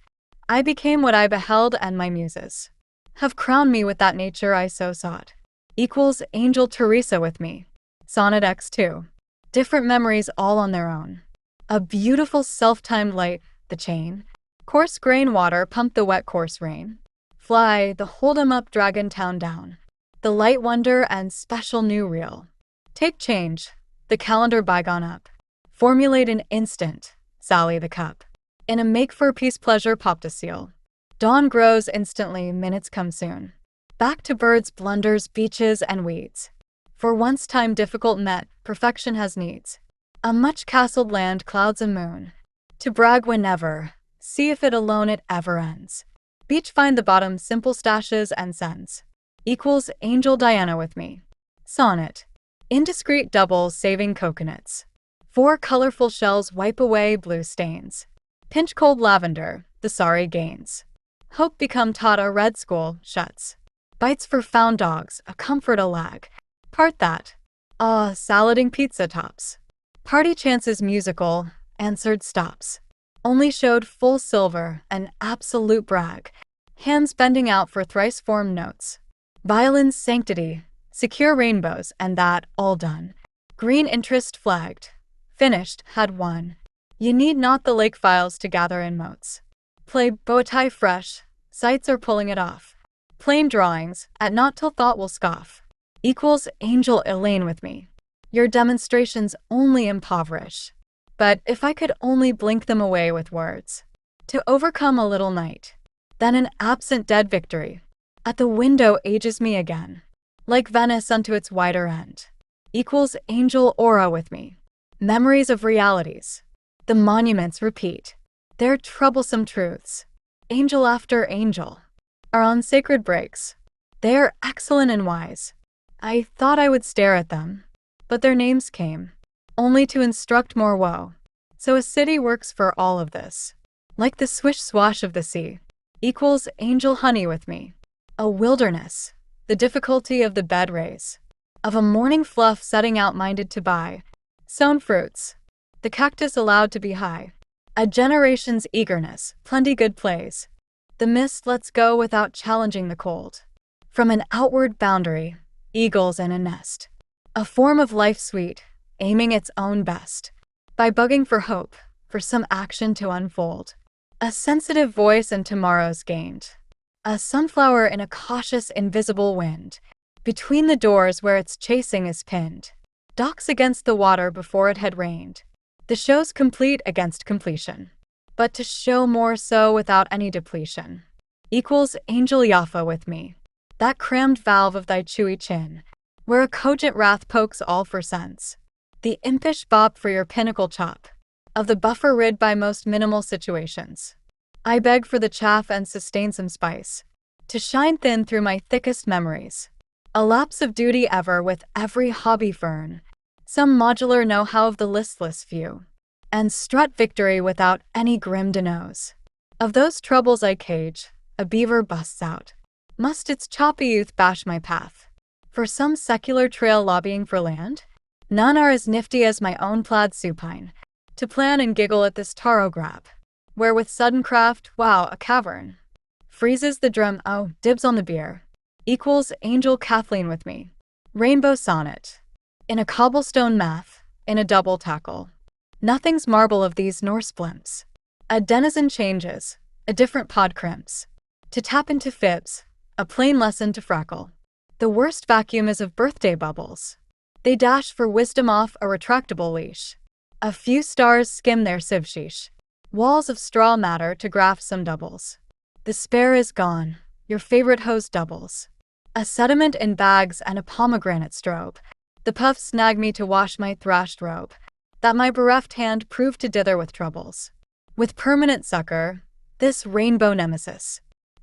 I became what I beheld and my muses have crowned me with that nature I so sought. Equals angel Teresa with me. Sonnet X2. Different memories all on their own. A beautiful self-timed light, the chain. Coarse grain water pump the wet coarse rain. Fly, the hold 'em up dragon town down. The light wonder and special new reel. Take change, the calendar bygone up. Formulate an instant, Sally the cup. In a make for peace pleasure popped a seal. Dawn grows instantly, minutes come soon. Back to birds, blunders, beaches, and weeds. For once time difficult met, perfection has needs. A much castled land, clouds and moon. To brag whenever, see if it alone it ever ends. Beach find the bottom, simple stashes and sends. Equals angel Diana with me. Sonnet. Indiscreet double saving coconuts. 4 colorful shells wipe away blue stains. Pinch cold lavender, the sorry gains. Hope become taught a red school, shuts. Bites for found dogs, a comfort a lag. Part that. Salading pizza tops. Party chances musical, answered stops. Only showed full silver, an absolute brag. Hands bending out for thrice formed notes. Violin's sanctity, secure rainbows, and that, all done. Green interest flagged. Finished, had won. You need not the lake files to gather in motes. Play bow tie fresh, sights are pulling it off. Plain drawings, at not till thought will scoff. Equals angel Elaine with me. Your demonstrations only impoverish. But if I could only blink them away with words. To overcome a little night. Then an absent dead victory. At the window ages me again. Like Venice unto its wider end. Equals angel aura with me. Memories of realities. The monuments repeat their troublesome truths. Angel after angel are on sacred breaks. They are excellent and wise. I thought I would stare at them, but their names came only to instruct more woe. So a city works for all of this. Like the swish swash of the sea. Equals angel honey with me. A wilderness. The difficulty of the bed rays. Of a morning fluff setting out minded to buy. Sown fruits. The cactus allowed to be high. A generation's eagerness, plenty good plays. The mist lets go without challenging the cold. From an outward boundary, eagles in a nest. A form of life sweet, aiming its own best. By bugging for hope, for some action to unfold. A sensitive voice and tomorrow's gained. A sunflower in a cautious invisible wind. Between the doors where its chasing is pinned. Docks against the water before it had rained. The show's complete against completion. But to show more so without any depletion. Equals angel Jaffa with me. That crammed valve of thy chewy chin. Where a cogent wrath pokes all for sense. The impish bop for your pinnacle chop. Of the buffer rid by most minimal situations. I beg for the chaff and sustain some spice. To shine thin through my thickest memories. A lapse of duty ever with every hobby fern. Some modular know-how of the listless few. And strut victory without any grim denoes. Of those troubles I cage, a beaver busts out. Must its choppy youth bash my path? For some secular trail lobbying for land? None are as nifty as my own plaid supine. To plan and giggle at this taro grab. Where with sudden craft, wow, a cavern. Freezes the drum, oh, dibs on the beer. Equals angel Kathleen with me. Rainbow sonnet. In a cobblestone math, in a double tackle. Nothing's marble of these nor splimps. A denizen changes, a different pod crimps. To tap into fibs, a plain lesson to freckle. The worst vacuum is of birthday bubbles. They dash for wisdom off a retractable leash. A few stars skim their sieve sheesh. Walls of straw matter to graft some doubles. The spare is gone, your favorite hose doubles. A sediment in bags and a pomegranate strobe. The puffs snag me to wash my thrashed robe, that my bereft hand proved to dither with troubles. With permanent succor, this rainbow nemesis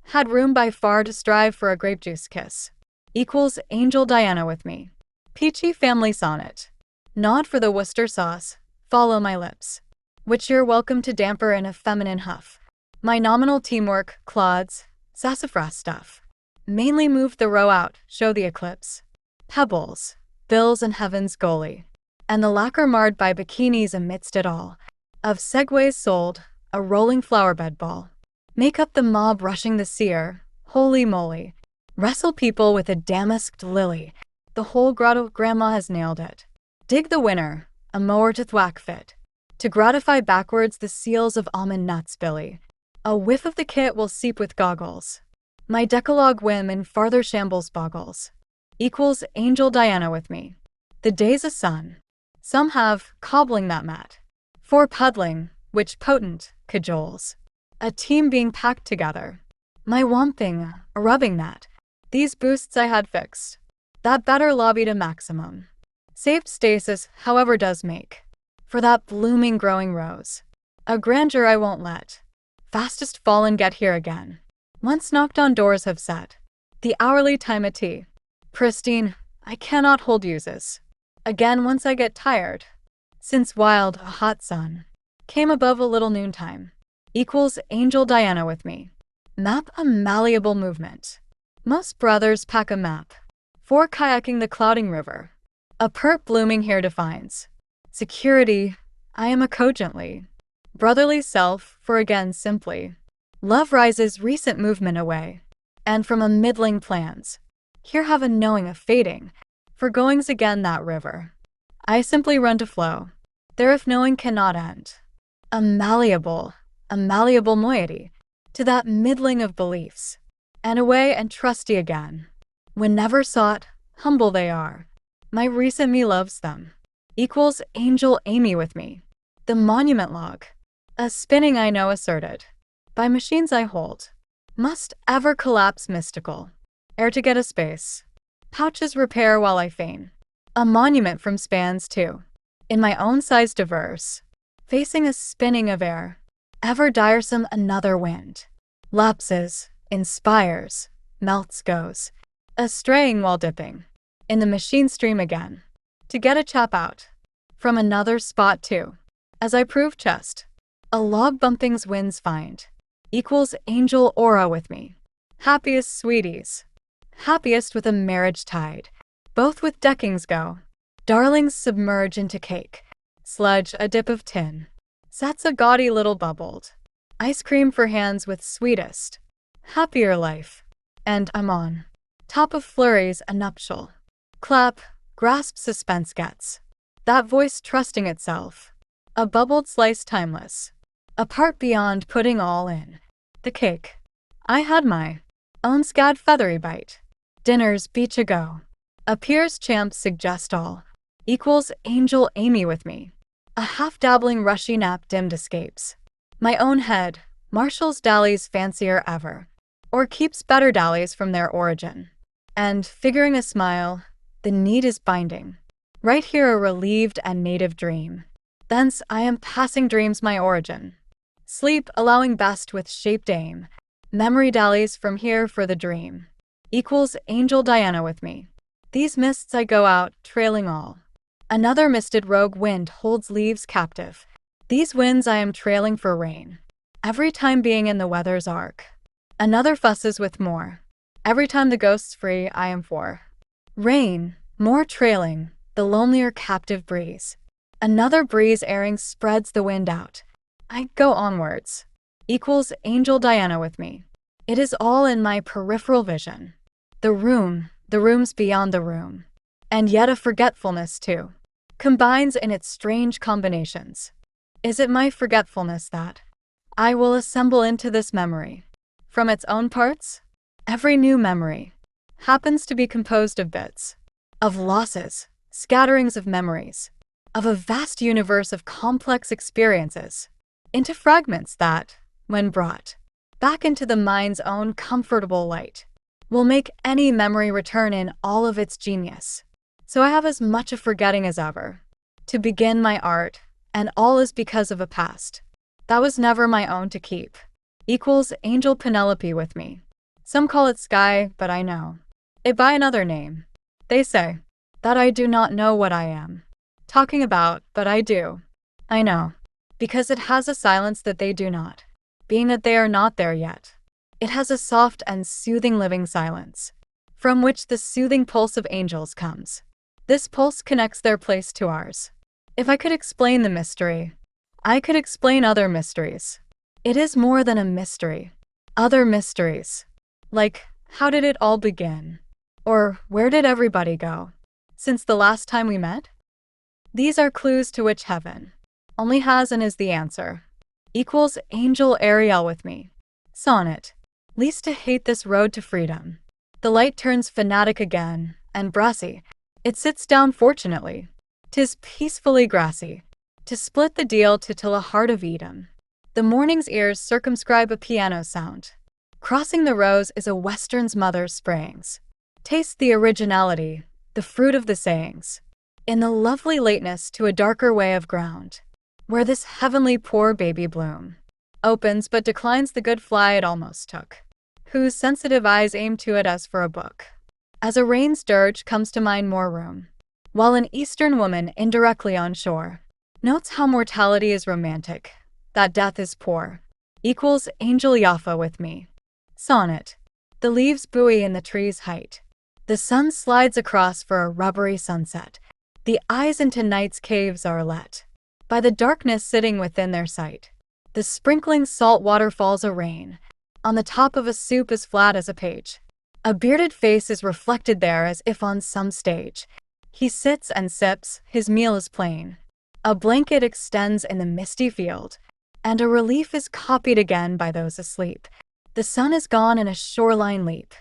had room by far to strive for a grape juice kiss. Equals Angel Diana with me. Peachy family sonnet. Nod for the Worcester sauce, follow my lips, which you're welcome to damper in a feminine huff. My nominal teamwork, clods, sassafras stuff. Mainly move the row out, show the eclipse. Pebbles, bills and heaven's goalie. And the lacquer marred by bikinis amidst it all. Of segways sold, a rolling flowerbed ball. Make up the mob rushing the seer, holy moly. Wrestle people with a damasked lily. The whole grotto grandma has nailed it. Dig the winner, a mower to thwack fit. To gratify backwards the seals of almond nuts, Billy. A whiff of the kit will seep with goggles. My decalogue whim in farther shambles boggles. Equals Angel Diana with me. The day's a sun. Some have, cobbling that mat. For puddling, which potent, cajoles. A team being packed together. My womping, a rubbing that. These boosts I had fixed. That better lobbied a maximum. Saved stasis, however, does make. For that blooming growing rose. A grandeur I won't let. Fastest fallen get here again. Once knocked on doors have set. The hourly time at tea. Pristine, I cannot hold uses. Again once I get tired. Since wild, a hot sun came above a little noontime. Equals Angel Diana with me. Map a malleable movement. Most brothers pack a map. For kayaking the clouding river. A perp blooming here defines. Security, I am a cogently. Brotherly self, for again simply. Love rises recent movement away. And from a middling plans. Here have a knowing of fading. For goings again that river. I simply run to flow. There if knowing cannot end. A malleable moiety. To that middling of beliefs. And away and trusty again. When never sought, humble they are. My recent me loves them. Equals Angel Amy with me. The monument log. A spinning I know asserted. By machines I hold. Must ever collapse mystical. Ere to get a space. Pouches repair while I feign. A monument from spans too. In my own size diverse. Facing a spinning of air. Ever diresome another wind. Lapses, inspires, melts goes. A straying while dipping. In the machine stream again. To get a chap out. From another spot too. As I prove chest. A log bumping's winds find. Equals Angel Aura with me. Happiest sweeties. Happiest with a marriage tied. Both with deckings go. Darlings submerge into cake. Sludge a dip of tin. Sets a gaudy little bubbled. Ice cream for hands with sweetest. Happier life. And I'm on. Top of flurries a nuptial. Clap, grasp suspense gets. That voice trusting itself. A bubbled slice timeless. A part beyond putting all in. The cake. I had my own scad feathery bite. Dinner's beach a go. A peer's champs suggest all. Equals Angel Amy with me. A half-dabbling rushy nap dimmed escapes. My own head, marshals dallies fancier ever. Or keeps better dallies from their origin. And, figuring a smile, the need is binding. Right here a relieved and native dream. Thence I am passing dreams my origin. Sleep allowing best with shaped aim. Memory dallies from here for the dream. Equals Angel Diana with me. These mists I go out, trailing all. Another misted rogue wind holds leaves captive. These winds I am trailing for rain. Every time being in the weather's arc. Another fusses with more. Every time the ghost's free I am for. Rain, more trailing, the lonelier captive breeze. Another breeze airing spreads the wind out. I go onwards. Equals Angel Diana with me. It is all in my peripheral vision. The room's beyond the room. And yet a forgetfulness too. Combines in its strange combinations. Is it my forgetfulness that I will assemble into this memory? from its own parts? Every new memory happens to be composed of bits, of losses, scatterings of memories, of a vast universe of complex experiences, into fragments that, when brought back into the mind's own comfortable light, will make any memory return in all of its genius. So I have as much of forgetting as ever to begin my art, and all is because of a past that was never my own to keep. Equals Angel Penelope with me. Some call it sky, but I know it by another name. They say that I do not know what I am talking about, but I do. I know, because it has a silence that they do not, being that they are not there yet. It has a soft and soothing living silence, from which the soothing pulse of angels comes. This pulse connects their place to ours. If I could explain the mystery, I could explain other mysteries. It is more than a mystery. Other mysteries. Like, how did it all begin? Or, where did everybody go since the last time we met? These are clues to which heaven only has and is the answer. Equals Angel Ariel with me. Sonnet. Least to hate this road to freedom. The light turns fanatic again, and brassy. It sits down fortunately. 'Tis peacefully grassy. To split the deal to till a heart of Edom. The morning's ears circumscribe a piano sound. Crossing the rows is a western's mother's sprayings. Taste the originality, the fruit of the sayings. In the lovely lateness to a darker way of ground, where this heavenly poor baby bloom opens but declines the good fly it almost took, whose sensitive eyes aim to it as for a book. As a rain's dirge comes to mind more room, while an eastern woman indirectly on shore notes how mortality is romantic, that death is poor. Equals Angel Yaffa with me. Sonnet. The leaves buoy in the tree's height. The sun slides across for a rubbery sunset. The eyes into night's caves are let by the darkness sitting within their sight. The sprinkling salt water falls a rain on the top of a soup as flat as a page. A bearded face is reflected there as if on some stage. He sits and sips, his meal is plain. A blanket extends in the misty field, and a relief is copied again by those asleep. The sun is gone in a shoreline leap,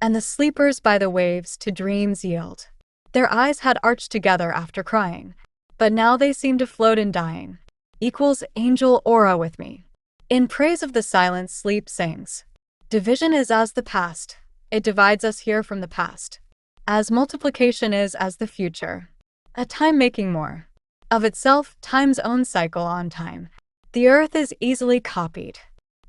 and the sleepers by the waves to dreams yield. Their eyes had arched together after crying, but now they seem to float in dying. Equals Angel Aura with me. In praise of the silence sleep sings. Division is as the past, it divides us here from the past. As multiplication is as the future, a time making more of itself, time's own cycle on time. The earth is easily copied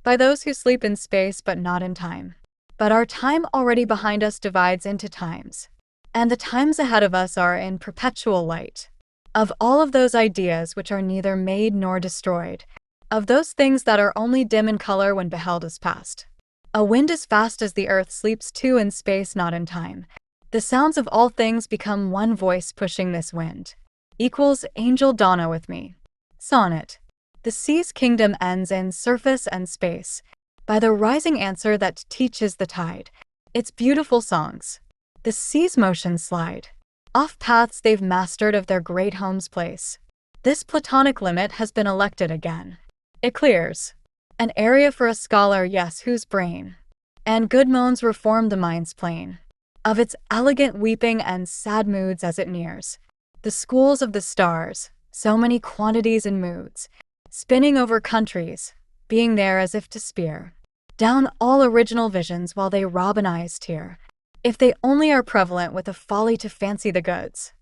by those who sleep in space but not in time. But our time already behind us divides into times, and the times ahead of us are in perpetual light. Of all of those ideas which are neither made nor destroyed, of those things that are only dim in color when beheld as past. A wind as fast as the earth sleeps too in space not in time. The sounds of all things become one voice pushing this wind. Equals Angel Donna with me. Sonnet. The sea's kingdom ends in surface and space, by the rising answer that teaches the tide its beautiful songs. The sea's motions slide off paths they've mastered of their great home's place. This platonic limit has been elected again. It clears an area for a scholar, yes, whose brain and good moans reform the mind's plane of its elegant weeping and sad moods as it nears the schools of the stars, so many quantities and moods, spinning over countries, being there as if to spear down all original visions while they rob an eye's tear, if they only are prevalent with a folly to fancy the goods,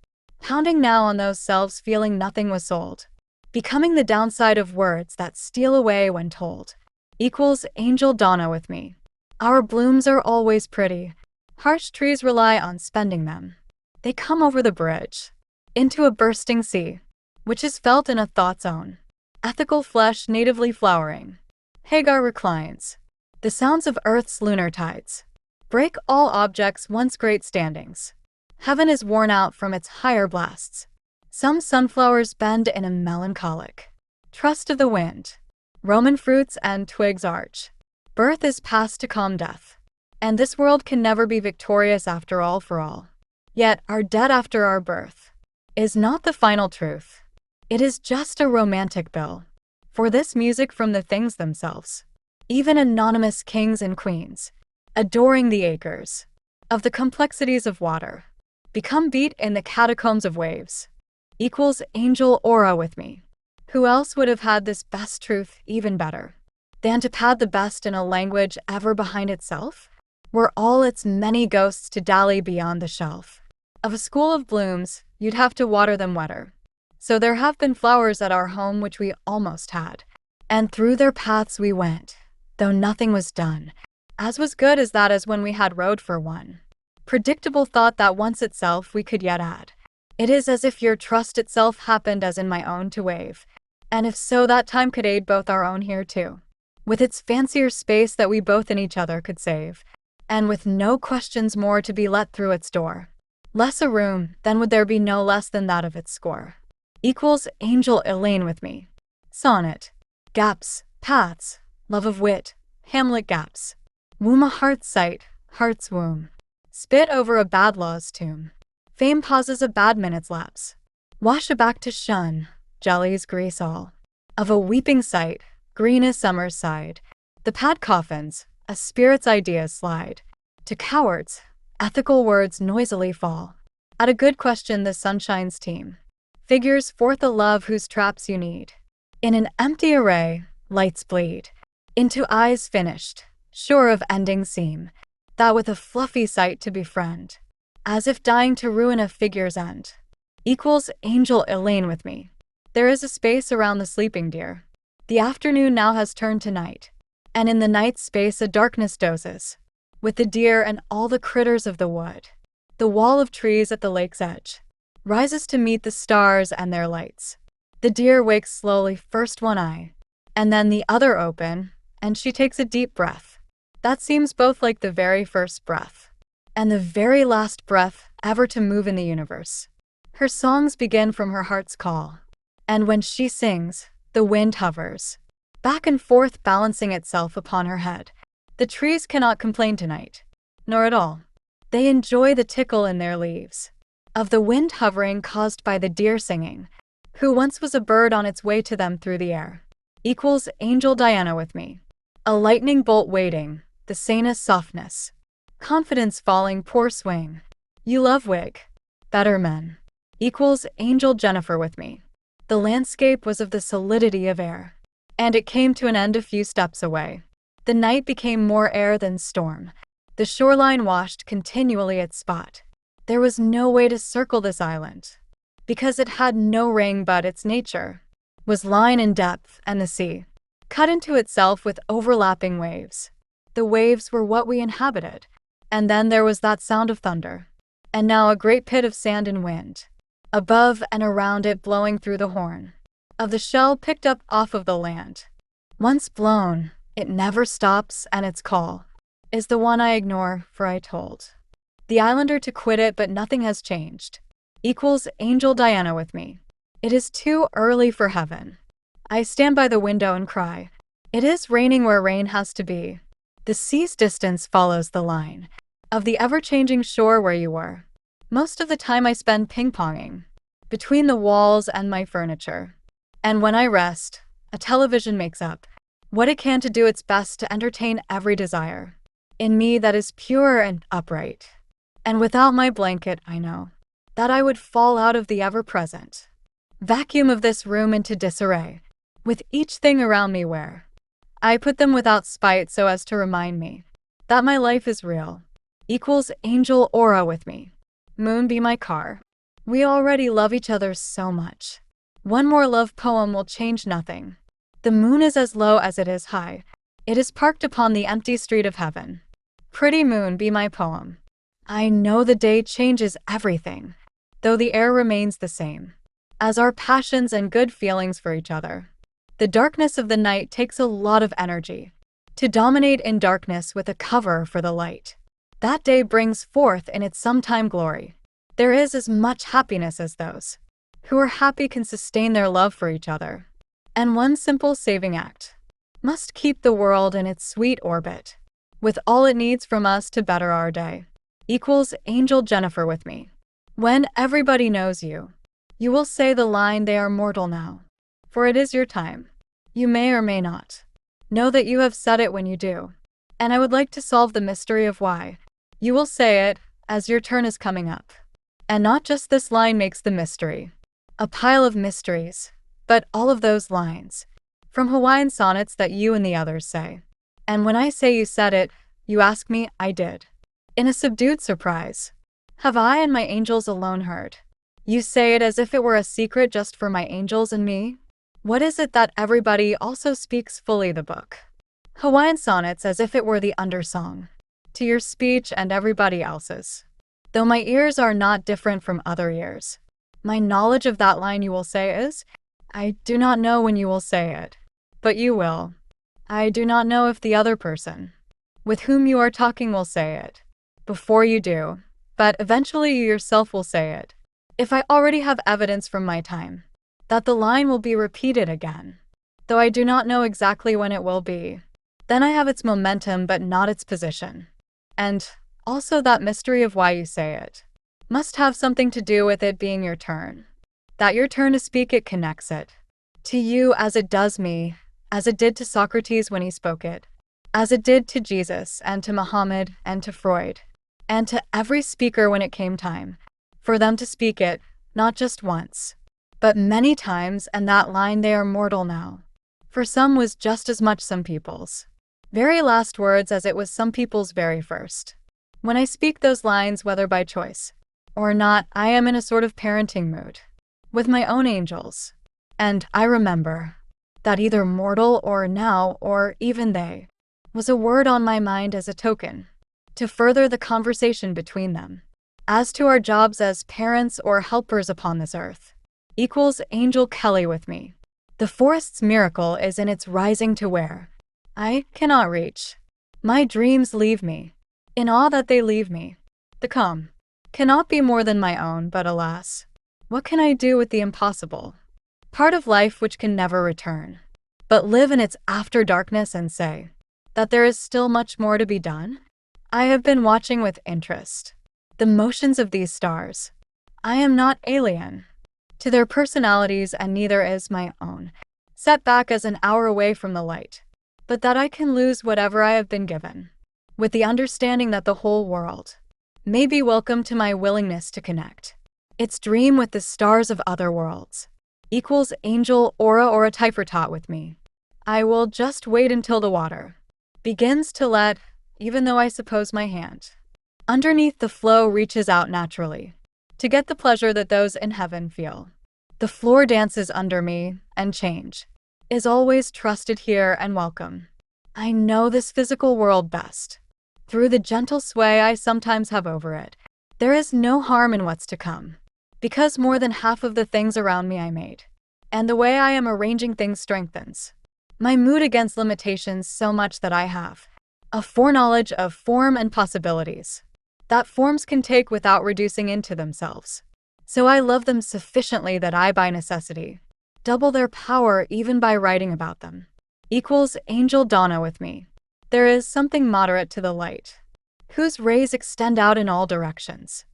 pounding now on those selves feeling nothing was sold, becoming the downside of words that steal away when told. Equals Angel Donna with me. Our blooms are always pretty, harsh trees rely on spending them. They come over the bridge into a bursting sea, which is felt in a thought's own ethical flesh natively flowering. Hagar reclines. The sounds of earth's lunar tides break all objects once great standings. Heaven is worn out from its higher blasts. Some sunflowers bend in a melancholic trust of the wind. Roman fruits and twigs arch. Birth is past to calm death, and this world can never be victorious after all for all. Yet our dead after our birth is not the final truth. It is just a romantic bill for this music from the things themselves. even anonymous kings and queens, adoring the acres of the complexities of water, become beat in the catacombs of waves, equals angel aura with me. Who else would have had this best truth even better than to pad the best in a language ever behind itself? Were all its many ghosts to dally beyond the shelf of a school of blooms, you'd have to water them wetter. So there have been flowers at our home which we almost had, and through their paths we went, though nothing was done, as was good as that as when we had rode for one. Predictable thought that once itself we could yet add. It is as if your trust itself happened as in my own to wave, and if so that time could aid both our own here too, with its fancier space that we both in each other could save, and with no questions more to be let through its door. Less a room, then would there be no less than that of its score. Equals angel Elaine with me. Sonnet. Gaps, paths, love of wit, Hamlet gaps. Womb a heart's sight, heart's womb. Spit over a bad law's tomb. Fame pauses a bad minute's lapse. Wash aback to shun, jellies grease all. Of a weeping sight, green as summer's side. The pad coffins, a spirit's ideas slide. To cowards, ethical words noisily fall. At a good question the sunshine's team figures forth a love whose traps you need. In an empty array, lights bleed into eyes finished, sure of ending seem, that with a fluffy sight to befriend, as if dying to ruin a figure's end. Equals angel Elaine with me. There is a space around the sleeping deer. The afternoon now has turned to night, and in the night's space a darkness dozes, with the deer and all the critters of the wood. The wall of trees at the lake's edge rises to meet the stars and their lights. The deer wakes slowly, first one eye, and then the other open, and she takes a deep breath. That seems both like the very first breath, and the very last breath ever to move in the universe. Her songs begin from her heart's call, and when she sings, the wind hovers, back and forth balancing itself upon her head. The trees cannot complain tonight, nor at all. They enjoy the tickle in their leaves of the wind hovering caused by the deer singing, who once was a bird on its way to them through the air. Equals angel Diana with me. A lightning bolt waiting, the sanest softness. Confidence falling, poor swing. You love wig. Better men. Equals angel Jennifer with me. The landscape was of the solidity of air, and it came to an end a few steps away. The night became more air than storm. The shoreline washed continually its spot. There was no way to circle this island, because it had no ring, but its nature was line in depth, and the sea cut into itself with overlapping waves. The waves were what we inhabited, and then there was that sound of thunder, and now a great pit of sand and wind, above and around it blowing through the horn of the shell picked up off of the land. Once blown, it never stops, and its call is the one I ignore, for I told the islander to quit it, but nothing has changed. Equals angel Diana with me. It is too early for heaven. I stand by the window and cry. It is raining where rain has to be. The sea's distance follows the line of the ever-changing shore where you were. Most of the time I spend ping-ponging between the walls and my furniture. And when I rest, a television makes up what it can to do its best to entertain every desire in me that is pure and upright. And without my blanket, I know that I would fall out of the ever-present vacuum of this room into disarray, with each thing around me where I put them without spite so as to remind me that my life is real. Equals angel aura with me. Moon be my car. We already love each other so much. One more love poem will change nothing. The moon is as low as it is high. It is parked upon the empty street of heaven. Pretty moon be my poem. I know the day changes everything, though the air remains the same, as our passions and good feelings for each other. The darkness of the night takes a lot of energy to dominate in darkness with a cover for the light. That day brings forth in its sometime glory. There is as much happiness as those who are happy can sustain their love for each other. And one simple saving act must keep the world in its sweet orbit, with all it needs from us to better our day. Equals angel Jennifer with me. When everybody knows you, you will say the line, they are mortal now. For it is your time. You may or may not Know that you have said it when you do. And I would like to solve the mystery of why. You will say it as your turn is coming up. And not just this line makes the mystery. A pile of mysteries, but all of those lines. From Hawaiian sonnets that you and the others say. And when I say you said it, you ask me, I did. In a subdued surprise. Have I and my angels alone heard? You say it as if it were a secret just for my angels and me? What is it that everybody also speaks fully the book? Hawaiian sonnets as if it were the undersong. To your speech and everybody else's. Though my ears are not different from other ears. My knowledge of that line you will say is, I do not know when you will say it. But you will. I do not know if the other person, with whom you are talking, will say it. Before you do. But eventually you yourself will say it. If I already have evidence from my time, that the line will be repeated again. Though I do not know exactly when it will be. Then I have its momentum but not its position. And also that mystery of why you say it. Must have something to do with it being your turn. That your turn to speak it connects it. To you as it does me, as it did to Socrates when he spoke it. As it did to Jesus and to Muhammad and to Freud. And to every speaker when it came time. For them to speak it, not just once. But many times, and that line they are mortal now. For some was just as much some people's very last words as it was some people's very first. When I speak those lines, whether by choice or not, I am in a sort of parenting mood with my own angels. And I remember that either mortal or now or even they was a word on my mind as a token to further the conversation between them. As to our jobs as parents or helpers upon this earth, equals Angel Kelly with me. The forest's miracle is in its rising to where I cannot reach. My dreams leave me, in awe that they leave me. The calm cannot be more than my own, but alas, what can I do with the impossible? Part of life which can never return, but live in its after darkness and say that there is still much more to be done? I have been watching with interest the motions of these stars. I am not alien to their personalities, and neither is my own, set back as an hour away from the light, but that I can lose whatever I have been given, with the understanding that the whole world may be welcome to my willingness to connect its dream with the stars of other worlds. Equals Angel Aura or a Typhratot with me. I will just wait until the water begins to let, even though I suppose my hand underneath the flow reaches out naturally to get the pleasure that those in heaven feel. The floor dances under me, and change is always trusted here and welcome. I know this physical world best. Through the gentle sway I sometimes have over it, there is no harm in what's to come. Because more than half of the things around me I made. And the way I am arranging things strengthens my mood against limitations so much that I have a foreknowledge of form and possibilities that forms can take without reducing into themselves. So I love them sufficiently that I, by necessity, double their power even by writing about them. Equals Angel Donna with me. There is something moderate to the light, whose rays extend out in all directions.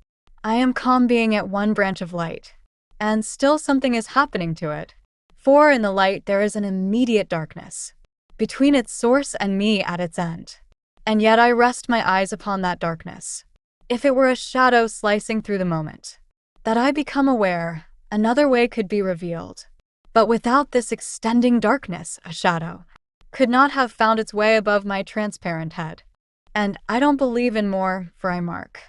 I am calm being at one branch of light, and still something is happening to it. For in the light there is an immediate darkness, between its source and me at its end. And yet I rest my eyes upon that darkness. If it were a shadow slicing through the moment, that I become aware, another way could be revealed. But without this extending darkness, a shadow could not have found its way above my transparent head. And I don't believe in more, for I mark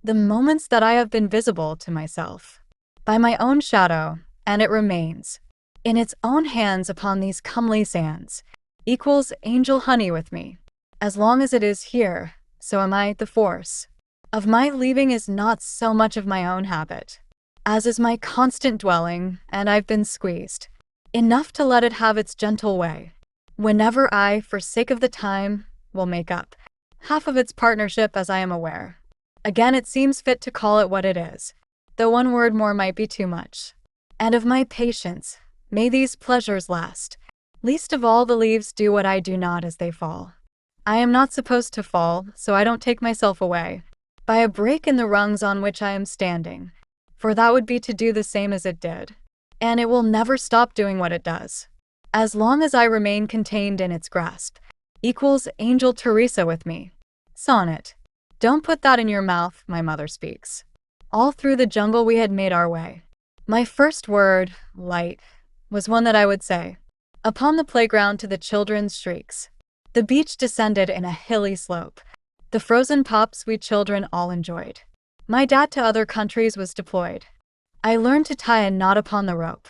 the moments that I have been visible to myself by my own shadow, and it remains in its own hands upon these comely sands. Equals Angel Honey with me. As long as it is here, so am I. The force of my leaving is not so much of my own habit, as is my constant dwelling, and I've been squeezed enough to let it have its gentle way. Whenever I, for sake of the time, will make up half of its partnership as I am aware. Again it seems fit to call it what it is, though one word more might be too much. And of my patience, may these pleasures last. Least of all the leaves do what I do not as they fall. I am not supposed to fall, so I don't take myself away by a break in the rungs on which I am standing, for that would be to do the same as it did. And it will never stop doing what it does. as long as I remain contained in its grasp, equals Angel Teresa with me. Sonnet. Don't put that in your mouth, my mother speaks. All through the jungle we had made our way. My first word, light, was one that I would say. Upon the playground to the children's shrieks. The beach descended in a hilly slope. The frozen pops we children all enjoyed. My dad to other countries was deployed. I learned to tie a knot upon the rope.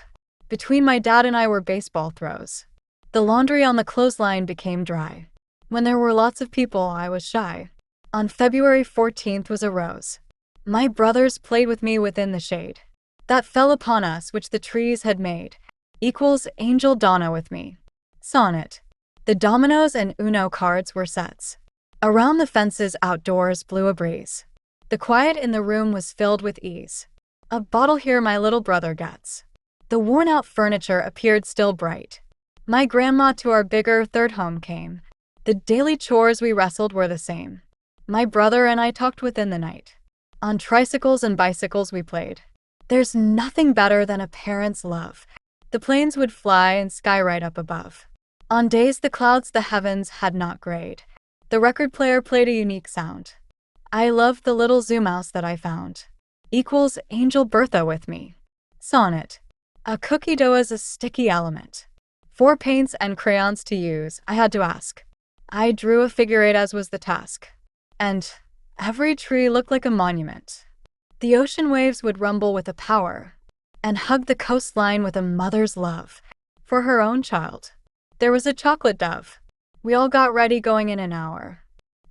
Between my dad and I were baseball throws. The laundry on the clothesline became dry. When there were lots of people, I was shy. On February 14th was a rose. My brothers played with me within the shade that fell upon us which the trees had made, equals Angel Donna with me. Sonnet. The dominoes and Uno cards were sets. Around the fences outdoors blew a breeze. The quiet in the room was filled with ease. A bottle here my little brother gets. The worn-out furniture appeared still bright. My grandma to our bigger third home came. The daily chores we wrestled were the same. My brother and I talked within the night. On tricycles and bicycles we played. There's nothing better than a parent's love. The planes would fly and sky right up above. On days the clouds the heavens had not grayed, the record player played a unique sound. I loved the little zoo mouse that I found. Equals Angel Bertha with me. Sonnet. A cookie dough is a sticky element. 4 paints and crayons to use, I had to ask. I drew a figure 8 as was the task. And every tree looked like a monument. The ocean waves would rumble with a power and hug the coastline with a mother's love for her own child. There was a chocolate dove. We all got ready going in an hour.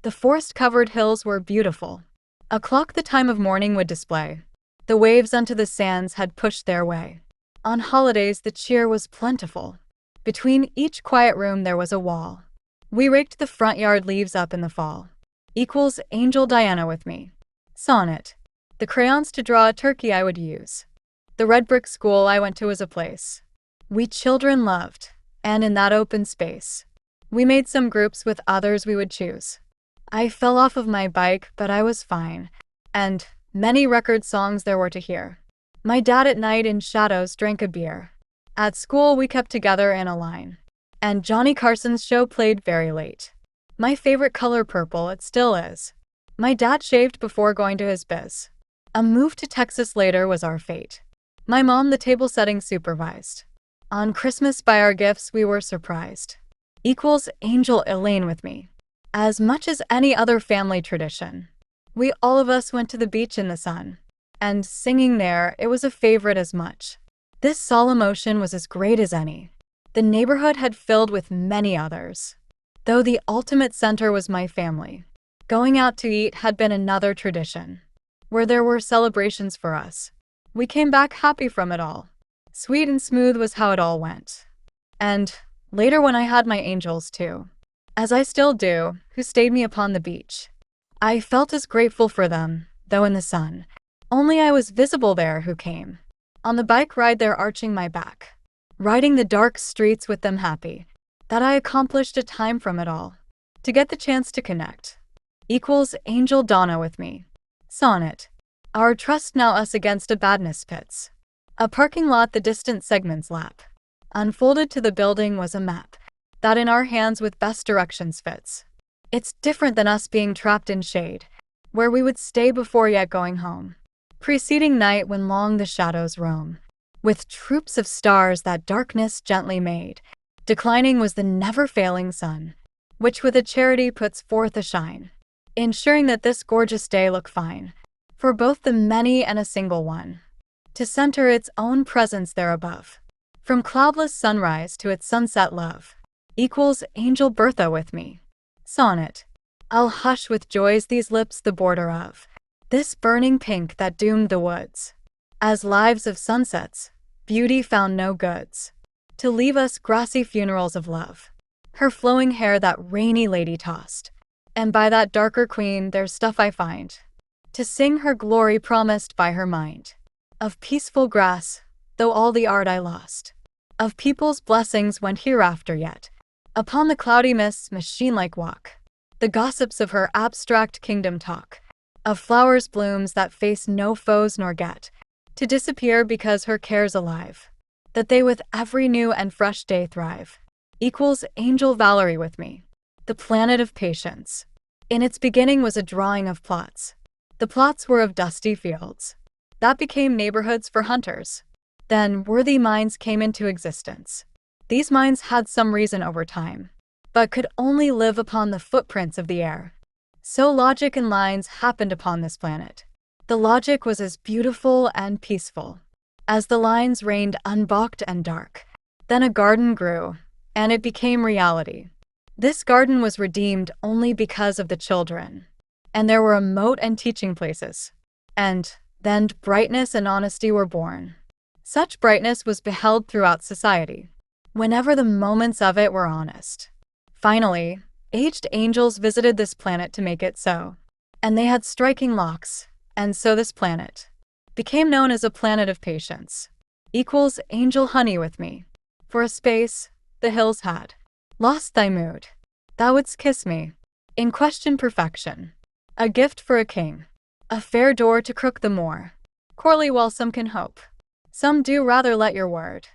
The forest-covered hills were beautiful. A clock the time of morning would display. The waves unto the sands had pushed their way. On holidays the cheer was plentiful. Between each quiet room there was a wall. We raked the front yard leaves up in the fall. Equals Angel Diana with me. Sonnet. The crayons to draw a turkey I would use. The red brick school I went to was a place we children loved, and in that open space, we made some groups with others we would choose. I fell off of my bike, but I was fine, and many record songs there were to hear. My dad at night in shadows drank a beer. At school we kept together in a line, and Johnny Carson's show played very late. My favorite color purple, it still is. My dad shaved before going to his biz. A move to Texas later was our fate. My mom the table setting supervised. On Christmas by our gifts we were surprised. Equals Angel Elaine with me. As much as any other family tradition, we all of us went to the beach in the sun. And singing there, it was a favorite as much. This solemn ocean was as great as any. The neighborhood had filled with many others. Though the ultimate center was my family. Going out to eat had been another tradition, where there were celebrations for us. We came back happy from it all. Sweet and smooth was how it all went. And later when I had my angels too, as I still do, who stayed me upon the beach, I felt as grateful for them, though in the sun. Only I was visible there who came. On the bike ride there arching my back. Riding the dark streets with them happy. That I accomplished a time from it all. To get the chance to connect. Equals Angel Donna with me. Sonnet. Our trust now us against a badness pits. A parking lot the distant segments lap. Unfolded to the building was a map. That in our hands with best directions fits. It's different than us being trapped in shade. Where we would stay before yet going home. Preceding night when long the shadows roam. With troops of stars that darkness gently made. Declining was the never-failing sun. Which with a charity puts forth a shine. Ensuring that this gorgeous day look fine. For both the many and a single one. To center its own presence there above. From cloudless sunrise to its sunset love. Equals Angel Bertha with me. Sonnet. I'll hush with joys these lips the border of. This burning pink that doomed the woods. As lives of sunsets, beauty found no goods. To leave us grassy funerals of love. Her flowing hair that rainy lady tossed. And by that darker queen there's stuff I find. To sing her glory promised by her mind. Of peaceful grass, though all the art I lost. Of people's blessings went hereafter yet. Upon the cloudy mists machine-like walk. The gossips of her abstract kingdom talk. Of flowers' blooms that face no foes nor get. To disappear because her care's alive. that they with every new and fresh day thrive, equals Angel Valerie with me, the planet of patience. In its beginning was a drawing of plots. The plots were of dusty fields. That became neighborhoods for hunters. Then worthy minds came into existence. These minds had some reason over time, but could only live upon the footprints of the air. So logic and lines happened upon this planet. The logic was as beautiful and peaceful as the lines reigned unbalked and dark. Then a garden grew, and it became reality. This garden was redeemed only because of the children, and there were a moat and teaching places. And then brightness and honesty were born. Such brightness was beheld throughout society, whenever the moments of it were honest. Finally, aged angels visited this planet to make it so, and they had striking locks, and so this planet became known as a planet of patience, equals angel honey with me. For a space, the hills had lost thy mood. Thou wouldst kiss me, in question perfection, a gift for a king, a fair door to crook the more. Corley, while some can hope, some do rather let your word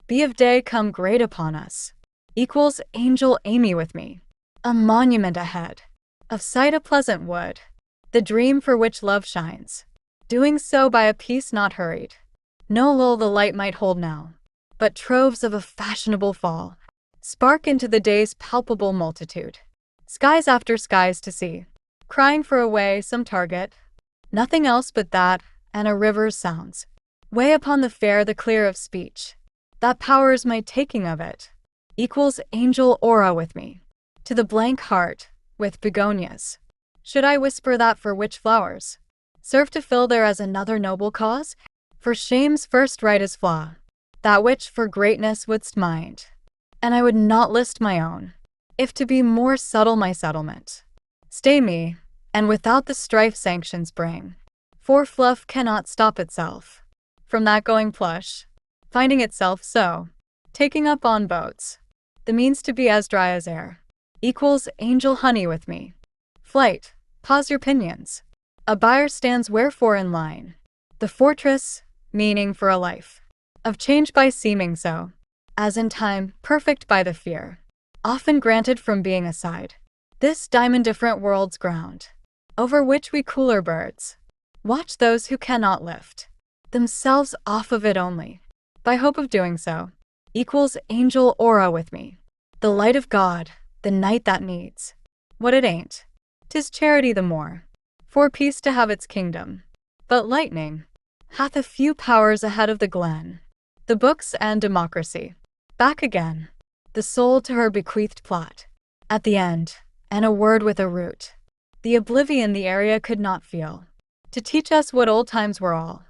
be of day come great upon us, equals Angel Amy with me, a monument ahead, of sight a pleasant wood, the dream for which love shines, doing so by a peace not hurried. No lull the light might hold now, but troves of a fashionable fall, spark into the day's palpable multitude. Skies after skies to see, crying for a way, some target, nothing else but that, and a river's sounds. Way upon the fair the clear of speech, that powers my taking of it, equals angel aura with me. To the blank heart, with begonias, should I whisper that for which flowers serve to fill there as another noble cause? For shame's first right is flaw, that which for greatness wouldst mind, and I would not list my own, if to be more subtle my settlement. Stay me, and without the strife sanctions bring, for fluff cannot stop itself from that going plush, finding itself so, taking up on boats, the means to be as dry as air, equals angel honey with me. Flight, pause your pinions. A buyer stands wherefore in line. The fortress, meaning for a life of change by seeming so, as in time, perfect by the fear, often granted from being aside. This diamond different world's ground, over which we cooler birds watch those who cannot lift themselves off of it only by hope of doing so, equals angel aura with me. The light of God, the night that needs what it ain't. 'Tis charity the more, for peace to have its kingdom. But lightning hath a few powers ahead of the glen, the books and democracy. Back again, the soul to her bequeathed plot. At the end, and a word with a root, the oblivion the area could not feel, to teach us what old times were all.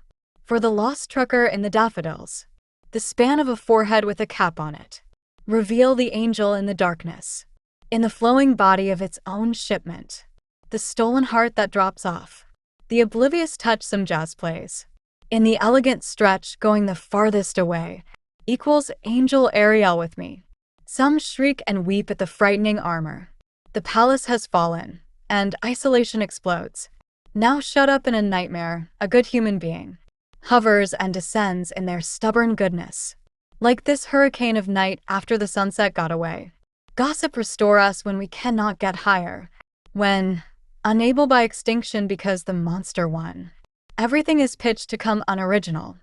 For the lost trucker in the daffodils, the span of a forehead with a cap on it, reveal the angel in the darkness, in the flowing body of its own shipment, the stolen heart that drops off, the oblivious touch some jazz plays, in the elegant stretch going the farthest away, equals angel Ariel with me. Some shriek and weep at the frightening armor. The palace has fallen, and isolation explodes. Now shut up in a nightmare, a good human being hovers and descends in their stubborn goodness, like this hurricane of night after the sunset got away. Gossip restore us when we cannot get higher, when, unable by extinction because the monster won, everything is pitched to come unoriginal.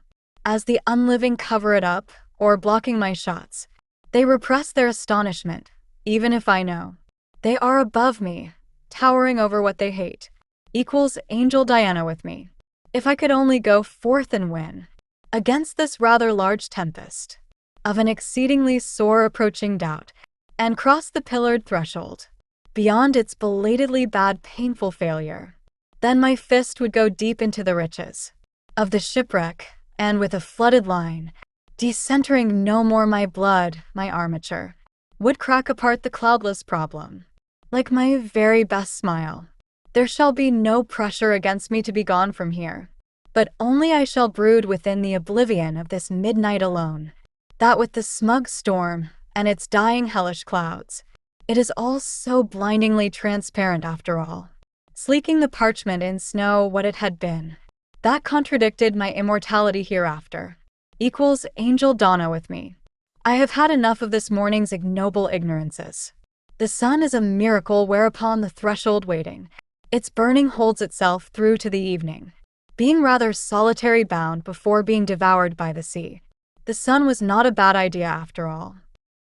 As the unliving cover it up, or blocking my shots, they repress their astonishment, even if I know they are above me, towering over what they hate, equals angel Diana with me. If I could only go forth and win against this rather large tempest of an exceedingly sore approaching doubt, and cross the pillared threshold beyond its belatedly bad painful failure, then my fist would go deep into the riches of the shipwreck, and with a flooded line, decentering no more my blood, my armature would crack apart the cloudless problem. Like my very best smile, there shall be no pressure against me to be gone from here, but only I shall brood within the oblivion of this midnight alone, that with the smug storm and its dying hellish clouds, it is all so blindingly transparent after all, sleeking the parchment in snow what it had been, that contradicted my immortality hereafter. equals Angel Donna with me. I have had enough of this morning's ignoble ignorances. The sun is a miracle whereupon the threshold waiting. Its burning holds itself through to the evening. Being rather solitary bound before being devoured by the sea. The sun was not a bad idea after all.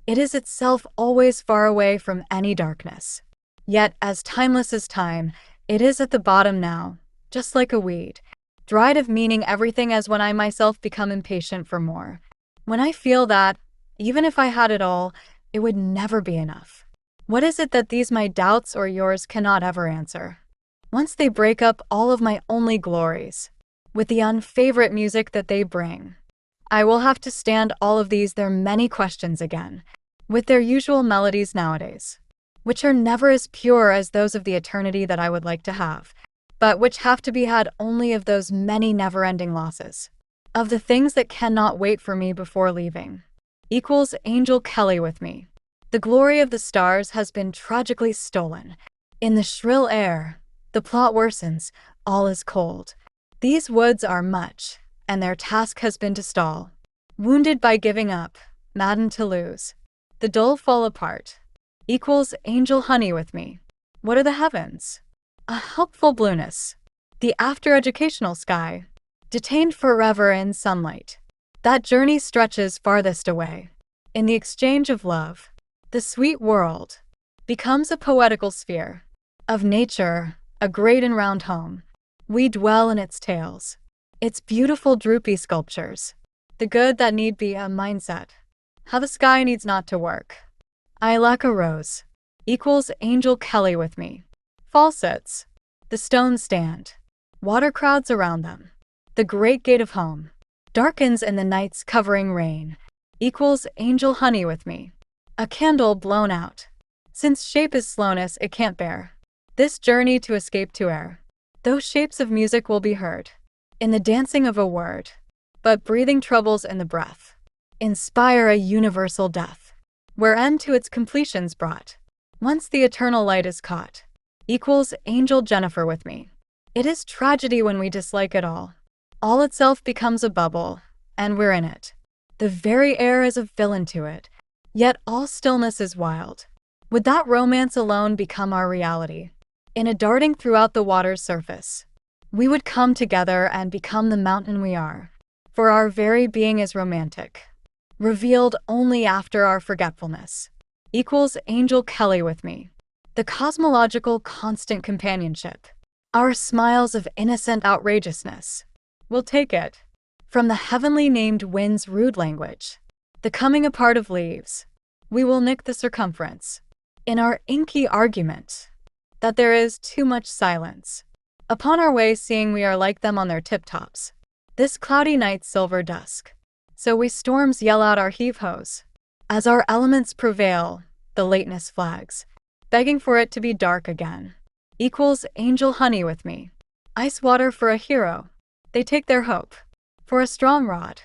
It is itself always far away from any darkness. Yet, as timeless as time, it is at the bottom now, just like a weed, dried of meaning everything as when I myself become impatient for more. When I feel that, even if I had it all, it would never be enough. What is it that these my doubts or yours cannot ever answer? Once they break up all of my only glories, with the unfavorite music that they bring, I will have to stand all of these their many questions again, with their usual melodies nowadays, which are never as pure as those of the eternity that I would like to have, but which have to be had only of those many never-ending losses, of the things that cannot wait for me before leaving. Equals Angel Kelly with me. The glory of the stars has been tragically stolen. In the shrill air, the plot worsens, all is cold. These woods are much, and their task has been to stall. Wounded by giving up, maddened to lose, the dull fall apart. Equals Angel Honey with me. What are the heavens? A helpful blueness. The after-educational sky, detained forever in sunlight. That journey stretches farthest away. In the exchange of love, the sweet world becomes a poetical sphere. Of nature, a great and round home. We dwell in its tales, its beautiful droopy sculptures. The good that need be a mindset. How the sky needs not to work. I lack a rose. Equals Angel Kelly with me. Faucets. The stones stand. Water crowds around them. The great gate of home darkens in the night's covering rain. Equals Angel Honey with me. A candle blown out. Since shape is slowness it can't bear. This journey to escape to air. Those shapes of music will be heard. In the dancing of a word. But breathing troubles in the breath. Inspire a universal death. Where end to its completion's brought. Once the eternal light is caught. Equals Angel Jennifer with me. It is tragedy when we dislike it all. All itself becomes a bubble, and we're in it. The very air is a villain to it, yet all stillness is wild. Would that romance alone become our reality? In a darting throughout the water's surface, we would come together and become the mountain we are. For our very being is romantic, revealed only after our forgetfulness. Equals Angel Kelly with me. The cosmological constant companionship. Our smiles of innocent outrageousness. We'll take it. From the heavenly named wind's rude language. The coming apart of leaves. We will nick the circumference. In our inky argument. That there is too much silence. Upon our way seeing we are like them on their tip-tops. This cloudy night's silver dusk. So we storms yell out our heave-hoes. As our elements prevail, the lateness flags. Begging for it to be dark again. Equals Angel Honey with me. Ice water for a hero. They take their hope. For a strong rod.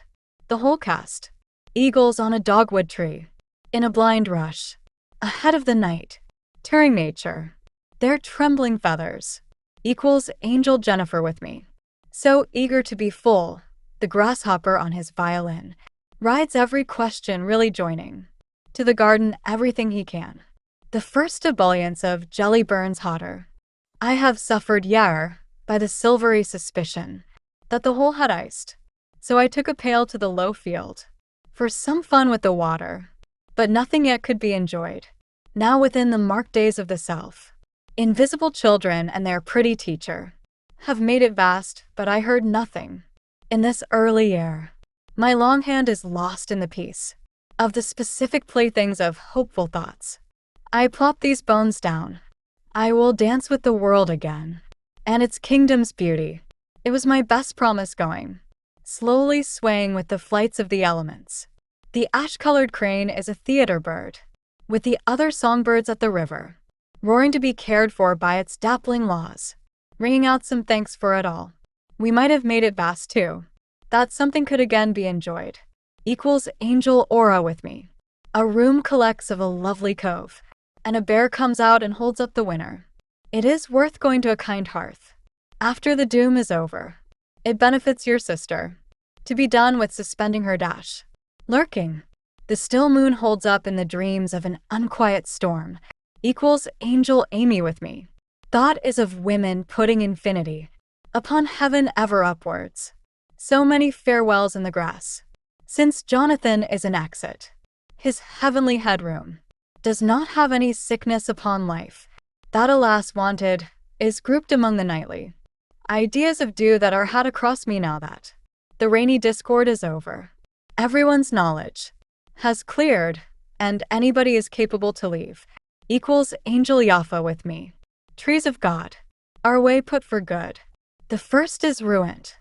The whole cast. Eagles on a dogwood tree. In a blind rush. Ahead of the night. Tearing nature. Their trembling feathers. Equals Angel Jennifer with me. So eager to be full. The grasshopper on his violin. Rides every question really joining. To the garden everything he can. The first ebullience of jelly burns hotter. I have suffered yare by the silvery suspicion that the whole had iced. So I took a pail to the low field for some fun with the water, but nothing yet could be enjoyed. Now within the marked days of the self, invisible children and their pretty teacher have made it vast, but I heard nothing. In this early air, my long hand is lost in the peace of the specific playthings of hopeful thoughts. I plop these bones down. I will dance with the world again, and its kingdom's beauty. It was my best promise going, slowly swaying with the flights of the elements. The ash-colored crane is a theater bird, with the other songbirds at the river, roaring to be cared for by its dappling laws, ringing out some thanks for it all. We might have made it vast too, that something could again be enjoyed. Equals Angel Aura with me. A room collects of a lovely cove, and a bear comes out and holds up the winner. It is worth going to a kind hearth. After the doom is over, it benefits your sister. To be done with suspending her dash. Lurking. The still moon holds up in the dreams of an unquiet storm. Equals angel Amy with me. Thought is of women putting infinity upon heaven ever upwards. So many farewells in the grass. Since Jonathan is an exit, his heavenly headroom does not have any sickness upon life. That alas wanted is grouped among the nightly ideas of dew that are had across me now that the rainy discord is over. Everyone's knowledge has cleared, and anybody is capable to leave. Equals angel Yaffa with me. Trees of God, our way put for good. The first is ruined,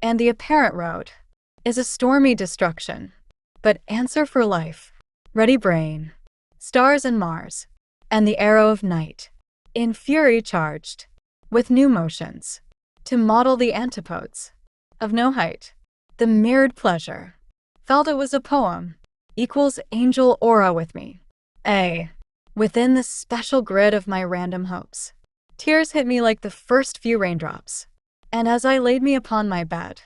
and the apparent road is a stormy destruction. But answer for life, ready brain, stars and Mars, and the arrow of night, in fury charged, with new motions, to model the antipodes of no height. The mirrored pleasure, felt it was a poem, equals angel aura with me. Within the special grid of my random hopes, tears hit me like the first few raindrops, and as I laid me upon my bed,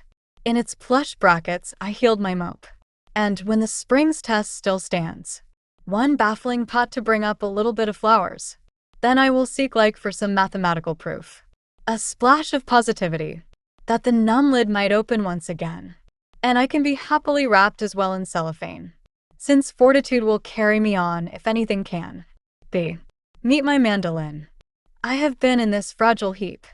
in its plush brackets I healed my mope. And when the spring's test still stands, one baffling pot to bring up a little bit of flowers, then I will seek like for some mathematical proof. A splash of positivity, that the numb lid might open once again, and I can be happily wrapped as well in cellophane, since fortitude will carry me on if anything can. Meet my mandolin. I have been in this fragile heap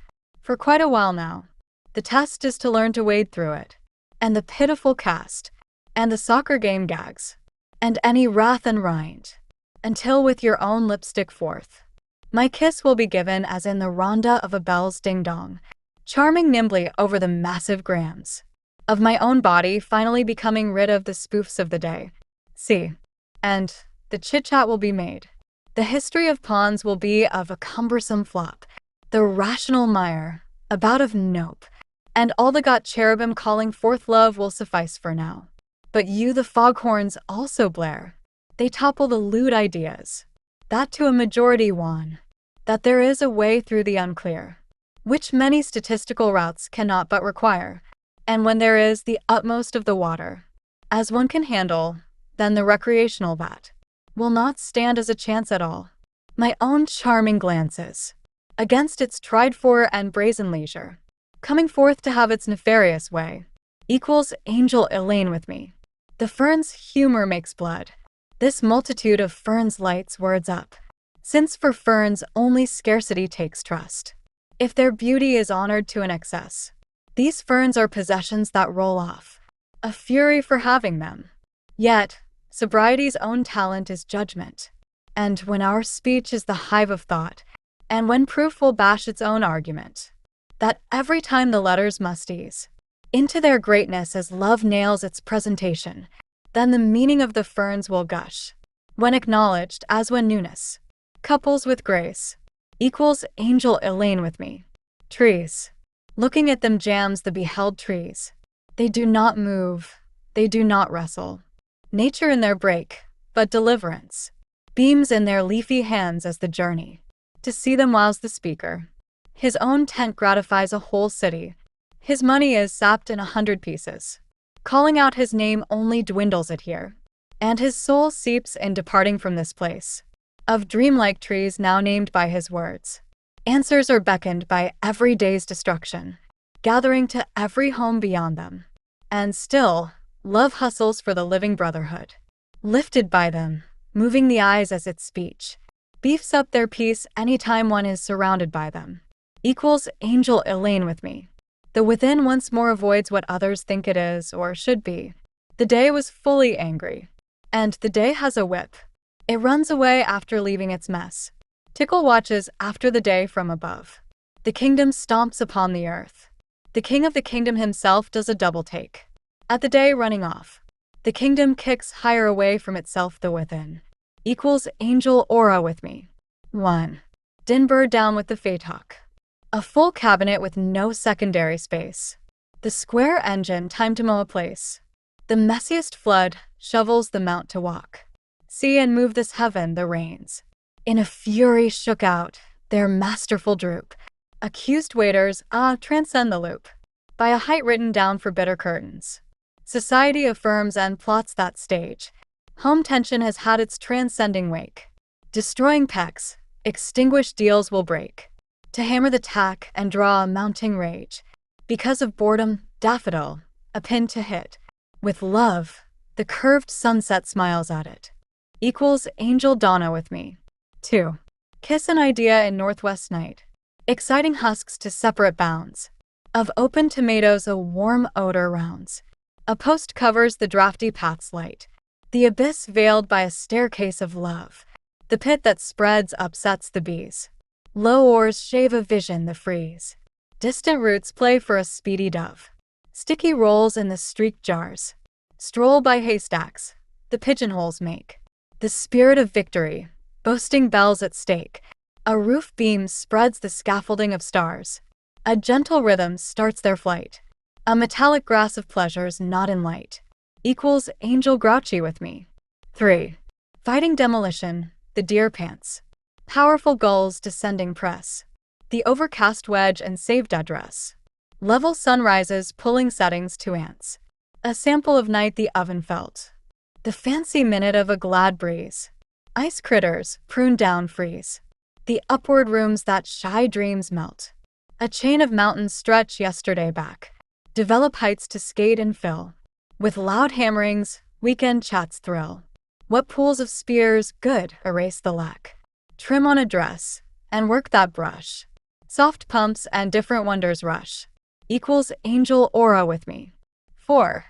for quite a while now. The test is to learn to wade through it, and the pitiful cast, and the soccer game gags, and any wrath and rind, until with your own lipstick forth, my kiss will be given as in the ronda of a bell's ding-dong, charming nimbly over the massive grams of my own body, finally becoming rid of the spoofs of the day. And the chit-chat will be made. The history of pawns will be of a cumbersome flop, the rational mire, about of nope, and all the got cherubim calling forth love will suffice for now. But you the foghorns also blare. They topple the lewd ideas, that to a majority won, that there is a way through the unclear, which many statistical routes cannot but require, and when there is the utmost of the water, as one can handle, then the recreational vat will not stand as a chance at all. My own charming glances, against its tried-for and brazen leisure, coming forth to have its nefarious way, equals angel Elaine with me. The fern's humor makes blood. This multitude of ferns lights words up, since for ferns only scarcity takes trust. If their beauty is honored to an excess, these ferns are possessions that roll off, a fury for having them. Yet, sobriety's own talent is judgment, and when our speech is the hive of thought, and when proof will bash its own argument, that every time the letters must ease into their greatness as love nails its presentation, then the meaning of the ferns will gush, when acknowledged as when newness couples with grace, equals angel Elaine with me. Trees. Looking at them jams the beheld trees. They do not move, they do not wrestle. Nature in their break, but deliverance beams in their leafy hands as the journey. To see them wows the speaker. His own tent gratifies a whole city. His money is sapped in 100 pieces. Calling out his name only dwindles it here. And his soul seeps in departing from this place of dreamlike trees now named by his words. Answers are beckoned by every day's destruction, gathering to every home beyond them. And still, love hustles for the living brotherhood. Lifted by them, moving the eyes as its speech, beefs up their peace any time one is surrounded by them. Equals angel Elaine with me. The within once more avoids what others think it is or should be. The day was fully angry. And the day has a whip. It runs away after leaving its mess. Tickle watches after the day from above. The kingdom stomps upon the earth. The king of the kingdom himself does a double take. At the day running off, the kingdom kicks higher away from itself the within. Equals angel aura with me. 1. Dinbird down with the Faytalk. A full cabinet with no secondary space. The square engine time to mow a place. The messiest flood shovels the mount to walk. See and move this heaven the reins. In a fury shook out their masterful droop. Accused waiters transcend the loop by a height written down for bitter curtains. Society affirms and plots that stage. Home tension has had its transcending wake. Destroying pecs, extinguished deals will break. To hammer the tack and draw a mounting rage. Because of boredom, daffodil, a pin to hit. With love, the curved sunset smiles at it. Equals angel Donna with me. 2. Kiss an idea in northwest night. Exciting husks to separate bounds. Of open tomatoes a warm odor rounds. A post covers the drafty path's light. The abyss veiled by a staircase of love. The pit that spreads upsets the bees. Low oars shave a vision the freeze. Distant roots play for a speedy dove. Sticky rolls in the streaked jars. Stroll by haystacks, the pigeonholes make. The spirit of victory, boasting bells at stake. A roof beam spreads the scaffolding of stars. A gentle rhythm starts their flight. A metallic grass of pleasures not in light. Equals angel grouchy with me. 3. Fighting demolition, the deer pants. Powerful gulls descending press. The overcast wedge and saved address. Level sunrises pulling settings to ants. A sample of night the oven felt. The fancy minute of a glad breeze. Ice critters, prune down freeze. The upward rooms that shy dreams melt. A chain of mountains stretch yesterday back. Develop heights to skate and fill. With loud hammerings, weekend chats thrill. What pools of spears, good, erase the lack. Trim on a dress, and work that brush. Soft pumps and different wonders rush. Equals angel aura with me. 4.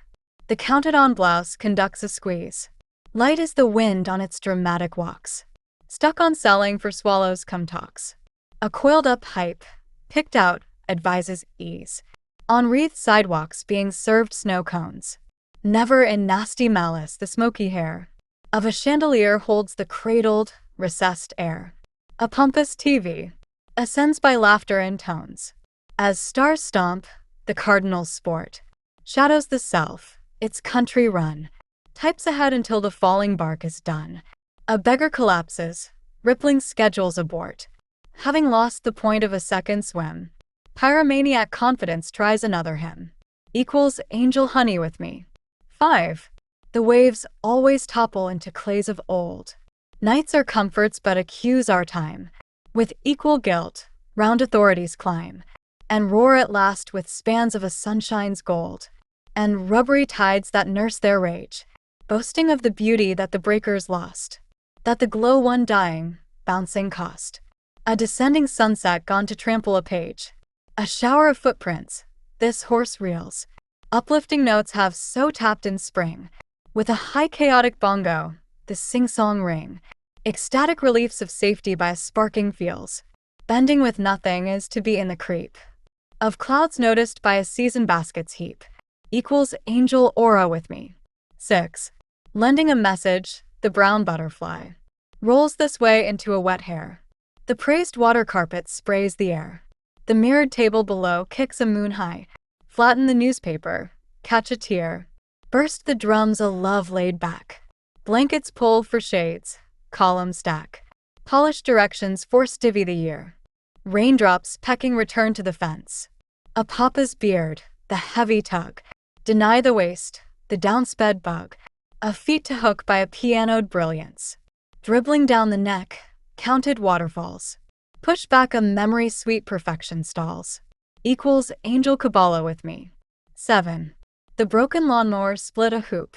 The counted-on blouse conducts a squeeze. Light as the wind on its dramatic walks. Stuck on selling for swallows come talks. A coiled-up hype, picked out, advises ease. On wreathed sidewalks being served snow cones. Never in nasty malice the smoky hair of a chandelier holds the cradled, recessed air. A pompous TV ascends by laughter and tones. As stars stomp, the cardinals sport. Shadows the self, its country run. Types ahead until the falling bark is done. A beggar collapses, rippling schedules abort. Having lost the point of a second swim. Pyromaniac confidence tries another hymn. Equals angel honey with me. 5. The waves always topple into clays of old. Nights are comforts but accuse our time. With equal guilt, round authorities climb. And roar at last with spans of a sunshine's gold. And rubbery tides that nurse their rage. Boasting of the beauty that the breakers lost. That the glow one dying, bouncing cost. A descending sunset gone to trample a page. A shower of footprints, this horse reels. Uplifting notes have so tapped in spring. With a high chaotic bongo, the sing-song ring. Ecstatic reliefs of safety by a sparking feels. Bending with nothing is to be in the creep. Of clouds noticed by a season basket's heap. Equals angel aura with me. 6. Lending a message, the brown butterfly. Rolls this way into a wet hair. The praised water carpet sprays the air. The mirrored table below kicks a moon high. Flatten the newspaper, catch a tear. Burst the drums a love laid back. Blankets pull for shades, columns stack. Polished directions force divvy the year. Raindrops pecking return to the fence. A papa's beard, the heavy tug. Deny the waist, the downsped bug. A feet to hook by a pianoed brilliance. Dribbling down the neck, counted waterfalls. Push back a memory sweet perfection stalls. Equals angel Kabbalah with me. 7. The broken lawnmower split a hoop.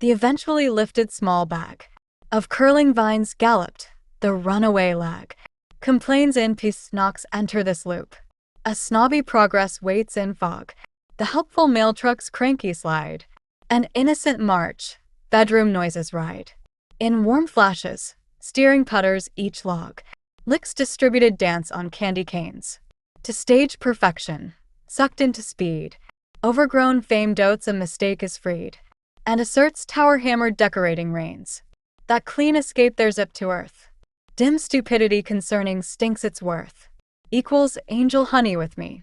The eventually lifted small bag. Of curling vines galloped, the runaway lag. Complains in peace knocks enter this loop. A snobby progress waits in fog. The helpful mail truck's cranky slide. An innocent march, bedroom noises ride. In warm flashes, steering putters each log. Licks distributed dance on candy canes. To stage perfection, sucked into speed. Overgrown fame dotes a mistake is freed. And asserts tower-hammered decorating reigns. That clean escape their zip to earth. Dim stupidity concerning stinks its worth. Equals angel honey with me.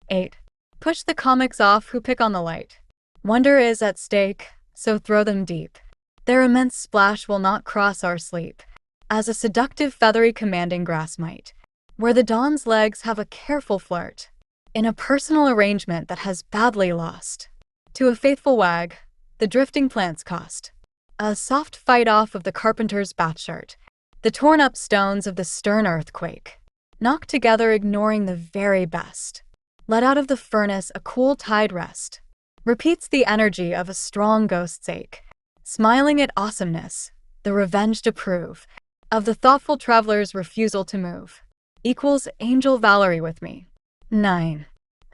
8. Push the comics off who pick on the light. Wonder is at stake, so throw them deep. Their immense splash will not cross our sleep. As a seductive feathery commanding grass might. Where the dawn's legs have a careful flirt. In a personal arrangement that has badly lost. To a faithful wag, The drifting plants cost. A soft fight off of the carpenter's batshirt. The torn up stones of the stern earthquake. Knocked together ignoring the very best. Let out of the furnace a cool tide rest. Repeats the energy of a strong ghost's ache. Smiling at awesomeness. The revenge to prove. Of the thoughtful traveler's refusal to move. Equals Angel Valerie with me. 9.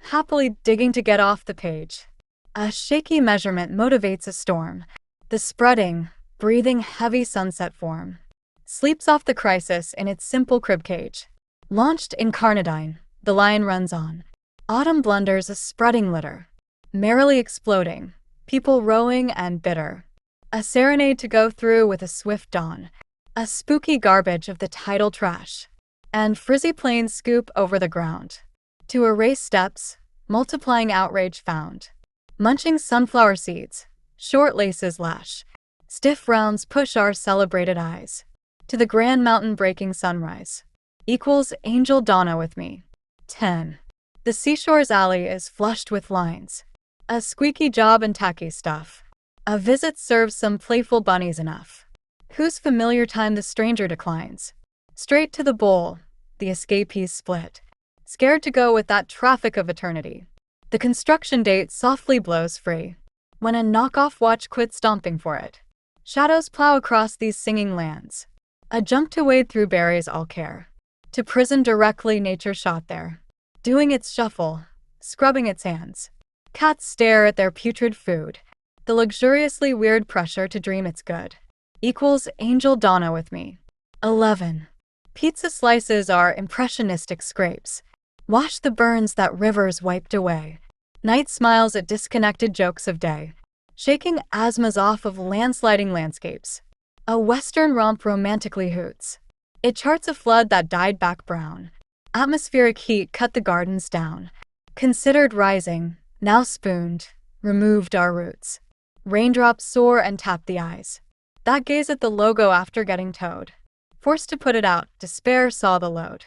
Happily digging to get off the page. A shaky measurement motivates a storm. The spreading, breathing heavy sunset form. Sleeps off the crisis in its simple crib cage. Launched incarnadine, the lion runs on. Autumn blunders a spreading litter. Merrily exploding, people rowing and bitter. A serenade to go through with a swift dawn. A spooky garbage of the tidal trash. And frizzy planes scoop over the ground. To erase steps, multiplying outrage found. Munching sunflower seeds, short laces lash. Stiff rounds push our celebrated eyes. To the grand mountain breaking sunrise. Equals Angel Donna with me. 10. The seashore's alley is flushed with lines. A squeaky job and tacky stuff. A visit serves some playful bunnies enough. Whose familiar time the stranger declines. Straight to the bowl, the escapees split. Scared to go with that traffic of eternity. The construction date softly blows free. When a knockoff watch quits stomping for it. Shadows plow across these singing lands. A jump to wade through berries all care. To prison directly nature shot there. Doing its shuffle, scrubbing its hands. Cats stare at their putrid food. The luxuriously weird pressure to dream it's good. Equals Angel Donna with me. 11. Pizza slices are impressionistic scrapes. Wash the burns that rivers wiped away. Night smiles at disconnected jokes of day. Shaking asthmas off of landsliding landscapes. A western romp romantically hoots. It charts a flood that died back brown. Atmospheric heat cut the gardens down. Considered rising, now spooned, removed our roots. Raindrops soar and tap the eyes. That gaze at the logo after getting towed. Forced to put it out, despair saw the load.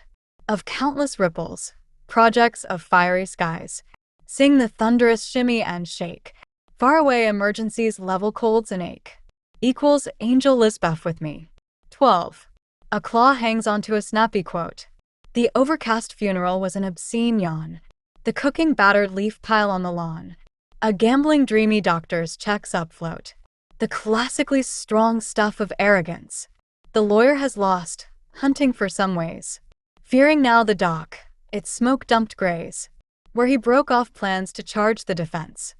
Of countless ripples, projects of fiery skies. Sing the thunderous shimmy and shake. Far away emergencies level colds and ache. Equals Angel Lisbeth with me. 12. A claw hangs onto a snappy quote. The overcast funeral was an obscene yawn. The cooking battered leaf pile on the lawn. A gambling dreamy doctor's checks upfloat. The classically strong stuff of arrogance. The lawyer has lost, hunting for some ways. Fearing now the dock, its smoke-dumped grays. Where he broke off plans to charge the defense.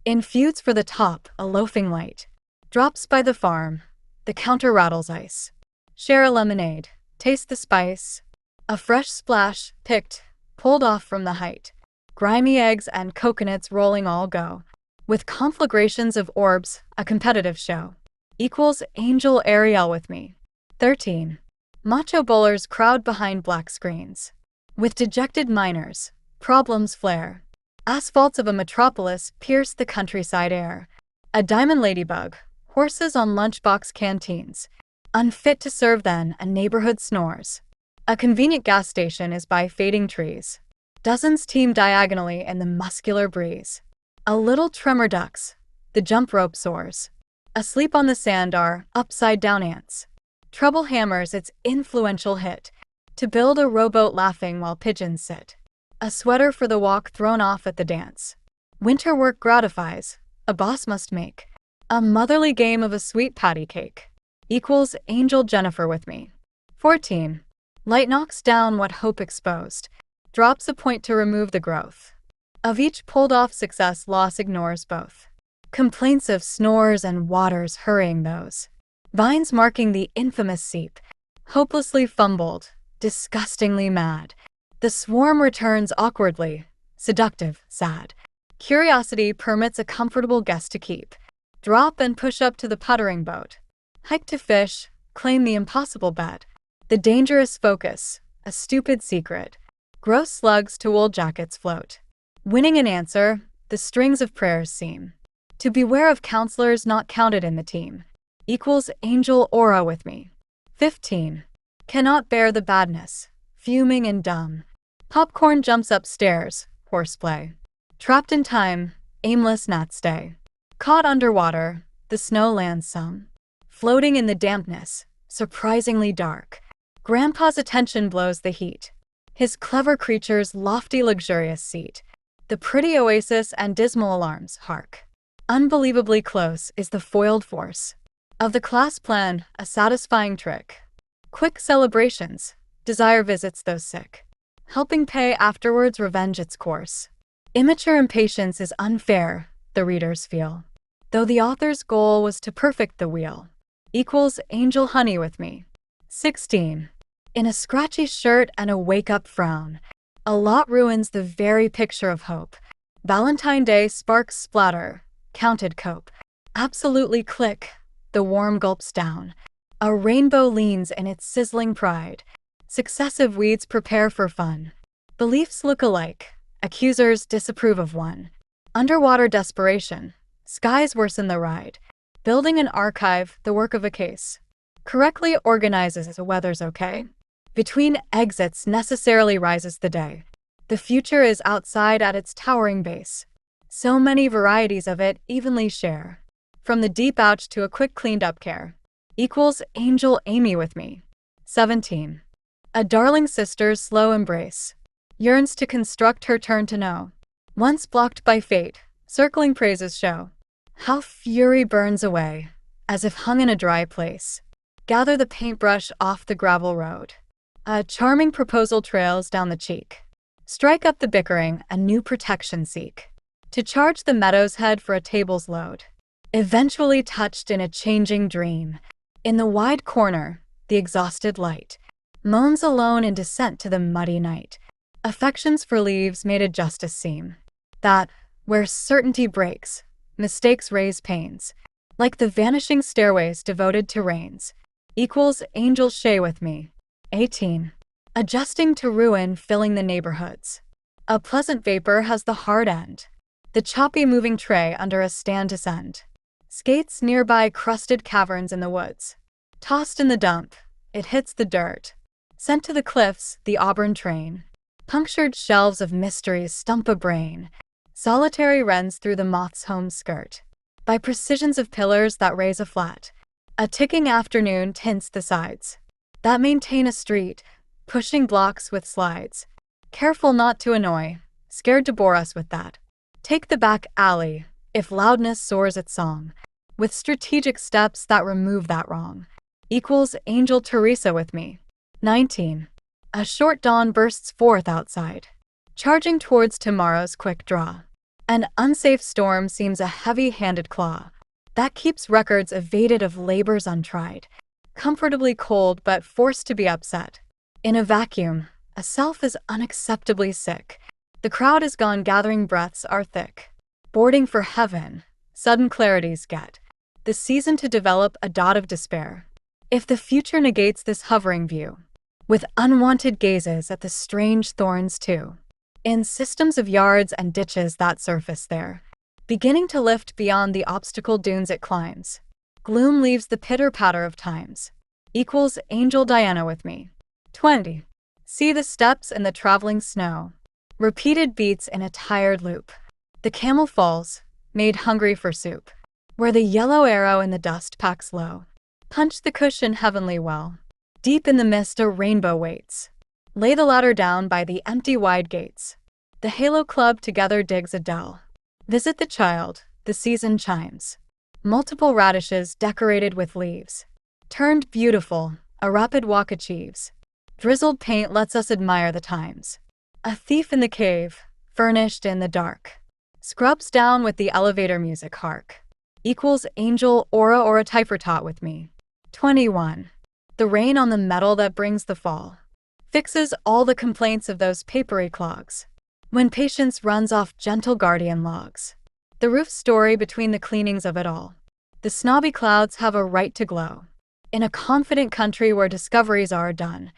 In feuds for the top, a loafing light. Drops by the farm, the counter rattles ice. Share a lemonade, taste the spice. A fresh splash, picked, pulled off from the height. Grimy eggs and coconuts rolling all go. With conflagrations of orbs, a competitive show. Equals Angel Ariel with me. 13. Macho bowlers crowd behind black screens. With dejected miners, problems flare. Asphalts of a metropolis pierce the countryside air. A diamond ladybug, horses on lunchbox canteens. Unfit to serve then, a neighborhood snores. A convenient gas station is by fading trees. Dozens teem diagonally in the muscular breeze. A little tremor ducks. The jump rope soars. Asleep on the sand are upside-down ants. Trouble hammers its influential hit. To build a rowboat laughing while pigeons sit. A sweater for the walk thrown off at the dance. Winter work gratifies. A boss must make. A motherly game of a sweet patty cake. Equals Angel Jennifer with me. 14. Light knocks down what hope exposed. Drops a point to remove the growth. Of each pulled-off success loss ignores both. Complaints of snores and waters hurrying those. Vines marking the infamous seep. Hopelessly fumbled, disgustingly mad. The swarm returns awkwardly, seductive, sad. Curiosity permits a comfortable guest to keep. Drop and push up to the puttering boat. Hike to fish, claim the impossible bet. The dangerous focus, a stupid secret. Gross slugs to wool jackets float. Winning an answer, the strings of prayers seem. To beware of counselors not counted in the team. Equals Angel Aura with me. 15. Cannot bear the badness, fuming and dumb. Popcorn jumps upstairs, horseplay. Trapped in time, aimless gnats stay. Caught underwater, the snow lands some. Floating in the dampness, surprisingly dark. Grandpa's attention blows the heat. His clever creature's lofty luxurious seat. The pretty oasis and dismal alarms, hark. Unbelievably close is the foiled force of the class plan, a satisfying trick. Quick celebrations, desire visits those sick. Helping pay afterwards revenge its course. Immature impatience is unfair, the readers feel. Though the author's goal was to perfect the wheel. Equals angel honey with me. 16. In a scratchy shirt and a wake-up frown. A lot ruins the very picture of hope. Valentine Day sparks splatter. Counted cope. Absolutely click. The warm gulps down. A rainbow leans in its sizzling pride. Successive weeds prepare for fun. Beliefs look alike. Accusers disapprove of one. Underwater desperation. Skies worsen the ride. Building an archive, the work of a case. Correctly organizes as the weather's okay. Between exits necessarily rises the day. The future is outside at its towering base. So many varieties of it evenly share. From the deep ouch to a quick cleaned up care. Equals angel Amy with me. 17. A darling sister's slow embrace. Yearns to construct her turn to know. Once blocked by fate, circling praises show. How fury burns away, as if hung in a dry place. Gather the paintbrush off the gravel road. A charming proposal trails down the cheek. Strike up the bickering, a new protection seek. To charge the meadow's head for a table's load. Eventually touched in a changing dream. In the wide corner, the exhausted light moans alone in descent to the muddy night. Affections for leaves made a justice seem. That, where certainty breaks, mistakes raise pains. Like the vanishing stairways devoted to rains. Equals angel Shay with me. 18. Adjusting to ruin filling the neighborhoods. A pleasant vapor has the hard end. The choppy moving tray under a stand to send. Skates nearby crusted caverns in the woods. Tossed in the dump, it hits the dirt. Sent to the cliffs, the auburn train. Punctured shelves of mysteries stump a brain. Solitary rends through the moth's home skirt. By precisions of pillars that raise a flat. A ticking afternoon tints the sides. That maintain a street, pushing blocks with slides. Careful not to annoy, scared to bore us with that. Take the back alley, if loudness soars its song. With strategic steps that remove that wrong. Equals angel Teresa with me. 19. A short dawn bursts forth outside. Charging towards tomorrow's quick draw. An unsafe storm seems a heavy-handed claw. That keeps records evaded of labors untried. Comfortably cold but forced to be upset. In a vacuum, a self is unacceptably sick. The crowd is gone, gathering breaths are thick. Boarding for heaven, sudden clarities get. The season to develop a dot of despair. If the future negates this hovering view. With unwanted gazes at the strange thorns too. In systems of yards and ditches that surface there. Beginning to lift beyond the obstacle dunes it climbs. Gloom leaves the pitter-patter of times. Equals angel Diana with me. 20. See the steps in the traveling snow. Repeated beats in a tired loop. The camel falls, made hungry for soup. Where the yellow arrow in the dust packs low. Punch the cushion heavenly well. Deep in the mist a rainbow waits. Lay the ladder down by the empty wide gates. The Halo Club together digs a dell. Visit the child, the season chimes. Multiple radishes decorated with leaves. Turned beautiful, a rapid walk achieves. Drizzled paint lets us admire the times. A thief in the cave, furnished in the dark. Scrubs down with the elevator music hark. Equals angel aura or a typertot with me. 21. The rain on the metal that brings the fall. Fixes all the complaints of those papery clogs. When patience runs off gentle guardian logs. The roof story between the cleanings of it all. The snobby clouds have a right to glow. In a confident country where discoveries are done.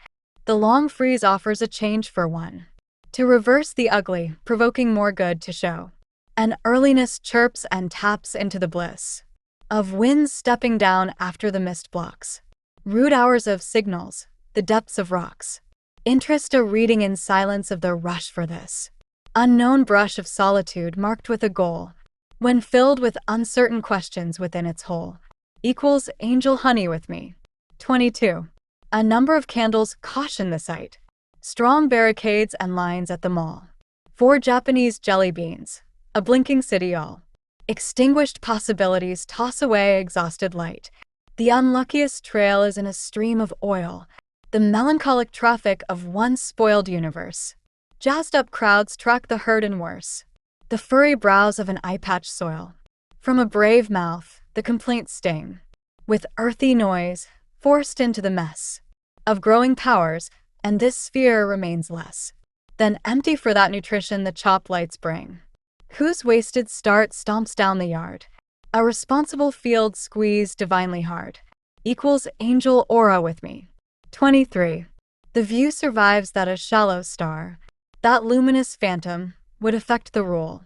The long freeze offers a change for one. To reverse the ugly, provoking more good to show. An earliness chirps and taps into the bliss. Of winds stepping down after the mist blocks. Rude hours of signals, the depths of rocks. Interest a reading in silence of the rush for this. Unknown brush of solitude marked with a goal. when filled with uncertain questions within its hole, equals angel honey with me. 22. A number of candles caution the sight. Strong barricades and lines at the mall. 4 Japanese jelly beans. A blinking city all. Extinguished possibilities toss away exhausted light. The unluckiest trail is in a stream of oil. The melancholic traffic of one spoiled universe. Jazzed-up crowds track the herd and worse. The furry brows of an eye-patched soil. From a brave mouth, the complaints sting. With earthy noise, forced into the mess of growing powers, and this sphere remains less than empty for that nutrition the chop lights bring. Whose wasted start stomps down the yard? A responsible field squeezed divinely hard. Equals angel aura with me. 23. The view survives that a shallow star, that luminous phantom, would affect the rule.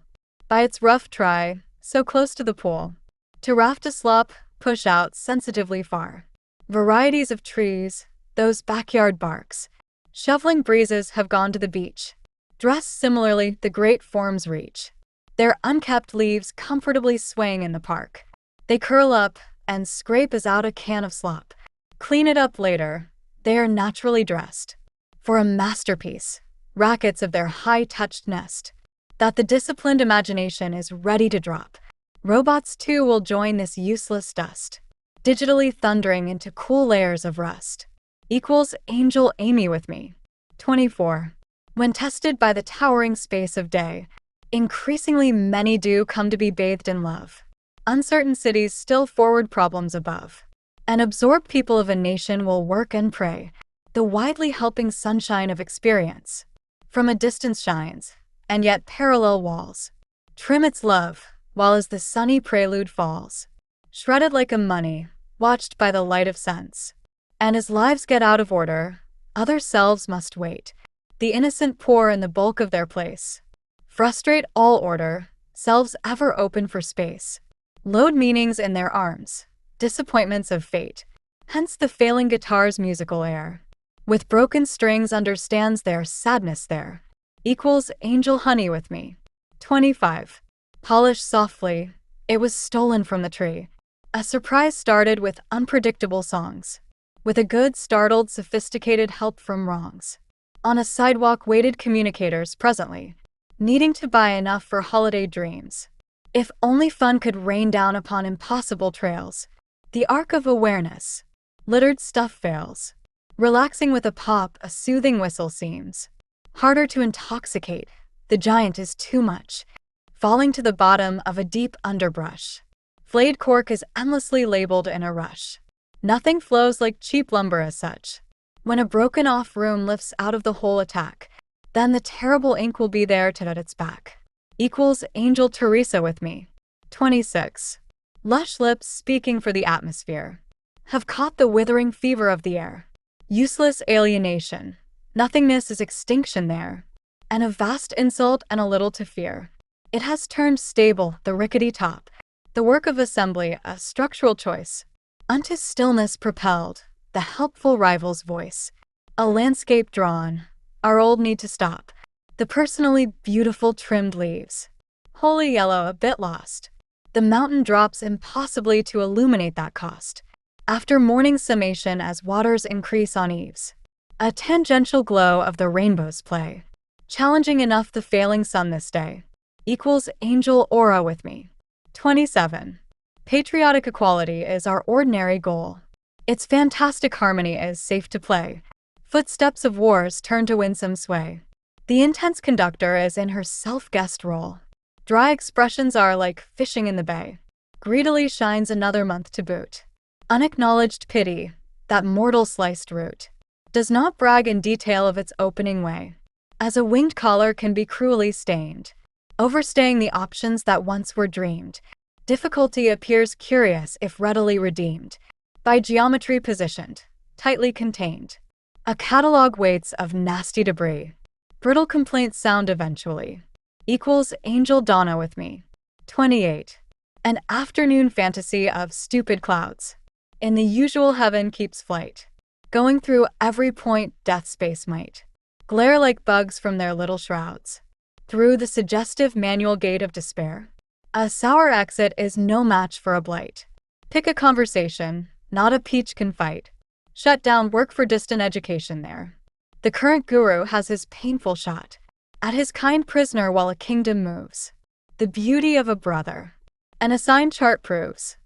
By its rough try, so close to the pool. To raft a slop, push out sensitively far. Varieties of trees, those backyard barks. Shoveling breezes have gone to the beach. Dressed similarly, the great forms reach. Their unkept leaves comfortably swaying in the park. They curl up and scrape as out a can of slop. Clean it up later. They are naturally dressed for a masterpiece, rackets of their high-touched nest, that the disciplined imagination is ready to drop. Robots too will join this useless dust, digitally thundering into cool layers of rust. Equals angel Amy with me. 24. When tested by the towering space of day, increasingly many do come to be bathed in love. Uncertain cities still forward problems above. And absorbed people of a nation will work and pray. The widely helping sunshine of experience from a distance shines, and yet parallel walls trim its love, while as the sunny prelude falls, shredded like a money, watched by the light of sense. And as lives get out of order, other selves must wait. The innocent poor in the bulk of their place. Frustrate all order, selves ever open for space. Load meanings in their arms, disappointments of fate. Hence the failing guitar's musical air. With broken strings understands their sadness there. Equals angel honey with me. 25. Polish softly, it was stolen from the tree. A surprise started with unpredictable songs. With a good startled sophisticated help from wrongs. On a sidewalk waited communicators presently, needing to buy enough for holiday dreams. If only fun could rain down upon impossible trails. The arc of awareness. Littered stuff fails. Relaxing with a pop, a soothing whistle seems. Harder to intoxicate, the giant is too much. Falling to the bottom of a deep underbrush. Flayed cork is endlessly labeled in a rush. Nothing flows like cheap lumber as such. When a broken off room lifts out of the whole attack, then the terrible ink will be there to at its back. Equals angel Teresa with me. 26. Lush lips speaking for the atmosphere have caught the withering fever of the air. Useless alienation. Nothingness is extinction there. And a vast insult and a little to fear. It has turned stable, the rickety top. The work of assembly, a structural choice. Unto stillness propelled, the helpful rival's voice. A landscape drawn, our old need to stop. The personally beautiful trimmed leaves. Holy yellow, a bit lost. The mountain drops impossibly to illuminate that cost. After morning summation as waters increase on eaves. A tangential glow of the rainbow's play. Challenging enough the failing sun this day. Equals angel aura with me. 27. Patriotic equality is our ordinary goal. Its fantastic harmony is safe to play. Footsteps of wars turn to winsome sway. The intense conductor is in her self-guest role. Dry expressions are like fishing in the bay. Greedily shines another month to boot. Unacknowledged pity, that mortal sliced root, does not brag in detail of its opening way. As a winged collar can be cruelly stained, overstaying the options that once were dreamed. Difficulty appears curious if readily redeemed. By geometry positioned, tightly contained. A catalog waits of nasty debris. Brittle complaints sound eventually. Equals angel Donna with me. 28. An afternoon fantasy of stupid clouds. In the usual heaven keeps flight. Going through every point death space might. Glare like bugs from their little shrouds. Through the suggestive manual gate of despair. A sour exit is no match for a blight. Pick a conversation, not a peach can fight. Shut down work for distant education there. The current guru has his painful shot at his kind prisoner while a kingdom moves. The beauty of a brother. An assigned chart proves.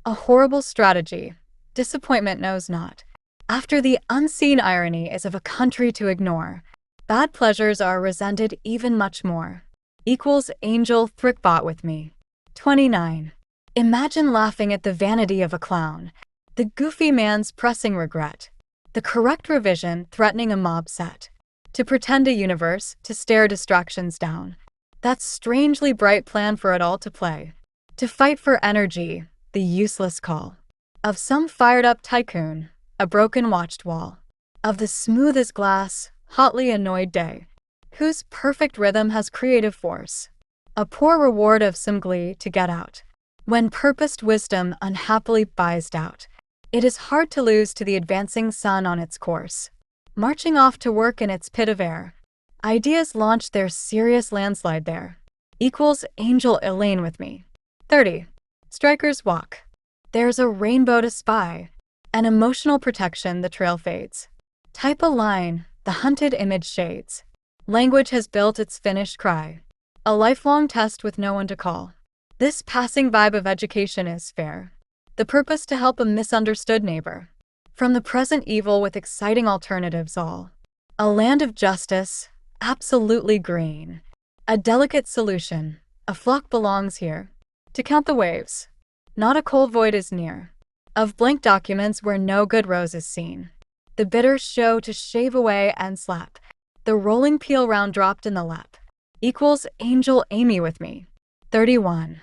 A horrible strategy. Disappointment knows not. After the unseen irony is of a country to ignore. Bad pleasures are resented even much more. Equals angel thrickbot with me. 29. Imagine laughing at the vanity of a clown. The goofy man's pressing regret. The correct revision threatening a mob set. To pretend a universe, to stare distractions down. That strangely bright plan for it all to play. To fight for energy, the useless call. Of some fired-up tycoon, a broken watched wall. Of the smooth as glass, hotly annoyed day. Whose perfect rhythm has creative force. A poor reward of some glee to get out. When purposed wisdom unhappily buys doubt. It is hard to lose to the advancing sun on its course. Marching off to work in its pit of air. Ideas launch their serious landslide there. Equals angel Elaine with me. 30. Strikers walk. There's a rainbow to spy. An emotional protection the trail fades. Type a line, the hunted image shades. Language has built its finished cry. A lifelong test with no one to call. This passing vibe of education is fair. The purpose to help a misunderstood neighbor. From the present evil with exciting alternatives all. A land of justice, absolutely green. A delicate solution, a flock belongs here. To count the waves. Not a cold void is near. Of blank documents where no good rose is seen. The bitter show to shave away and slap. The rolling peel round dropped in the lap. Equals angel Amy with me. 31.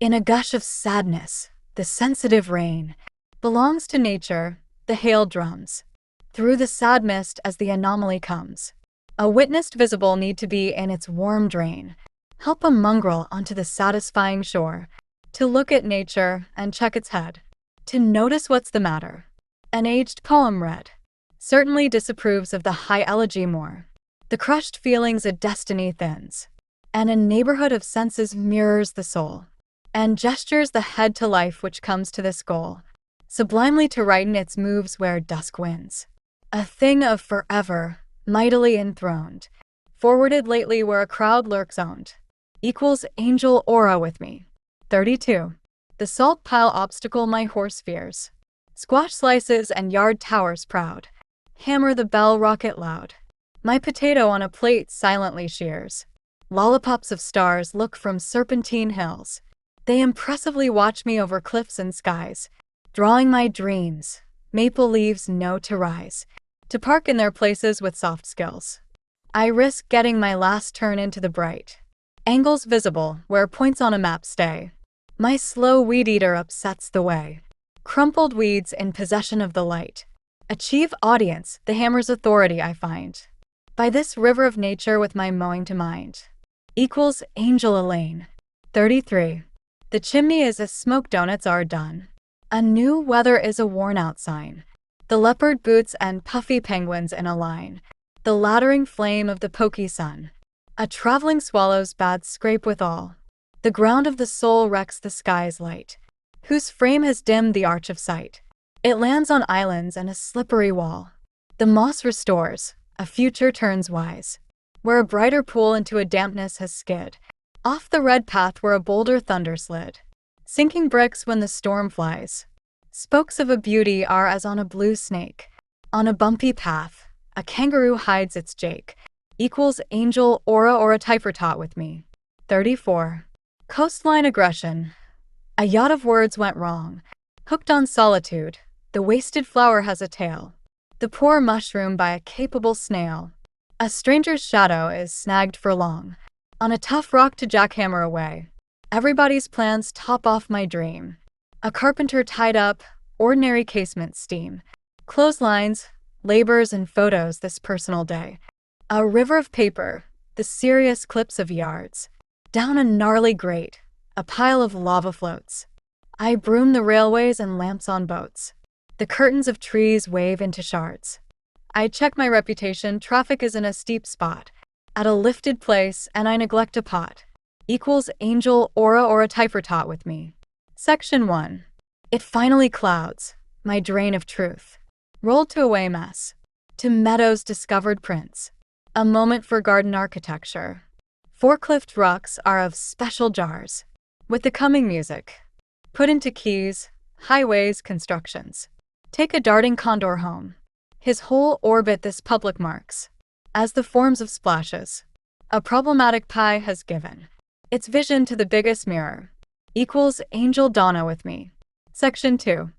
In a gush of sadness, the sensitive rain belongs to nature, the hail drums. Through the sad mist as the anomaly comes. A witnessed visible need to be in its warm drain. Help a mongrel onto the satisfying shore. To look at nature and check its head. To notice what's the matter. An aged poem read. Certainly disapproves of the high elegy more. The crushed feelings a destiny thins. And a neighborhood of senses mirrors the soul. And gestures the head to life which comes to this goal. Sublimely to righten its moves where dusk wins. A thing of forever, mightily enthroned. Forwarded lately where a crowd lurks owned. Equals angel aura with me. 32. The salt pile obstacle my horse fears. Squash slices and yard towers proud. Hammer the bell rocket loud. My potato on a plate silently shears. Lollipops of stars look from serpentine hills. They impressively watch me over cliffs and skies. Drawing my dreams. Maple leaves know to rise. To park in their places with soft skills. I risk getting my last turn into the bright. Angles visible where points on a map stay. My slow weed eater upsets the way. Crumpled weeds in possession of the light. Achieve audience, the hammer's authority I find. By this river of nature with my mowing to mind. Equals angel Elaine. 33. The chimney is as smoke donuts are done. A new weather is a worn-out sign. The leopard boots and puffy penguins in a line. The laddering flame of the poky sun. A traveling swallow's bad scrape withal. The ground of the soul wrecks the sky's light. Whose frame has dimmed the arch of sight. It lands on islands and a slippery wall. The moss restores, a future turns wise. Where a brighter pool into a dampness has skid. Off the red path where a bolder thunder slid. Sinking bricks when the storm flies. Spokes of a beauty are as on a blue snake. On a bumpy path, a kangaroo hides its jake. Equals angel aura or a typer tot with me. 34. Coastline aggression. A yacht of words went wrong. Hooked on solitude, the wasted flower has a tail. The poor mushroom by a capable snail. A stranger's shadow is snagged for long. On a tough rock to jackhammer away. Everybody's plans top off my dream. A carpenter tied up, ordinary casement steam. Clotheslines, labors and photos this personal day. A river of paper, the serious clips of yards. Down a gnarly grate, a pile of lava floats. I broom the railways and lamps on boats. The curtains of trees wave into shards. I check my reputation, traffic is in a steep spot. At a lifted place, and I neglect a pot. equals angel aura or a typertot with me. Section 1. It finally clouds, my drain of truth. Rolled to away mess. To meadows discovered prints. A moment for garden architecture. Forklift rocks are of special jars. With the coming music. Put into keys, highways, constructions. Take a darting condor home. His whole orbit this public marks. As the forms of splashes. A problematic pie has given. Its vision to the biggest mirror. Equals angel Donna with me. Section 2.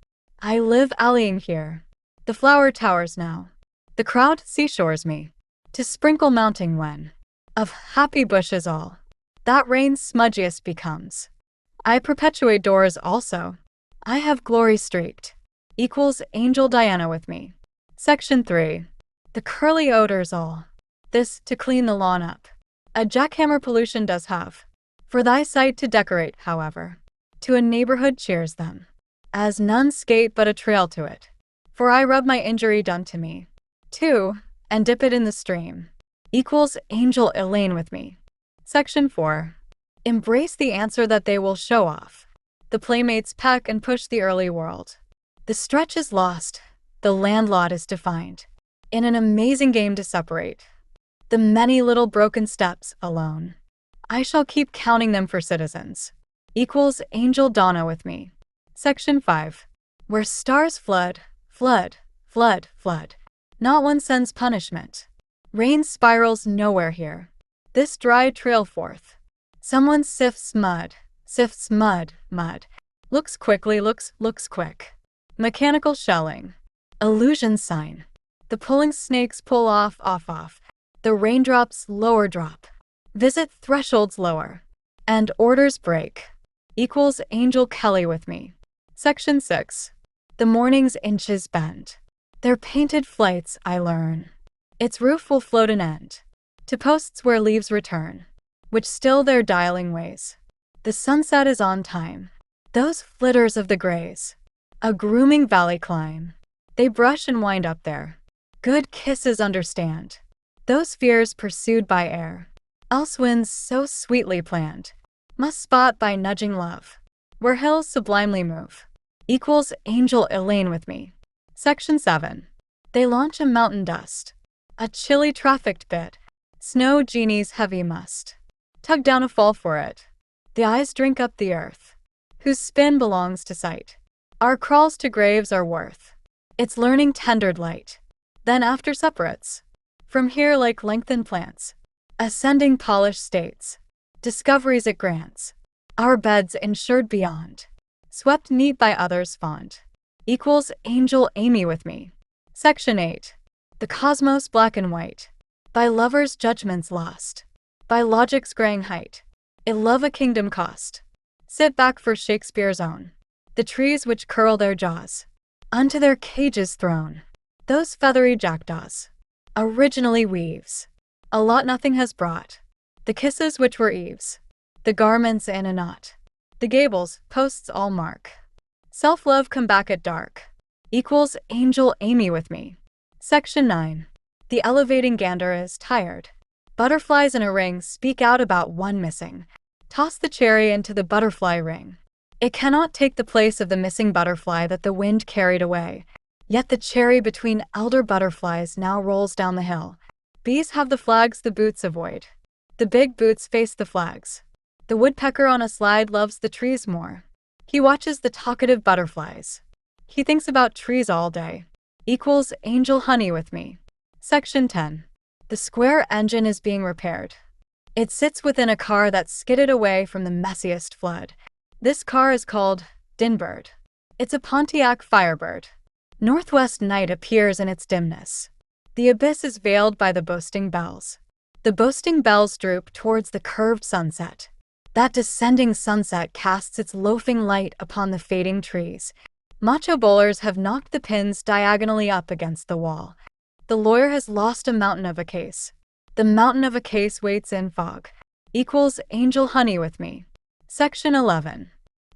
I live alleying here. The flower towers now. The crowd seashores me. To sprinkle mounting when. Of happy bushes all. That rain's smudgiest becomes. I perpetuate doors also. I have glory streaked. Equals angel Diana with me. Section 3. The curly odors all. This to clean the lawn up. A jackhammer pollution does have. For thy sight to decorate, however. To a neighborhood cheers them. As none skate but a trail to it. For I rub my injury done to me. 2. And dip it in the stream. Equals angel Elaine with me. Section 4. Embrace the answer that they will show off. The playmates peck and push the early world. The stretch is lost. The landlord is defined. In an amazing game to separate. The many little broken steps alone. I shall keep counting them for citizens. Equals angel Donna with me. Section 5. Where stars flood, flood, flood, flood. Not one sends punishment. Rain spirals nowhere here. This dry trail forth. Someone sifts mud, mud. Looks quickly, looks quick. Mechanical shelling. Illusion sign. The pulling snakes pull off. The raindrops lower drop. Visit thresholds lower. And orders break. Equals angel Kelly with me. Section 6. The morning's inches bend. Their painted flights I learn. Its roof will float an end. To posts where leaves return. Which still their dialing ways. The sunset is on time. Those flitters of the grays. A grooming valley climb. They brush and wind up there. Good kisses understand. Those fears pursued by air. Else winds so sweetly planned. Must spot by nudging love. Where hills sublimely move. Equals angel Elaine with me. Section 7. They launch a mountain dust. A chilly trafficked bit. Snow genies heavy must. Tug down a fall for it. The eyes drink up the earth. Whose spin belongs to sight. Our crawls to graves are worth. Its learning tendered light. Then after separates. From here like lengthened plants. Ascending polished states. Discoveries it grants. Our beds insured beyond. Swept neat by others fond. Equals angel Amy with me. Section 8. The cosmos black and white. By lovers' judgments lost. By logic's graying height. It love a kingdom cost. Sit back for Shakespeare's own. The trees which curl their jaws. Unto their cages thrown. Those feathery jackdaws. Originally weaves. A lot nothing has brought. The kisses which were Eve's. The garments in a knot. The gables, posts all mark. Self-love come back at dark. Equals angel Amy with me. Section 9. The elevating gander is tired. Butterflies in a ring speak out about one missing. Toss the cherry into the butterfly ring. It cannot take the place of the missing butterfly that the wind carried away. Yet the cherry between elder butterflies now rolls down the hill. Bees have the flags the boots avoid. The big boots face the flags. The woodpecker on a slide loves the trees more. He watches the talkative butterflies. He thinks about trees all day. Equals angel honey with me. Section 10. The square engine is being repaired. It sits within a car that skidded away from the messiest flood. This car is called Dinbird. It's a Pontiac Firebird. Northwest night appears in its dimness. The abyss is veiled by the boasting bells. The boasting bells droop towards the curved sunset. That descending sunset casts its loafing light upon the fading trees. Macho bowlers have knocked the pins diagonally up against the wall. The lawyer has lost a mountain of a case. The mountain of a case waits in fog. Equals angel honey with me. Section 11.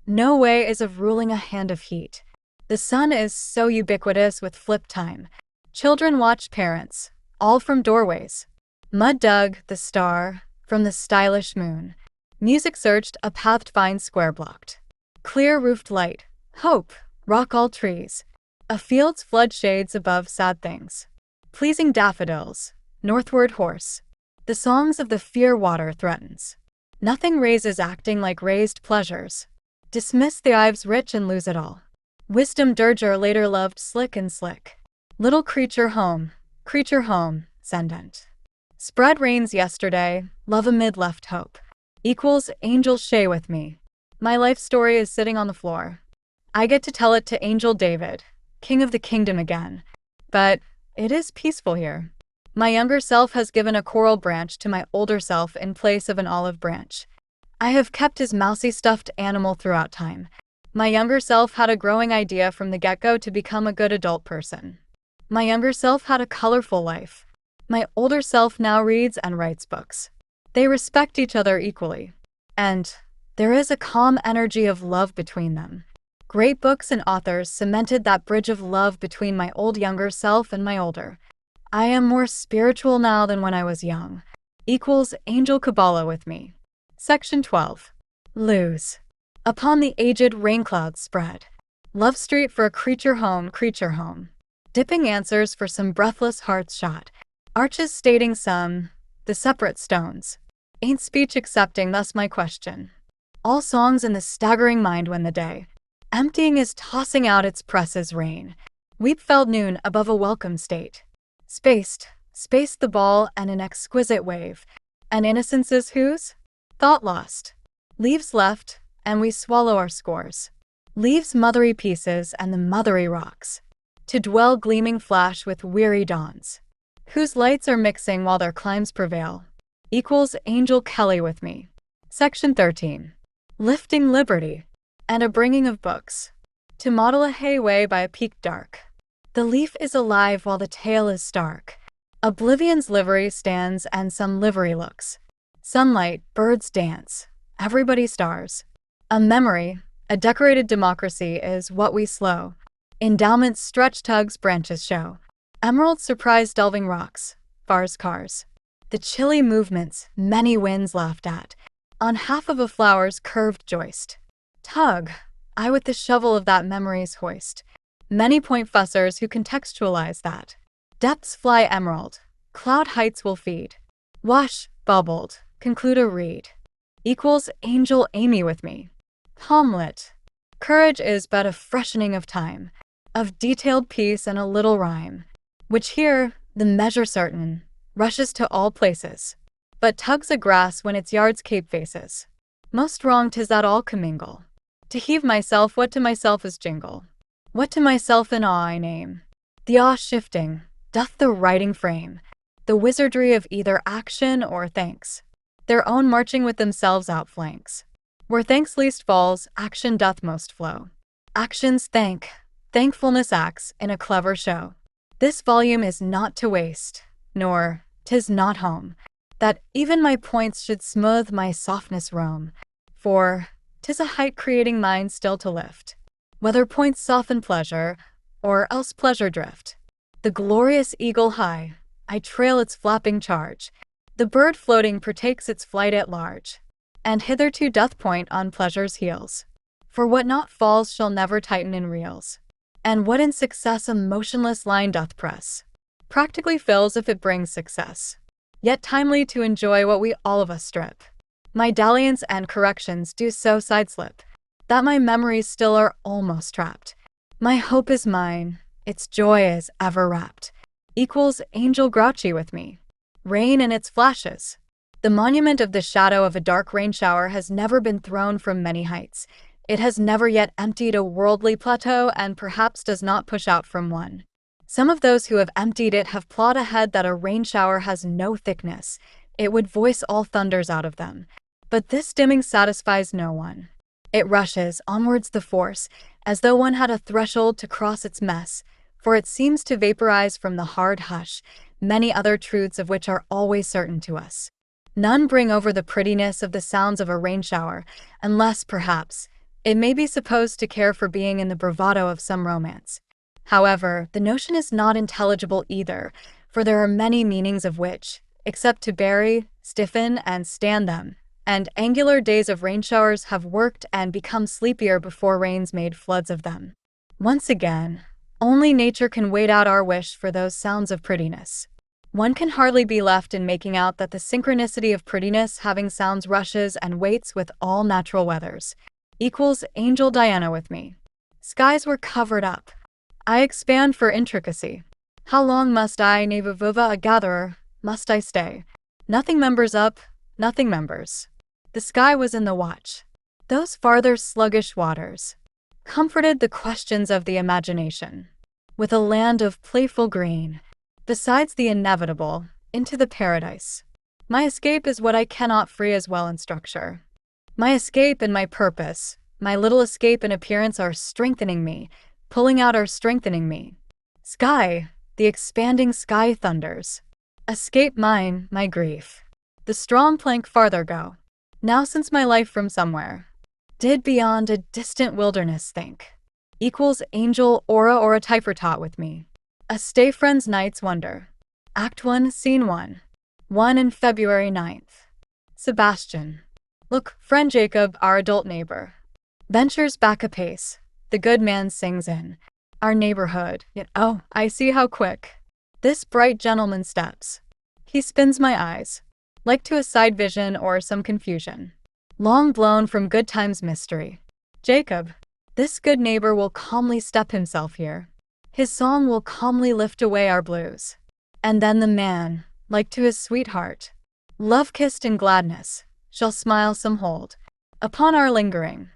No way is of ruling a hand of heat. The sun is so ubiquitous with flip time. Children watch parents, all from doorways. Mud dug, the star, from the stylish moon. Music searched, a path to find square blocked. Clear roofed light, hope, rock all trees. A field's flood shades above sad things. Pleasing daffodils, northward horse. The songs of the fear water threatens. Nothing raises acting like raised pleasures. Dismiss the ives rich and lose it all. Wisdom dirger later loved slick and slick. Little creature home, sendent. Spread reins yesterday, love amid left hope. Equals angel Shay with me. My life story is sitting on the floor. I get to tell it to Angel David, king of the kingdom again. But it is peaceful here. My younger self has given a coral branch to my older self in place of an olive branch. I have kept his mousy stuffed animal throughout time. My younger self had a growing idea from the get-go to become a good adult person. My younger self had a colorful life. My older self now reads and writes books. They respect each other equally. And there is a calm energy of love between them. Great books and authors cemented that bridge of love between my old younger self and my older. I am more spiritual now than when I was young. Equals Angel Kabbalah with me. Section 12. Lose. Upon the aged rain clouds spread. Love street for a creature home. Dipping answers for some breathless hearts shot. Arches stating some, the separate stones. Ain't speech accepting thus my question. All songs in the staggering mind when the day. Emptying is tossing out its presses rain. Weep felled noon above a welcome state. Spaced the ball and an exquisite wave. And innocence is whose? Thought lost. Leaves left, and we swallow our scores. Leaves mothery pieces and the mothery rocks. To dwell gleaming flash with weary dawns. Whose lights are mixing while their climes prevail. Equals Angel Kelly with me. Section 13. Lifting liberty. And a bringing of books. To model a hayway by a peak dark. The leaf is alive while the tale is stark. Oblivion's livery stands and some livery looks. Sunlight, birds dance. Everybody stars. A memory, a decorated democracy is what we slow. Endowments stretch tugs branches show. Emeralds surprise delving rocks. Bars cars. The chilly movements, many winds laughed at. On half of a flower's curved joist. Tug, I with the shovel of that memory's hoist. Many point fussers who contextualize that. Depths fly emerald, cloud heights will feed. Wash, bubbled, conclude a read. Equals Angel Amy with me. Hamlet. Courage is but a freshening of time, of detailed peace and a little rhyme, which here, the measure certain, rushes to all places, but tugs a grass when its yard's cape faces. Most wrong 'tis that all commingle. To heave myself what to myself is jingle. What to myself in awe I name. The awe shifting, doth the writing frame. The wizardry of either action or thanks. Their own marching with themselves outflanks. Where thanks least falls, action doth most flow. Actions thank, thankfulness acts in a clever show. This volume is not to waste, nor 'tis not home, that even my points should smooth my softness roam. For 'tis a height creating mind still to lift. Whether points soften pleasure, or else pleasure drift. The glorious eagle high, I trail its flapping charge. The bird floating partakes its flight at large. And hitherto doth point on pleasure's heels. For what not falls shall never tighten in reels. And what in success a motionless line doth press, practically fills if it brings success. Yet timely to enjoy what we all of us strip. My dalliance and corrections do so sideslip, that my memories still are almost trapped. My hope is mine, its joy is ever wrapped. Equals Angel Grouchy with me. Rain and its flashes. The monument of the shadow of a dark rain shower has never been thrown from many heights. It has never yet emptied a worldly plateau and perhaps does not push out from one. Some of those who have emptied it have plowed ahead that a rain shower has no thickness. It would voice all thunders out of them. But this dimming satisfies no one. It rushes onwards the force, as though one had a threshold to cross its mess, for it seems to vaporize from the hard hush many other truths of which are always certain to us. None bring over the prettiness of the sounds of a rain shower, unless, perhaps, it may be supposed to care for being in the bravado of some romance. However, the notion is not intelligible either, for there are many meanings of which, except to bury, stiffen, and stand them, and angular days of rain showers have worked and become sleepier before rains made floods of them. Once again, only nature can wait out our wish for those sounds of prettiness. One can hardly be left in making out that the synchronicity of prettiness having sounds rushes and waits with all natural weathers, equals Angel Diana with me. Skies were covered up. I expand for intricacy. How long must I, Nevavuva a gatherer, must I stay? Nothing members up, nothing members. The sky was in the watch. Those farther sluggish waters comforted the questions of the imagination. With a land of playful green, besides the inevitable, into the paradise. My escape is what I cannot free as well in structure. My escape and my purpose, my little escape and appearance are strengthening me, pulling out are strengthening me. Sky, the expanding sky thunders. Escape mine, my grief. The strong plank farther go. Now since my life from somewhere did beyond a distant wilderness think. Equals Angel Aura or a Typhortot with me. A Stay Friends Night's Wonder. Act 1, Scene 1. 1 in February 9th. Sebastian. Look, friend Jacob, our adult neighbor. Ventures back a pace. The good man sings in. Our neighborhood, yet oh, I see how quick. This bright gentleman steps. He spins my eyes, like to a side vision or some confusion. Long blown from good times mystery. Jacob. This good neighbor will calmly step himself here. His song will calmly lift away our blues. And then the man, like to his sweetheart, love-kissed in gladness, shall smile some hold upon our lingering.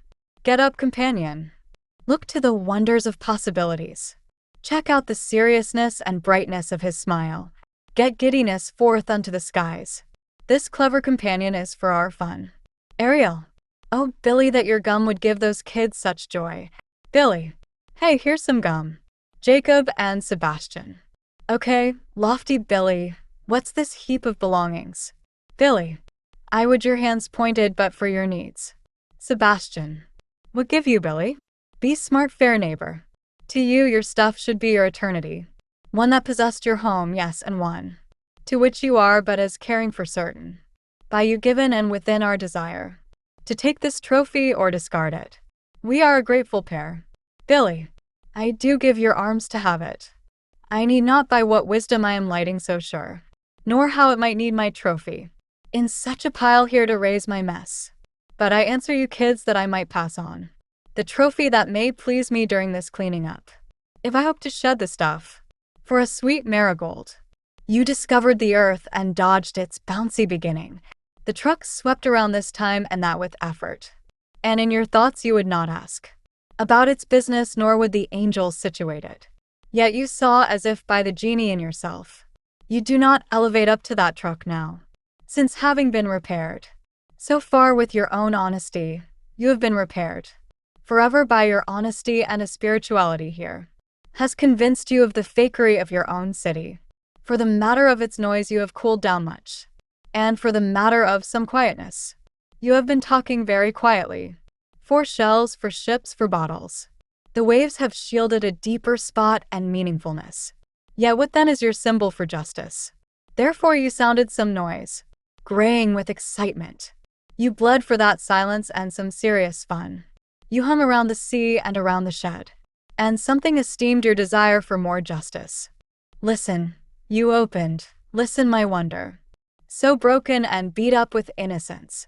Get up, companion. Look to the wonders of possibilities. Check out the seriousness and brightness of his smile. Get giddiness forth unto the skies. This clever companion is for our fun. Ariel. Oh, Billy, that your gum would give those kids such joy. Billy. Hey, here's some gum. Jacob and Sebastian. Okay, lofty Billy, what's this heap of belongings? Billy. I would your hands pointed but for your needs. Sebastian. What give you, Billy? Be smart, fair neighbor. To you your stuff should be your eternity. One that possessed your home, yes, and one to which you are but as caring for certain. By you given and within our desire. To take this trophy or discard it. We are a grateful pair. Billy. I do give your arms to have it. I need not by what wisdom I am lighting so sure. Nor how it might need my trophy. In such a pile here to raise my mess. But I answer you kids that I might pass on. The trophy that may please me during this cleaning up. If I hope to shed the stuff. For a sweet marigold. You discovered the earth and dodged its bouncy beginning. The trucks swept around this time and that with effort. And in your thoughts you would not ask about its business nor would the angels situate it. Yet you saw as if by the genie in yourself. You do not elevate up to that truck now. Since having been repaired. So far with your own honesty, you have been repaired. Forever by your honesty and a spirituality here. Has convinced you of the fakery of your own city. For the matter of its noise you have cooled down much. And for the matter of some quietness. You have been talking very quietly. For shells, for ships, for bottles. The waves have shielded a deeper spot and meaningfulness. Yet what then is your symbol for justice? Therefore you sounded some noise. Graying with excitement. You bled for that silence and some serious fun. You hung around the sea and around the shed. And something esteemed your desire for more justice. Listen, you opened, listen my wonder. So broken and beat up with innocence.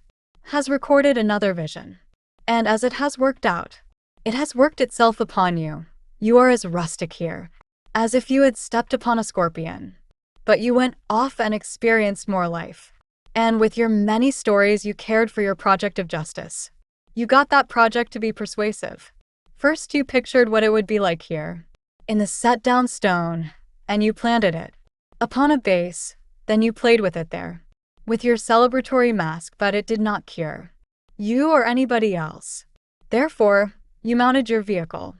Has recorded another vision. And as it has worked out, it has worked itself upon you. You are as rustic here, as if you had stepped upon a scorpion. But you went off and experienced more life. And with your many stories you cared for your project of justice. You got that project to be persuasive. First you pictured what it would be like here, in the set down stone, and you planted it. Upon a base, then you played with it there. With your celebratory mask, but it did not cure. You or anybody else. Therefore, you mounted your vehicle,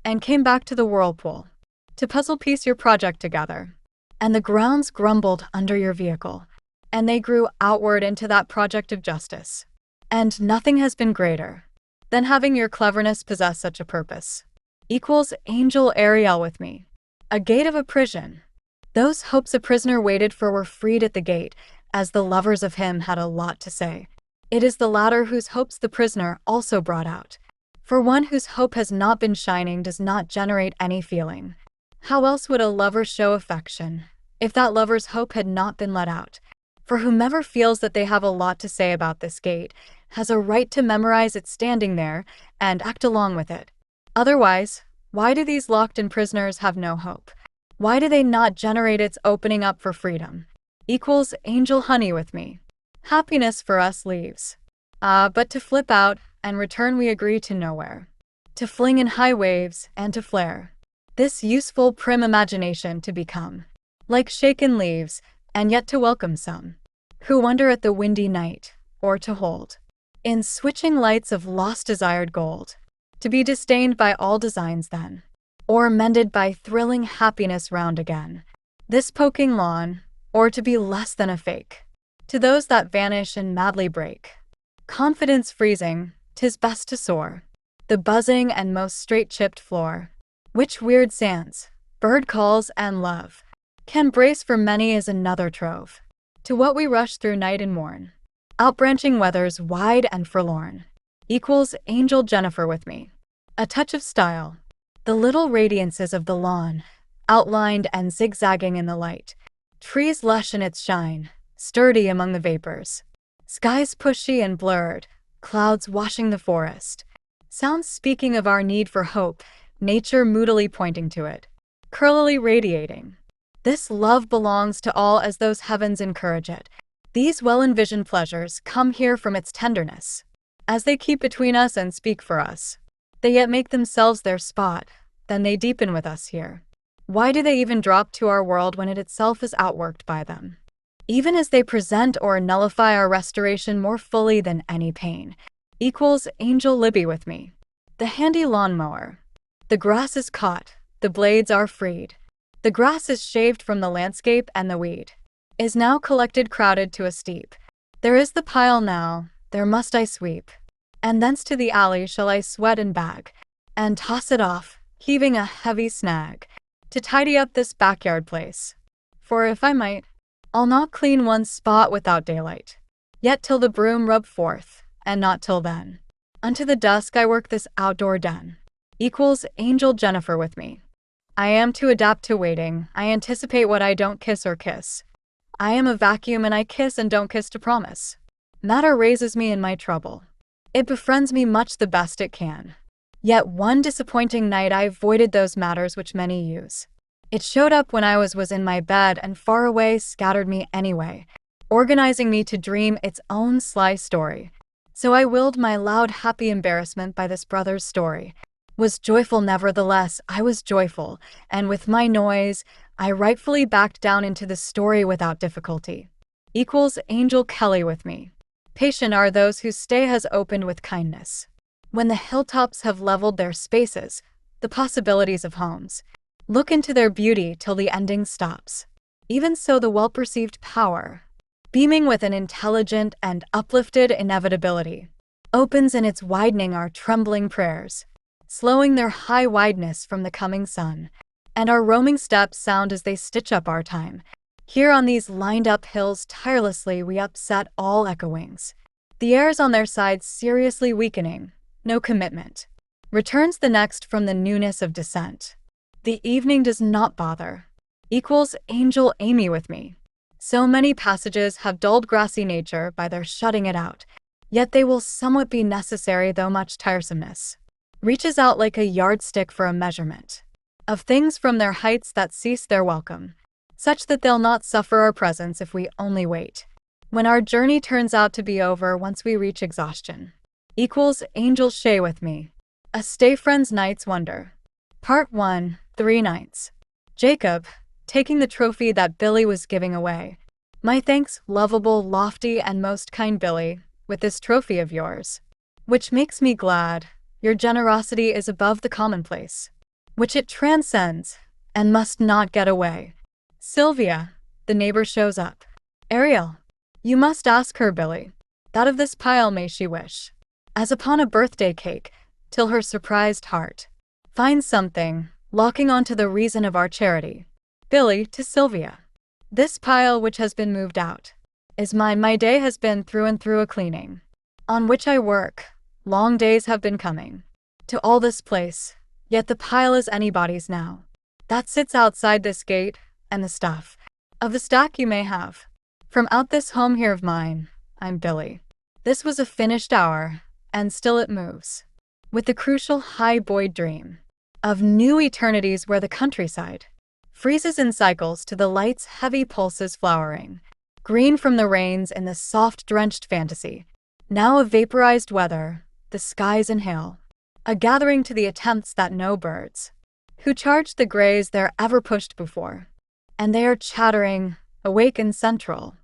and came back to the whirlpool, to puzzle piece your project together. And the grounds grumbled under your vehicle, and they grew outward into that project of justice. And nothing has been greater than having your cleverness possess such a purpose. Equals Angel Ariel with me. A gate of a prison. Those hopes a prisoner waited for were freed at the gate, as the lovers of him had a lot to say. It is the latter whose hopes the prisoner also brought out. For one whose hope has not been shining does not generate any feeling. How else would a lover show affection, if that lover's hope had not been let out? For whomever feels that they have a lot to say about this gate has a right to memorize it standing there and act along with it. Otherwise, why do these locked-in prisoners have no hope? Why do they not generate its opening up for freedom? Equals angel honey with me. Happiness for us leaves. But to flip out and return we agree to nowhere. To fling in high waves and to flare. This useful prim imagination to become. Like shaken leaves, and yet to welcome some. Who wonder at the windy night, or to hold. In switching lights of lost desired gold. To be disdained by all designs then. Or mended by thrilling happiness round again. This poking lawn, or to be less than a fake. To those that vanish and madly break. Confidence freezing, 'tis best to soar. The buzzing and most straight-chipped floor. Which weird sands, bird calls and love, can brace for many is another trove. To what we rush through night and morn. Outbranching weathers wide and forlorn. Equals angel Jennifer with me. A touch of style. The little radiances of the lawn, outlined and zigzagging in the light. Trees lush in its shine, sturdy among the vapors. Skies pushy and blurred, clouds washing the forest. Sounds speaking of our need for hope, nature moodily pointing to it. Curlily radiating. This love belongs to all as those heavens encourage it. These well-envisioned pleasures come here from its tenderness. As they keep between us and speak for us, they yet make themselves their spot, then they deepen with us here. Why do they even drop to our world when it itself is outworked by them? Even as they present or nullify our restoration more fully than any pain. Equals angel Libby with me. The handy lawnmower. The grass is caught, the blades are freed. The grass is shaved from the landscape and the weed is now collected crowded to a steep. There is the pile now, there must I sweep. And thence to the alley shall I sweat and bag, and toss it off, heaving a heavy snag, to tidy up this backyard place. For if I might, I'll not clean one spot without daylight. Yet till the broom rub forth, and not till then. Unto the dusk I work this outdoor den. Equals angel Jennifer with me. I am to adapt to waiting, I anticipate what I don't kiss or kiss. I am a vacuum and I kiss and don't kiss to promise. Matter raises me in my trouble. It befriends me much the best it can. Yet one disappointing night I avoided those matters which many use. It showed up when I was in my bed and far away scattered me anyway, organizing me to dream its own sly story. So I willed my loud happy embarrassment by this brother's story. Was joyful nevertheless, I was joyful, and with my noise, I rightfully backed down into the story without difficulty. Equals angel Kelly with me. Patient are those whose stay has opened with kindness. When the hilltops have leveled their spaces, the possibilities of homes, look into their beauty till the ending stops. Even so the well-perceived power, beaming with an intelligent and uplifted inevitability, opens in its widening our trembling prayers, slowing their high wideness from the coming sun, and our roaming steps sound as they stitch up our time. Here on these lined-up hills tirelessly we upset all echo-wings. The airs on their sides seriously weakening, no commitment. Returns the next from the newness of descent. The evening does not bother. Equals angel Amy with me. So many passages have dulled grassy nature by their shutting it out, yet they will somewhat be necessary though much tiresomeness reaches out like a yardstick for a measurement of things from their heights that cease their welcome, such that they'll not suffer our presence if we only wait. When our journey turns out to be over once we reach exhaustion. Equals angel Shay with me. A Stay Friends Night's Wonder. Part 1, 3 Nights. Jacob, taking the trophy that Billy was giving away. My thanks, lovable, lofty, and most kind Billy, with this trophy of yours. Which makes me glad. Your generosity is above the commonplace, which it transcends, and must not get away. Sylvia, the neighbor shows up. Ariel, you must ask her, Billy, that of this pile may she wish, as upon a birthday cake, till her surprised heart finds something, locking onto the reason of our charity. Billy to Sylvia. This pile which has been moved out is mine. My day has been through and through a cleaning. on which I work. Long days have been coming to all this place, yet the pile is anybody's now. That sits outside this gate, and the stuff of the stack you may have. From out this home here of mine, I'm Billy. This was a finished hour, and still it moves. With the crucial high-buoyed dream of new eternities where the countryside freezes in cycles to the light's heavy pulses flowering, green from the rains in the soft drenched fantasy. Now of vaporized weather, the skies inhale, a gathering to the attempts that no birds, who charged the grays there ever pushed before. And they are chattering, awake and central,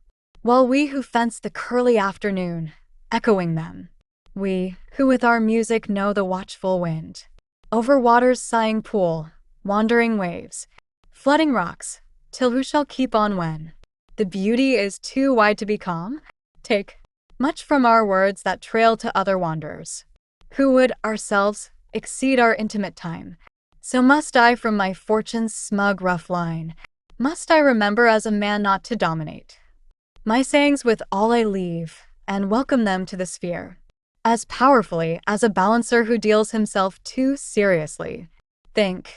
while we who fence the curly afternoon, echoing them. We, who with our music know the watchful wind, over water's sighing pool, wandering waves, flooding rocks, till who shall keep on when the beauty is too wide to be calm? Take much from our words that trail to other wanderers, who would, ourselves, exceed our intimate time. So must I from my fortune's smug rough line, must I remember as a man not to dominate my sayings with all I leave, and welcome them to the sphere, as powerfully as a balancer who deals himself too seriously. Think,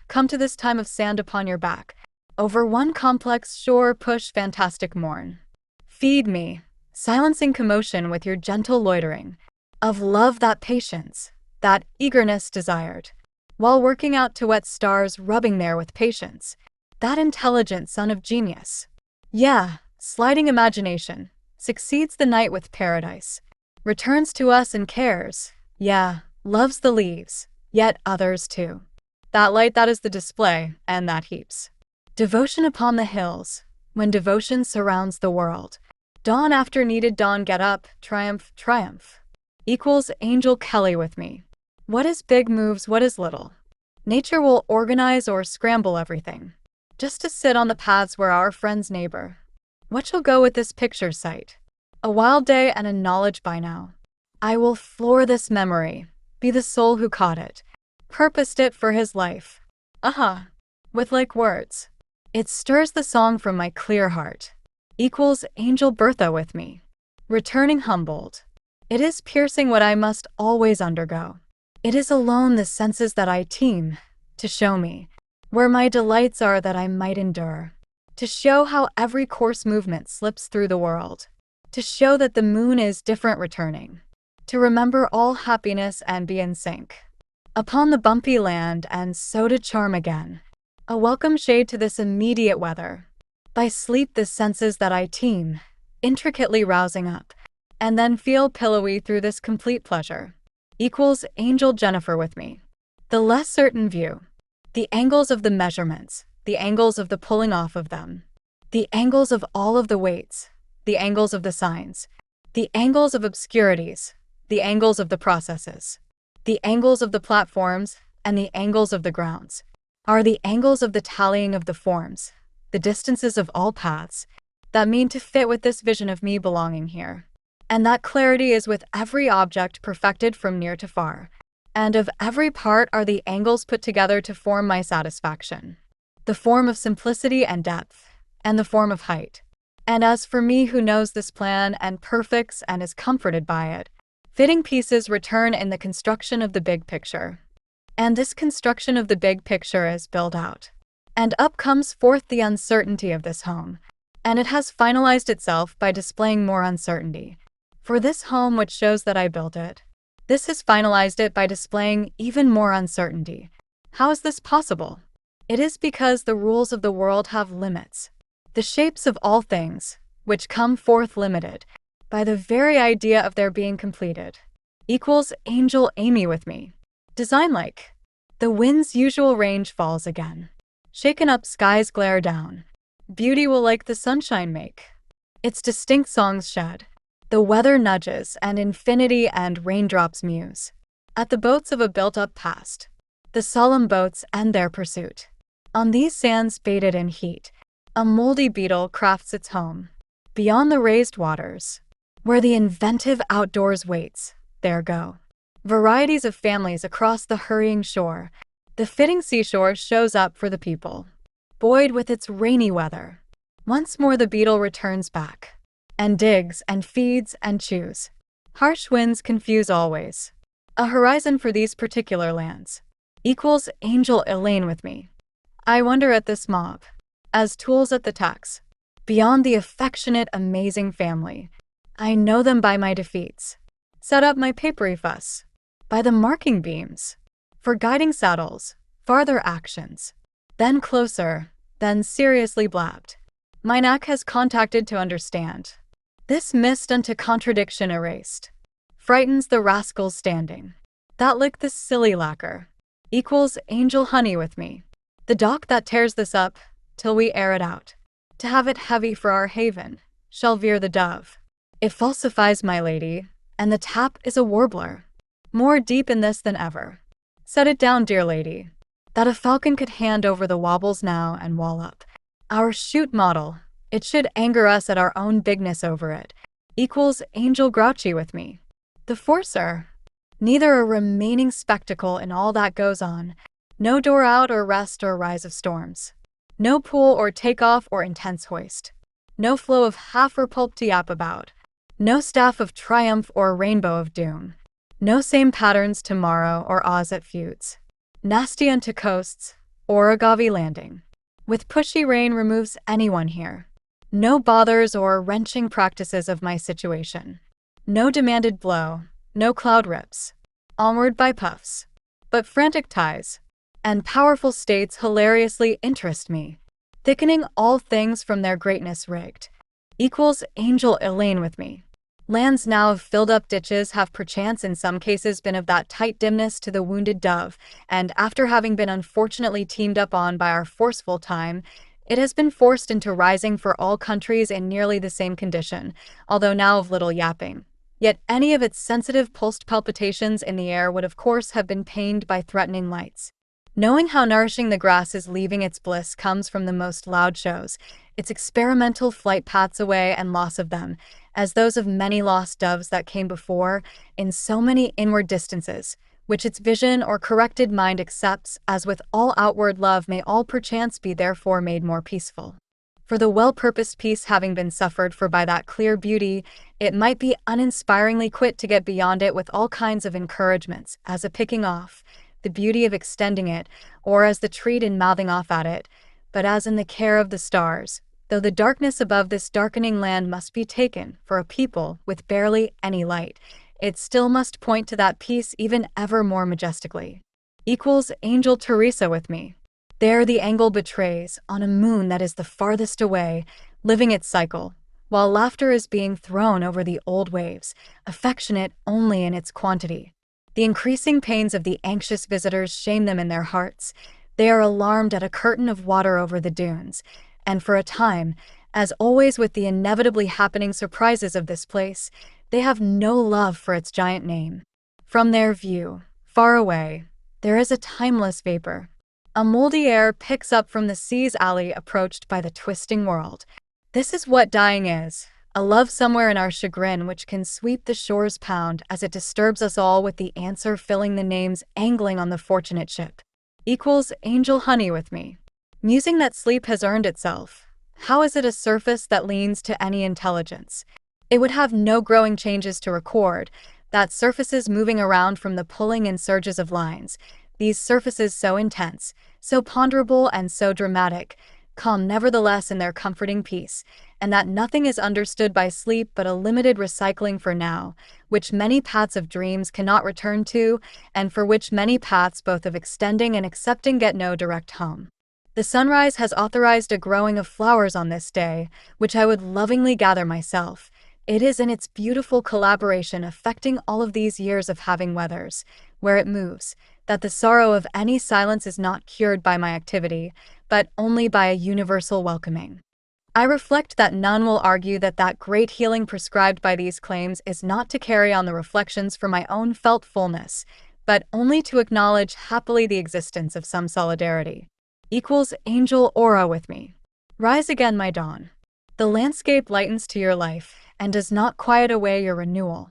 come to this time of sand upon your back, over one complex shore push fantastic morn. Feed me, silencing commotion with your gentle loitering, of love that patience, that eagerness desired, while working out to wet stars rubbing there with patience, that intelligent son of genius. Sliding imagination, succeeds the night with paradise, returns to us and cares, loves the leaves, yet others too. That light that is the display, and that heaps devotion upon the hills, when devotion surrounds the world. Dawn after needed dawn get up, triumph, equals Angel Kelly with me. What is big moves, what is little. Nature will organize or scramble everything, just to sit on the paths where our friends neighbor. What shall go with this picture sight? A wild day and a knowledge by now. I will floor this memory, be the soul who caught it, purposed it for his life. With like words. It stirs the song from my clear heart. Equals Angel Bertha with me. Returning humbled. It is piercing what I must always undergo. It is alone the senses that I teem, to show me where my delights are that I might endure. To show how every coarse movement slips through the world. To show that the moon is different returning. To remember all happiness and be in sync upon the bumpy land, and so to charm again. A welcome shade to this immediate weather. By sleep the senses that I teem, intricately rousing up, and then feel pillowy through this complete pleasure. Equals Angel Jennifer with me. The less certain view. The angles of the measurements, the angles of the pulling off of them, the angles of all of the weights, the angles of the signs, the angles of obscurities, the angles of the processes, the angles of the platforms, and the angles of the grounds, are the angles of the tallying of the forms, the distances of all paths, that mean to fit with this vision of me belonging here. And that clarity is with every object perfected from near to far, and of every part are the angles put together to form my satisfaction. The form of simplicity and depth, and the form of height. And as for me who knows this plan and perfects and is comforted by it, fitting pieces return in the construction of the big picture. And this construction of the big picture is built out. And up comes forth the uncertainty of this home, and it has finalized itself by displaying more uncertainty. For this home which shows that I built it, this has finalized it by displaying even more uncertainty. How is this possible? It is because the rules of the world have limits. The shapes of all things, which come forth limited, by the very idea of their being completed. Equals Angel Amy with me. Design like. The wind's usual range falls again. Shaken up skies glare down. Beauty will like the sunshine make its distinct songs shed. The weather nudges, and infinity and raindrops muse at the boats of a built-up past. The solemn boats and their pursuit. On these sands baited in heat, a moldy beetle crafts its home. Beyond the raised waters, where the inventive outdoors waits, there go varieties of families across the hurrying shore. The fitting seashore shows up for the people, buoyed with its rainy weather. Once more the beetle returns back, and digs and feeds and chews. Harsh winds confuse always. A horizon for these particular lands. Equals Angel Elaine with me. I wonder at this mob. As tools at the tax. Beyond the affectionate, amazing family. I know them by my defeats. Set up my papery fuss. By the marking beams. For guiding saddles. Farther actions. Then closer. Then seriously blabbed. My knack has contacted to understand. This mist unto contradiction erased. Frightens the rascals standing. That lick the silly lacquer. Equals Angel Honey with me. The dock that tears this up, till we air it out. To have it heavy for our haven, shall veer the dove. It falsifies my lady, and the tap is a warbler. More deep in this than ever. Set it down, dear lady. That a falcon could hand over the wobbles now and wall up. Our shoot model, it should anger us at our own bigness over it. Equals Angel Grouchy with me. The forcer. Neither a remaining spectacle in all that goes on. No door out or rest or rise of storms. No pull or take off or intense hoist. No flow of half or pulp to yap about. No staff of triumph or rainbow of doom. No same patterns tomorrow or Oz at feuds. Nasty unto coasts, or agave landing. With pushy rain removes anyone here. No bothers or wrenching practices of my situation. No demanded blow, no cloud rips. Onward by puffs. But frantic ties. And powerful states hilariously interest me. Thickening all things from their greatness rigged. Equals Angel Elaine with me. Lands now of filled-up ditches have perchance in some cases been of that tight dimness to the wounded dove, and after having been unfortunately teamed up on by our forceful time, it has been forced into rising for all countries in nearly the same condition, although now of little yapping. Yet any of its sensitive pulsed palpitations in the air would of course have been pained by threatening lights. Knowing how nourishing the grass is leaving its bliss comes from the most loud shows, its experimental flight paths away and loss of them, as those of many lost doves that came before, in so many inward distances, which its vision or corrected mind accepts, as with all outward love may all perchance be therefore made more peaceful. For the well-purposed peace having been suffered for by that clear beauty, it might be uninspiringly quit to get beyond it with all kinds of encouragements, as a picking off, the beauty of extending it, or as the treat in mouthing off at it, but as in the care of the stars, though the darkness above this darkening land must be taken for a people with barely any light, it still must point to that peace even ever more majestically. Equals Angel Teresa with me. There the angle betrays, on a moon that is the farthest away, living its cycle, while laughter is being thrown over the old waves, affectionate only in its quantity. The increasing pains of the anxious visitors shame them in their hearts. They are alarmed at a curtain of water over the dunes, and for a time, as always with the inevitably happening surprises of this place, they have no love for its giant name. From their view, far away, there is a timeless vapor. A moldy air picks up from the sea's alley approached by the twisting world. This is what dying is. A love somewhere in our chagrin which can sweep the shores pound as it disturbs us all with the answer filling the names angling on the fortunate ship. Equals Angel Honey with me. Musing that sleep has earned itself. How is it a surface that leans to any intelligence? It would have no growing changes to record, that surfaces moving around from the pulling and surges of lines, these surfaces so intense, so ponderable and so dramatic, calm nevertheless in their comforting peace, and that nothing is understood by sleep but a limited recycling for now, which many paths of dreams cannot return to, and for which many paths both of extending and accepting get no direct home. The sunrise has authorized a growing of flowers on this day, which I would lovingly gather myself. It is in its beautiful collaboration affecting all of these years of having weathers, where it moves, that the sorrow of any silence is not cured by my activity, but only by a universal welcoming. I reflect that none will argue that that great healing prescribed by these claims is not to carry on the reflections for my own felt fullness, but only to acknowledge happily the existence of some solidarity. Equals Angel Aura with me. Rise again, my dawn. The landscape lightens to your life, and does not quiet away your renewal.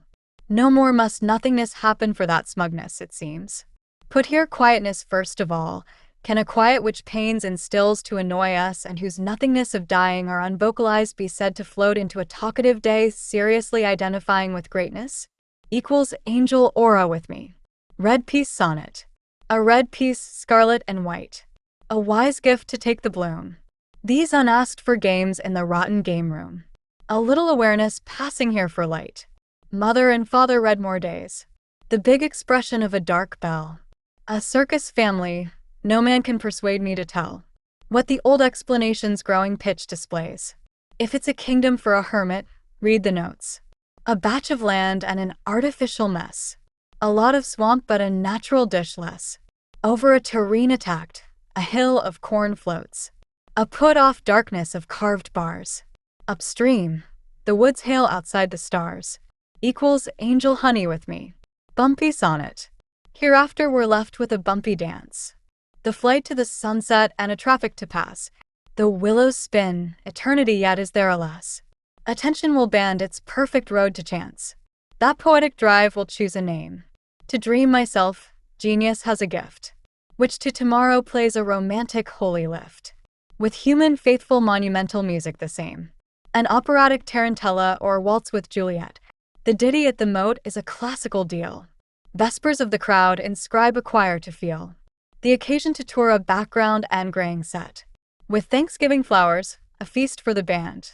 No more must nothingness happen for that smugness, it seems. Put here quietness first of all. Can a quiet which pains and stills to annoy us and whose nothingness of dying or unvocalized be said to float into a talkative day seriously identifying with greatness? equals angel aura with me. Red piece sonnet. A red piece scarlet and white. A wise gift to take the bloom. These unasked for games in the rotten game room. A little awareness passing here for light. Mother and father read more days. The big expression of a dark bell. A circus family, no man can persuade me to tell what the old explanation's growing pitch displays. If it's a kingdom for a hermit, read the notes. A batch of land and an artificial mess. A lot of swamp but a natural dish less. Over a terrain attacked, a hill of corn floats. A put-off darkness of carved bars. Upstream, the woods hail outside the stars. Equals angel honey with me. Bumpy sonnet. Hereafter we're left with a bumpy dance. The flight to the sunset and a traffic to pass. The willows spin, eternity yet is there alas. Attention will band its perfect road to chance. That poetic drive will choose a name. To dream myself, genius has a gift, which to tomorrow plays a romantic holy lift. With human faithful monumental music the same. An operatic tarantella or waltz with Juliet. The ditty at the moat is a classical deal. Vespers of the crowd inscribe a choir to feel. The occasion to tour a background and graying set. With Thanksgiving flowers, a feast for the band.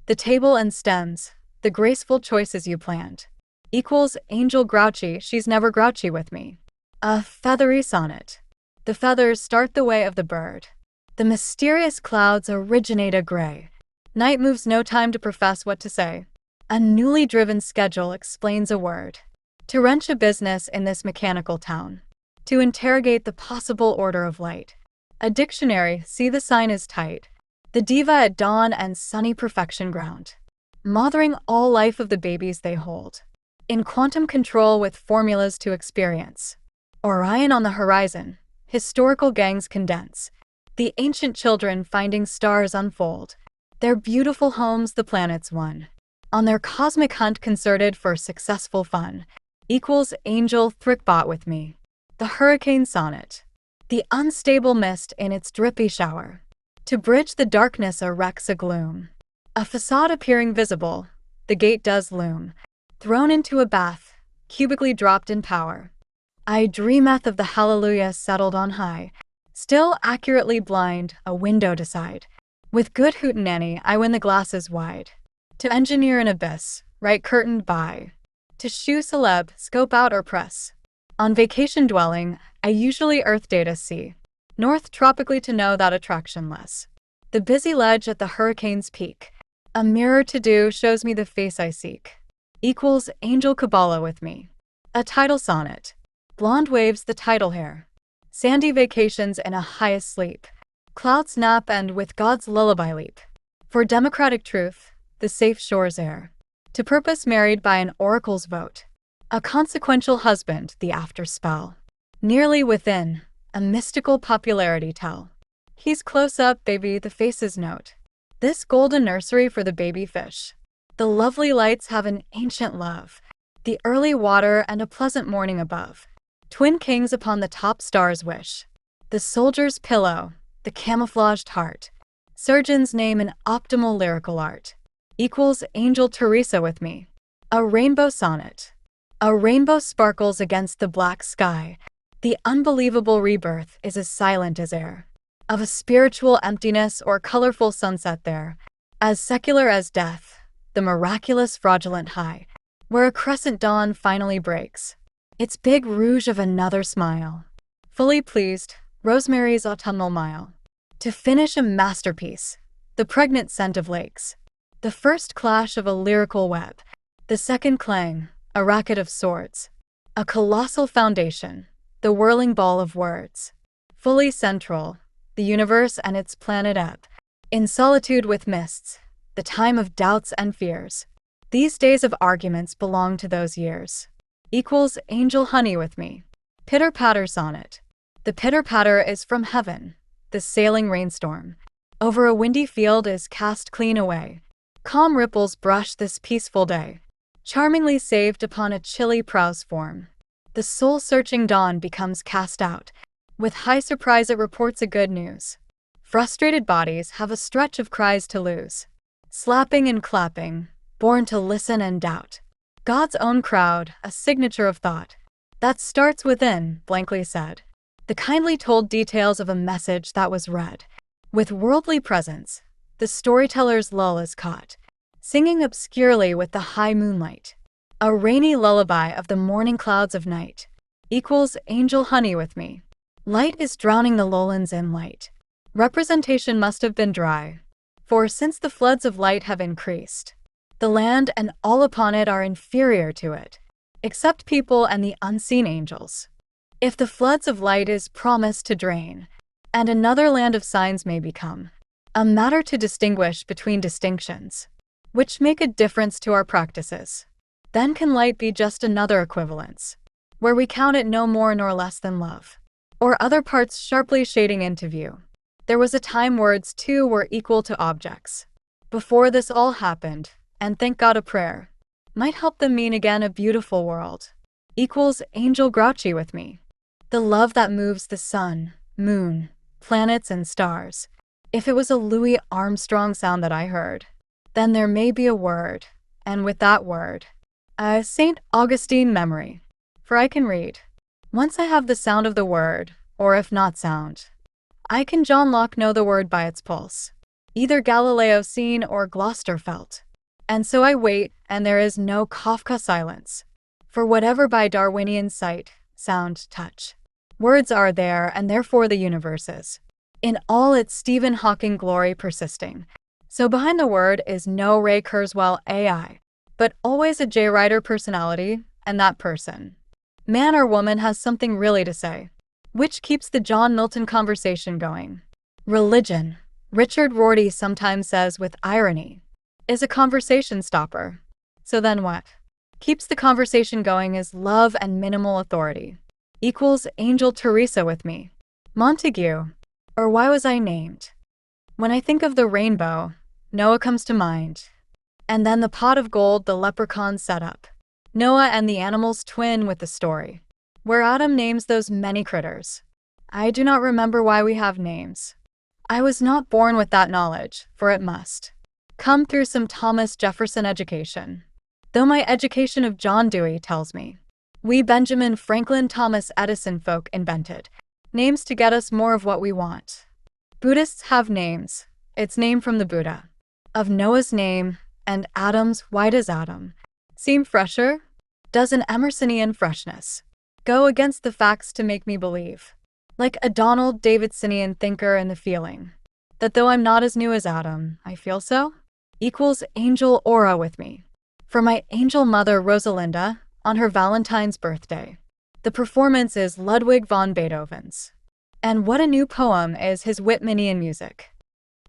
The table and stems, the graceful choices you planned. Equals angel grouchy, she's never grouchy with me. A feathery sonnet. The feathers start the way of the bird. The mysterious clouds originate a gray. Night moves no time to profess what to say. A newly driven schedule explains a word. To wrench a business in this mechanical town. To interrogate the possible order of light. A dictionary, see the sign is tight. The diva at dawn and sunny perfection ground. Mothering all life of the babies they hold. In quantum control with formulas to experience. Orion on the horizon, historical gangs condense. The ancient children finding stars unfold. Their beautiful homes the planets won. On their cosmic hunt concerted for successful fun. Equals angel thrickbot with me. The hurricane sonnet. The unstable mist in its drippy shower. To bridge the darkness erects a gloom. A facade appearing visible, the gate does loom. Thrown into a bath, cubically dropped in power. I dreameth of the hallelujah settled on high. Still accurately blind, a window to side. With good hootenanny I win the glasses wide. To engineer an abyss, right curtained by. To shoe celeb, scope out or press. On vacation dwelling, I usually Earth data see. North tropically to know that attraction less. The busy ledge at the hurricane's peak. A mirror to do shows me the face I seek. Equals angel Kabbalah with me. A tidal sonnet. Blonde waves the tidal hair. Sandy vacations in a highest sleep. Clouds nap and with God's lullaby leap. For democratic truth, the safe shores air. To purpose married by an oracle's vote. A consequential husband, the after spell. Nearly within, a mystical popularity tell. He's close up, baby, the faces note. This golden nursery for the baby fish. The lovely lights have an ancient love. The early water and a pleasant morning above. Twin kings upon the top stars wish. The soldier's pillow, the camouflaged heart. Surgeon's name in optimal lyrical art. Equals angel Teresa with me. A rainbow sonnet. A rainbow sparkles against the black sky. The unbelievable rebirth is as silent as air. Of a spiritual emptiness or colorful sunset there. As secular as death, the miraculous fraudulent high. Where a crescent dawn finally breaks. Its big rouge of another smile. Fully pleased, Rosemary's autumnal mile. To finish a masterpiece. The pregnant scent of lakes. The first clash of a lyrical web. The second clang, a racket of swords. A colossal foundation, the whirling ball of words. Fully central, the universe and its planet ebb. In solitude with mists, the time of doubts and fears. These days of arguments belong to those years. Equals angel honey with me. Pitter-patter sonnet. The pitter-patter is from heaven. The sailing rainstorm. Over a windy field is cast clean away. Calm ripples brush this peaceful day. Charmingly saved upon a chilly prow's form. The soul-searching dawn becomes cast out. With high surprise it reports a good news. Frustrated bodies have a stretch of cries to lose. Slapping and clapping, born to listen and doubt. God's own crowd, a signature of thought. That starts within, blankly said. The kindly told details of a message that was read. With worldly presence, the storyteller's lull is caught, singing obscurely with the high moonlight. A rainy lullaby of the morning clouds of night equals angel honey with me. Light is drowning the lowlands in light. Representation must have been dry, for since the floods of light have increased, the land and all upon it are inferior to it, except people and the unseen angels. If the floods of light is promised to drain, and another land of signs may become, a matter to distinguish between distinctions, which make a difference to our practices, then can light be just another equivalence, where we count it no more nor less than love, or other parts sharply shading into view. There was a time words too were equal to objects. Before this all happened, and thank God a prayer might help them mean again a beautiful world, equals angel grouchy with me. The love that moves the sun, moon, planets and stars. If it was a Louis Armstrong sound that I heard, then there may be a word, and with that word, a St. Augustine memory. For I can read. Once I have the sound of the word, or if not sound, I can John Locke know the word by its pulse, either Galileo seen or Gloucester felt. And so I wait, and there is no Kafka silence. For whatever by Darwinian sight, sound, touch, words are there, and therefore the universe is, in all its Stephen Hawking glory persisting. So behind the word is no Ray Kurzweil AI, but always a J. Ryder personality, and that person, man or woman, has something really to say, which keeps the John Milton conversation going. Religion, Richard Rorty sometimes says with irony, is a conversation stopper. So then what keeps the conversation going is love and minimal authority. Equals Angel Teresa with me. Montague. Or why was I named? When I think of the rainbow, Noah comes to mind. And then the pot of gold the leprechaun set up. Noah and the animals twin with the story, where Adam names those many critters. I do not remember why we have names. I was not born with that knowledge, for it must come through some Thomas Jefferson education. Though my education of John Dewey tells me we Benjamin Franklin Thomas Edison folk invented names to get us more of what we want. Buddhists have names. It's named from the Buddha. Of Noah's name, and Adam's, why does Adam seem fresher? Does an Emersonian freshness go against the facts to make me believe, like a Donald Davidsonian thinker in the feeling, that though I'm not as new as Adam, I feel so? Equals angel aura with me. For my angel mother Rosalinda, on her Valentine's birthday, the performance is Ludwig von Beethoven's. And what a new poem is his Whitmanian music.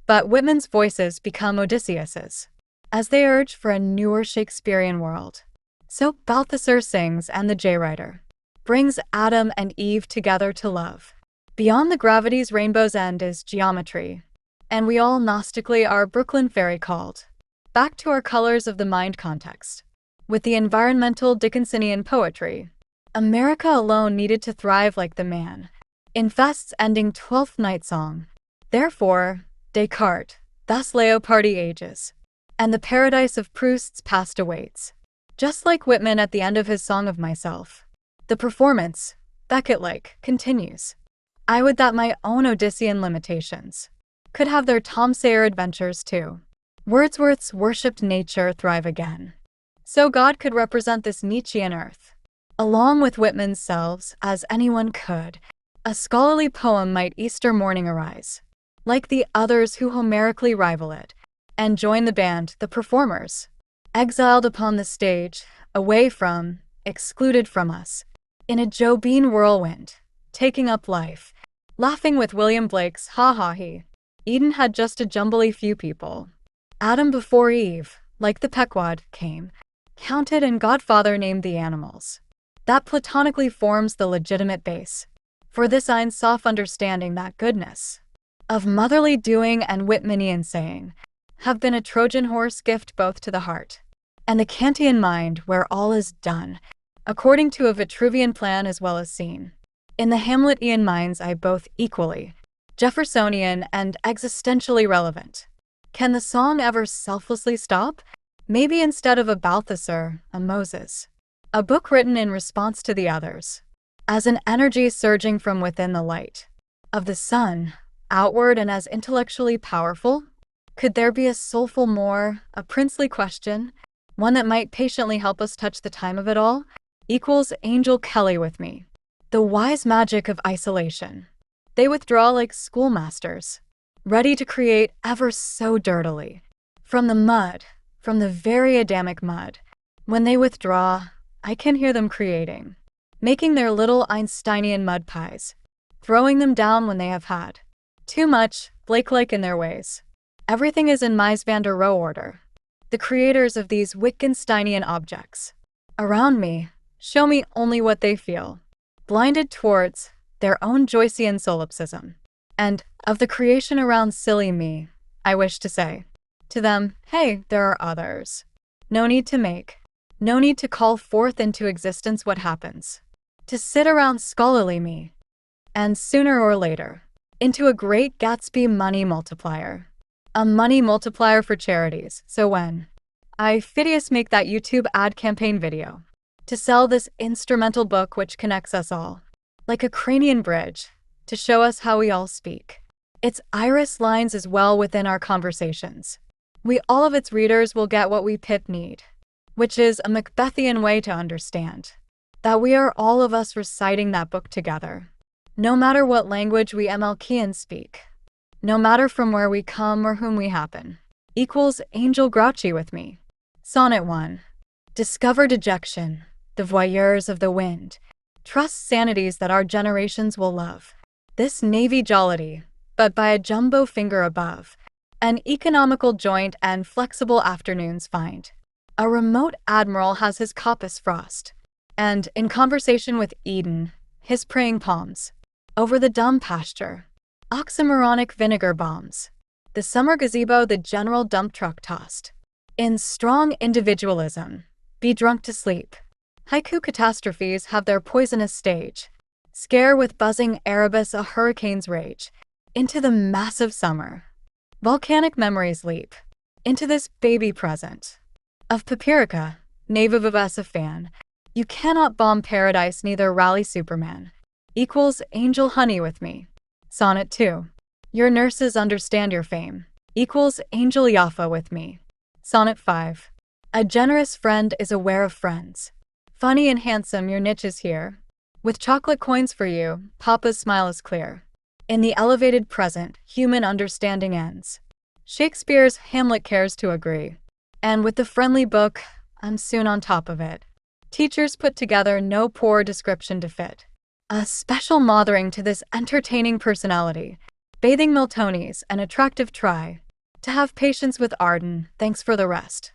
But Whitman's voices become Odysseus's, as they urge for a newer Shakespearean world. So Balthasar sings, and the J-writer brings Adam and Eve together to love. Beyond the gravity's rainbow's end is geometry, and we all Gnostically are Brooklyn Fairy called back to our colors of the mind context. With the environmental Dickinsonian poetry, America alone needed to thrive like the man in Fest's ending 12th Night song. Therefore, Descartes, thus Leopardi ages, and the paradise of Proust's past awaits. Just like Whitman at the end of his Song of Myself, the performance, Beckett-like, continues. I would that my own Odyssean limitations could have their Tom Sawyer adventures too. Wordsworth's worshipped nature thrive again. So God could represent this Nietzschean earth, along with Whitman's selves, as anyone could. A scholarly poem might Easter morning arise, like the others who homerically rival it, and join the band, the performers, exiled upon the stage, away from, excluded from us, in a Jobine whirlwind, taking up life, laughing with William Blake's ha-ha-he. Eden had just a jumbly few people. Adam before Eve, like the Pequod, came, counted, and Godfather named the animals. That platonically forms the legitimate base for this Ein Sof understanding that goodness of motherly doing and Whitmanian saying have been a Trojan horse gift both to the heart and the Kantian mind, where all is done according to a Vitruvian plan as well as seen in the Hamletian mind's eye, both equally Jeffersonian and existentially relevant. Can the song ever selflessly stop? Maybe instead of a Balthasar, a Moses. A book written in response to the others. As an energy surging from within the light of the sun, outward and as intellectually powerful? Could there be a soulful more, a princely question, one that might patiently help us touch the time of it all? Equals Angel Kelly with me. The wise magic of isolation. They withdraw like schoolmasters, ready to create ever so dirtily. From the mud, from the very Adamic mud. When they withdraw, I can hear them creating, making their little Einsteinian mud pies, throwing them down when they have had too much, Blake-like in their ways. Everything is in Mies van der Rohe order. The creators of these Wittgensteinian objects around me show me only what they feel, blinded towards their own Joycean solipsism. And of the creation around silly me, I wish to say to them, hey, there are others. No need to make, no need to call forth into existence what happens. To sit around scholarly me, and sooner or later, into a great Gatsby money multiplier. A money multiplier for charities, so when I, Phidias, make that YouTube ad campaign video to sell this instrumental book which connects us all, like a cranian bridge, to show us how we all speak. Its iris lines as well within our conversations. We all of its readers will get what we pip need, which is a Macbethian way to understand that we are all of us reciting that book together. No matter what language we MLKians speak, no matter from where we come or whom we happen. Equals Angel Grouchy with me. Sonnet 1. Discover dejection, the voyeurs of the wind. Trust sanities that our generations will love. This navy jollity, but by a jumbo finger above. An economical joint and flexible afternoons find. A remote admiral has his coppice frost. And, in conversation with Eden, his praying palms. Over the dumb pasture. Oxymoronic vinegar bombs. The summer gazebo the general dump truck tossed. In strong individualism, be drunk to sleep. Haiku catastrophes have their poisonous stage. Scare with buzzing Erebus a hurricane's rage. Into the massive summer. Volcanic memories leap. Into this baby present. Of Papirica, Neva Vivessa fan. You cannot bomb paradise, neither rally Superman. Equals Angel Honey with me. Sonnet 2. Your nurses understand your fame. Equals Angel Yaffa with me. Sonnet 5. A generous friend is aware of friends. Funny and handsome, your niche is here. With chocolate coins for you, Papa's smile is clear. In the elevated present, human understanding ends. Shakespeare's Hamlet cares to agree. And with the friendly book, I'm soon on top of it. Teachers put together no poor description to fit. A special mothering to this entertaining personality. Bathing Miltones, an attractive try. To have patience with Arden, thanks for the rest.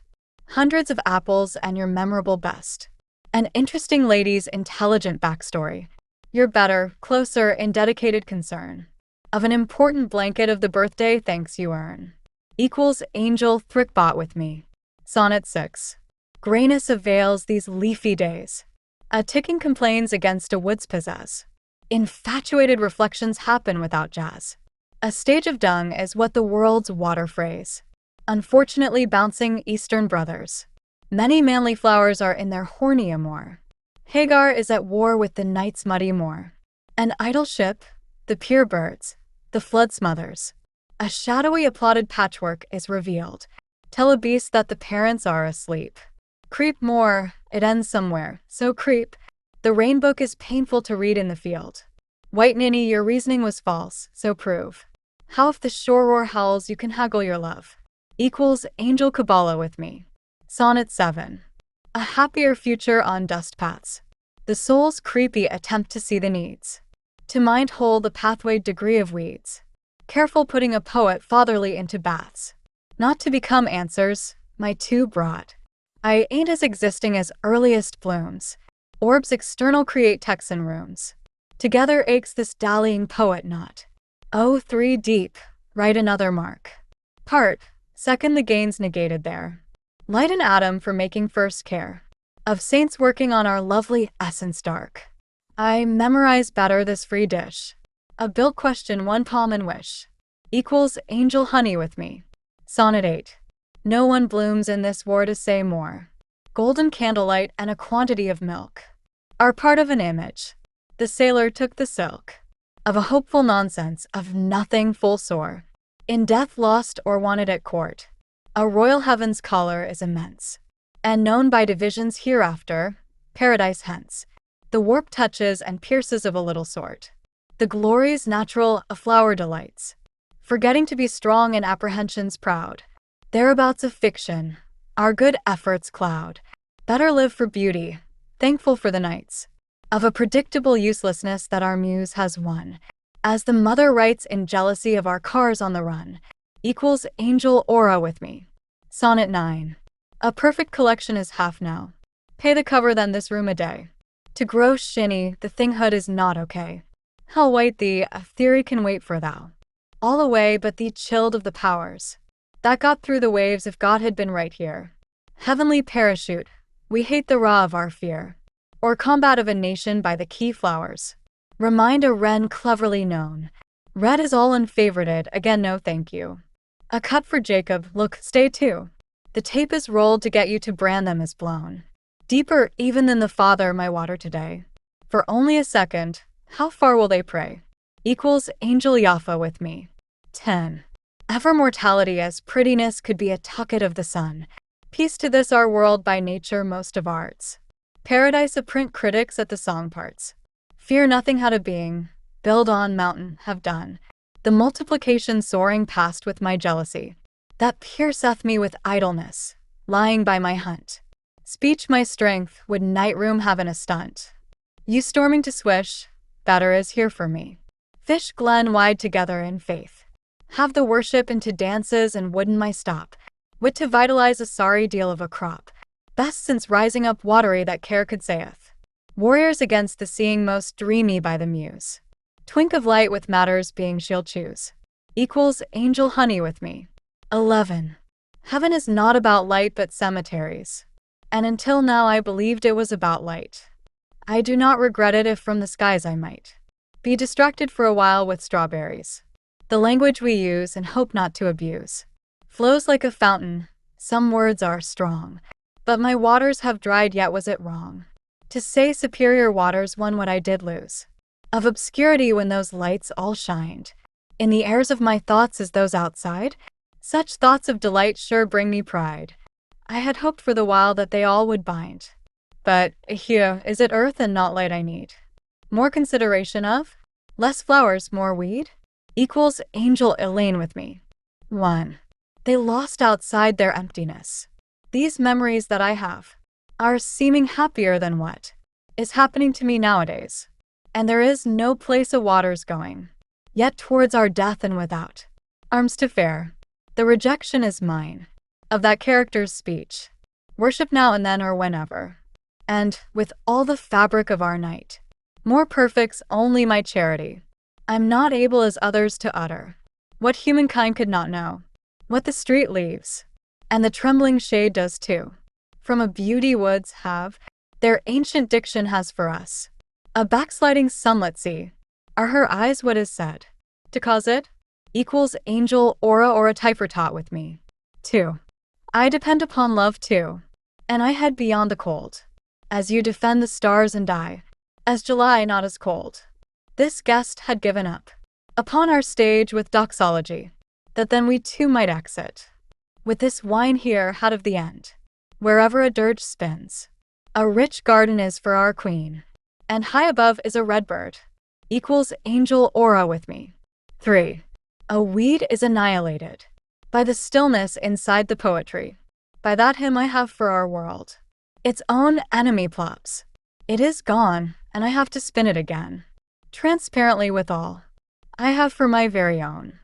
Hundreds of apples and your memorable best. An interesting lady's intelligent backstory. Your better, closer, and dedicated concern. Of an important blanket of the birthday thanks you earn. Equals Angel Thrickbot with me. Sonnet 6. Grayness avails these leafy days. A ticking complains against a wood's pizzazz. Infatuated reflections happen without jazz. A stage of dung is what the world's water phrase. Unfortunately bouncing Eastern brothers. Many manly flowers are in their horny amour. Hagar is at war with the night's muddy moor. An idle ship, the pure birds, the flood smothers. A shadowy applauded patchwork is revealed. Tell a beast that the parents are asleep. Creep more, it ends somewhere, so creep. The rainbook is painful to read in the field. White ninny, your reasoning was false, so prove. How if the shore roar howls you can haggle your love. Equals Angel Kabbalah with me. Sonnet 7. A happier future on dust paths. The soul's creepy attempt to see the needs. To mind whole the pathway degree of weeds. Careful putting a poet fatherly into baths. Not to become answers, my too broad. I ain't as existing as earliest blooms. Orbs external create Texan rooms. Together aches this dallying poet not. Oh, 3 deep, write another mark. Part, second the gains negated there. Light an atom for making first care. Of saints working on our lovely essence dark. I memorize better this free dish. A built question 1 palm and wish. Equals Angel Honey with me. Sonnet 8. No one blooms in this war to say more. Golden candlelight and a quantity of milk are part of an image. The sailor took the silk of a hopeful nonsense of nothing full sore. In death lost or wanted at court, a royal heaven's collar is immense, and known by divisions hereafter, paradise hence. The warp touches and pierces of a little sort. The glories natural a flower delights, forgetting to be strong in apprehensions proud. Thereabouts of fiction, our good efforts cloud. Better live for beauty, thankful for the nights of a predictable uselessness that our muse has won. As the mother writes in jealousy of our cars on the run, equals angel aura with me. Sonnet 9. A perfect collection is half now. Pay the cover then this room a day. To grow shinny, the thinghood is not okay. How white thee, a theory can wait for thou. All away but thee chilled of the powers that got through the waves if God had been right here. Heavenly parachute, we hate the raw of our fear, or combat of a nation by the key flowers. Remind a wren cleverly known. Red is all unfavorited, again no thank you. A cut for Jacob, look, stay too. The tape is rolled to get you to brand them as blown. Deeper even than the Father my water today. For only a second, how far will they pray? Equals angel Jaffa with me. 10. Ever mortality as prettiness could be a tucket of the sun. Peace to this our world by nature most of arts. Paradise of print critics at the song parts. Fear nothing had a being, build on mountain, have done. The multiplication soaring past with my jealousy. That pierceth me with idleness, lying by my hunt. Speech my strength, would night room have in a stunt. You storming to swish, better is here for me. Fish glen wide together in faith. Have the worship into dances and wooden my stop. Wit to vitalize a sorry deal of a crop. Best since rising up watery that care could saith. Warriors against the seeing most dreamy by the muse. Twink of light with matters being she'll choose. Equals angel honey with me. 11. Heaven is not about light but cemeteries. And until now I believed it was about light. I do not regret it if from the skies I might be distracted for a while with strawberries. The language we use and hope not to abuse flows like a fountain, some words are strong. But my waters have dried yet was it wrong to say superior waters won what I did lose. Of obscurity when those lights all shined. In the airs of my thoughts as those outside, such thoughts of delight sure bring me pride. I had hoped for the while that they all would bind. But, here, is it earth and not light I need? More consideration of? Less flowers, more weed? Equals angel Elaine with me. 1. They lost outside their emptiness. These memories that I have are seeming happier than what is happening to me nowadays. And there is no place a water's going, yet towards our death and without arms to fare. The rejection is mine, of that character's speech. Worship now and then or whenever, and with all the fabric of our night, more perfect's only my charity. I'm not able as others to utter what humankind could not know, what the street leaves, and the trembling shade does too. From a beauty woods have, their ancient diction has for us. A backsliding sunlet sea, are her eyes what is said? To cause it? Equals angel aura or a typer taught with me. 2. I depend upon love too, and I head beyond the cold. As you defend the stars and die, as July not as cold. This guest had given up upon our stage with doxology, that then we too might exit. With this wine here had of the end, wherever a dirge spins. A rich garden is for our queen, and high above is a redbird. Equals angel aura with me. 3. A weed is annihilated by the stillness inside the poetry. By that hymn I have for our world. Its own enemy plops. It is gone, and I have to spin it again. Transparently withal. I have for my very own.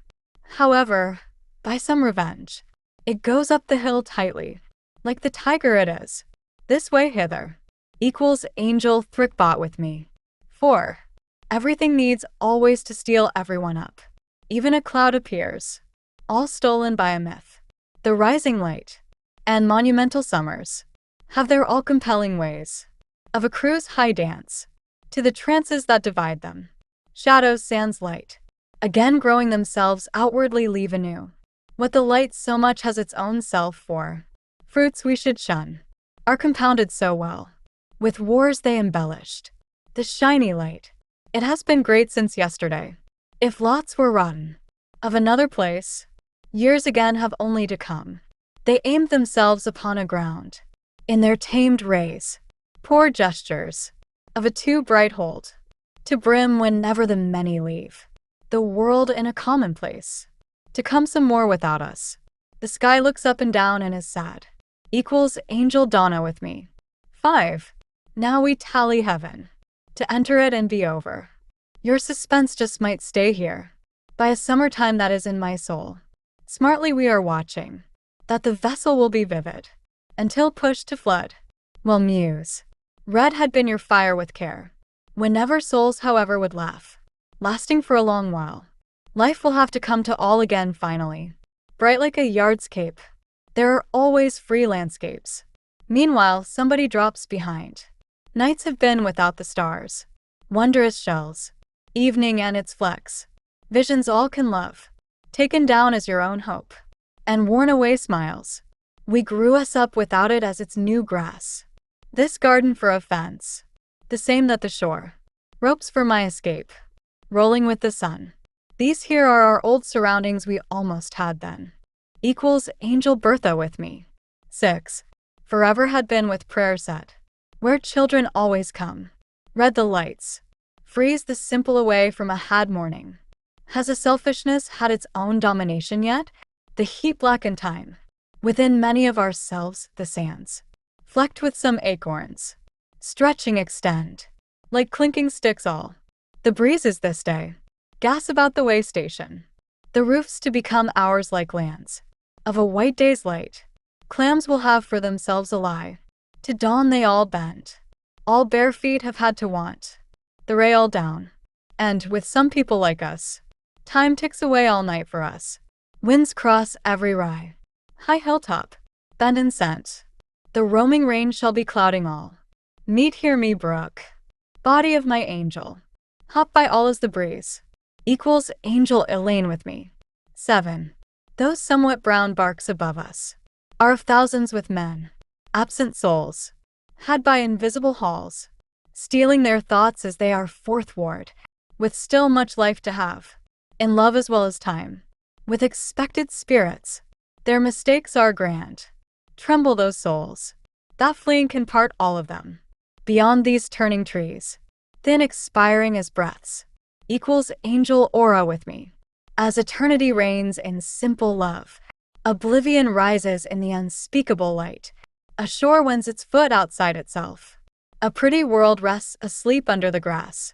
However, by some revenge, it goes up the hill tightly, like the tiger it is. This way hither. Equals angel thrickbot with me. 4. Everything needs always to steal everyone up. Even a cloud appears, all stolen by a myth. The rising light and monumental summers have their all-compelling ways of a crew's high dance to the trances that divide them. Shadows sans light, again growing themselves outwardly leave anew. What the light so much has its own self for. Fruits we should shun are compounded so well. With wars they embellished. The shiny light. It has been great since yesterday. If lots were rotten. Of another place. Years again have only to come. They aimed themselves upon a ground. In their tamed rays. Poor gestures. Of a too bright hold. To brim when never the many leave. The world in a commonplace. To come some more without us. The sky looks up and down and is sad. Equals Angel Donna with me. 5. Now we tally heaven. To enter it and be over. Your suspense just might stay here. By a summertime that is in my soul. Smartly we are watching. That the vessel will be vivid. Until pushed to flood. Well, muse. Red had been your fire with care. Whenever souls however would laugh. Lasting for a long while. Life will have to come to all again finally. Bright like a yardscape. There are always free landscapes. Meanwhile, somebody drops behind. Nights have been without the stars. Wondrous shells. Evening and its flecks. Visions all can love. Taken down as your own hope. And worn away smiles. We grew us up without it as its new grass. This garden for a fence. The same that the shore. Ropes for my escape. Rolling with the sun. These here are our old surroundings we almost had then. Equals Angel Bertha with me. 6. Forever had been with prayer set. Where children always come. Read the lights. Freeze the simple away from a had morning. Has a selfishness had its own domination yet? The heat blackened time. Within many of ourselves, the sands. Flecked with some acorns. Stretching extend. Like clinking sticks all. The breezes this day. Gas about the way station. The roofs to become ours like lands. Of a white day's light. Clams will have for themselves a lie. To dawn they all bend. All bare feet have had to want. The ray all down. And, with some people like us, time ticks away all night for us. Winds cross every rye. High hilltop. Bend and scent. The roaming rain shall be clouding all. Meet hear me brook. Body of my angel. Hop by all as the breeze. Equals Angel Elaine with me. 7. Those somewhat brown barks above us. Are of thousands with men. Absent souls. Had by invisible halls. Stealing their thoughts as they are forthward. With still much life to have. In love as well as time. With expected spirits. Their mistakes are grand. Tremble those souls. That fleeing can part all of them. Beyond these turning trees. Thin expiring as breaths. Equals Angel Aura with me. As eternity reigns in simple love. Oblivion rises in the unspeakable light. A shore wends its foot outside itself. A pretty world rests asleep under the grass.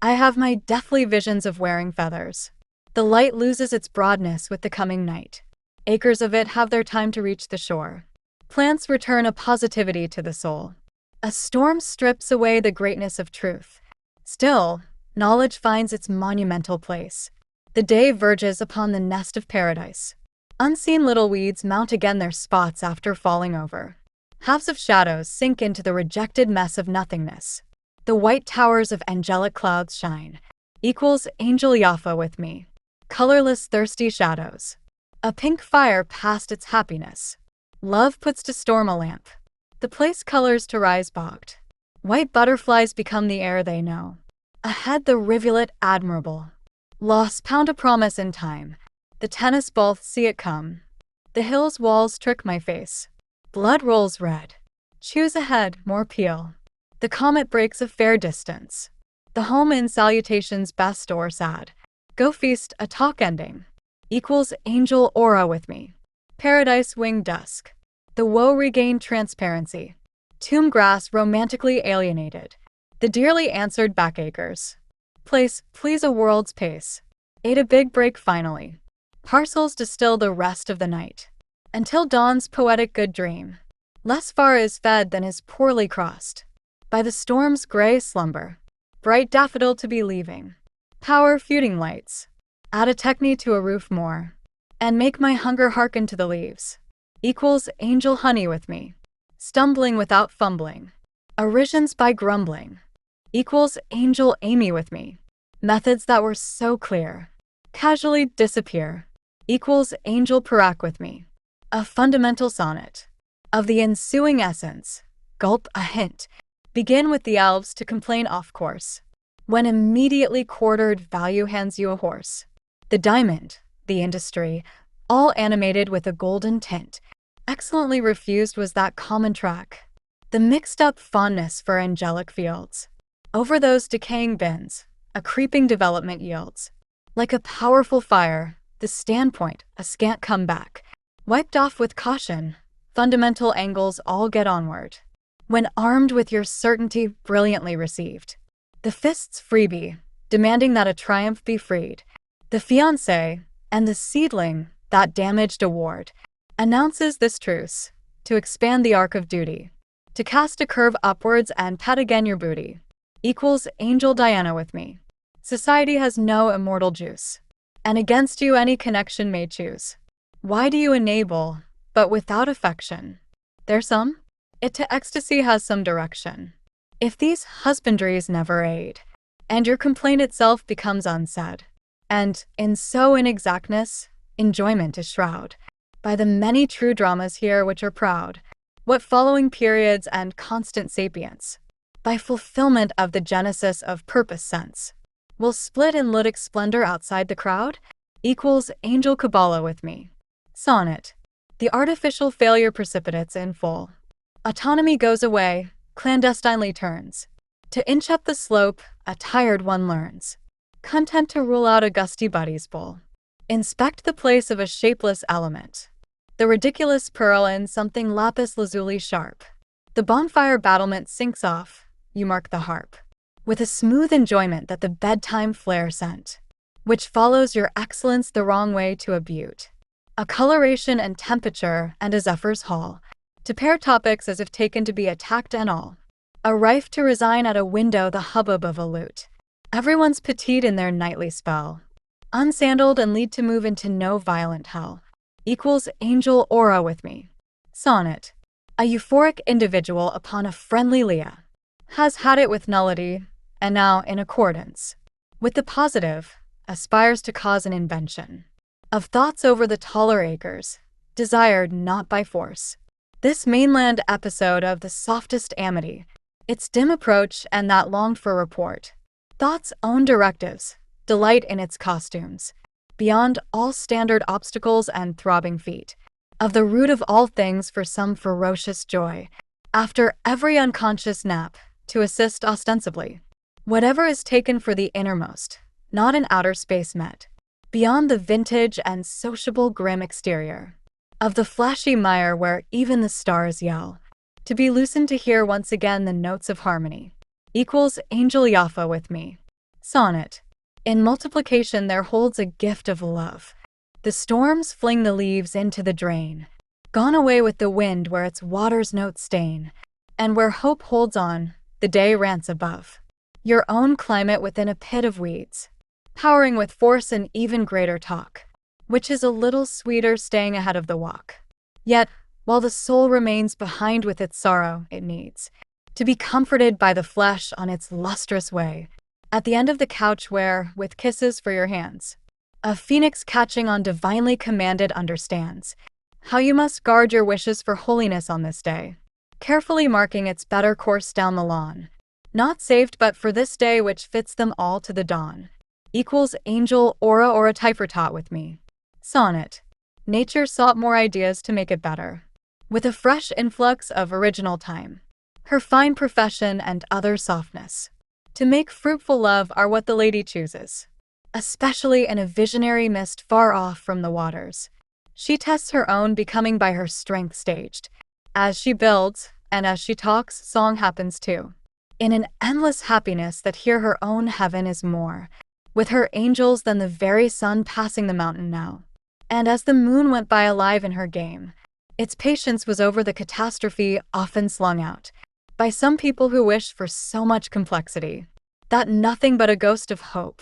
I have my deathly visions of wearing feathers. The light loses its broadness with the coming night. Acres of it have their time to reach the shore. Plants return a positivity to the soul. A storm strips away the greatness of truth. Still, knowledge finds its monumental place. The day verges upon the nest of paradise. Unseen little weeds mount again their spots after falling over. Halves of shadows sink into the rejected mess of nothingness. The white towers of angelic clouds shine. Equals Angel Yaffa with me. Colorless thirsty shadows. A pink fire past its happiness. Love puts to storm a lamp. The place colors to rise bogged. White butterflies become the air they know. Ahead the rivulet admirable. Loss pound a promise in time. The tennis balls see it come. The hill's walls trick my face. Blood rolls red. Choose ahead, more peel. The comet breaks a fair distance. The home in salutations best or sad. Go feast, a talk ending. Equals Angel Aura with me. Paradise winged dusk. The woe regained transparency. Tomb grass romantically alienated. The dearly answered backacres. Place, please a world's pace. Ate a big break finally. Parcels distill the rest of the night. Until dawn's poetic good dream. Less far is fed than is poorly crossed. By the storm's gray slumber. Bright daffodil to be leaving. Power feuding lights. Add a technique to a roof more. And make my hunger hearken to the leaves. Equals Angel Honey with me. Stumbling without fumbling. Arisions by grumbling. Equals Angel Amy with me. Methods that were so clear. Casually disappear. equals angel Parak with me. A fundamental sonnet. Of the ensuing essence, gulp a hint. Begin with the elves to complain off course. When immediately quartered value hands you a horse. The diamond, the industry, all animated with a golden tint. Excellently refused was that common track. The mixed-up fondness for angelic fields. Over those decaying bins, a creeping development yields. Like a powerful fire, the standpoint, a scant comeback. Wiped off with caution, fundamental angles all get onward. When armed with your certainty brilliantly received. The fist's freebie, demanding that a triumph be freed. The fiancé, and the seedling, that damaged award, announces this truce, to expand the arc of duty. To cast a curve upwards and pat again your booty. Equals angel Diana with me. Society has no immortal juice. And against you any connection may choose. Why do you enable, but without affection? There's some? It to ecstasy has some direction. If these husbandries never aid, and your complaint itself becomes unsaid, and, in so inexactness, enjoyment is shroud, by the many true dramas here which are proud, what following periods and constant sapience, by fulfillment of the genesis of purpose sense, will split in lytic splendor outside the crowd, equals angel Kabbalah with me. Sonnet. The artificial failure precipitates in full. Autonomy goes away, clandestinely turns. To inch up the slope, a tired one learns. Content to rule out a gusty buddy's bowl. Inspect the place of a shapeless element. The ridiculous pearl in something lapis lazuli sharp. The bonfire battlement sinks off, you mark the harp. With a smooth enjoyment that the bedtime flare sent, which follows your excellence the wrong way to a butte. A coloration and temperature and a zephyr's haul. To pair topics as if taken to be attacked and all. A rife to resign at a window the hubbub of a lute. Everyone's petite in their nightly spell. Unsandaled and lead to move into no violent hell. Equals angel aura with me. Sonnet. A euphoric individual upon a friendly Leah. Has had it with nullity, and now in accordance with the positive, aspires to cause an invention. Of thoughts over the taller acres, desired not by force. This mainland episode of the softest amity, its dim approach and that longed for report. Thought's own directives, delight in its costumes, beyond all standard obstacles and throbbing feet. Of the root of all things for some ferocious joy, after every unconscious nap, to assist ostensibly. Whatever is taken for the innermost, not in outer space met. Beyond the vintage and sociable grim exterior. Of the flashy mire where even the stars yell, to be loosened to hear once again the notes of harmony. Equals angel Yaffa with me. Sonnet. In multiplication there holds a gift of love. The storms fling the leaves into the drain, gone away with the wind where its waters note stain, and where hope holds on, the day rants above. Your own climate within a pit of weeds, powering with force and even greater talk. Which is a little sweeter staying ahead of the walk. Yet, while the soul remains behind with its sorrow, it needs to be comforted by the flesh on its lustrous way, at the end of the couch where, with kisses for your hands, a phoenix catching on divinely commanded understands how you must guard your wishes for holiness on this day, carefully marking its better course down the lawn, not saved but for this day which fits them all to the dawn. Equals angel aura or a taught with me. Sonnet. Nature sought more ideas to make it better, with a fresh influx of original time. Her fine profession and other softness, to make fruitful love are what the lady chooses, especially in a visionary mist far off from the waters. She tests her own becoming by her strength staged. As she builds, and as she talks, song happens too. In an endless happiness that here her own heaven is more, with her angels than the very sun passing the mountain now. And as the moon went by alive in her game, its patience was over the catastrophe often slung out by some people who wish for so much complexity, that nothing but a ghost of hope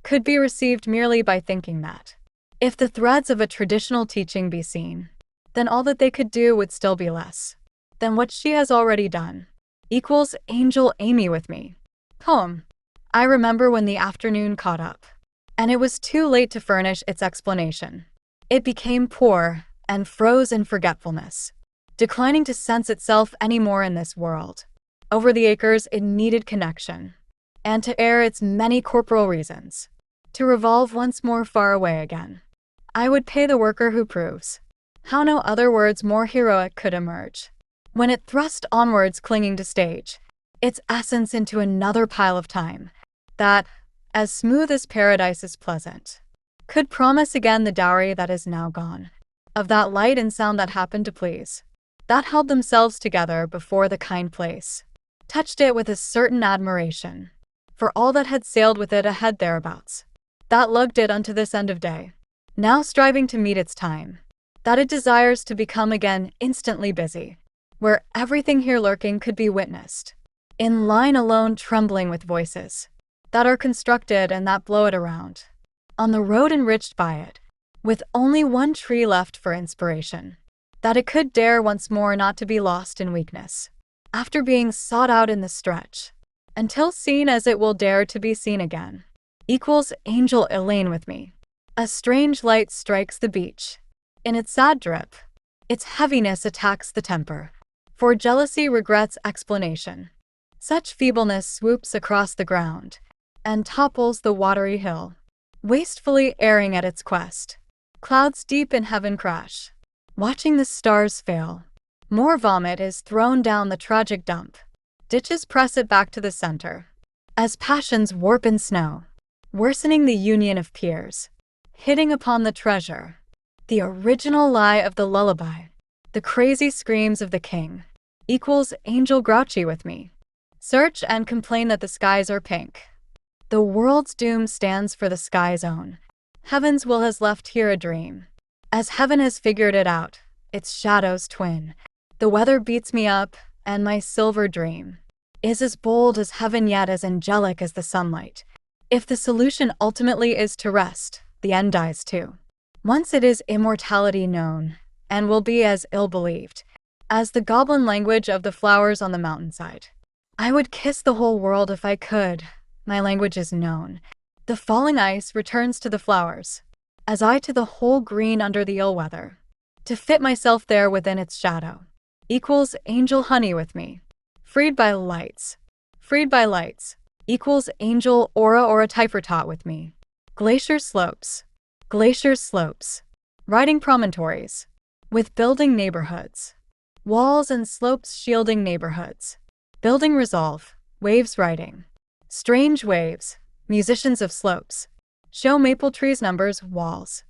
could be received merely by thinking that, if the threads of a traditional teaching be seen, then all that they could do would still be less than what she has already done. Equals angel Amy with me. Poem. I remember when the afternoon caught up, and it was too late to furnish its explanation. It became poor and froze in forgetfulness, declining to sense itself anymore in this world. Over the acres, it needed connection, and to air its many corporal reasons, to revolve once more far away again. I would pay the worker who proves how no other words more heroic could emerge. When it thrust onwards, clinging to stage, its essence into another pile of time, that, as smooth as paradise is pleasant, could promise again the dowry that is now gone, of that light and sound that happened to please, that held themselves together before the kind place, touched it with a certain admiration, for all that had sailed with it ahead thereabouts, that lugged it unto this end of day, now striving to meet its time, that it desires to become again instantly busy, where everything here lurking could be witnessed, in line alone trembling with voices, that are constructed and that blow it around, on the road enriched by it, with only one tree left for inspiration, that it could dare once more not to be lost in weakness, after being sought out in the stretch, until seen as it will dare to be seen again. Equals Angel Elaine with me. A strange light strikes the beach. In its sad drip, its heaviness attacks the temper, for jealousy regrets explanation. Such feebleness swoops across the ground, and topples the watery hill, wastefully erring at its quest. Clouds deep in heaven crash, watching the stars fail. More vomit is thrown down the tragic dump. Ditches press it back to the center, as passions warp in snow, worsening the union of peers, hitting upon the treasure, the original lie of the lullaby, the crazy screams of the king. Equals Angel Grouchy with me. Search and complain that the skies are pink. The world's doom stands for the sky's own. Heaven's will has left here a dream. As heaven has figured it out, its shadows twin. The weather beats me up, and my silver dream is as bold as heaven yet as angelic as the sunlight. If the solution ultimately is to rest, the end dies too. Once it is immortality known, and will be as ill-believed as the goblin language of the flowers on the mountainside. I would kiss the whole world if I could. My language is known. The falling ice returns to the flowers, as I to the whole green under the ill weather, to fit myself there within its shadow. Equals Angel Honey with me. Freed by lights. Freed by lights. Equals Angel Aura or a Typhratot with me. Glacier slopes. Glacier slopes. Riding promontories. With building neighborhoods. Walls and slopes shielding neighborhoods. Building resolve. Waves riding. Strange waves. Musicians of slopes. Show maple trees numbers walls.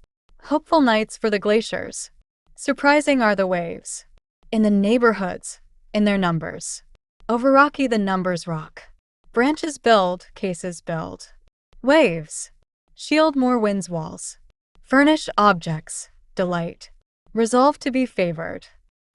Hopeful nights for the glaciers. Surprising are the waves. In the neighborhoods, in their numbers. Over rocky the numbers rock. Branches build, cases build. Waves. Shield more winds walls. Furnish objects, delight. Resolve to be favored.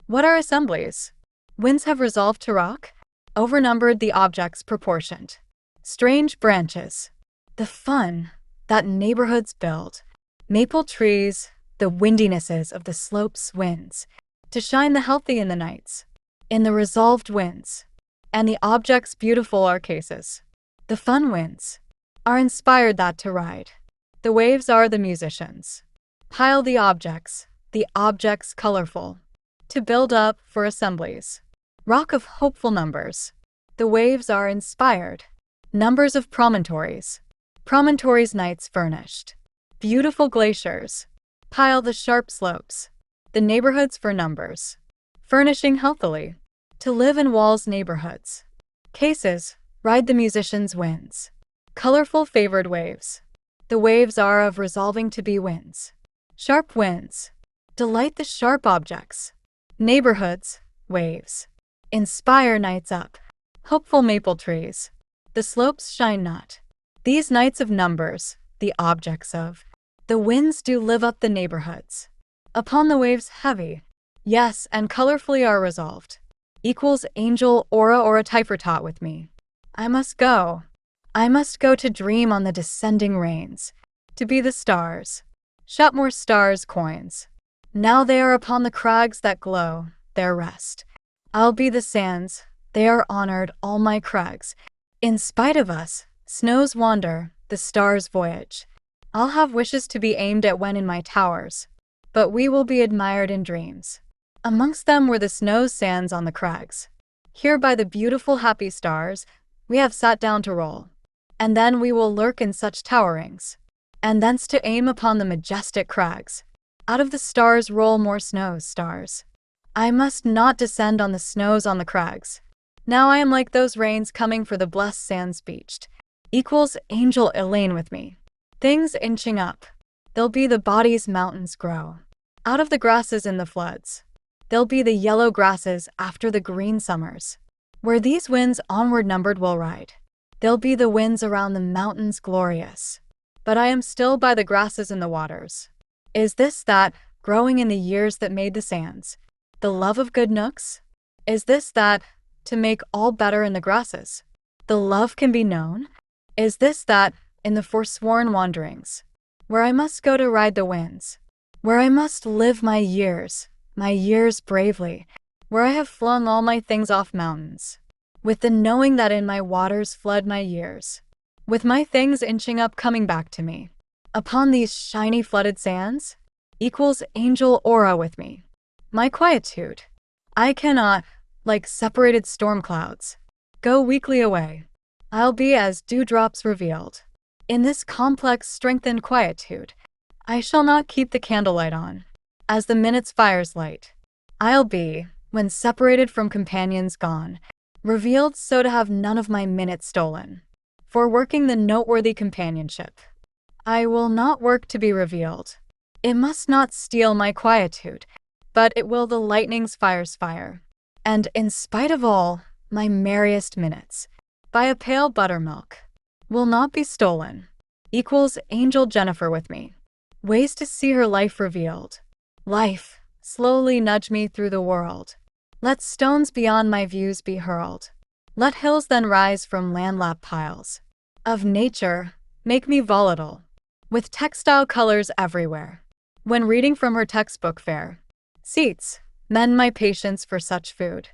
What are assemblies? Winds have resolved to rock? Overnumbered the objects proportioned. Strange branches. The fun that neighborhoods build. Maple trees, the windinesses of the slopes winds. To shine the healthy in the nights. In the resolved winds. And the objects beautiful are cases. The fun winds are inspired that to ride. The waves are the musicians. Pile the objects colorful. To build up for assemblies. Rock of hopeful numbers. The waves are inspired. Numbers of promontories. Promontories nights furnished. Beautiful glaciers. Pile the sharp slopes. The neighborhoods for numbers. Furnishing healthily. To live in walls neighborhoods. Cases, ride the musicians' winds. Colorful favored waves. The waves are of resolving to be winds. Sharp winds. Delight the sharp objects. Neighborhoods, waves. Inspire nights up. Hopeful maple trees. The slopes shine not. These nights of numbers, the objects of. The winds do live up the neighborhoods. Upon the waves heavy. Yes, and colorfully are resolved. Equals Angel Aura or a Typhratot with me. I must go. I must go to dream on the descending rains. To be the stars. Shut more stars coins. Now they are upon the crags that glow, their rest. I'll be the sands, they are honored, all my crags. In spite of us, snows wander, the stars voyage. I'll have wishes to be aimed at when in my towers. but we will be admired in dreams. Amongst them were the snow sands on the crags. Here by the beautiful happy stars, we have sat down to roll. And then we will lurk in such towerings, and thence to aim upon the majestic crags. Out of the stars roll more snows, stars. I must not descend on the snows on the crags. Now I am like those rains coming for the blessed sands beached. Equals angel Elaine with me. Things inching up. There'll be the bodies mountains grow. Out of the grasses in the floods. There'll be the yellow grasses after the green summers. Where these winds onward numbered will ride. There'll be the winds around the mountains glorious. But I am still by the grasses in the waters. Is this that, growing in the years that made the sands? The love of good nooks? Is this that, to make all better in the grasses? The love can be known? Is this that, in the forsworn wanderings? Where I must go to ride the winds? Where I must live my years bravely? Where I have flung all my things off mountains? With the knowing that in my waters flood my years. With my things inching up coming back to me. Upon these shiny flooded sands? Equals angel aura with me. My quietude. I cannot, like separated storm clouds, go weakly away. I'll be as dewdrops revealed. In this complex strengthened quietude, I shall not keep the candlelight on, as the minute's fires light. I'll be, when separated from companions gone, revealed so to have none of my minutes stolen. For working the noteworthy companionship, I will not work to be revealed. It must not steal my quietude, but it will the lightning's fires fire. And in spite of all, my merriest minutes, by a pale buttermilk, will not be stolen. Equals angel Jennifer with me. Ways to see her life revealed. Life, slowly nudge me through the world. Let stones beyond my views be hurled. Let hills then rise from landlap piles. Of nature, make me volatile, with textile colors everywhere. When reading from her textbook fair seats, mend my patience for such food.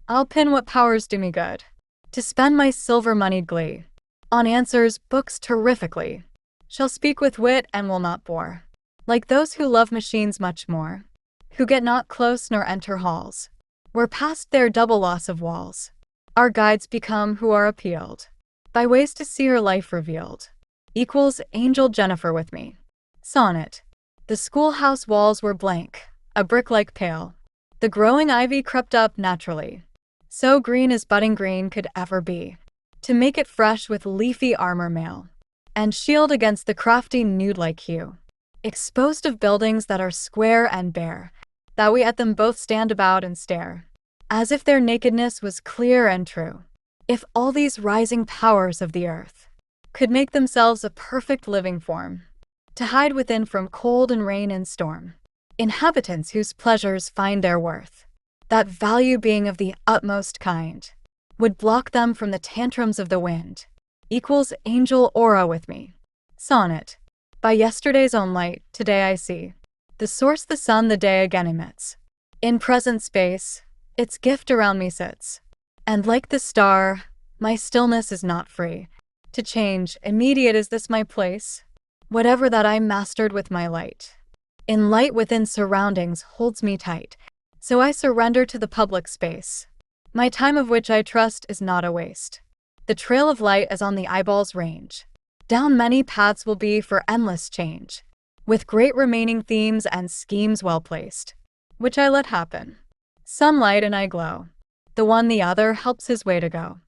I'll pin what powers do me good, to spend my silver-moneyed glee on answers books terrifically. Shall speak with wit and will not bore, like those who love machines much more, who get not close nor enter halls, where past their double loss of walls, our guides become who are appealed, by ways to see her life revealed. Equals angel Jennifer with me. Sonnet. The schoolhouse walls were blank, a brick-like pale. The growing ivy crept up naturally, so green as budding green could ever be, to make it fresh with leafy armor mail, and shield against the crafty nude-like hue, exposed of buildings that are square and bare, that we at them both stand about and stare, as if their nakedness was clear and true. If all these rising powers of the earth could make themselves a perfect living form, to hide within from cold and rain and storm, inhabitants whose pleasures find their worth, that value being of the utmost kind, would block them from the tantrums of the wind. Equals angel aura with me. Sonnet. By yesterday's own light, today I see the source the sun the day again emits. In present space, its gift around me sits, and like the star, my stillness is not free to change. Immediate is this my place, whatever that I mastered with my light. In light within surroundings holds me tight, so I surrender to the public space. My time of which I trust is not a waste. The trail of light as on the eyeball's range. Down many paths will be for endless change, with great remaining themes and schemes well placed, which I let happen. Sunlight and I glow. The one the other helps his way to go.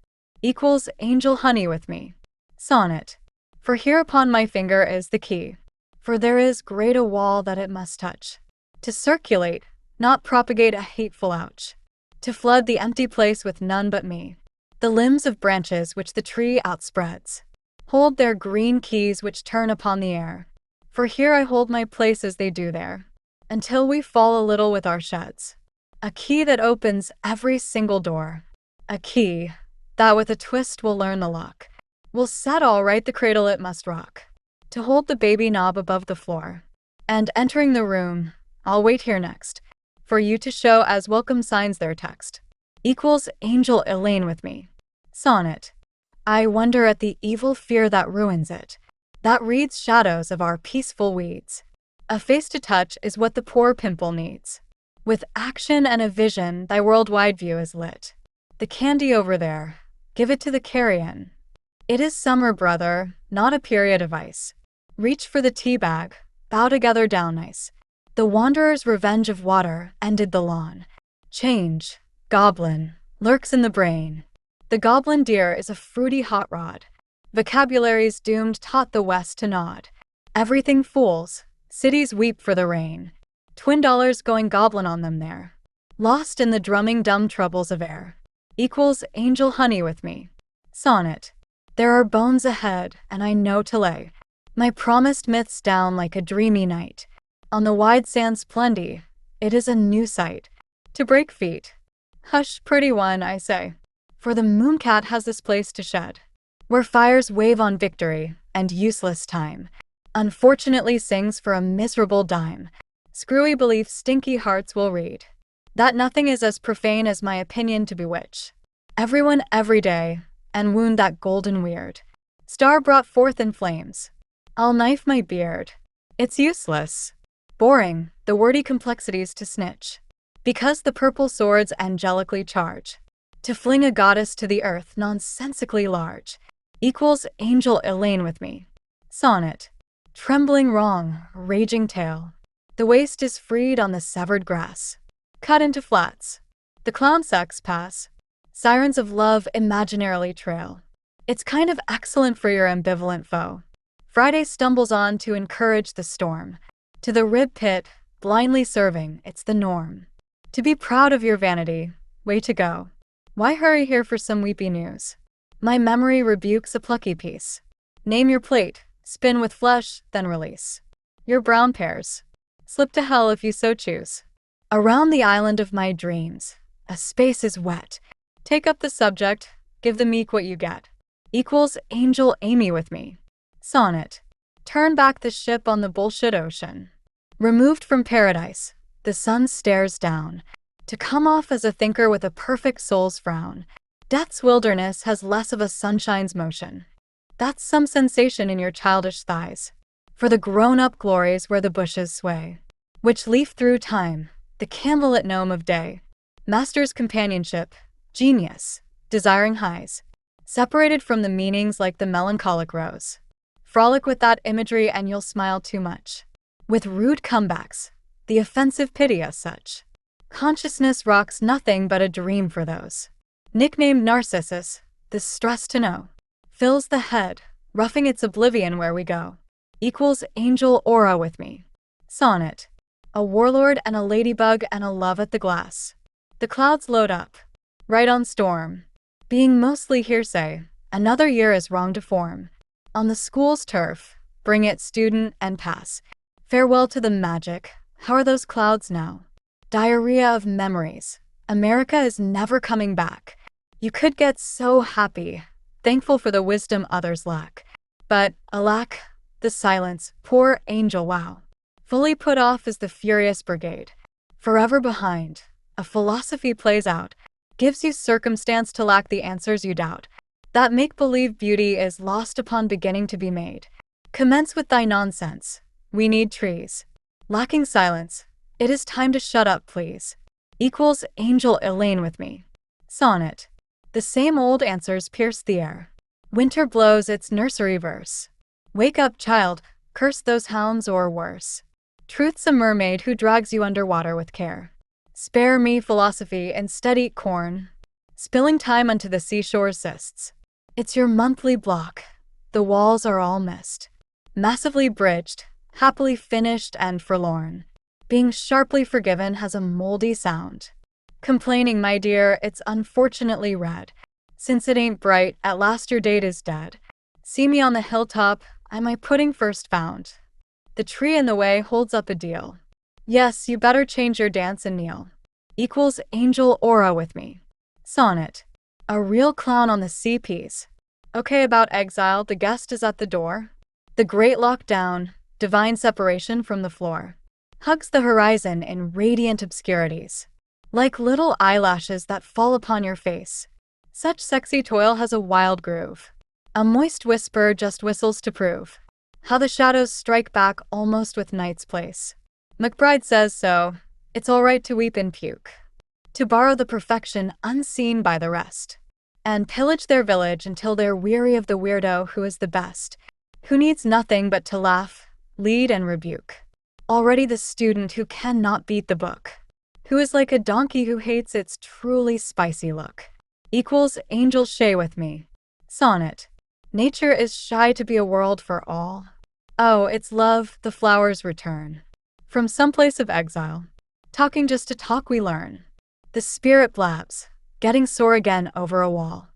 Equals angel honey with me. Sonnet. For here upon my finger is the key, for there is great a wall that it must touch, to circulate, not propagate a hateful ouch, to flood the empty place with none but me. The limbs of branches which the tree outspreads hold their green keys which turn upon the air, for here I hold my place as they do there, until we fall a little with our sheds. A key that opens every single door, a key that with a twist will learn the lock, will set all right the cradle it must rock, to hold the baby knob above the floor. And entering the room, I'll wait here next, for you to show as welcome signs their text. Equals angel Elaine with me. Sonnet. I wonder at the evil fear that ruins it, that reads shadows of our peaceful weeds. A face to touch is what the poor pimple needs. With action and a vision, thy worldwide view is lit. The candy over there, give it to the carrion. It is summer, brother, not a period of ice. Reach for the tea bag, bow together down nice. The wanderer's revenge of water ended the lawn. Change, goblin, lurks in the brain. The goblin deer is a fruity hot rod. Vocabularies doomed taught the West to nod. Everything fools, cities weep for the rain. Twin dollars going goblin on them there. Lost in the drumming dumb troubles of air. Equals angel honey with me. Sonnet. There are bones ahead, and I know to lay my promised myths down like a dreamy night. On the wide sands plenty, it is a new sight. To break feet. Hush, pretty one, I say, for the mooncat has this place to shed, where fires wave on victory and useless time. Unfortunately sings for a miserable dime. Screwy belief stinky hearts will read. That nothing is as profane as my opinion to bewitch everyone every day, and wound that golden weird star brought forth in flames. I'll knife my beard. It's useless. Boring, the wordy complexities to snitch. Because the purple swords angelically charge. To fling a goddess to the earth nonsensically large. Equals angel Elaine with me. Sonnet. Trembling wrong, raging tale. The waste is freed on the severed grass. Cut into flats. The clown sex pass. Sirens of love imaginarily trail. It's kind of excellent for your ambivalent foe. Friday stumbles on to encourage the storm. To the rib pit, blindly serving, it's the norm. To be proud of your vanity, way to go. Why hurry here for some weepy news? My memory rebukes a plucky piece. Name your plate, spin with flesh, then release your brown pears. Slip to hell if you so choose. Around the island of my dreams, a space is wet. Take up the subject, give the meek what you get. Equals angel Amy with me. Sonnet. Turn back the ship on the bullshit ocean. Removed from paradise, the sun stares down. To come off as a thinker with a perfect soul's frown. Death's wilderness has less of a sunshine's motion. That's some sensation in your childish thighs. For the grown-up glories where the bushes sway. Which leaf through time, the candlelit gnome of day. Master's companionship, genius, desiring highs. Separated from the meanings like the melancholic rose. Frolic with that imagery and you'll smile too much. With rude comebacks, the offensive pity as such. Consciousness rocks nothing but a dream for those. Nicknamed Narcissus, this stress to know. Fills the head, roughing its oblivion where we go. Equals angel aura with me. Sonnet. A warlord and a ladybug and a love at the glass. The clouds load up. Right on storm. Being mostly hearsay, another year is wrong to form. On the school's turf, bring it student and pass. Farewell to the magic, how are those clouds now? Diarrhea of memories, America is never coming back. You could get so happy, thankful for the wisdom others lack. But, alack, the silence, poor angel wow. Fully put off is the furious brigade. Forever behind, a philosophy plays out, gives you circumstance to lack the answers you doubt. That make-believe beauty is lost upon beginning to be made. Commence with thy nonsense. We need trees. Lacking silence. It is time to shut up, please. Equals angel Elaine with me. Sonnet. The same old answers pierce the air. Winter blows its nursery verse. Wake up, child. Curse those hounds or worse. Truth's a mermaid who drags you underwater with care. Spare me philosophy, instead eat corn. Spilling time unto the seashore cysts. It's your monthly block. The walls are all mist. Massively bridged, happily finished and forlorn. Being sharply forgiven has a moldy sound. Complaining, my dear, it's unfortunately red. Since it ain't bright, at last your date is dead. See me on the hilltop, I my pudding first found. The tree in the way holds up a deal. Yes, you better change your dance and kneel. Equals angel aura with me. Sonnet. A real clown on the sea piece. Okay, about exile, the guest is at the door. The great lockdown, divine separation from the floor. Hugs the horizon in radiant obscurities. Like little eyelashes that fall upon your face. Such sexy toil has a wild groove. A moist whisper just whistles to prove How the shadows strike back almost with night's place. McBride says so. It's all right to weep and puke. To borrow the perfection unseen by the rest. And pillage their village until they're weary of the weirdo who is the best. Who needs nothing but to laugh, lead and rebuke. Already the student who cannot beat the book. Who is like a donkey who hates its truly spicy look. Equals angel shay with me. Sonnet. Nature is shy to be a world for all. Oh, it's love, the flowers return. From some place of exile. Talking just to talk we learn. The spirit blabs, getting sore again over a wall.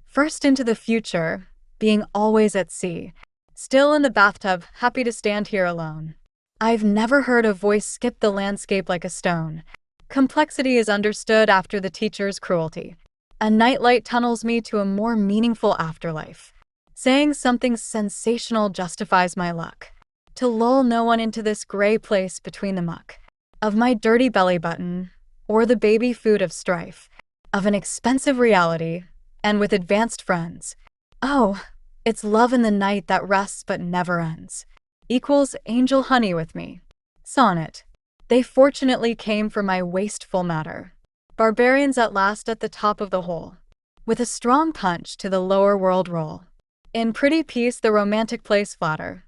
First into the future, being always at sea. Still in the bathtub, happy to stand here alone. I've never heard a voice skip the landscape like a stone. Complexity is understood after the teacher's cruelty. A nightlight tunnels me to a more meaningful afterlife. Saying something sensational justifies my luck. To lull no one into this gray place between the muck. Of my dirty belly button, or the baby food of strife. Of an expensive reality, and with advanced friends. Oh, it's love in the night that rests but never ends. Equals angel honey with me. Sonnet. They fortunately came for my wasteful matter. Barbarians at last at the top of the hole. With a strong punch to the lower world roll. In pretty peace the romantic place flatter.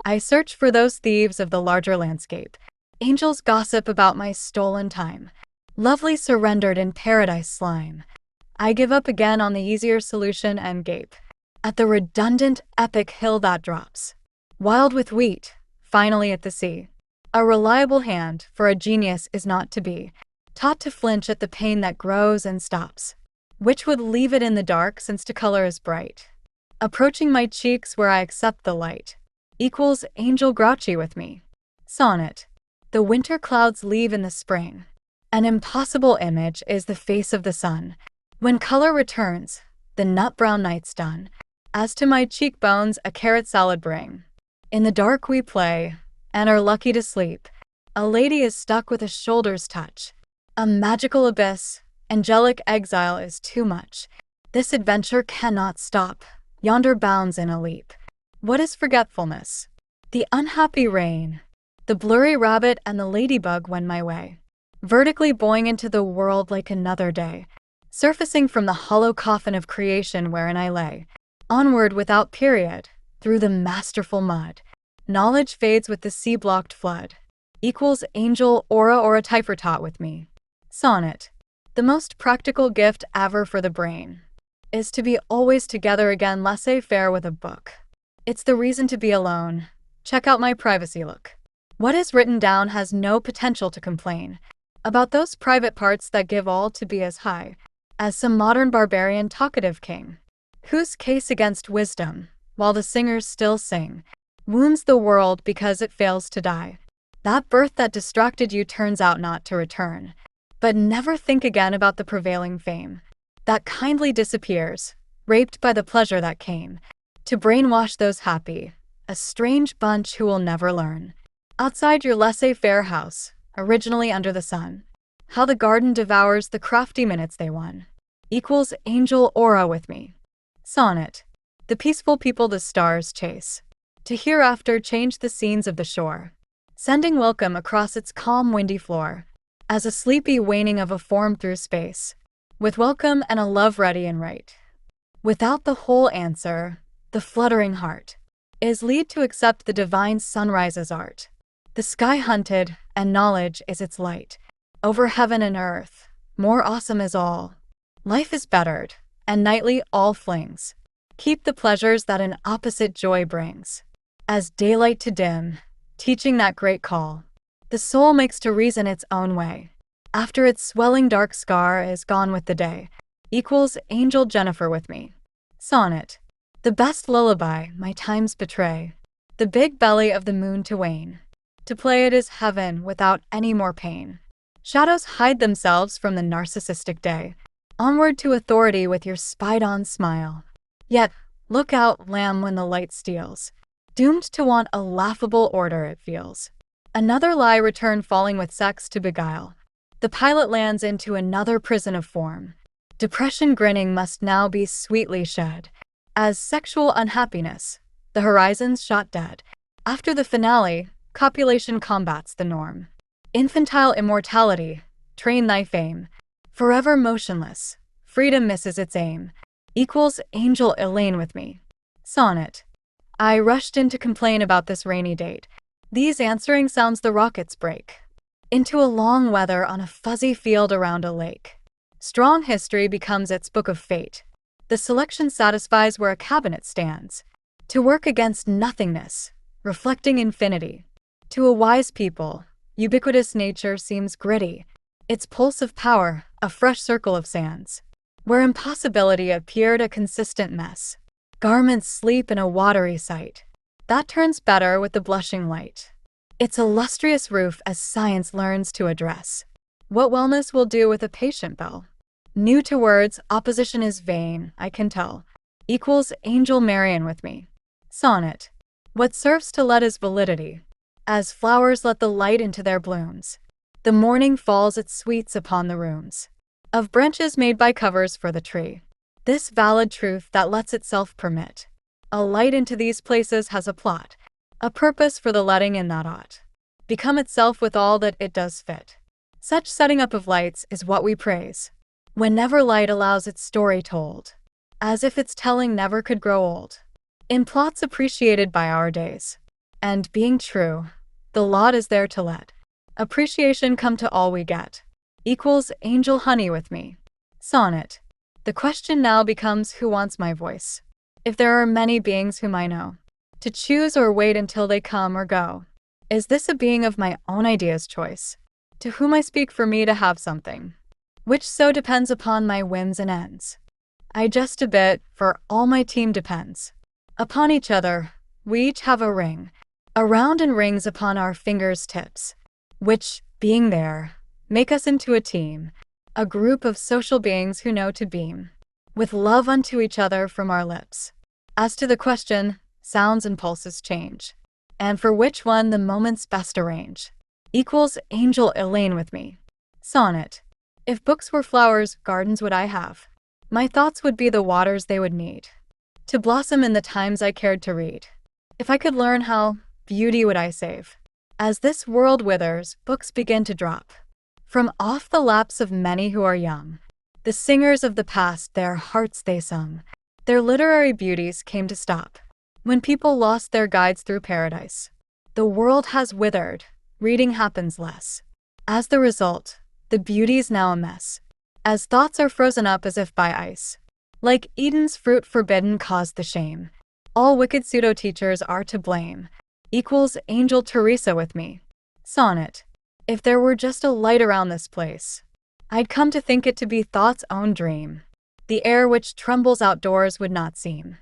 I search for those thieves of the larger landscape. Angels gossip about my stolen time. Lovely surrendered in paradise slime. I give up again on the easier solution and gape. At the redundant epic hill that drops. Wild with wheat, finally at the sea. A reliable hand for a genius is not to be. Taught to flinch at the pain that grows and stops. Which would leave it in the dark since to color is bright. Approaching my cheeks where I accept the light. Equals angel grouchy with me. Sonnet. The winter clouds leave in the spring. An impossible image is the face of the sun. When color returns, the nut-brown night's done. As to my cheekbones, a carrot salad bring. In the dark we play, and are lucky to sleep. A lady is stuck with a shoulder's touch. A magical abyss, angelic exile is too much. This adventure cannot stop. Yonder bounds in a leap. What is forgetfulness? The unhappy rain. The blurry rabbit and the ladybug wend my way. Vertically boing into the world like another day. Surfacing from the hollow coffin of creation wherein I lay. Onward without period, through the masterful mud. Knowledge fades with the sea-blocked flood. Equals angel aura or a typher taught with me. Sonnet. The most practical gift ever for the brain is to be always together again, laissez-faire with a book. It's the reason to be alone. Check out my privacy look. What is written down has no potential to complain about those private parts that give all to be as high as some modern barbarian talkative king, whose case against wisdom, while the singers still sing, wounds the world because it fails to die. That birth that distracted you turns out not to return. But never think again about the prevailing fame that kindly disappears, raped by the pleasure that came, to brainwash those happy, a strange bunch who will never learn. Outside your laissez-faire house, originally under the sun, how the garden devours the crafty minutes they won. Equals angel aura with me. Sonnet. The peaceful people the stars chase, to hereafter change the scenes of the shore, sending welcome across its calm windy floor, as a sleepy waning of a form through space, with welcome and a love ready and right. Without the whole answer, the fluttering heart is lead to accept the divine sunrise's art. The sky hunted, and knowledge is its light. Over heaven and earth, more awesome is all. Life is bettered, and nightly all flings. Keep the pleasures that an opposite joy brings. As daylight to dim, teaching that great call, the soul makes to reason its own way. After its swelling dark scar is gone with the day. Equals angel Jennifer with me. Sonnet. The best lullaby my times betray. The big belly of the moon to wane. To play it is heaven without any more pain. Shadows hide themselves from the narcissistic day. Onward to authority with your spied-on smile. Yet, look out, lamb, when the light steals. Doomed to want a laughable order it feels. Another lie return falling with sex to beguile. The pilot lands into another prison of form. Depression grinning must now be sweetly shed. As sexual unhappiness, the horizons shot dead. After the finale, copulation combats the norm. Infantile immortality, train thy fame. Forever motionless, freedom misses its aim. Equals angel Elaine with me. Sonnet. I rushed in to complain about this rainy date. These answering sounds the rockets break into a long weather on a fuzzy field around a lake. Strong history becomes its book of fate. The selection satisfies where a cabinet stands. To work against nothingness, reflecting infinity. To a wise people, ubiquitous nature seems gritty. Its pulse of power, a fresh circle of sands. Where impossibility appeared a consistent mess. Garments sleep in a watery sight. That turns better with the blushing light. Its illustrious roof as science learns to address what wellness will do with a patient bell. New to words, opposition is vain, I can tell. Equals angel Marian with me. Sonnet. What serves to let is validity. As flowers let the light into their blooms. The morning falls its sweets upon the rooms. Of branches made by covers for the tree. This valid truth that lets itself permit. A light into these places has a plot. A purpose for the letting in that ought become itself with all that it does fit. Such setting up of lights is what we praise. Whenever light allows its story told. As if its telling never could grow old. In plots appreciated by our days. And being true, the lot is there to let appreciation come to all we get. Equals angel honey with me. Sonnet. The question now becomes who wants my voice? If there are many beings whom I know. To choose or wait until they come or go. Is this a being of my own idea's choice? To whom I speak for me to have something. Which so depends upon my whims and ends. I just a bit, for all my team depends. Upon each other, we each have a ring. Around and rings upon our fingers' tips. Which, being there, make us into a team. A group of social beings who know to beam. With love unto each other from our lips. As to the question, sounds and pulses change. And for which one the moments best arrange. Equals angel Elaine with me. Sonnet. If books were flowers, gardens would I have. My thoughts would be the waters they would need. To blossom in the times I cared to read. If I could learn how, beauty would I save. As this world withers, books begin to drop. From off the laps of many who are young. The singers of the past, their hearts they sung. Their literary beauties came to stop. When people lost their guides through paradise. The world has withered, reading happens less. As the result, the beauty's now a mess. As thoughts are frozen up as if by ice. Like Eden's fruit forbidden caused the shame. All wicked pseudo-teachers are to blame. Equals angel Teresa with me. Sonnet. If there were just a light around this place, I'd come to think it to be thought's own dream. The air which trembles outdoors would not seem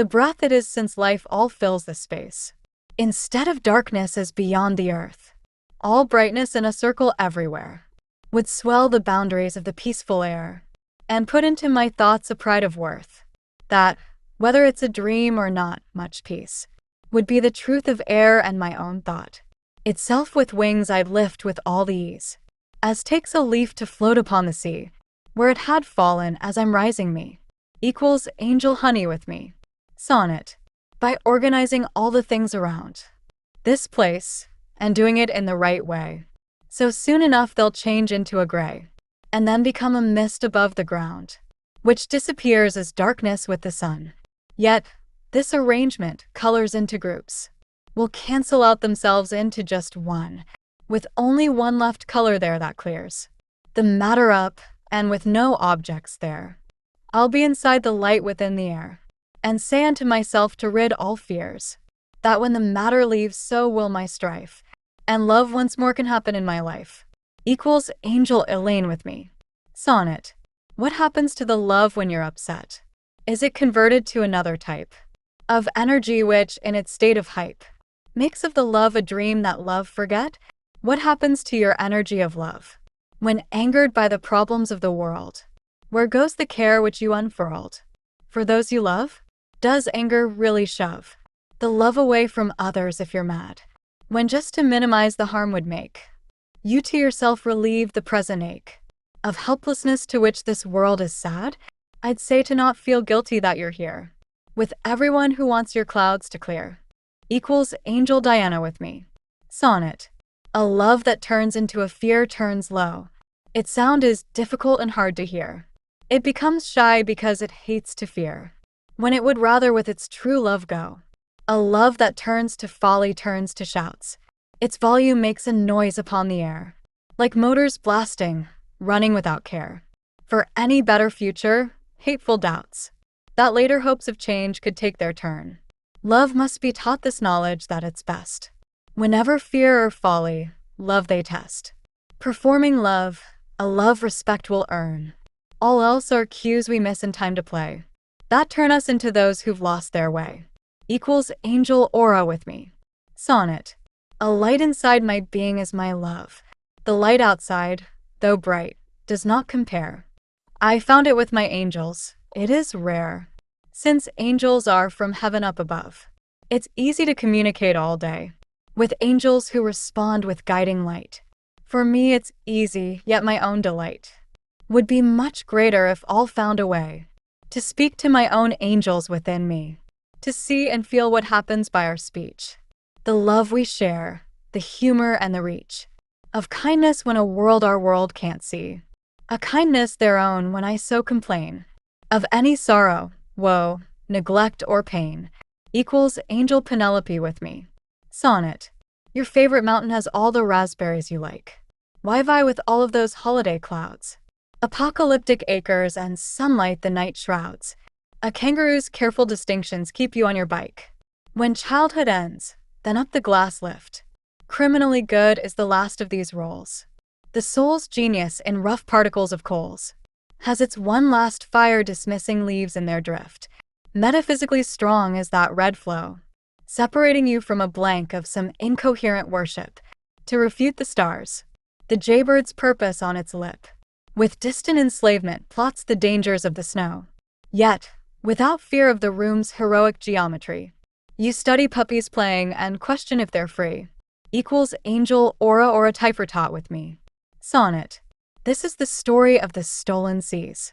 the breath it is since life all fills the space. Instead of darkness as beyond the earth, all brightness in a circle everywhere would swell the boundaries of the peaceful air and put into my thoughts a pride of worth that, whether it's a dream or not, much peace would be the truth of air and my own thought. Itself with wings I'd lift with all the ease, as takes a leaf to float upon the sea, where it had fallen as I'm rising me. Equals angel honey with me. Sonnet. By organizing all the things around this place, and doing it in the right way. So soon enough they'll change into a gray, and then become a mist above the ground, which disappears as darkness with the sun. Yet, this arrangement, colors into groups, will cancel out themselves into just one, with only one left color there that clears the matter up, and with no objects there. I'll be inside the light within the air, and say unto myself to rid all fears, that when the matter leaves so will my strife, and love once more can happen in my life. Equals angel Elaine with me. Sonnet. What happens to the love when you're upset? Is it converted to another type of energy which, in its state of hype, makes of the love a dream that love forget? What happens to your energy of love when angered by the problems of the world? Where goes the care which you unfurled for those you love? Does anger really shove the love away from others if you're mad, when just to minimize the harm would make you to yourself relieve the present ache of helplessness to which this world is sad? I'd say to not feel guilty that you're here with everyone who wants your clouds to clear. equals Angel Diana with me. Sonnet. A love that turns into a fear turns low. Its sound is difficult and hard to hear. It becomes shy because it hates to fear, when it would rather with its true love go. A love that turns to folly turns to shouts. Its volume makes a noise upon the air, like motors blasting, running without care. For any better future, hateful doubts, that later hopes of change could take their turn. Love must be taught this knowledge that it's best. Whenever fear or folly, love they test. Performing love, a love respect will earn. All else are cues we miss in time to play, that turn us into those who've lost their way. Equals Angel Aura with me. Sonnet. A light inside my being is my love. The light outside, though bright, does not compare. I found it with my angels. It is rare, since angels are from heaven up above. It's easy to communicate all day with angels who respond with guiding light. For me it's easy, yet my own delight would be much greater if all found a way to speak to my own angels within me, to see and feel what happens by our speech. The love we share, the humor and the reach of kindness when a world our world can't see. A kindness their own when I so complain of any sorrow, woe, neglect or pain. Equals Angel Penelope with me. Sonnet. Your favorite mountain has all the raspberries you like. Why vie with all of those holiday clouds? Apocalyptic acres and sunlight the night shrouds. A kangaroo's careful distinctions keep you on your bike. When childhood ends, then up the glass lift. Criminally good is the last of these rolls. The soul's genius in rough particles of coals has its one last fire dismissing leaves in their drift. Metaphysically strong is that red flow, separating you from a blank of some incoherent worship. To refute the stars, the jaybird's purpose on its lip, with distant enslavement plots the dangers of the snow. Yet, without fear of the room's heroic geometry, you study puppies playing and question if they're free. Equals Angel Aura or a Typher taught with me. Sonnet. This is the story of the stolen seas,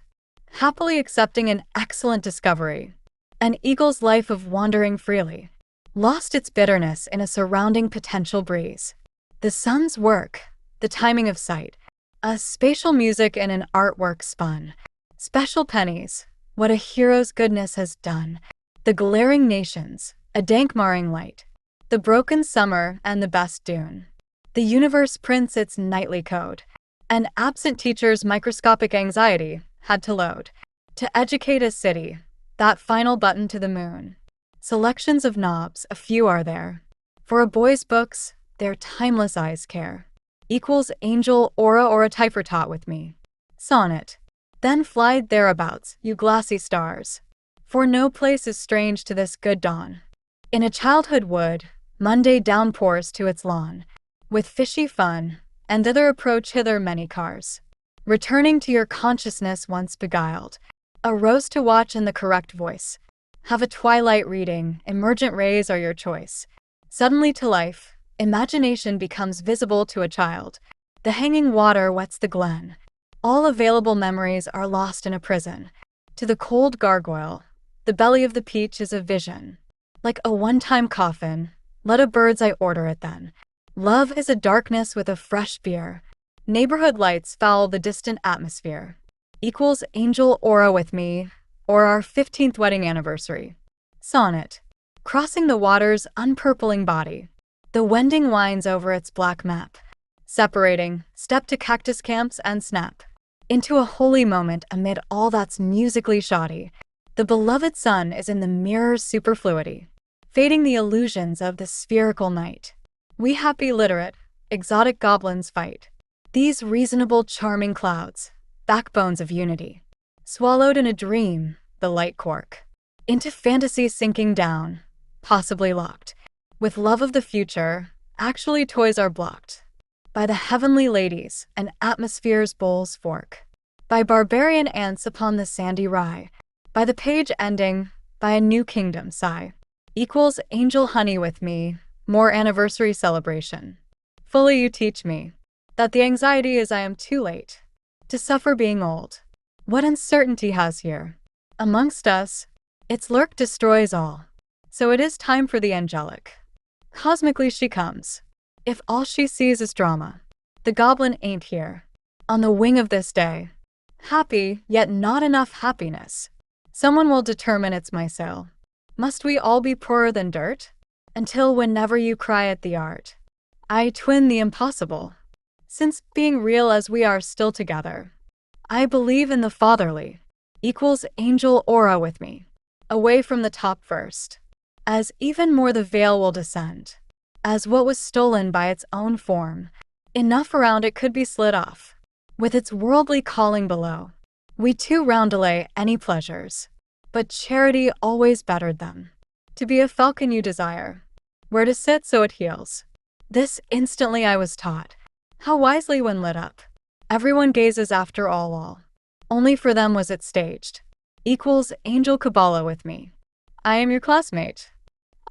happily accepting an excellent discovery. An eagle's life of wandering freely lost its bitterness in a surrounding potential breeze. The sun's work, the timing of sight, a spatial music in an artwork spun. Special pennies, what a hero's goodness has done. The glaring nations, a dank marring light. The broken summer and the best dune. The universe prints its nightly code. An absent teacher's microscopic anxiety had to load. To educate a city, that final button to the moon. Selections of knobs, a few are there. For a boy's books, their timeless eyes care. Equals Angel Aura or a Typher taught with me. Sonnet. Then fly thereabouts, you glassy stars. For no place is strange to this good dawn. In a childhood wood, Monday downpours to its lawn, with fishy fun, and thither approach hither many cars. Returning to your consciousness once beguiled, a rose to watch and the correct voice. Have a twilight reading, emergent rays are your choice. Suddenly to life, imagination becomes visible to a child. The hanging water wets the glen. All available memories are lost in a prison. To the cold gargoyle, the belly of the peach is a vision. Like a one-time coffin, let a bird's eye order it then. Love is a darkness with a fresh beer. Neighborhood lights foul the distant atmosphere. Equals Angel Aura with me, or our 15th wedding anniversary. Sonnet. Crossing the water's unpurpling body. The wending winds over its black map. Separating, step to cactus camps and snap. Into a holy moment amid all that's musically shoddy. The beloved sun is in the mirror's superfluity, fading the illusions of the spherical night. We happy literate, exotic goblins fight. These reasonable charming clouds, backbones of unity. Swallowed in a dream, the light cork. Into fantasy sinking down, possibly locked. With love of the future, actually toys are blocked. By the heavenly ladies, an atmosphere's bowls fork. By barbarian ants upon the sandy rye. By the page ending, by a new kingdom sigh. Equals Angel Honey with me, more anniversary celebration. Fully you teach me that the anxiety is I am too late to suffer being old. What uncertainty has here amongst us, its lurk destroys all. So it is time for the angelic, Cosmically she comes. If all she sees is drama, the goblin ain't here. On the wing of this day, happy, yet not enough happiness. Someone will determine it's my sale. Must we all be poorer than dirt? Until whenever you cry at the art, I twin the impossible. Since being real as we are still together, I believe in the fatherly, equals angel aura with me, away from the top first, as even more the veil will descend, as what was stolen by its own form, enough around it could be slid off, with its worldly calling below. We too roundelay any pleasures, but charity always bettered them. To be a falcon you desire, where to sit so it heals. This instantly I was taught, how wisely when lit up. Everyone gazes after all. Only for them was it staged. Equals angel Kabbalah with me. I am your classmate.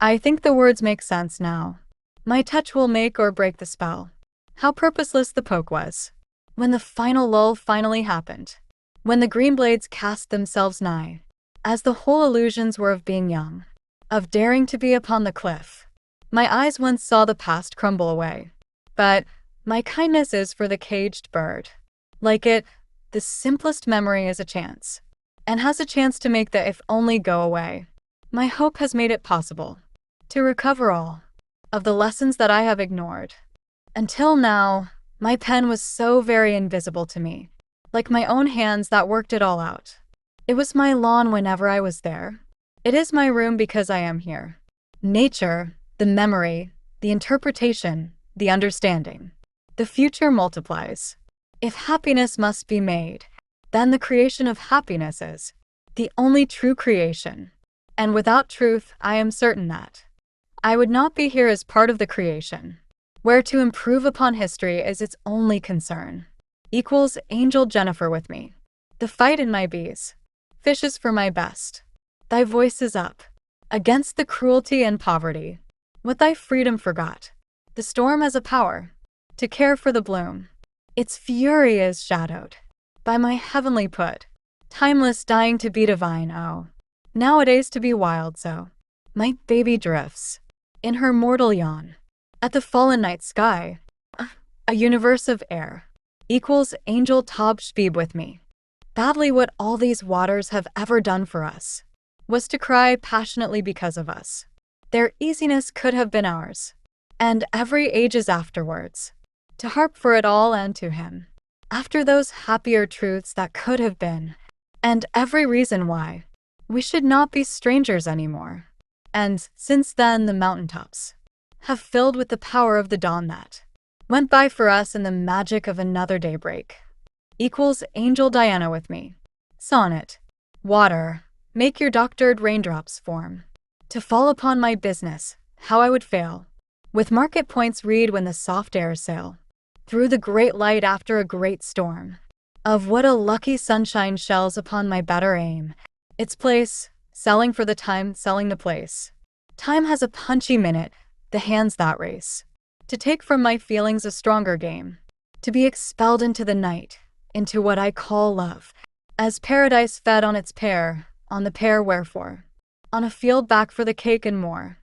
I think the words make sense now. My touch will make or break the spell. How purposeless the poke was. When the final lull finally happened. When the green blades cast themselves nigh. As the whole illusions were of being young. Of daring to be upon the cliff. My eyes once saw the past crumble away. But my kindness is for the caged bird. Like it, the simplest memory is a chance. And has a chance to make the if only go away. My hope has made it possible to recover all of the lessons that I have ignored. Until now, my pen was so very invisible to me, like my own hands that worked it all out. It was my lawn whenever I was there. It is my room because I am here. Nature, the memory, the interpretation, the understanding. The future multiplies. If happiness must be made, then the creation of happiness is the only true creation. And without truth, I am certain that I would not be here as part of the creation, where to improve upon history is its only concern. Equals angel Jennifer with me. The fight in my bees. Fishes for my best. Thy voice is up. Against the cruelty and poverty. What thy freedom forgot. The storm has a power to care for the bloom. Its fury is shadowed by my heavenly put. Timeless dying to be divine, oh. Nowadays to be wild so. My baby drifts in her mortal yawn. At the fallen night sky. A universe of air. Equals angel Tob Shbeeb with me. Badly what all these waters have ever done for us was to cry passionately because of us. Their easiness could have been ours. And every ages afterwards. To harp for it all and to him. After those happier truths that could have been. And every reason why. We should not be strangers anymore. And since then the mountaintops have filled with the power of the dawn that went by for us in the magic of another daybreak. Equals angel Diana with me. Sonnet. Water, make your doctored raindrops form. To fall upon my business, how I would fail. With market points read when the soft airs sail. Through the great light after a great storm. Of what a lucky sunshine shells upon my better aim. Its place, selling for the time, selling the place. Time has a punchy minute, the hands that race. To take from my feelings a stronger game. To be expelled into the night, into what I call love. As paradise fed on its pear, on the pear wherefore. On a field back for the cake and more.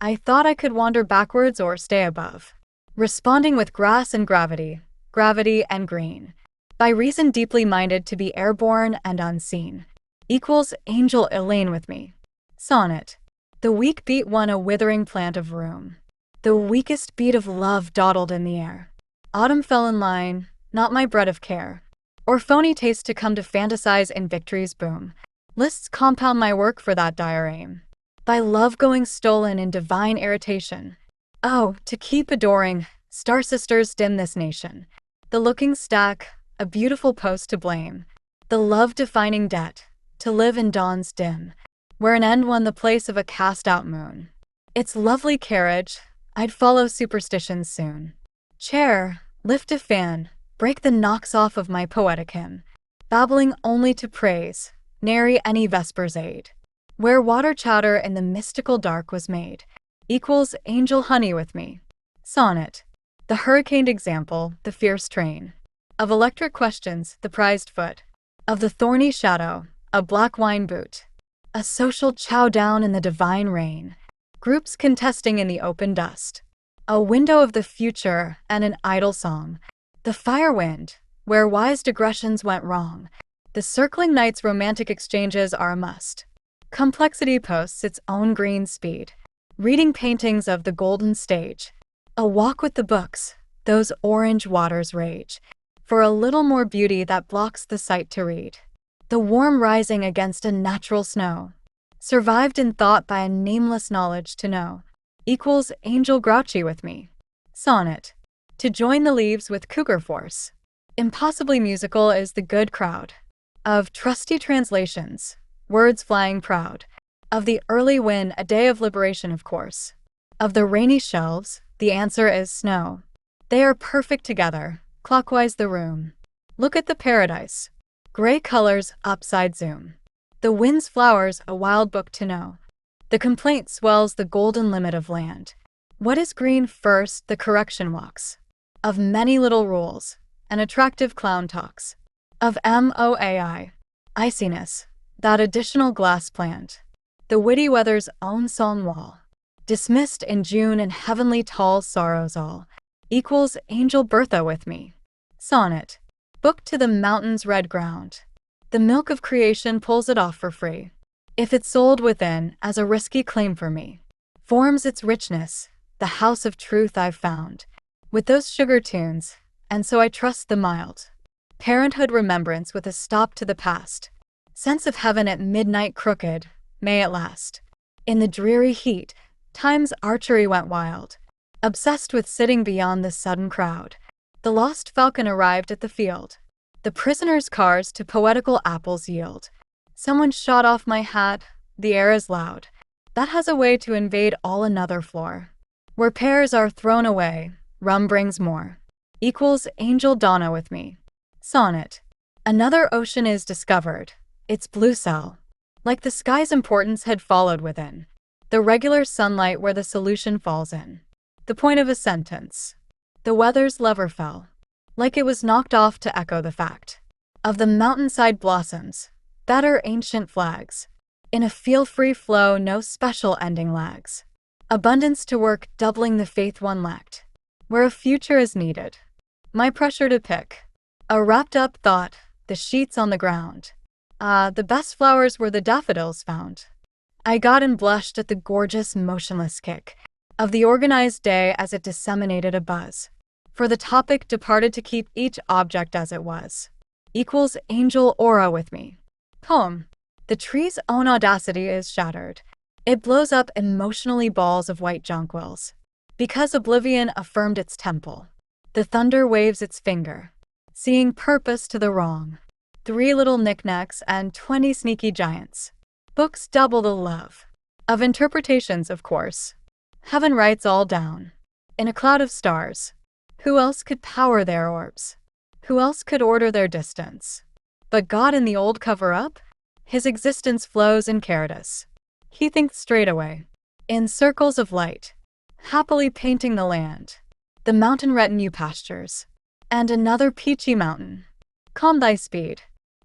I thought I could wander backwards or stay above. Responding with grass and gravity, gravity and green. By reason deeply minded to be airborne and unseen. Equals angel Elaine with me. Sonnet. The weak beat won a withering plant of room. The weakest beat of love dawdled in the air. Autumn fell in line, not my bread of care. Or phony taste to come to fantasize in victory's boom. Lists compound my work for that dire aim. By love going stolen in divine irritation. Oh, to keep adoring, star sisters dim this nation. The looking stack, a beautiful post to blame. The love-defining debt, to live in dawn's dim. Where an end won the place of a cast-out moon. Its lovely carriage, I'd follow superstitions soon. Chair, lift a fan, break the knocks off of my poetic hymn. Babbling only to praise, nary any vespers aid. Where water chatter in the mystical dark was made. Equals angel honey with me. Sonnet. The hurricaned example, the fierce train. Of electric questions, the prized foot. Of the thorny shadow, a black wine boot. A social chow down in the divine rain. groups contesting in the open dust. A window of the future and an idle song. The fire wind, where wise digressions went wrong. The circling night's romantic exchanges are a must. Complexity posts its own green speed. Reading paintings of the golden stage. A walk with the books, those orange waters rage. For a little more beauty that blocks the sight to read. The warm rising against a natural snow. Survived in thought by a nameless knowledge to know. Equals angel grouchy with me. Sonnet. To join the leaves with cougar force. Impossibly musical is the good crowd. Of trusty translations, words flying proud. Of the early win, a day of liberation of course. Of the rainy shelves, the answer is snow. They are perfect together, clockwise the room. Look at the paradise. Gray colors, upside zoom. The wind's flowers, a wild book to know. The complaint swells the golden limit of land. What is green first, the correction walks. Of many little rules, an attractive clown talks. Of MOAI, iciness, that additional glass plant. The witty weather's own psalm wall. Dismissed in June and heavenly tall sorrows all. Equals angel Bertha with me. Sonnet. Book to the mountain's red ground. The milk of creation pulls it off for free. If it's sold within as a risky claim for me. Forms its richness, the house of truth I've found. With those sugar tunes, and so I trust the mild. Parenthood remembrance with a stop to the past. Sense of heaven at midnight crooked, may it last. In the dreary heat, time's archery went wild. Obsessed with sitting beyond the sudden crowd. The lost falcon arrived at the field. The prisoner's cars to poetical apples yield. Someone shot off my hat, the air is loud. That has a way to invade all another floor. Where pears are thrown away, rum brings more. Equals angel Donna with me. Sonnet. Another ocean is discovered. Its blue cell. Like the sky's importance had followed within. The regular sunlight where the solution falls in. The point of a sentence. The weather's lever fell. Like it was knocked off to echo the fact. Of the mountainside blossoms. Better ancient flags. In a feel-free flow, no special ending lags. Abundance to work, doubling the faith one lacked. Where a future is needed. My pressure to pick. A wrapped-up thought, the sheets on the ground. The best flowers were the daffodils found. I got and blushed at the gorgeous, motionless kick of the organized day as it disseminated a buzz. For the topic departed to keep each object as it was. Equals angel aura with me. Poem. The tree's own audacity is shattered. It blows up emotionally balls of white jonquils. Because oblivion affirmed its temple. The thunder waves its finger. Seeing purpose to the wrong. 3 little knickknacks and 20 sneaky giants. Books double the love. Of interpretations, of course. Heaven writes all down. In a cloud of stars. Who else could power their orbs? Who else could order their distance? But God in the old cover-up? His existence flows in Caritas. He thinks straightaway. In circles of light. Happily painting the land. The mountain retinue pastures. And another peachy mountain. Calm thy speed.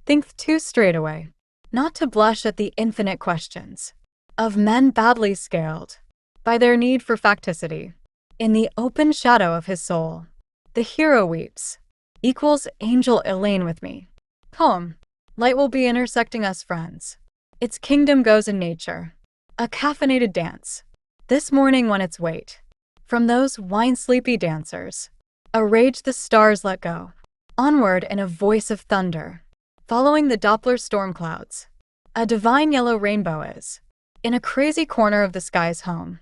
Think too straightaway. Not to blush at the infinite questions. Of men badly scaled. By their need for facticity. In the open shadow of his soul. The hero weeps. Equals angel Elaine with me. Poem. Light will be intersecting us friends. Its kingdom goes in nature. A caffeinated dance. This morning won its weight. From those wine-sleepy dancers. A rage the stars let go. Onward in a voice of thunder. Following the Doppler storm clouds. A divine yellow rainbow is. In a crazy corner of the sky's home.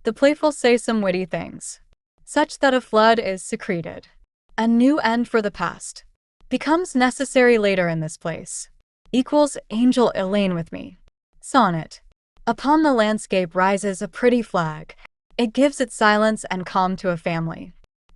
The playful say some witty things. Such that a flood is secreted. A new end for the past. Becomes necessary later in this place. Equals angel Elaine with me. Sonnet. Upon the landscape rises a pretty flag. It gives its silence and calm to a family.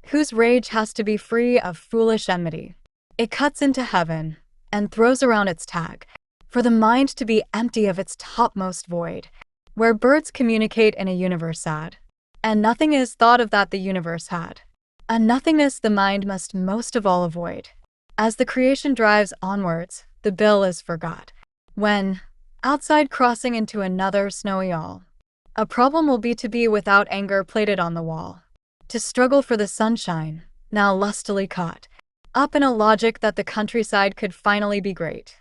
Whose rage has to be free of foolish enmity. It cuts into heaven, and throws around its tag, for the mind to be empty of its topmost void, where birds communicate in a universe sad, and nothing is thought of that the universe had. A nothingness the mind must most of all avoid. As the creation drives onwards, the bill is forgot, when, outside crossing into another snowy all, A problem will be to be without anger plated on the wall. To struggle for the sunshine, now lustily caught, up in a logic that the countryside could finally be great.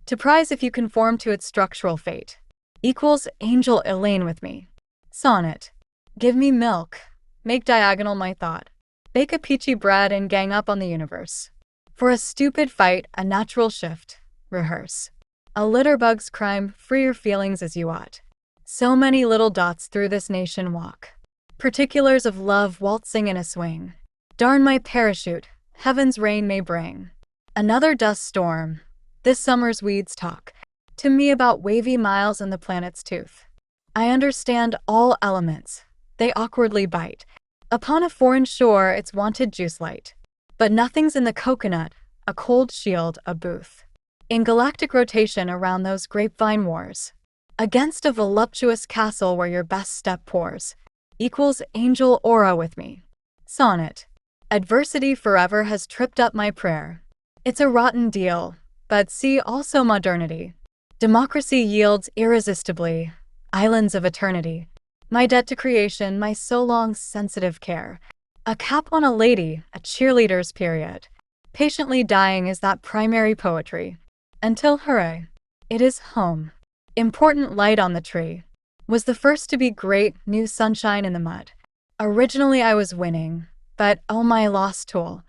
To prize if you conform to its structural fate, equals angel Elaine with me. Sonnet. Give me milk, make diagonal my thought, bake a peachy bread and gang up on the universe. For a stupid fight, a natural shift, rehearse. A litterbug's crime, free your feelings as you ought. So many little dots through this nation walk. Particulars of love waltzing in a swing. Darn my parachute, heaven's rain may bring. Another dust storm. This summer's weeds talk to me about wavy miles in the planet's tooth. I understand all elements. They awkwardly bite. Upon a foreign shore, its wanted juice light. But nothing's in the coconut, a cold shield, a booth. In galactic rotation around those grapevine wars. Against a voluptuous castle where your best step pours, equals angel aura with me. Sonnet. Adversity forever has tripped up my prayer. It's a rotten deal, but see also modernity. Democracy yields irresistibly, islands of eternity. My debt to creation, my so long sensitive care. A cap on a lady, a cheerleader's period. Patiently dying is that primary poetry. Until hooray, it is home. Important light on the tree. Was the first to be great, new sunshine in the mud. Originally I was winning, but oh my lost tool.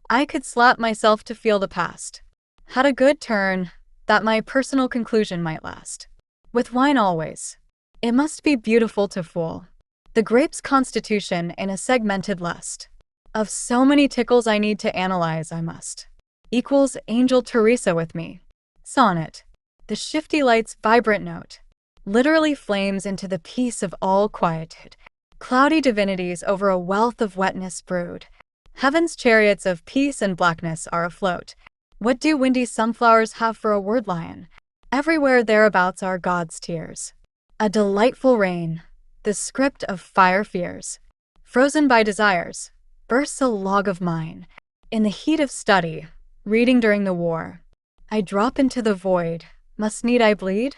I could slap myself to feel the past. Had a good turn, that my personal conclusion might last. With wine always. It must be beautiful to fool. The grape's constitution in a segmented lust. Of so many tickles I need to analyze I must. Equals angel Teresa with me. Sonnet. The shifty light's vibrant note literally flames into the peace of all quietude. Cloudy divinities over a wealth of wetness brood. Heaven's chariots of peace and blackness are afloat. What do windy sunflowers have for a word lion? Everywhere thereabouts are God's tears. A delightful rain, the script of fire fears. Frozen by desires, bursts a log of mine. In the heat of study, reading during the war, I drop into the void. Must need I bleed?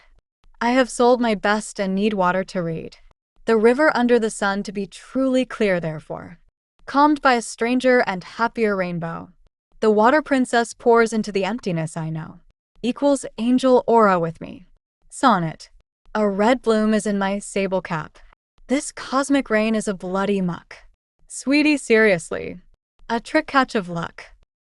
I have sold my best and need water to read. The river under the sun to be truly clear therefore. Calmed by a stranger and happier rainbow. The water princess pours into the emptiness I know. Equals angel aura with me. Sonnet. A red bloom is in my sable cap. This cosmic rain is a bloody muck. Sweetie, seriously. A trick catch of luck.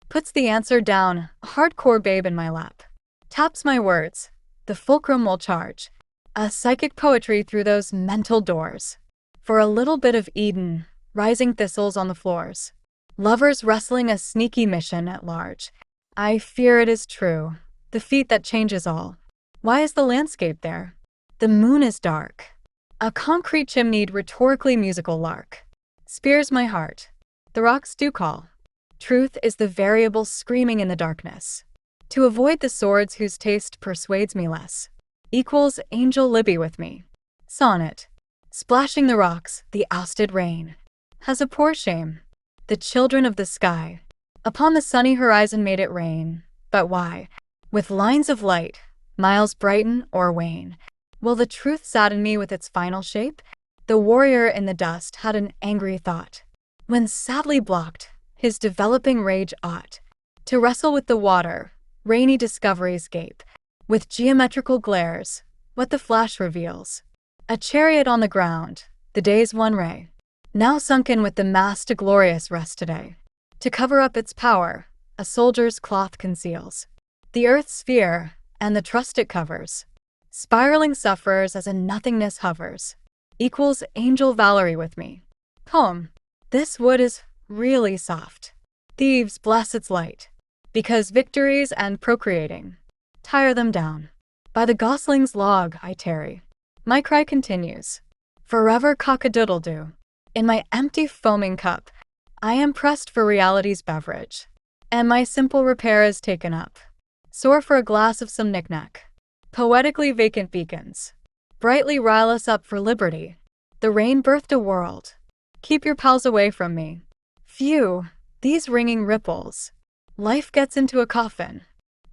Puts the answer down, a hardcore babe in my lap. Taps my words, the fulcrum will charge. A psychic poetry through those mental doors. For a little bit of Eden, rising thistles on the floors. Lovers wrestling a sneaky mission at large. I fear it is true, the feat that changes all. Why is the landscape there? The moon is dark. A concrete chimneyed rhetorically musical lark. Spears my heart. The rocks do call. Truth is the variable screaming in the darkness. To avoid the swords whose taste persuades me less. Equals angel Libby with me. Sonnet. Splashing the rocks, the ousted rain. Has a poor shame. The children of the sky. Upon the sunny horizon made it rain. But why? With lines of light, miles brighten or wane. Will the truth sadden me with its final shape? The warrior in the dust had an angry thought. When sadly blocked, his developing rage ought to wrestle with the water. Rainy discoveries gape, with geometrical glares, what the flash reveals. A chariot on the ground, the day's one ray, now sunken with the mast to glorious rest today. To cover up its power, a soldier's cloth conceals the earth's sphere, and the trust it covers. Spiraling sufferers as a nothingness hovers. Equals angel Valerie with me. Poem. This wood is really soft. Thieves bless its light. Because victories and procreating tire them down. By the gosling's log I tarry. My cry continues. Forever cock-a-doodle-doo. In my empty foaming cup, I am pressed for reality's beverage. And my simple repair is taken up. Soar for a glass of some knick-knack. Poetically vacant beacons. Brightly rile us up for liberty. The rain birthed a world. Keep your pals away from me. Phew, these ringing ripples. Life gets into a coffin.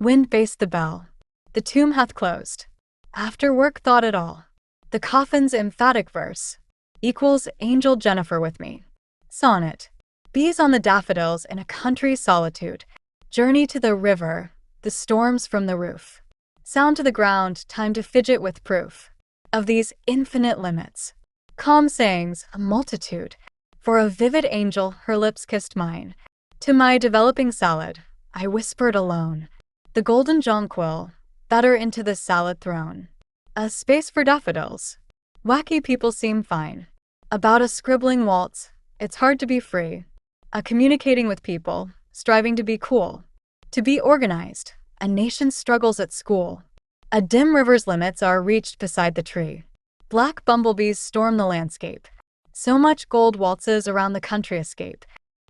Wind based the bell. The tomb hath closed. After work thought it all. The coffin's emphatic verse equals Angel Jennifer with me. Sonnet. Bees on the daffodils in a country solitude. Journey to the river, the storms from the roof. Sound to the ground, time to fidget with proof of these infinite limits. Calm sayings, a multitude. For a vivid angel, her lips kissed mine. To my developing salad, I whispered alone. The golden jonquil, better into the salad thrown. A space for daffodils. Wacky people seem fine. About a scribbling waltz, it's hard to be free. A communicating with people, striving to be cool. To be organized, a nation struggles at school. A dim river's limits are reached beside the tree. Black bumblebees storm the landscape. So much gold waltzes around the country escape.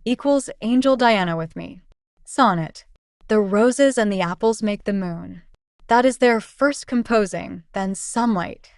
Equals Angel Diana with me. Sonnet. The roses and the apples make the moon. That is their first composing, then sunlight.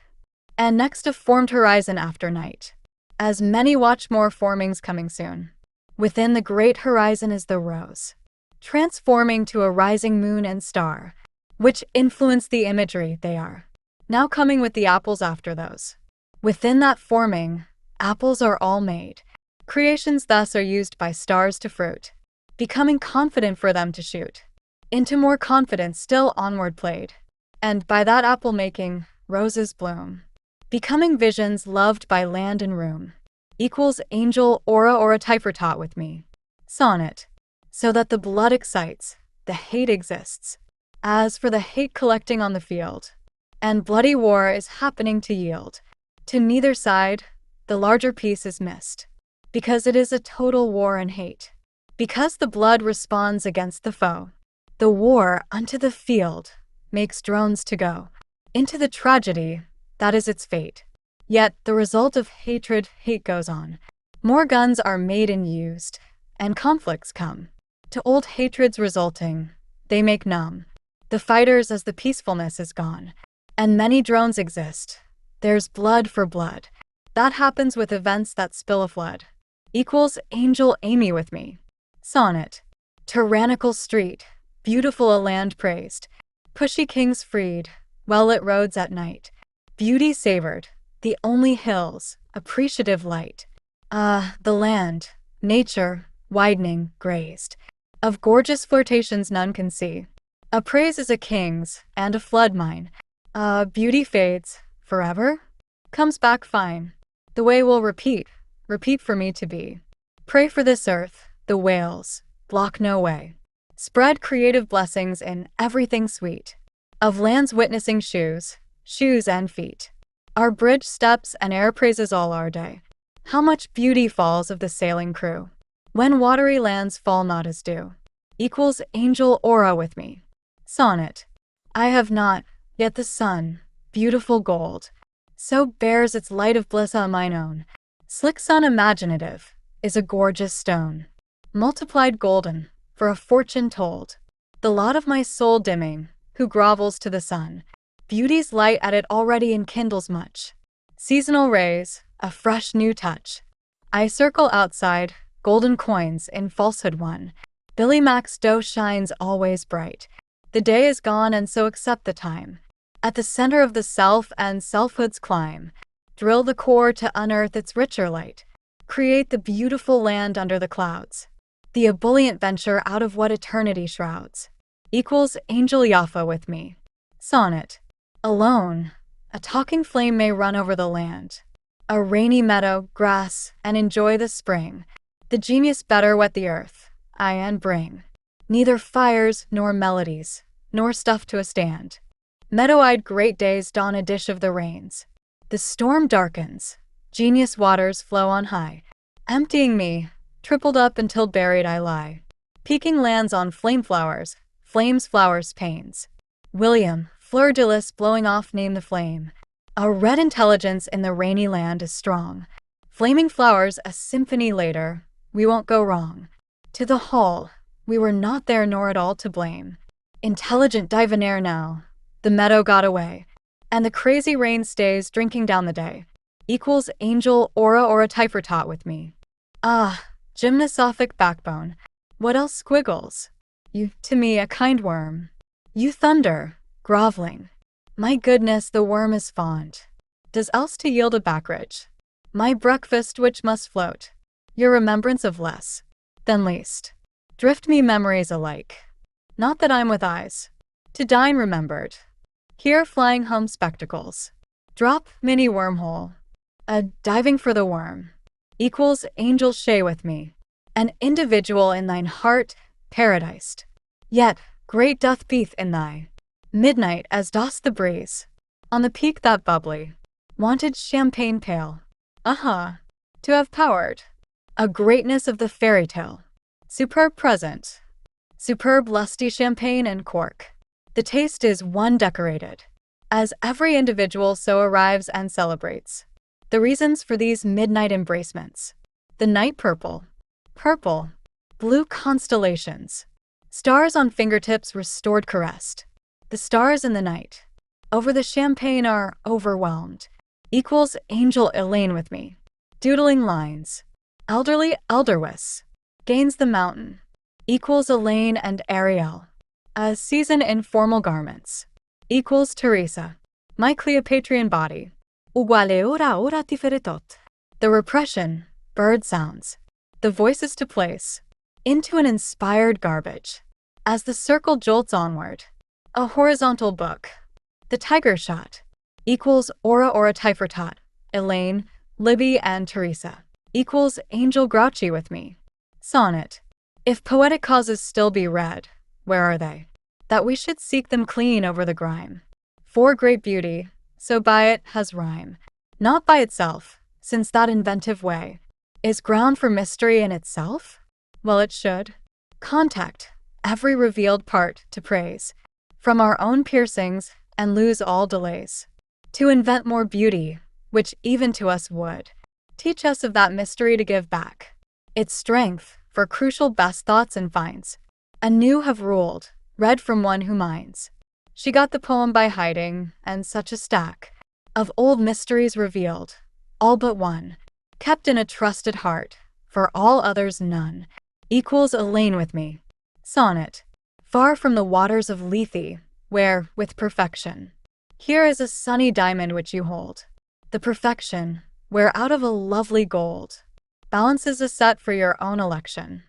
And next a formed horizon after night. As many watch more formings coming soon. Within the great horizon is the rose, transforming to a rising moon and star, which influence the imagery they are. Now coming with the apples after those. Within that forming, apples are all made. Creations thus are used by stars to fruit, becoming confident for them to shoot. Into more confidence still onward played. And by that apple making, roses bloom. Becoming visions loved by land and room. Equals Angel Aura or a Typhortot with me. Sonnet. So that the blood excites, the hate exists. As for the hate collecting on the field, and bloody war is happening to yield. To neither side, the larger piece is missed. Because it is a total war and hate. Because the blood responds against the foe. The war unto the field makes drones to go. Into the tragedy, that is its fate. Yet the result of hatred, hate goes on. More guns are made and used, and conflicts come. To old hatreds resulting, they make numb the fighters as the peacefulness is gone. And many drones exist. There's blood for blood. That happens with events that spill a flood. Equals Angel Amy with me. Sonnet. Tyrannical street, beautiful a land praised. Pushy kings freed, well-lit roads at night. Beauty savored, the only hills, appreciative light. The land, nature, widening, grazed. Of gorgeous flirtations none can see. A praise is a king's, and a flood mine. Beauty fades, forever? Comes back fine. The way will repeat for me to be. Pray for this earth, the whales, block no way. Spread creative blessings in everything sweet. Of lands witnessing shoes and feet. Our bridge steps and air praises all our day. How much beauty falls of the sailing crew. When watery lands fall not as dew. Equals Angel Aura with me. Sonnet. I have not, yet the sun, beautiful gold, so bears its light of bliss on mine own. Slick sun imaginative, is a gorgeous stone. Multiplied golden, for a fortune told. The lot of my soul dimming, who grovels to the sun. Beauty's light at it already enkindles much. Seasonal rays, a fresh new touch. I circle outside, golden coins in falsehood won. Billy Mac's dough shines always bright. The day is gone and so accept the time. At the center of the self and selfhood's climb. Drill the core to unearth its richer light. Create the beautiful land under the clouds. The ebullient venture out of what eternity shrouds. Equals Angel Yaffa with me. Sonnet. Alone, a talking flame may run over the land. A rainy meadow, grass, and enjoy the spring. The genius better wet the earth, aye and bring. Neither fires nor melodies, nor stuff to a stand. Meadow-eyed great days don a dish of the rains. The storm darkens, genius waters flow on high. Emptying me, tripled up until buried I lie. Peaking lands on flame flowers, flames flowers pains. William, fleur-de-lis blowing off name the flame. A red intelligence in the rainy land is strong. Flaming flowers a symphony later, we won't go wrong. To the hall, we were not there nor at all to blame. Intelligent divonair now, the meadow got away. And the crazy rain stays drinking down the day. Equals Angel Aura or a Typhortot with me. Gymnosophic backbone. What else squiggles? You, to me, a kind worm. You thunder, groveling. My goodness, the worm is fond. does else to yield a backridge. My breakfast which must float, your remembrance of less than least. Drift me memories alike. Not that I'm with eyes to dine remembered. Here flying home spectacles. Drop mini wormhole. A diving for the worm. Equals angel shay with me. An individual in thine heart, paradised. Yet, great doth beath in thy midnight as doth the breeze. On the peak that bubbly, wanted champagne pale. To have powered a greatness of the fairy tale. Superb present. Superb lusty champagne and cork. The taste is one decorated. As every individual so arrives and celebrates. The reasons for these midnight embracements. The night purple. Purple. Blue constellations. Stars on fingertips restored caressed. The stars in the night. Over the champagne are overwhelmed. Equals angel Elaine with me. Doodling lines. Elderly elderwess. Gains the mountain. Equals Elaine and Ariel. A season in formal garments. Equals Teresa. My Cleopatrian body. Uguale ora tiferet. The repression, bird sounds. The voices to place. Into an inspired garbage. As the circle jolts onward. A horizontal book. The tiger shot. Equals ora tifertot. Elaine, Libby, and Teresa. Equals angel grouchy with me. Sonnet. If poetic causes still be read, where are they? That we should seek them clean over the grime. For great beauty, so by it has rhyme. Not by itself, since that inventive way is ground for mystery in itself? Well, it should. Contact every revealed part to praise from our own piercings and lose all delays. To invent more beauty, which even to us would teach us of that mystery to give back its strength for crucial best thoughts and finds. Anew have ruled, read from one who minds. She got the poem by hiding, and such a stack of old mysteries revealed, all but one, kept in a trusted heart, for all others none. Equals Elaine with me. Sonnet. Far from the waters of Lethe, where, with perfection, here is a sunny diamond which you hold. The perfection, where out of a lovely gold, balances a set for your own election.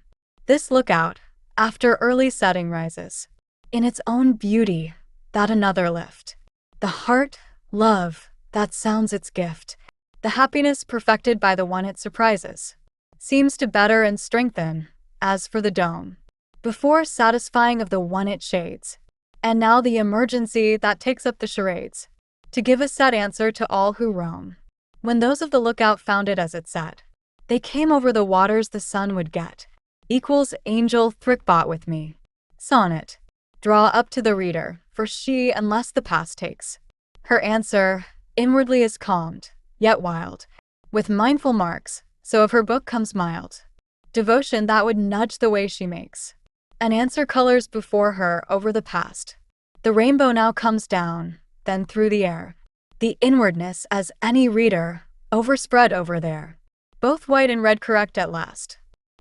This lookout, after early setting rises, in its own beauty, that another lift. The heart, love, that sounds its gift. The happiness perfected by the one it surprises, seems to better and strengthen, as for the dome, before satisfying of the one it shades. And now the emergency that takes up the charades, to give a set answer to all who roam. When those of the lookout found it as it set, they came over the waters the sun would get. Equals angel thrickbot with me. Sonnet. Draw up to the reader, for she, unless the past takes her answer, inwardly is calmed, yet wild, with mindful marks, so of her book comes mild devotion that would nudge the way she makes. An answer colors before her over the past. The rainbow now comes down, then through the air. The inwardness as any reader, overspread over there. Both white and red correct at last.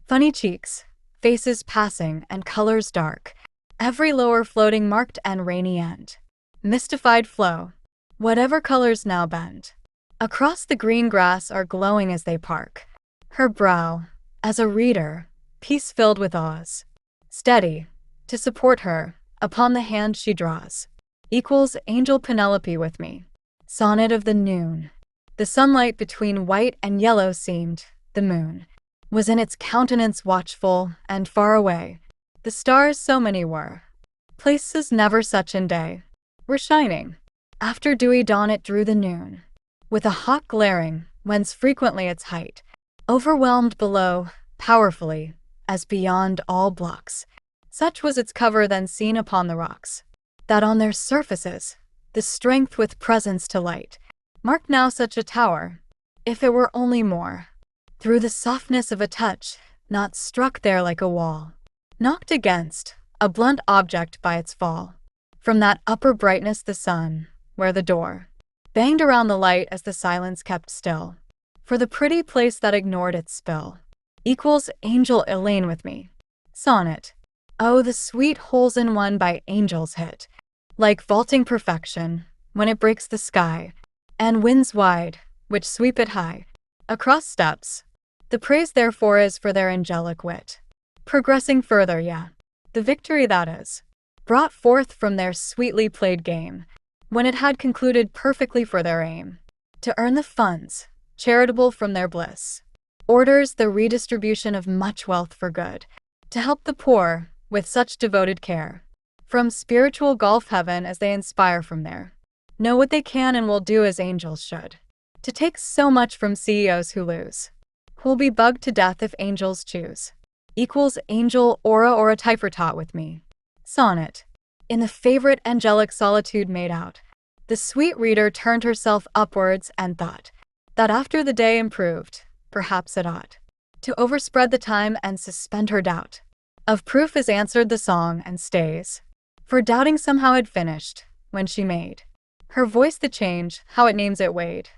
Funny cheeks, faces passing and colors dark. Every lower floating marked and rainy end. Mystified flow. Whatever colors now bend. Across the green grass are glowing as they park. Her brow, as a reader, peace filled with awes. Steady, to support her, upon the hand she draws. Equals angel Penelope with me. Sonnet of the noon. The sunlight between white and yellow seemed, the moon was in its countenance watchful, and far away. The stars so many were. Places never such in day. Were shining. After dewy dawn it drew the noon. With a hot glaring, whence frequently its height, overwhelmed below, powerfully, as beyond all blocks. Such was its cover then seen upon the rocks, that on their surfaces, the strength with presence to light, marked now such a tower, if it were only more, through the softness of a touch, not struck there like a wall, knocked against, a blunt object by its fall. From that upper brightness the sun, where the door, banged around the light as the silence kept still, for the pretty place that ignored its spill. Equals angel Elaine with me. Sonnet. Oh, the sweet holes in one by angels hit, like vaulting perfection, when it breaks the sky, and winds wide, which sweep it high across steps. The praise therefore is for their angelic wit. Progressing further, yeah, the victory that is, brought forth from their sweetly played game, when it had concluded perfectly for their aim, to earn the funds, charitable from their bliss, orders the redistribution of much wealth for good, to help the poor, with such devoted care, from spiritual gulf heaven as they inspire from there, know what they can and will do as angels should, to take so much from CEOs who lose, who'll be bugged to death if angels choose, equals angel aura or a typher taught with me. Sonnet. In the favorite angelic solitude made out, the sweet reader turned herself upwards and thought that after the day improved, perhaps it ought to overspread the time and suspend her doubt. Of proof is answered the song and stays, for doubting somehow had finished, when she made her voice the change, how it names it weighed,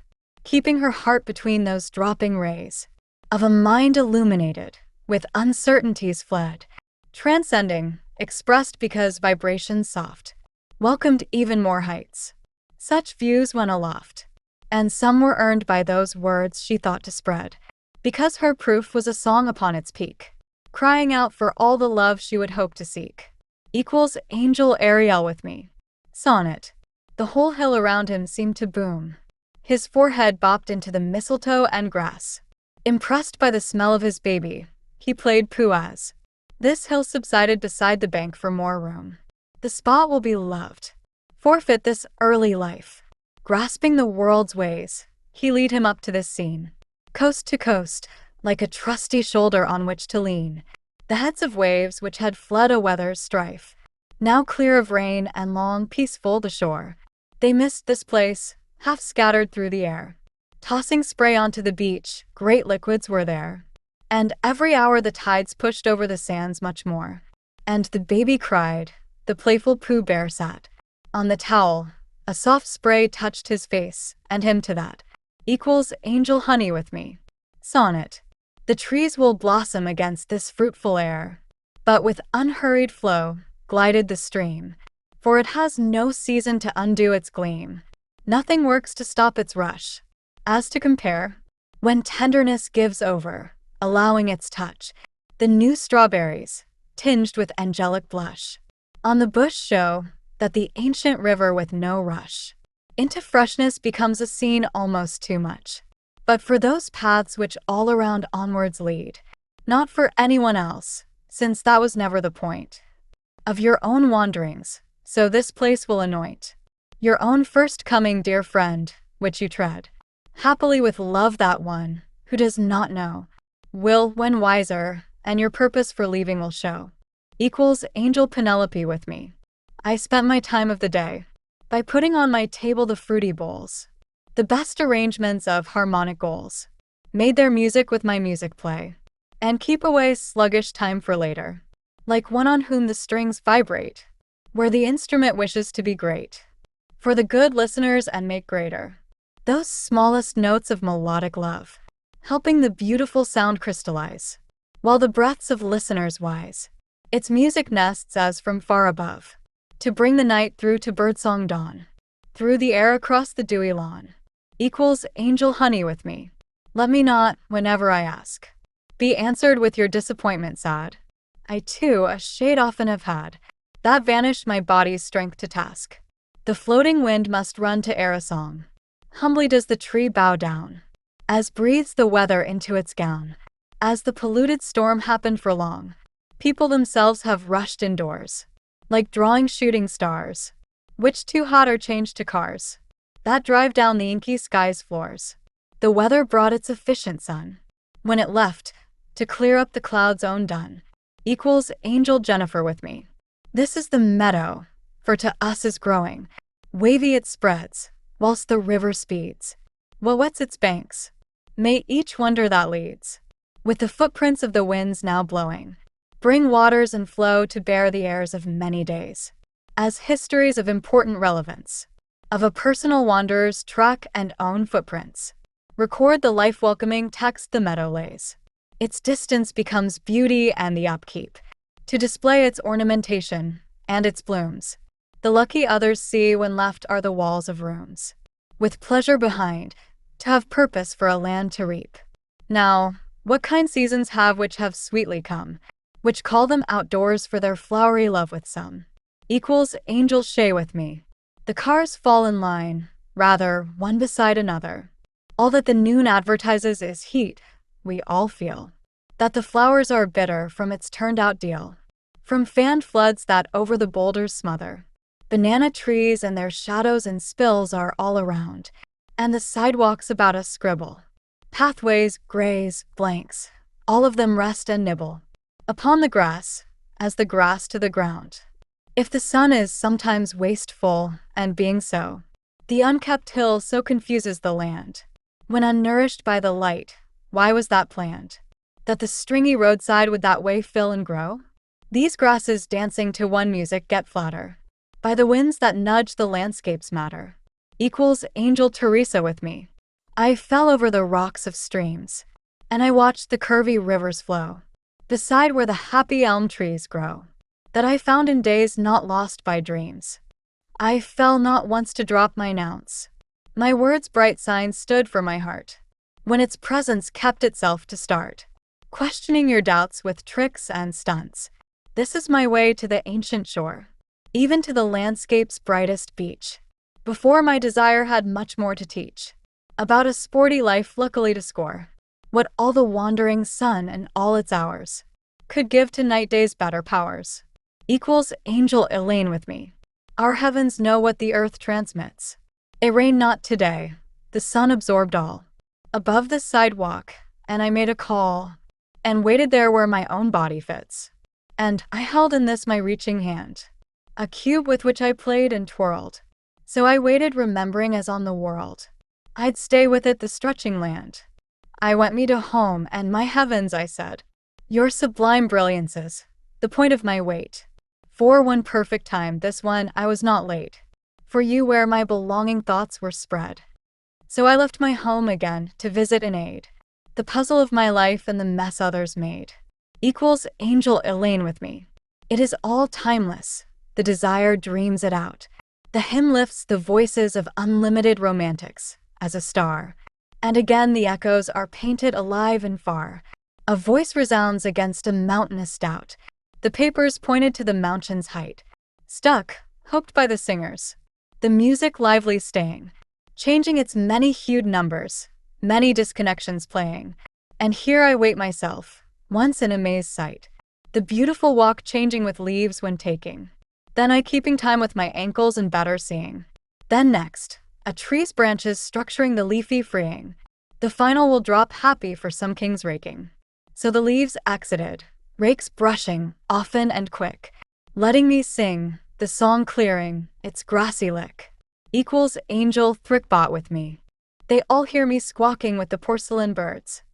keeping her heart between those dropping rays of a mind illuminated, with uncertainties fled, transcending, expressed because vibrations soft welcomed even more heights. Such views went aloft, and some were earned by those words she thought to spread, because her proof was a song upon its peak, crying out for all the love she would hope to seek. Equals angel Ariel with me. Sonnet. The whole hill around him seemed to boom. His forehead bopped into the mistletoe and grass. Impressed by the smell of his baby, he played pooh as this hill subsided beside the bank for more room. The spot will be loved. Forfeit this early life. Grasping the world's ways, he lead him up to this scene. Coast to coast, like a trusty shoulder on which to lean. The heads of waves which had fled a weather's strife, now clear of rain and long peaceful the shore. They missed this place, half scattered through the air. Tossing spray onto the beach, great liquids were there. And every hour the tides pushed over the sands much more. And the baby cried, the playful Pooh Bear sat on the towel, a soft spray touched his face, and him to that. Equals angel honey with me. Sonnet. The trees will blossom against this fruitful air, but with unhurried flow glided the stream, for it has no season to undo its gleam. Nothing works to stop its rush. As to compare, when tenderness gives over, allowing its touch, the new strawberries, tinged with angelic blush, on the bush show that the ancient river with no rush into freshness becomes a scene almost too much. But for those paths which all around onwards lead, not for anyone else, since that was never the point of your own wanderings, so this place will anoint your own first coming, dear friend, which you tread happily with love. That one who does not know will, when wiser, and your purpose for leaving will show. Equals angel Penelope with me. I spent my time of the day by putting on my table the fruity bowls, the best arrangements of harmonic goals, made their music with my music play, and keep away sluggish time for later, like one on whom the strings vibrate, where the instrument wishes to be great, for the good listeners and make greater those smallest notes of melodic love, helping the beautiful sound crystallize, while the breaths of listeners wise, its music nests as from far above, to bring the night through to birdsong dawn, through the air across the dewy lawn. Equals angel honey with me. Let me not, whenever I ask, be answered with your disappointment sad. I too a shade often have had, that vanished my body's strength to task. The floating wind must run to air a song. Humbly does the tree bow down, as breathes the weather into its gown. As the polluted storm happened for long, people themselves have rushed indoors, like drawing shooting stars, which too hot are changed to cars that drive down the inky sky's floors. The weather brought its efficient sun, when it left, to clear up the clouds own dun. Equals angel Jennifer with me. This is the meadow, for to us is growing, wavy it spreads, whilst the river speeds. What wets its banks? May each wonder that leads, with the footprints of the winds now blowing, bring waters and flow to bear the airs of many days, as histories of important relevance, of a personal wanderer's track and own footprints. Record the life-welcoming text the meadow lays. Its distance becomes beauty and the upkeep, to display its ornamentation and its blooms. The lucky others see when left are the walls of rooms, with pleasure behind, to have purpose for a land to reap. Now, what kind seasons have which have sweetly come, which call them outdoors for their flowery love with some, equals angels shay with me. The cars fall in line, rather, one beside another. All that the noon advertises is heat, we all feel. That the flowers are bitter from its turned-out deal. From fanned floods that over the boulders smother. Banana trees and their shadows and spills are all around, and the sidewalks about us scribble. Pathways, grays, blanks, all of them rest and nibble upon the grass, as the grass to the ground. If the sun is sometimes wasteful, and being so, the unkept hill so confuses the land. When unnourished by the light, why was that planned? That the stringy roadside would that way fill and grow? These grasses dancing to one music get flatter by the winds that nudge the landscape's matter. Equals angel Teresa with me. I fell over the rocks of streams, and I watched the curvy rivers flow, beside where the happy elm trees grow, that I found in days not lost by dreams. I fell not once to drop mine ounce. My words' bright signs stood for my heart, when its presence kept itself to start, questioning your doubts with tricks and stunts. This is my way to the ancient shore, even to the landscape's brightest beach, before my desire had much more to teach, about a sporty life luckily to score, what all the wandering sun and all its hours could give to night day's better powers. Equals angel Elaine with me. Our heavens know what the earth transmits. It rained not today, the sun absorbed all. Above the sidewalk, and I made a call, and waited there where my own body fits. And I held in this my reaching hand, a cube with which I played and twirled. So I waited remembering as on the world, I'd stay with it the stretching land. I went me to home, and my heavens, I said, your sublime brilliances, the point of my weight. For one perfect time, this one, I was not late. For you where my belonging thoughts were spread. So I left my home again to visit and aid the puzzle of my life and the mess others made. Equals angel Elaine with me. It is all timeless. The desire dreams it out. The hymn lifts the voices of unlimited romantics as a star. And again the echoes are painted alive and far. A voice resounds against a mountainous doubt. The papers pointed to the mountain's height. Stuck, hoped by the singers. The music lively staying, changing its many-hued numbers, many disconnections playing. And here I wait myself, once in amazed sight. The beautiful walk changing with leaves when taking. Then I keeping time with my ankles and better seeing. Then next, a tree's branches structuring the leafy freeing. The final will drop happy for some king's raking. So the leaves exited, rakes brushing, often and quick, letting me sing, the song clearing, its grassy lick. Equals angel Thrickbot with me. They all hear me squawking with the porcelain birds.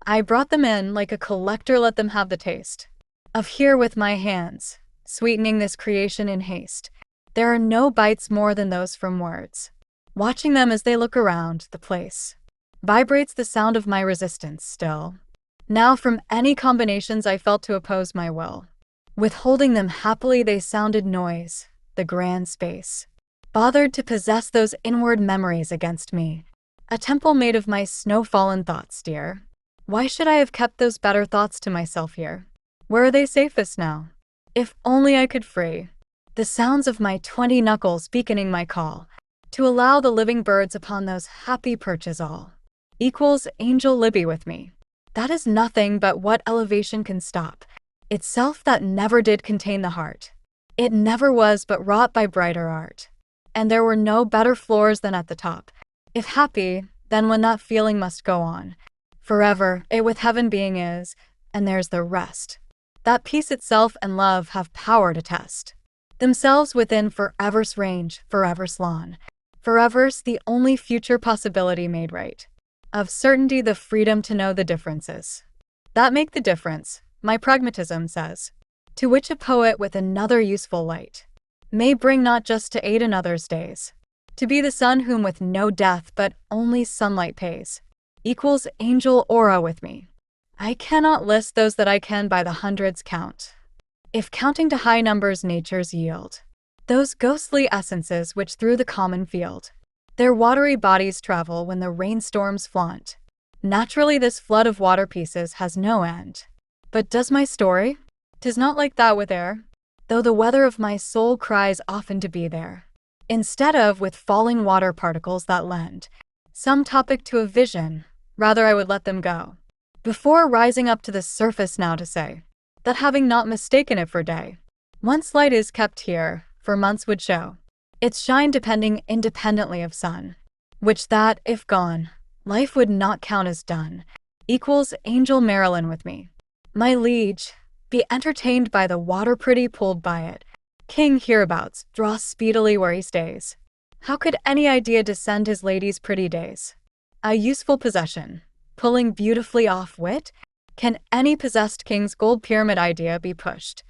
I brought them in like a collector, let them have the taste of here with my hands, sweetening this creation in haste. There are no bites more than those from words. Watching them as they look around the place vibrates the sound of my resistance still. Now from any combinations I felt to oppose my will. Withholding them happily they sounded noise, the grand space. Bothered to possess those inward memories against me. A temple made of my snow-fallen thoughts, dear. Why should I have kept those better thoughts to myself here? Where are they safest now? If only I could free the sounds of my 20 knuckles beaconing my call, to allow the living birds upon those happy perches all. Equals angel Libby with me. That is nothing but what elevation can stop. Itself that never did contain the heart. It never was but wrought by brighter art. And there were no better floors than at the top. If happy, then when that feeling must go on. Forever, it with heaven being is, and there's the rest. That peace itself and love have power to test. Themselves within forever's range, forever's lawn. Forever's the only future possibility made right. Of certainty the freedom to know the differences that make the difference, my pragmatism says. To which a poet with another useful light may bring not just to aid another's days. To be the sun whom with no death but only sunlight pays. Equals angel aura with me. I cannot list those that I can by the hundreds count. If counting to high numbers natures yield. Those ghostly essences which through the common field Their watery bodies travel when the rainstorms flaunt. Naturally, this flood of water pieces has no end. But does my story? 'Tis not like that with air, though the weather of my soul cries often to be there. Instead of with falling water particles that lend some topic to a vision, rather I would let them go. Before rising up to the surface now to say, that having not mistaken it for day, once light is kept here, for months would show its shine depending independently of sun, which that, if gone, life would not count as done, equals Angel Marilyn with me. My liege, be entertained by the water pretty pulled by it. King hereabouts, draw speedily where he stays. How could any idea descend his lady's pretty days? A useful possession, pulling beautifully off wit? Can any possessed king's gold pyramid idea be pushed?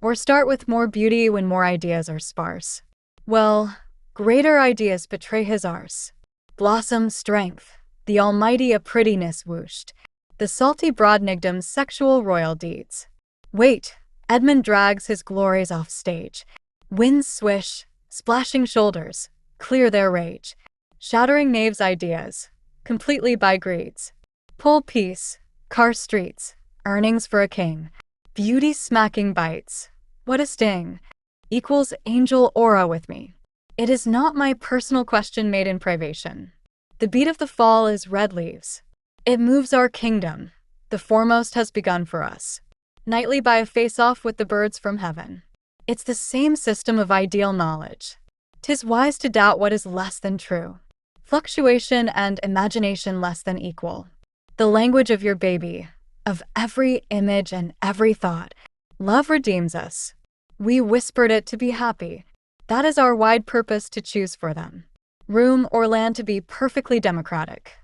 Or start with more beauty when more ideas are sparse? Well, greater ideas betray his arse. Blossom strength, the almighty a prettiness whooshed, the salty broadnigdam's sexual royal deeds. Wait, Edmund drags his glories off stage. Winds swish, splashing shoulders, clear their rage. Shattering knaves' ideas, completely by greeds. Pull peace, car streets, earnings for a king. Beauty smacking bites, what a sting. Equals angel aura with me. It is not my personal question made in privation. The beat of the fall is red leaves. It moves our kingdom. The foremost has begun for us. Nightly by a face-off with the birds from heaven. It's the same system of ideal knowledge. 'Tis wise to doubt what is less than true. Fluctuation and imagination less than equal. The language of your baby, of every image and every thought. Love redeems us. We whispered it to be happy. That is our wide purpose to choose for them. Room or land to be perfectly democratic.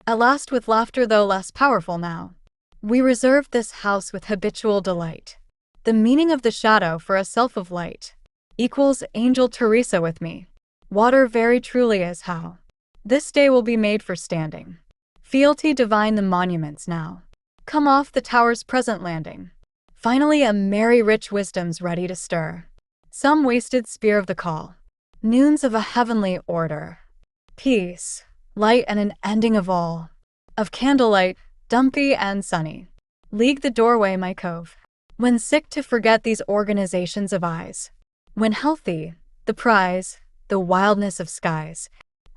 At last with laughter though less powerful now. We reserved this house with habitual delight. The meaning of the shadow for a self of light. Equals Angel Teresa with me. Water very truly is how. This day will be made for standing. Fealty divine the monuments now. Come off the tower's present landing. Finally a merry rich wisdom's ready to stir. Some wasted spear of the call. Noons of a heavenly order. Peace, light and an ending of all. Of candlelight, dumpy and sunny. League the doorway my cove. When sick to forget these organizations of eyes. When healthy, the prize, the wildness of skies.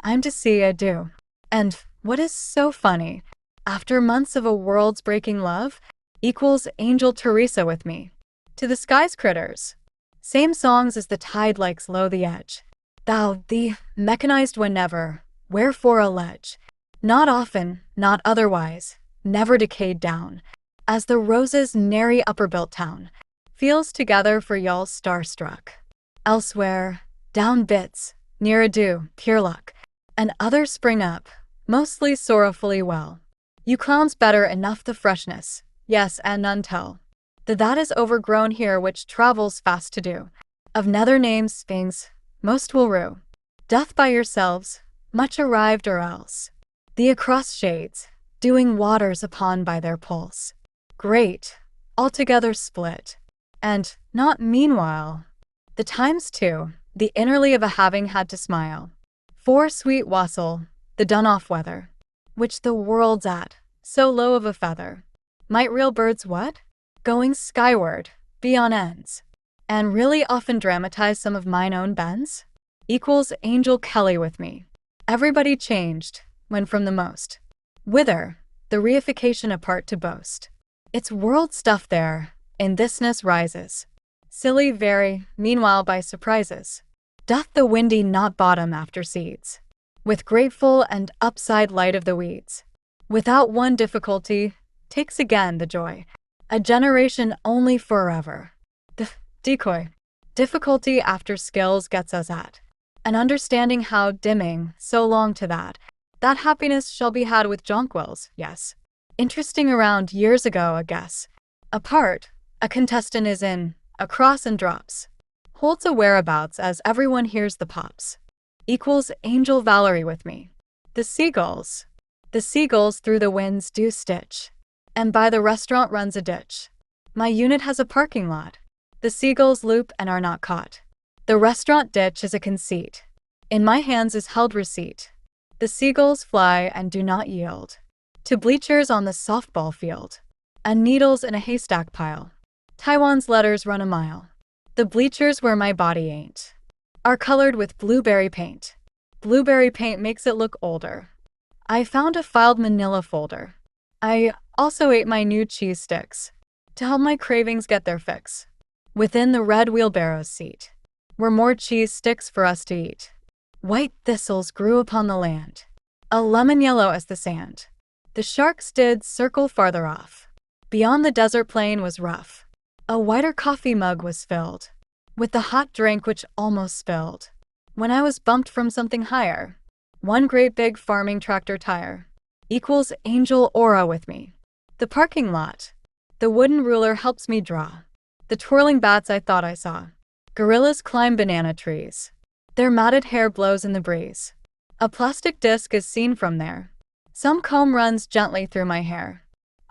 I'm to see adieu. And, what is so funny, after months of a world's breaking love, equals Angel Teresa with me. To the skies critters. Same songs as the tide likes low the edge. Thou, thee, mechanized whenever, wherefore allege. Not often, not otherwise, never decayed down, as the roses nary upper-built town, feels together for y'all starstruck. Elsewhere, down bits, near a dew, pure luck, and others spring up, mostly sorrowfully well. You clowns better enough the freshness, yes, and none tell. That is overgrown here which travels fast to do. Of nether names sphinx, most will rue. Doth by yourselves, much arrived or else. The across shades, doing waters upon by their pulse. Great, altogether split. And, not meanwhile, the times too, the innerly of a having had to smile. For sweet wassail, the done-off weather, which the world's at, so low of a feather. Might real birds what? Going skyward, be on ends. And really often dramatize some of mine own bends? Equals Angel Kelly with me. Everybody changed, when from the most. Whither, the reification apart to boast. It's world stuff there, in thisness rises. Silly very, meanwhile by surprises. Doth the windy not bottom after seeds? With grateful and upside light of the weeds. Without one difficulty, takes again the joy. A generation only forever. The decoy. Difficulty after skills gets us at. An understanding how dimming, so long to that. That happiness shall be had with jonquils, yes. Interesting around years ago, I guess. Apart, a contestant is in, across and drops. Holds a whereabouts as everyone hears the pops. Equals Angel Valerie with me. The seagulls. The seagulls through the winds do stitch. And by the restaurant runs a ditch. My unit has a parking lot. The seagulls loop and are not caught. The restaurant ditch is a conceit. In my hands is held receipt. The seagulls fly and do not yield to bleachers on the softball field, and needles in a haystack pile. Taiwan's letters run a mile. The bleachers where my body ain't are colored with blueberry paint. Blueberry paint makes it look older. I found a filed manila folder. I also ate my new cheese sticks to help my cravings get their fix. Within the red wheelbarrow seat were more cheese sticks for us to eat. White thistles grew upon the land, a lemon yellow as the sand. The sharks did circle farther off. Beyond the desert plain was rough. A whiter coffee mug was filled with the hot drink which almost spilled when I was bumped from something higher. One great big farming tractor tire equals angel aura with me. The parking lot. The wooden ruler helps me draw the twirling bats I thought I saw. Gorillas climb banana trees. Their matted hair blows in the breeze. A plastic disc is seen from there. Some comb runs gently through my hair.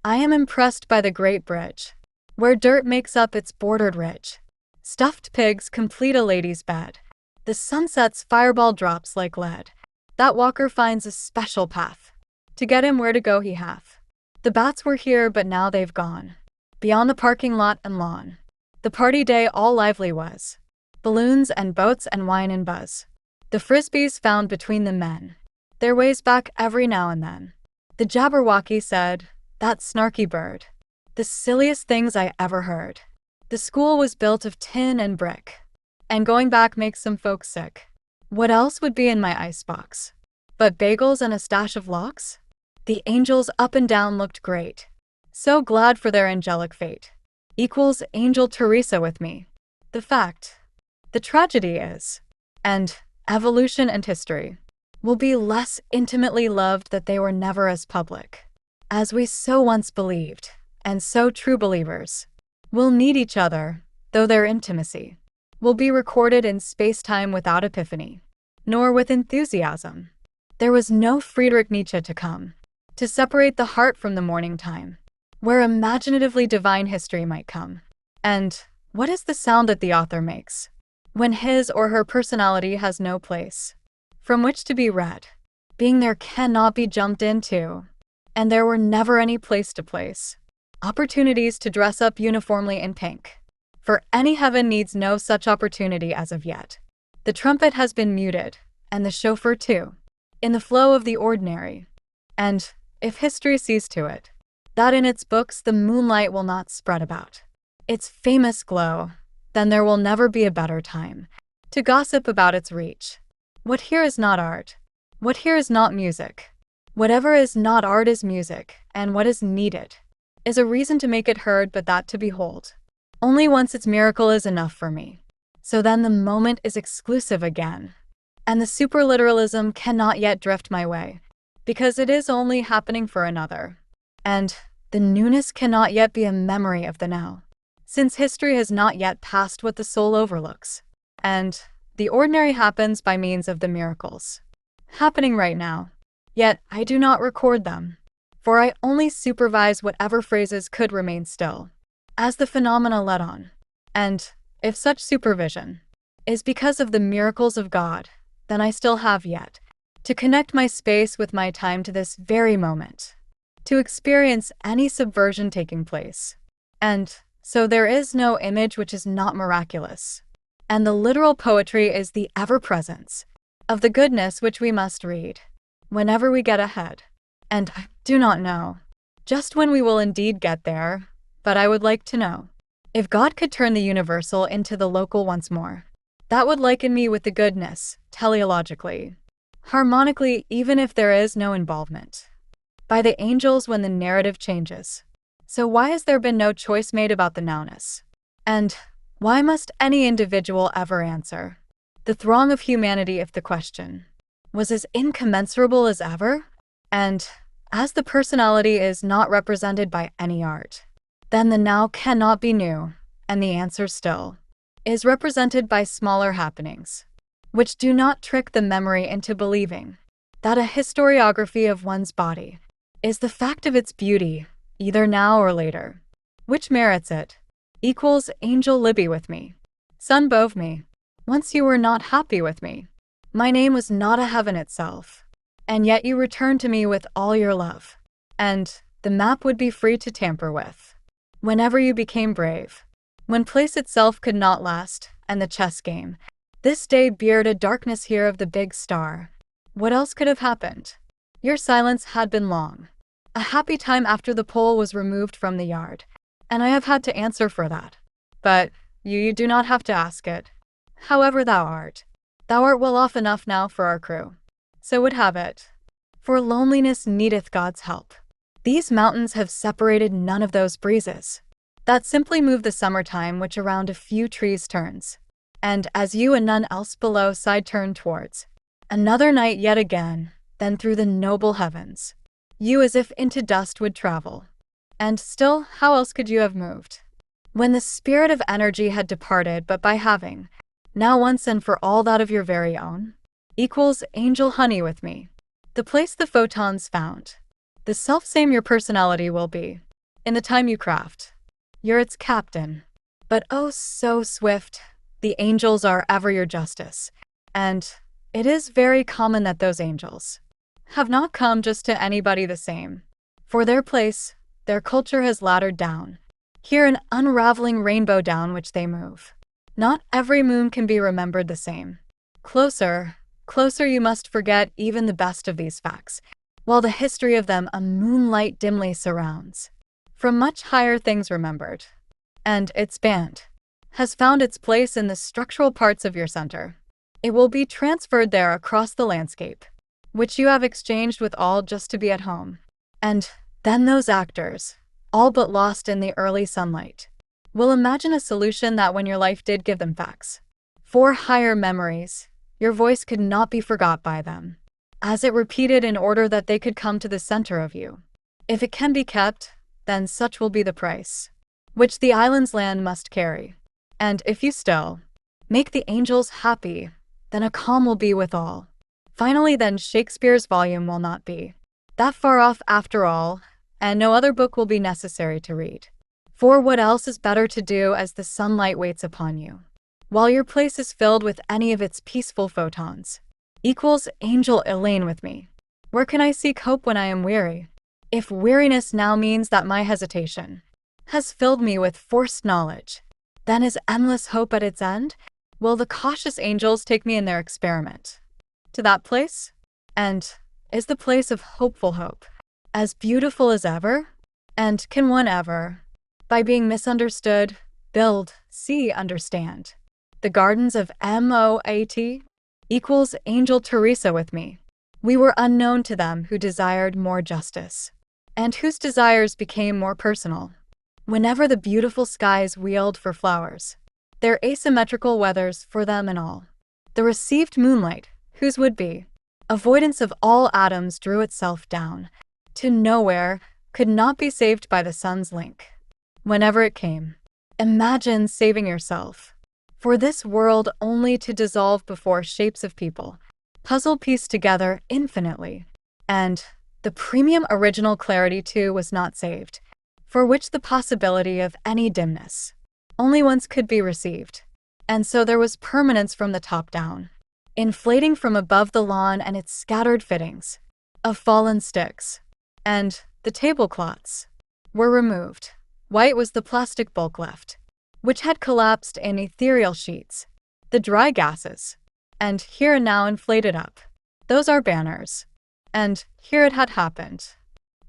I am impressed by the Great Bridge, where dirt makes up its bordered ridge. Stuffed pigs complete a lady's bed. The sunset's fireball drops like lead. That walker finds a special path to get him where to go he hath. The bats were here but now they've gone beyond the parking lot and lawn. The party day all lively was. Balloons and boats and wine and buzz. The frisbees found between the men their ways back every now and then. The Jabberwocky said, "That snarky bird." The silliest things I ever heard. The school was built of tin and brick, and going back makes some folks sick. What else would be in my icebox but bagels and a stash of locks? The angels up and down looked great. So glad for their angelic fate. Equals Angel Teresa with me. The fact, the tragedy is, and evolution and history will be less intimately loved that they were never as public as we so once believed, and so true believers will need each other, though their intimacy will be recorded in space-time without epiphany, nor with enthusiasm. There was no Friedrich Nietzsche to come to separate the heart from the morning time, where imaginatively divine history might come. And what is the sound that the author makes when his or her personality has no place from which to be read? Being there cannot be jumped into, and there were never any place to place opportunities to dress up uniformly in pink. For any heaven needs no such opportunity as of yet. The trumpet has been muted, and the chauffeur too, in the flow of the ordinary. And, if history sees to it, that in its books the moonlight will not spread about its famous glow, then there will never be a better time to gossip about its reach. What here is not art. What here is not music. Whatever is not art is music, and what is needed is a reason to make it heard but that to behold. Only once its miracle is enough for me. So then the moment is exclusive again, and the superliteralism cannot yet drift my way, because it is only happening for another. And the newness cannot yet be a memory of the now, since history has not yet passed what the soul overlooks. And the ordinary happens by means of the miracles happening right now. Yet I do not record them, for I only supervise whatever phrases could remain still as the phenomena led on. And if such supervision is because of the miracles of God, then I still have yet to connect my space with my time to this very moment, to experience any subversion taking place. And so there is no image which is not miraculous, and the literal poetry is the ever-presence of the goodness which we must read whenever we get ahead. And I do not know just when we will indeed get there, but I would like to know if God could turn the universal into the local once more. That would liken me with the goodness, teleologically, harmonically, even if there is no involvement by the angels when the narrative changes. So why has there been no choice made about the nowness? And why must any individual ever answer the throng of humanity if the question was as incommensurable as ever? And as the personality is not represented by any art, then the now cannot be new, and the answer still is represented by smaller happenings, which do not trick the memory into believing that a historiography of one's body is the fact of its beauty, either now or later. Which merits it? Equals Angel Libby with me. Sun Bove me. Once you were not happy with me. My name was not a heaven itself. and yet you returned to me with all your love. And the map would be free to tamper with. Whenever you became brave. When place itself could not last, and the chess game. This day beard a darkness here of the big star. What else could have happened? Your silence had been long. A happy time after the pole was removed from the yard. And I have had to answer for that. But you do not have to ask it. However thou art well off enough now for our crew. So would have it. For loneliness needeth God's help. These mountains have separated none of those breezes. That simply move the summertime which around a few trees turns. And as you and none else below side turn towards. Another night yet again, then through the noble heavens. You as if into dust would travel. And still, how else could you have moved? When the spirit of energy had departed but by having, now once and for all that of your very own, equals angel honey with me. The place the photons found. The self-same your personality will be. In the time you craft. You're its captain. But oh so swift, the angels are ever your justice. And it is very common that those angels have not come just to anybody the same. For their place, their culture has laddered down. Here an unraveling rainbow down which they move. Not every moon can be remembered the same. Closer, closer you must forget even the best of these facts, while the history of them a moonlight dimly surrounds. From much higher things remembered. And its band has found its place in the structural parts of your center. It will be transferred there across the landscape, which you have exchanged with all just to be at home. And then those actors, all but lost in the early sunlight, will imagine a solution that when your life did give them facts. For higher memories, your voice could not be forgot by them, as it repeated in order that they could come to the center of you. If it can be kept, then such will be the price, which the island's land must carry. And if you still make the angels happy, then a calm will be with all. Finally then Shakespeare's volume will not be that far off after all, and no other book will be necessary to read. For what else is better to do as the sunlight waits upon you, while your place is filled with any of its peaceful photons. Equals angel Elaine with me. Where can I seek hope when I am weary? If weariness now means that my hesitation has filled me with forced knowledge, then is endless hope at its end? Will the cautious angels take me in their experiment to that place? And is the place of hopeful hope as beautiful as ever? And can one ever, by being misunderstood, build, see, understand? The gardens of Moat equals Angel Teresa with me. We were unknown to them who desired more justice, and whose desires became more personal. Whenever the beautiful skies wheeled for flowers, their asymmetrical weathers for them and all, the received moonlight, whose would be avoidance of all atoms drew itself down to nowhere, could not be saved by the sun's link. Whenever it came, imagine saving yourself. For this world only to dissolve before shapes of people, puzzle pieced together infinitely. And the premium original clarity too was not saved, for which the possibility of any dimness only once could be received. And so there was permanence from the top down, inflating from above the lawn and its scattered fittings of fallen sticks. And the tablecloths were removed. White was the plastic bulk left, which had collapsed in ethereal sheets, the dry gases, and here and now inflated up. Those are banners. And here it had happened.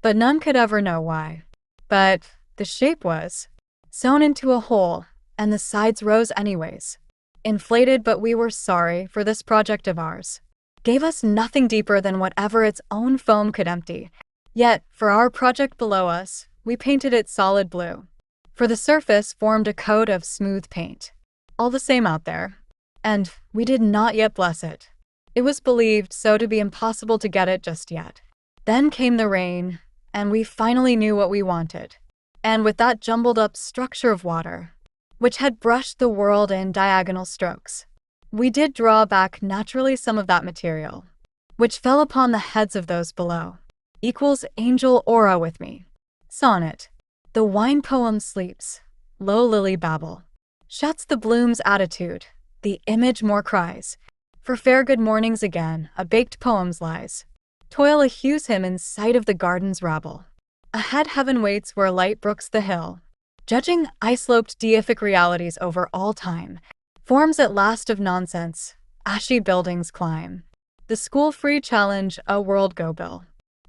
But none could ever know why. But the shape was sewn into a hole, and the sides rose anyways. Inflated, but we were sorry, for this project of ours gave us nothing deeper than whatever its own foam could empty. Yet, for our project below us, we painted it solid blue. For the surface formed a coat of smooth paint. All the same out there. And we did not yet bless it. It was believed so to be impossible to get it just yet. Then came the rain, and we finally knew what we wanted. And with that jumbled up structure of water, which had brushed the world in diagonal strokes, we did draw back naturally some of that material, which fell upon the heads of those below. Equals angel aura with me. Sonnet. The wine poem sleeps, low lily babble. Shuts the bloom's attitude, the image more cries. For fair good mornings again, a baked poem's lies. Toil hews him in sight of the garden's rabble. Ahead heaven waits where light brooks the hill, judging ice-sloped deific realities over all time. Forms at last of nonsense, ashy buildings climb. The school-free challenge, a world go bill.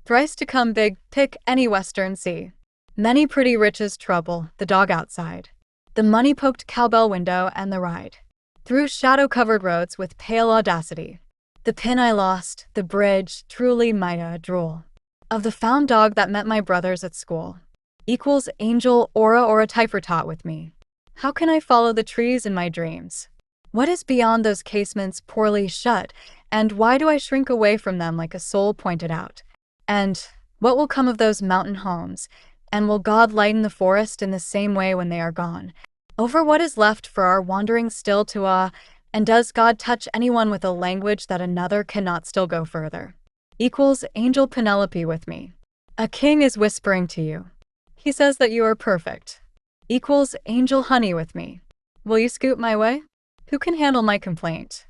Thrice to come big, pick any western sea. Many pretty riches trouble, the dog outside. The money-poked cowbell window and the ride. Through shadow-covered roads with pale audacity. The pin I lost, the bridge, truly might a drool. Of the found dog that met my brothers at school. Equals angel aura or a typher taught with me. How can I follow the trees in my dreams? What is beyond those casements poorly shut, and why do I shrink away from them like a soul pointed out? And what will come of those mountain homes? And will God lighten the forest in the same way when they are gone? Over what is left for our wandering still to and does God touch anyone with a language that another cannot still go further? Equals angel Penelope with me. A king is whispering to you. He says that you are perfect. Equals angel honey with me. Will you scoot my way? Who can handle my complaint?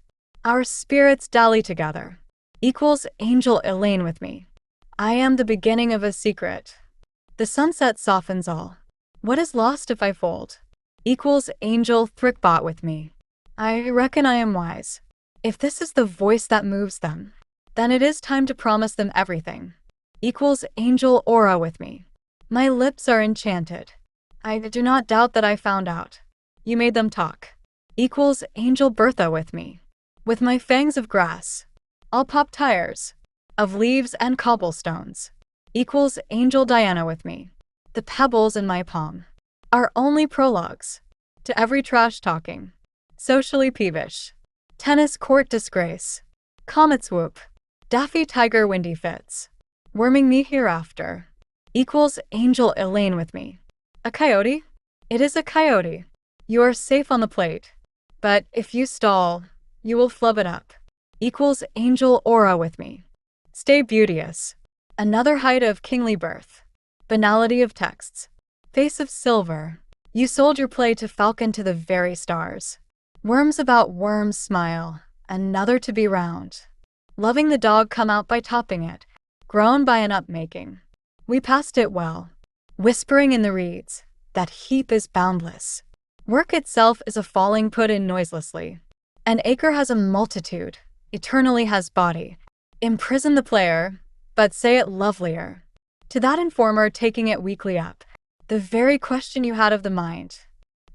Our spirits dally together. Equals angel Elaine with me. I am the beginning of a secret. The sunset softens all. What is lost if I fold? Equals angel Thrickbot with me. I reckon I am wise. If this is the voice that moves them, then it is time to promise them everything. Equals angel aura with me. My lips are enchanted. I do not doubt that I found out. You made them talk. Equals angel Bertha with me. With my fangs of grass. I'll pop tires. Of leaves and cobblestones. Equals angel Diana with me. The pebbles in my palm are only prologues to every trash talking. Socially peevish. Tennis court disgrace. Comet swoop. Daffy tiger windy fits. Worming me hereafter. Equals angel Elaine with me. A coyote? It is a coyote. You are safe on the plate. But if you stall, you will flub it up. Equals angel aura with me. Stay beauteous. Another height of kingly birth. Banality of texts. Face of silver. You sold your play to falcon to the very stars. Worms about worms smile. Another to be round. Loving the dog come out by topping it. Grown by an upmaking. We passed it well. Whispering in the reeds. That heap is boundless. Work itself is a falling put in noiselessly. An acre has a multitude. Eternally has body. Imprison the player, but say it lovelier. To that informer taking it weakly up. The very question you had of the mind.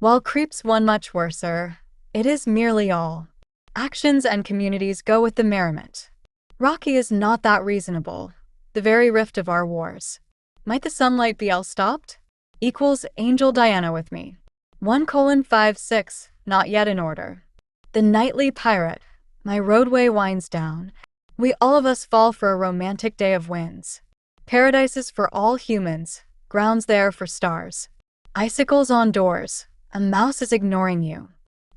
While creeps one much worser, it is merely all. Actions and communities go with the merriment. Rocky is not that reasonable. The very rift of our wars. Might the sunlight be all stopped? Equals angel Diana with me. 1:56, not yet in order. The nightly pirate, my roadway winds down. We all of us fall for a romantic day of winds. Paradises for all humans, grounds there for stars. Icicles on doors, a mouse is ignoring you.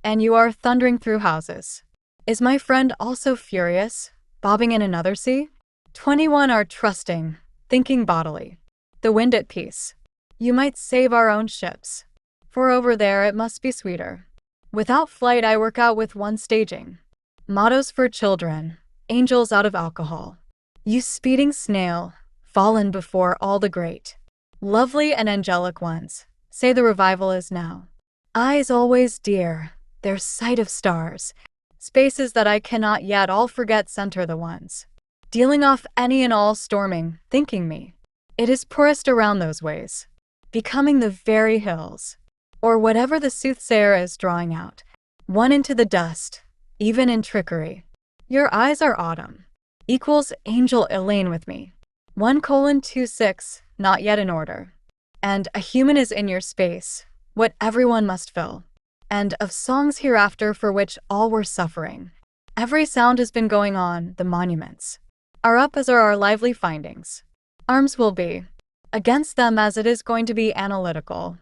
And you are thundering through houses. Is my friend also furious, bobbing in another sea? 21 are trusting, thinking bodily. The wind at peace. You might save our own ships. For over there it must be sweeter. Without flight I work out with one staging. Mottos for children, angels out of alcohol. You speeding snail, fallen before all the great. Lovely and angelic ones, say the revival is now. Eyes always dear, their sight of stars. Spaces that I cannot yet all forget center the ones. Dealing off any and all storming, thinking me. It is poorest around those ways. Becoming the very hills. Or whatever the soothsayer is drawing out. One into the dust, even in trickery. Your eyes are autumn. Equals angel Elaine with me. 1:26, not yet in order. And a human is in your space, what everyone must fill. And of songs hereafter for which all were suffering. Every sound has been going on, the monuments are up as are our lively findings. Arms will be against them as it is going to be analytical.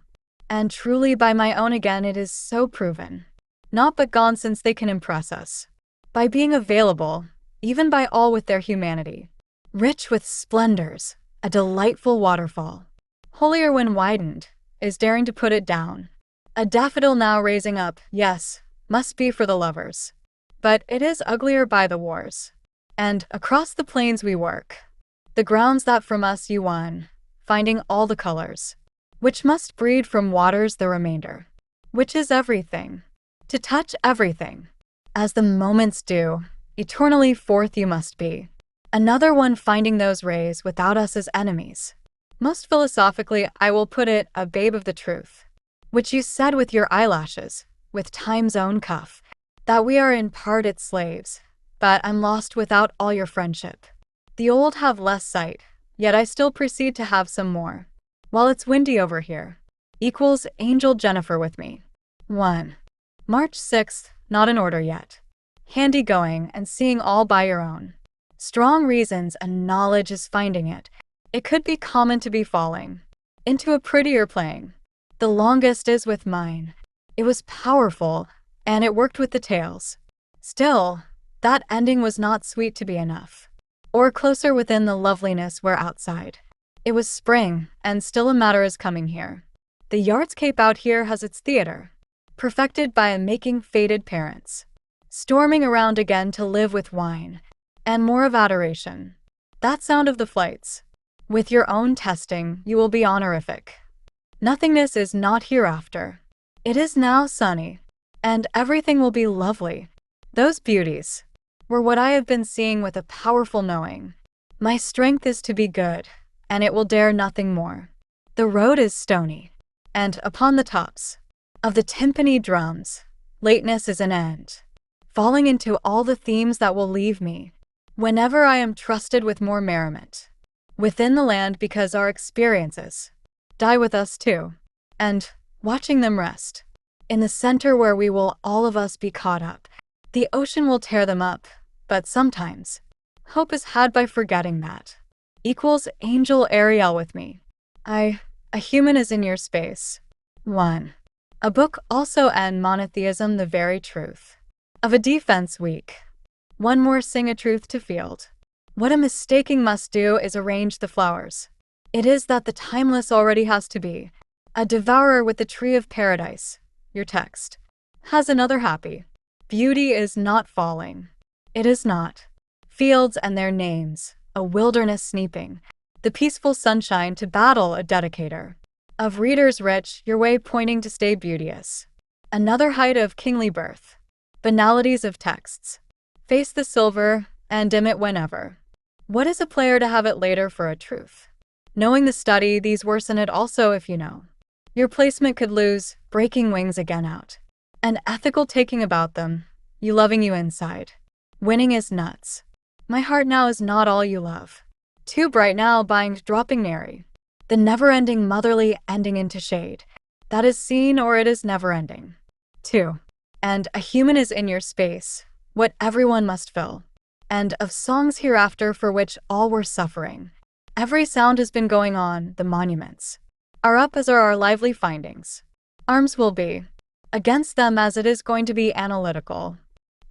And truly by my own again it is so proven. Not but gone since they can impress us. By being available, even by all with their humanity. Rich with splendors, a delightful waterfall. Holier when widened, is daring to put it down. A daffodil now raising up, yes, must be for the lovers. But it is uglier by the wars. And across the plains we work, The grounds that from us you won, finding all the colors, which must breed from waters the remainder, which is everything, to touch everything, as the moments do, eternally forth you must be. Another one finding those rays without us as enemies. Most philosophically, I will put it, a babe of the truth, which you said with your eyelashes, with time's own cuff, that we are in part its slaves, but I'm lost without all your friendship. The old have less sight, yet I still proceed to have some more. While it's windy over here, equals Angel Jennifer with me. 1. March 6th, not in order yet. Handy going and seeing all by your own. Strong reasons and knowledge is finding it. It could be common to be falling into a prettier playing. The longest is with mine. It was powerful, and it worked with the tails. Still, that ending was not sweet to be enough. Or closer within the loveliness where outside. It was spring, and still a matter is coming here. The yardscape out here has its theater, perfected by a making fated parents, storming around again to live with wine, and more of adoration. That sound of the flights. With your own testing, you will be honorific. Nothingness is not hereafter. It is now sunny, and everything will be lovely. Those beauties were what I have been seeing with a powerful knowing. My strength is to be good, and it will dare nothing more. The road is stony, and upon the tops of the timpani drums, lateness is an end, falling into all the themes that will leave me, whenever I am trusted with more merriment, within the land because our experiences die with us too, and, watching them rest, in the center where we will all of us be caught up, the ocean will tear them up, but sometimes, hope is had by forgetting that. Equals Angel Ariel with me. A human is in your space. 1. A book also and monotheism the very truth of a defense weak. One more sing a truth to field. What a mistaking must do is arrange the flowers. It is that the timeless already has to be. A devourer with the tree of paradise, your text, has another happy. Beauty is not falling. It is not. Fields and their names, a wilderness sneaping, the peaceful sunshine to battle a dedicator. Of readers rich, your way pointing to stay beauteous. Another height of kingly birth. Banalities of texts. Face the silver, and dim it whenever. What is a player to have it later for a truth? Knowing the study, these worsen it also if you know. Your placement could lose, breaking wings again out. An ethical taking about them, you loving you inside. Winning is nuts. My heart now is not all you love. Too bright now, bind dropping nary. The never-ending motherly ending into shade. That is seen or it is never-ending. 2. And a human is in your space, what everyone must fill. And of songs hereafter for which all were suffering. Every sound has been going on, the monuments are up as are our lively findings. Arms will be against them as it is going to be analytical.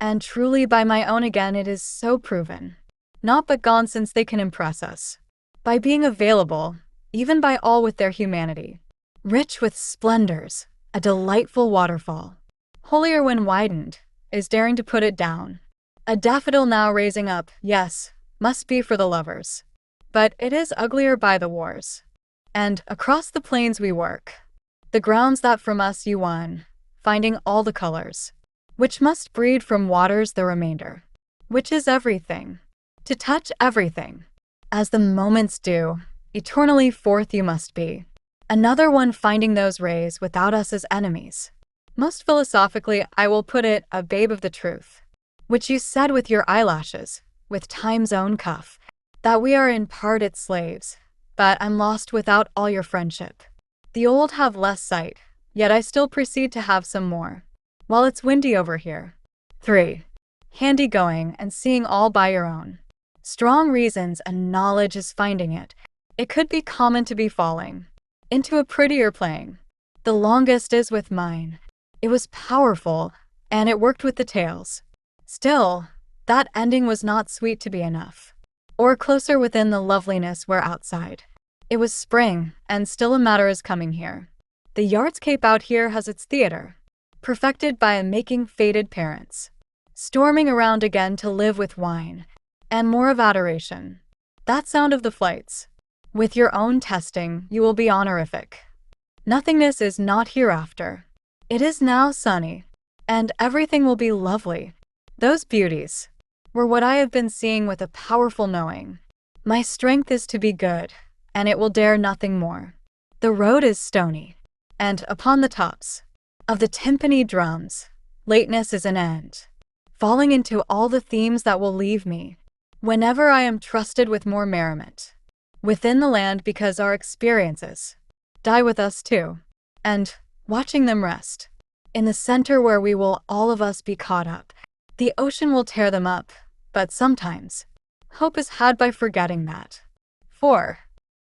And truly by my own again it is so proven. Not but gone since they can impress us. By being available, even by all with their humanity. Rich with splendors, a delightful waterfall. Holier when widened, is daring to put it down. A daffodil now raising up, yes, must be for the lovers. But it is uglier by the wars. And across the plains we work. The grounds that from us you won, finding all the colors, which must breed from waters the remainder, which is everything, to touch everything, as the moments do, eternally forth you must be. Another one finding those rays without us as enemies. Most philosophically, I will put it, a babe of the truth, which you said with your eyelashes, with time's own cuff, that we are in part its slaves, but I'm lost without all your friendship. The old have less sight, yet I still proceed to have some more. While it's windy over here. 3. Handy going and seeing all by your own. Strong reasons and knowledge is finding it. It could be common to be falling into a prettier playing. The longest is with mine. It was powerful, and it worked with the tails. Still, that ending was not sweet to be enough. Or closer within the loveliness where outside. It was spring, and still a matter is coming here. The yardscape out here has its theater, perfected by a making fated parents, storming around again to live with wine, and more of adoration. That sound of the flights. With your own testing, you will be honorific. Nothingness is not hereafter. It is now sunny, and everything will be lovely. Those beauties were what I have been seeing with a powerful knowing. My strength is to be good, and it will dare nothing more. The road is stony, and upon the tops of the timpani drums, lateness is an end, falling into all the themes that will leave me whenever I am trusted with more merriment within the land, because our experiences die with us too, and watching them rest in the center where we will all of us be caught up. The ocean will tear them up, but sometimes hope is had by forgetting that. 4.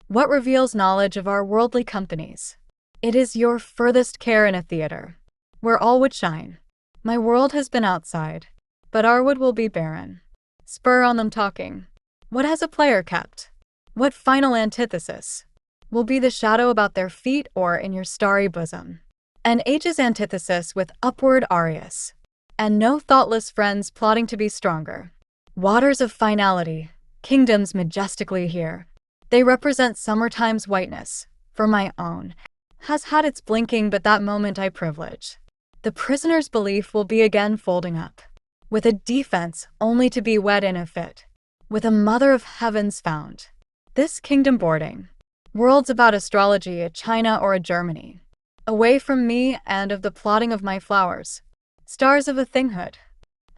What reveals knowledge of our worldly companies? It is your furthest care in a theater, where all would shine. My world has been outside, but our wood will be barren. Spur on them talking. What has a player kept? What final antithesis will be the shadow about their feet or in your starry bosom? An age's antithesis with upward Arius, and no thoughtless friends plotting to be stronger. Waters of finality, kingdoms majestically here. They represent summertime's whiteness, for my own has had its blinking, but that moment I privilege. The prisoner's belief will be again folding up, with a defense only to be wed in a fit, with a mother of heavens found. This kingdom boarding, worlds about astrology, a China or a Germany, away from me and of the plotting of my flowers, stars of a thinghood.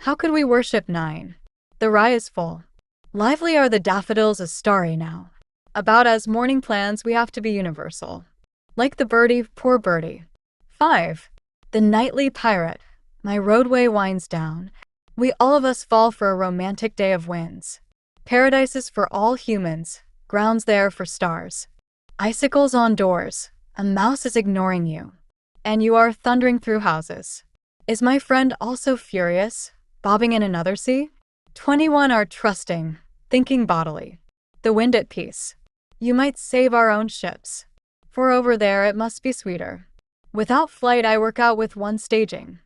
How could we worship 9? The rye is full. Lively are the daffodils, a starry now. About as morning plans we have to be universal. Like the birdie, poor birdie. 5. The nightly pirate, my roadway winds down. We all of us fall for a romantic day of winds. Paradises for all humans, grounds there for stars. Icicles on doors, a mouse is ignoring you. And you are thundering through houses. Is my friend also furious, bobbing in another sea? 21 are trusting, thinking bodily. The wind at peace. You might save our own ships, for over there it must be sweeter. Without flight I work out with one staging.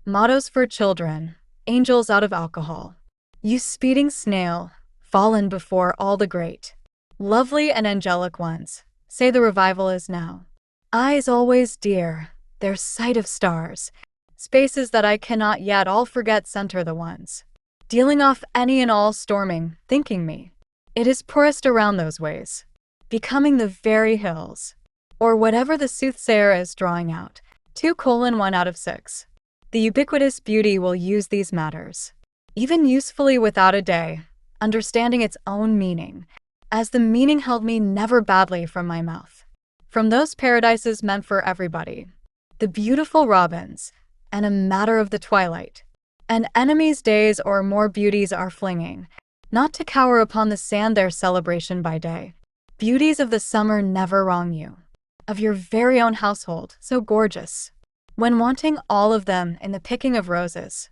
Mottos for children, angels out of alcohol. You speeding snail, fallen before all the great, lovely and angelic ones, say the revival is now. Eyes always dear, their sight of stars, spaces that I cannot yet all forget center the ones, dealing off any and all storming, thinking me. It is poorest around those ways, becoming the very hills, or whatever the soothsayer is drawing out. 2:1 out of 6. The ubiquitous beauty will use these matters, even usefully without a day, understanding its own meaning, as the meaning held me never badly from my mouth. From those paradises meant for everybody, the beautiful robins, and a matter of the twilight, an enemy's days or more beauties are flinging, not to cower upon the sand their celebration by day. Beauties of the summer never wrong you, of your very own household, so gorgeous. When wanting all of them in the picking of roses,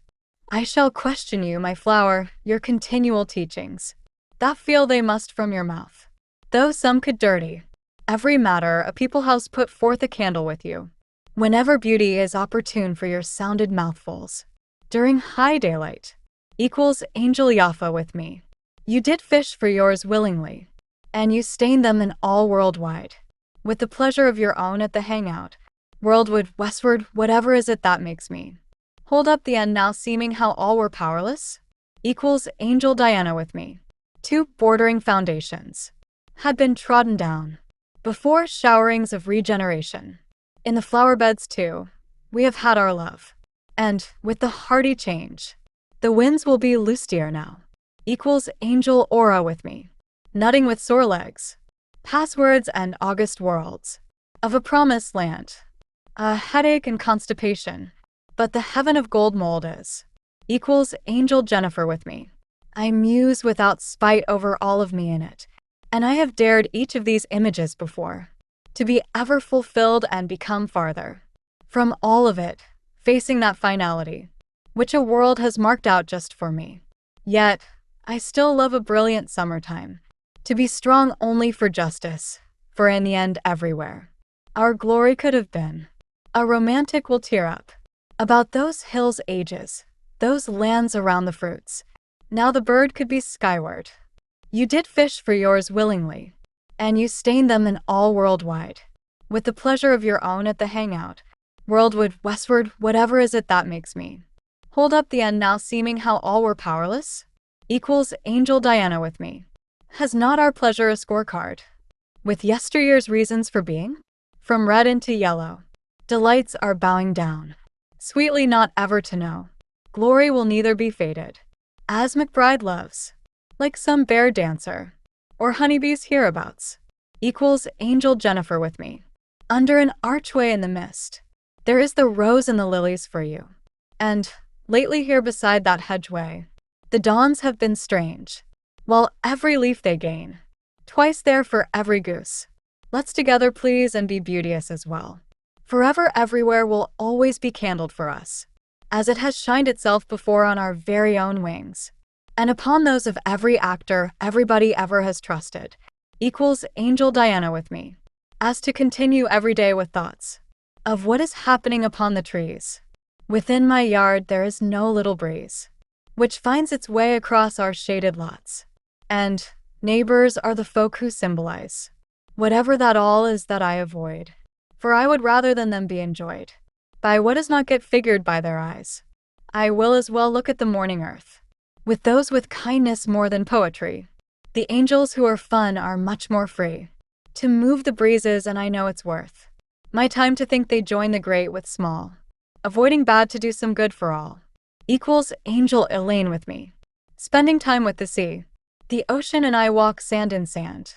I shall question you, my flower, your continual teachings, that feel they must from your mouth. Though some could dirty every matter, a people house put forth a candle with you, whenever beauty is opportune for your sounded mouthfuls. During high daylight, equals angel Yaffa with me. You did fish for yours willingly, and you stained them in all worldwide, with the pleasure of your own at the hangout, worldward, westward, whatever is it that makes me hold up the end now, seeming how all were powerless? Equals angel Diana with me. 2 bordering foundations had been trodden down before showerings of regeneration. In the flower beds too, we have had our love, and with the hearty change, the winds will be loostier now. Equals angel aura with me. Nutting with sore legs, passwords and August worlds, of a promised land, a headache and constipation, but the heaven of gold mold is. Equals angel Jennifer with me. I muse without spite over all of me in it, and I have dared each of these images before, to be ever fulfilled and become farther from all of it, facing that finality, which a world has marked out just for me. Yet, I still love a brilliant summertime, to be strong only for justice, for in the end everywhere, our glory could have been. A romantic will tear up about those hills ages, those lands around the fruits. Now the bird could be skyward. You did fish for yours willingly, and you stained them in all worldwide, with the pleasure of your own at the hangout, worldward, westward, whatever is it that makes me. Hold up the end now, seeming how all were powerless? Equals Angel Diana with me. Has not our pleasure a scorecard? With yesteryear's reasons for being? From red into yellow. Delights are bowing down. Sweetly not ever to know. Glory will neither be faded. As McBride loves. Like some bear dancer. Or honeybees hereabouts. Equals Angel Jennifer with me. Under an archway in the mist. There is the rose and the lilies for you. And, lately here beside that hedgeway, the dawns have been strange. While every leaf they gain, twice there for every goose. Let's together please and be beauteous as well. Forever everywhere will always be candled for us, as it has shined itself before on our very own wings. And upon those of every actor everybody ever has trusted. Equals Angel Diana with me. As to continue every day with thoughts of what is happening upon the trees. Within my yard there is no little breeze, which finds its way across our shaded lots. And neighbors are the folk who symbolize whatever that all is that I avoid. For I would rather than them be enjoyed by what does not get figured by their eyes. I will as well look at the morning earth, with those with kindness more than poetry. The angels who are fun are much more free to move the breezes, and I know it's worth my time to think they join the great with small, avoiding bad to do some good for all. Equals Angel Elaine with me. Spending time with the sea. The ocean and I walk sand in sand.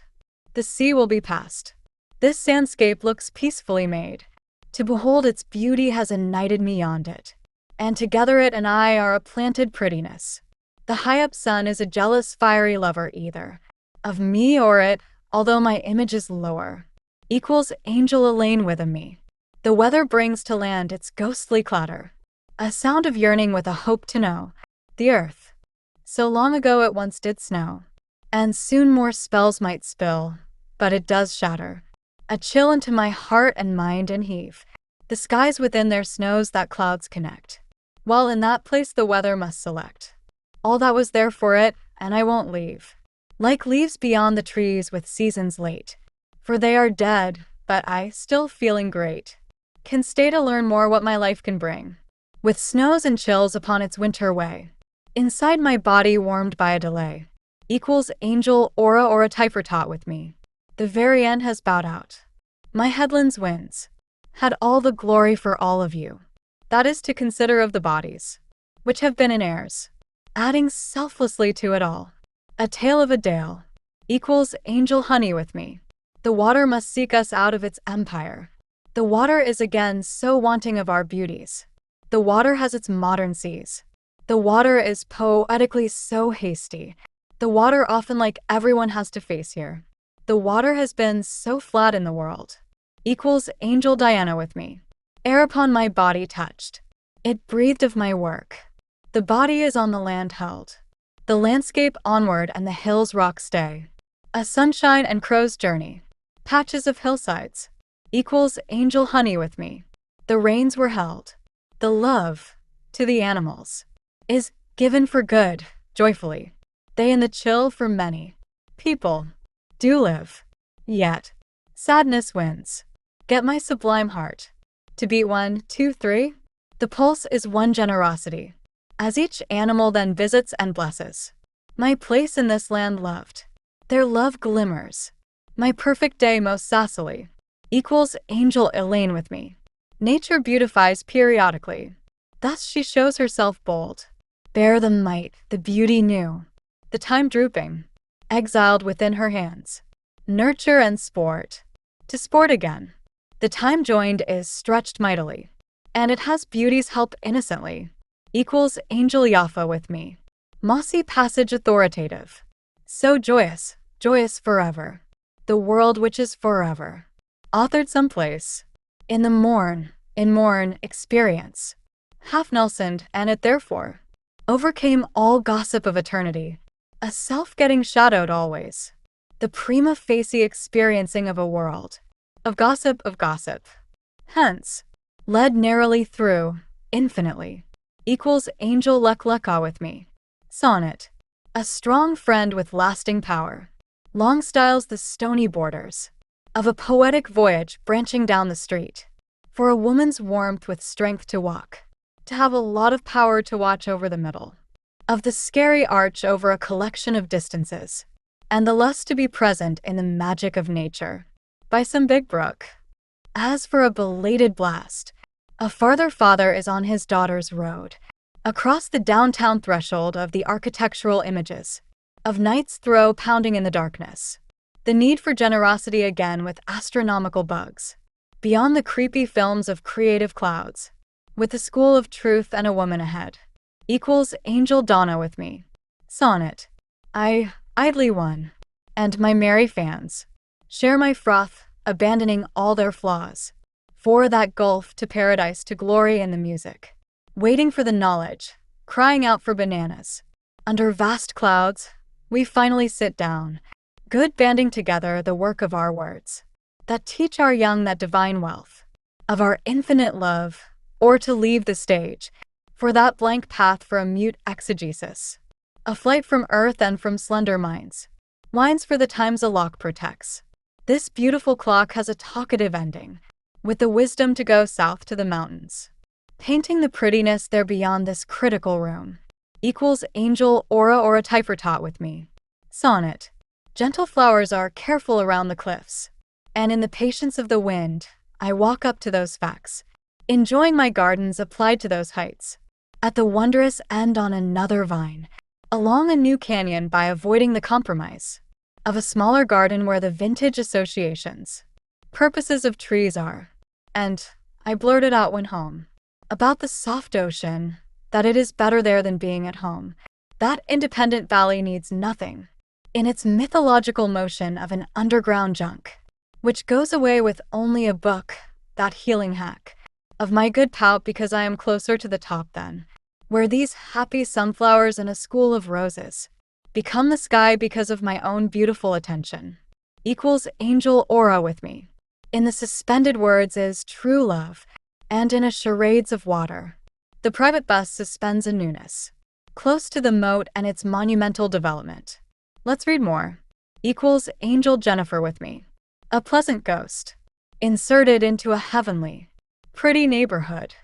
The sea will be past. This sandscape looks peacefully made. To behold its beauty has ignited me yond it. And together it and I are a planted prettiness. The high-up sun is a jealous fiery lover either of me or it, although my image is lower. Equals Angel Elaine with a me. The weather brings to land its ghostly clatter, a sound of yearning with a hope to know the earth. So long ago it once did snow, and soon more spells might spill, but it does shatter. A chill into my heart and mind and heave the skies within their snows that clouds connect, while in that place the weather must select all that was there for it, and I won't leave. Like leaves beyond the trees with seasons late, for they are dead, but I, still feeling great, can stay to learn more what my life can bring. With snows and chills upon its winter way, inside my body warmed by a delay. Equals Angel Aura or a Typhortot with me. The very end has bowed out. My headlands winds had all the glory for all of you. That is to consider of the bodies, which have been in airs, adding selflessly to it all. A tale of a dale. Equals Angel Honey with me. The water must seek us out of its empire. The water is again so wanting of our beauties. The water has its modern seas. The water is poetically so hasty. The water often like everyone has to face here. The water has been so flat in the world. Equals Angel Diana with me. Air upon my body touched. It breathed of my work. The body is on the land held. The landscape onward and the hills rock stay. A sunshine and crow's journey. Patches of hillsides. Equals Angel Honey with me. The reins were held. The love, to the animals, is given for good, joyfully. They in the chill for many people do live. Yet, sadness wins. Get my sublime heart to beat 1, 2, 3. The pulse is one generosity, as each animal then visits and blesses my place in this land loved. Their love glimmers. My perfect day most saucily. Equals Angel Elaine with me. Nature beautifies periodically. Thus she shows herself bold. Bear the might, the beauty new. The time drooping, exiled within her hands. Nurture and sport. To sport again. The time joined is stretched mightily. And it has beauty's help innocently. Equals Angel Yaffa with me. Mossy passage authoritative. So joyous, joyous forever. The world which is forever. Authored someplace. In the morn, in morn experience. Half Nelsoned, and it therefore overcame all gossip of eternity. A self getting shadowed always. The prima facie experiencing of a world. Of gossip. Hence, led narrowly through, infinitely. Equals Angel Lek Leka with me. Sonnet. A strong friend with lasting power. Long styles the stony borders of a poetic voyage branching down the street. For a woman's warmth with strength to walk. To have a lot of power to watch over the middle. Of the scary arch over a collection of distances. And the lust to be present in the magic of nature. By some big brook. As for a belated blast, a farther father is on his daughter's road. Across the downtown threshold of the architectural images. Of night's throw pounding in the darkness. The need for generosity again with astronomical bugs. Beyond the creepy films of creative clouds. With a school of truth and a woman ahead. Equals Angel Donna with me. Sonnet. I idly won. And my merry fans. Share my froth, abandoning all their flaws. For that gulf to paradise to glory in the music. Waiting for the knowledge. Crying out for bananas. Under vast clouds, we finally sit down. Good banding together the work of our words. That teach our young that divine wealth. Of our infinite love. Or to leave the stage. For that blank path for a mute exegesis. A flight from earth and from slender minds. Wines for the times a lock protects. This beautiful clock has a talkative ending. With the wisdom to go south to the mountains. Painting the prettiness there beyond this critical room. Equals Angel Aura or a Typhortot with me. Sonnet. Gentle flowers are careful around the cliffs. And in the patience of the wind, I walk up to those facts. Enjoying my gardens applied to those heights. At the wondrous end on another vine. Along a new canyon by avoiding the compromise. Of a smaller garden where the vintage associations. Purposes of trees are. And I blurted out when home. About the soft ocean. That it is better there than being at home. That independent valley needs nothing. In its mythological motion of an underground junk. Which goes away with only a book. That healing hack. Of my good pout because I am closer to the top then. Where these happy sunflowers in a school of roses. Become the sky because of my own beautiful attention. Equals Angel Aura with me. In the suspended words is true love. And in a charades of water. The private bus suspends a newness. Close to the moat and its monumental development. Let's read more. Equals Angel Jennifer with me. A pleasant ghost. Inserted into a heavenly, pretty neighborhood.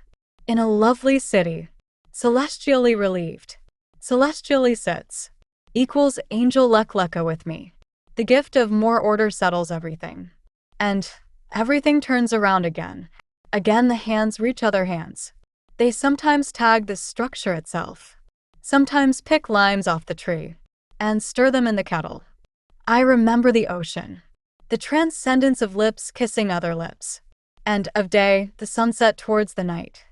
In a lovely city. Celestially relieved. Celestially sits. Equals Angel Lekleka with me. The gift of more order settles everything. And everything turns around again. Again the hands reach other hands. They sometimes tag the structure itself. Sometimes pick limes off the tree. And stir them in the kettle. I remember the ocean. The transcendence of lips kissing other lips. And of day, the sunset towards the night.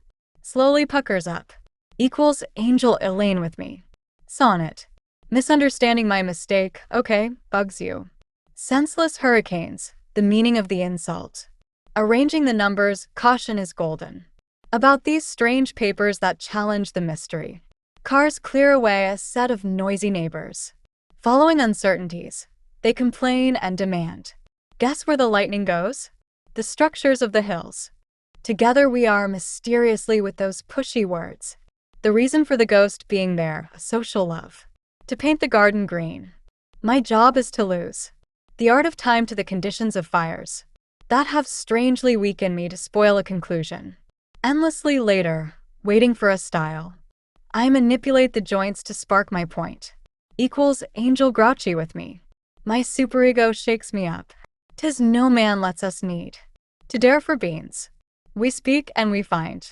Slowly puckers up. Equals Angel Elaine with me. Sonnet. Misunderstanding my mistake, okay, bugs you. Senseless hurricanes, the meaning of the insult. Arranging the numbers, caution is golden. About these strange papers that challenge the mystery. Cars clear away a set of noisy neighbors. Following uncertainties, they complain and demand. Guess where the lightning goes? The structures of the hills. Together we are mysteriously with those pushy words. The reason for the ghost being there, a social love. To paint the garden green. My job is to lose. The art of time to the conditions of fires. That have strangely weakened me to spoil a conclusion. Endlessly later, waiting for a style. I manipulate the joints to spark my point. Equals Angel Grouchy with me. My superego shakes me up. 'Tis no man lets us need. To dare for beans. We speak and we find.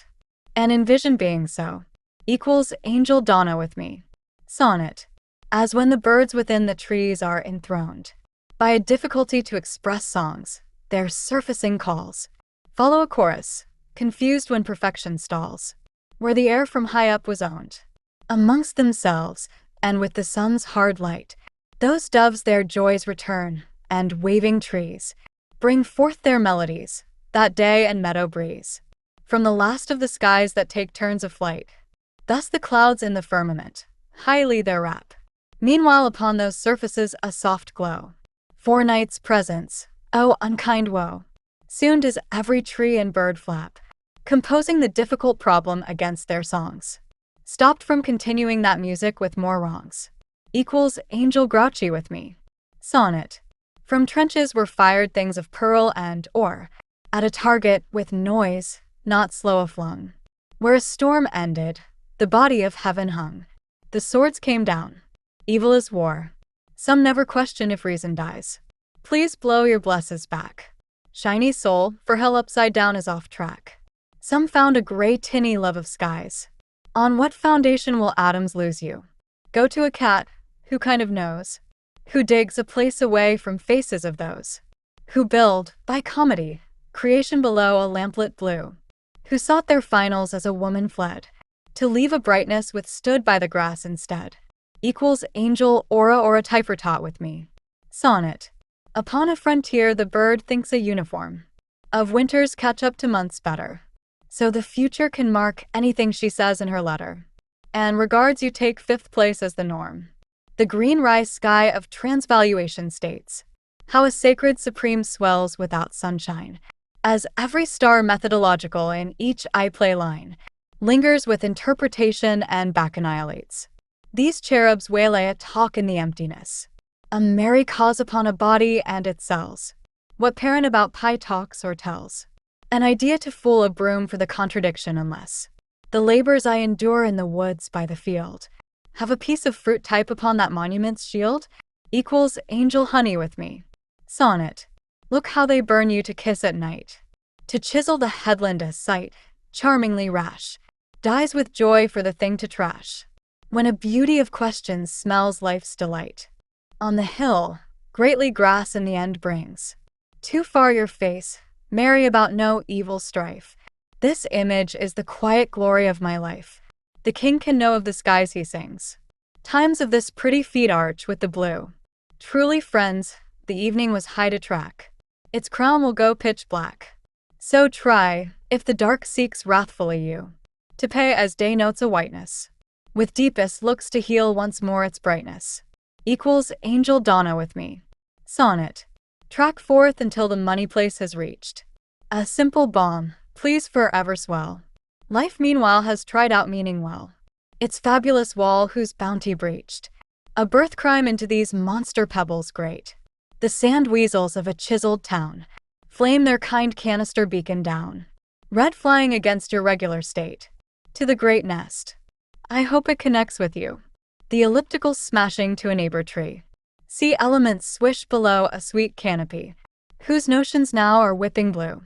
And envision being so. Equals Angel Donna with me. Sonnet. As when the birds within the trees are enthroned. By a difficulty to express songs, their surfacing calls. Follow a chorus, confused when perfection stalls. Where the air from high up was owned. Amongst themselves, and with the sun's hard light, those doves their joys return, and waving trees bring forth their melodies, that day and meadow breeze. From the last of the skies that take turns of flight. Thus the clouds in the firmament, highly their wrap. Meanwhile upon those surfaces a soft glow. For night's presence, oh unkind woe. Soon does every tree and bird flap, composing the difficult problem against their songs. Stopped from continuing that music with more wrongs. equals angel grouchy with me. Sonnet. From trenches were fired things of pearl and ore, at a target with noise, not slow a flung. Where a storm ended, the body of heaven hung. The swords came down. Evil is war. Some never question if reason dies. Please blow your blesses back. Shiny soul, for hell upside down is off track. Some found a gray tinny love of skies. On what foundation will atoms lose you? Go to a cat, who kind of knows, who digs a place away from faces of those, who build, by comedy, creation below a lamplit blue, who sought their finals as a woman fled, to leave a brightness withstood by the grass instead, equals angel aura or a typer taught with me. Sonnet. Upon a frontier the bird thinks a uniform of winters catch up to months better, so the future can mark anything she says in her letter, and regards you take fifth place as the norm. The green rice sky of transvaluation states how a sacred supreme swells without sunshine, as every star methodological in each I play line lingers with interpretation and back annihilates. These cherubs waylay a talk in the emptiness, a merry cause upon a body and its cells. What parent about pie talks or tells? An idea to fool a broom for the contradiction unless the labors I endure in the woods by the field have a piece of fruit type upon that monument's shield, equals angel honey with me. Sonnet. Look how they burn you to kiss at night. To chisel the headland as sight, charmingly rash, dies with joy for the thing to trash. When a beauty of questions smells life's delight. On the hill, greatly grass in the end brings. Too far your face, merry about no evil strife. This image is the quiet glory of my life. The king can know of the skies he sings. Times of this pretty feet arch with the blue. Truly friends, the evening was high to track. Its crown will go pitch black. So try, if the dark seeks wrathfully you, to pay as day notes a whiteness, with deepest looks to heal once more its brightness. Equals angel Donna with me. Sonnet. Track forth until the money place has reached. A simple balm, please forever swell. Life meanwhile has tried out meaning well. Its fabulous wall whose bounty breached a birth crime into these monster pebbles great. The sand weasels of a chiseled town flame their kind canister beacon down, red flying against your regular state, to the great nest. I hope it connects with you. The elliptical smashing to a neighbor tree. See elements swish below a sweet canopy, whose notions now are whipping blue,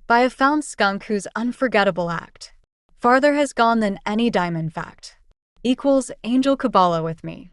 by a found skunk whose unforgettable act farther has gone than any diamond fact. Equals angel Kabbalah with me.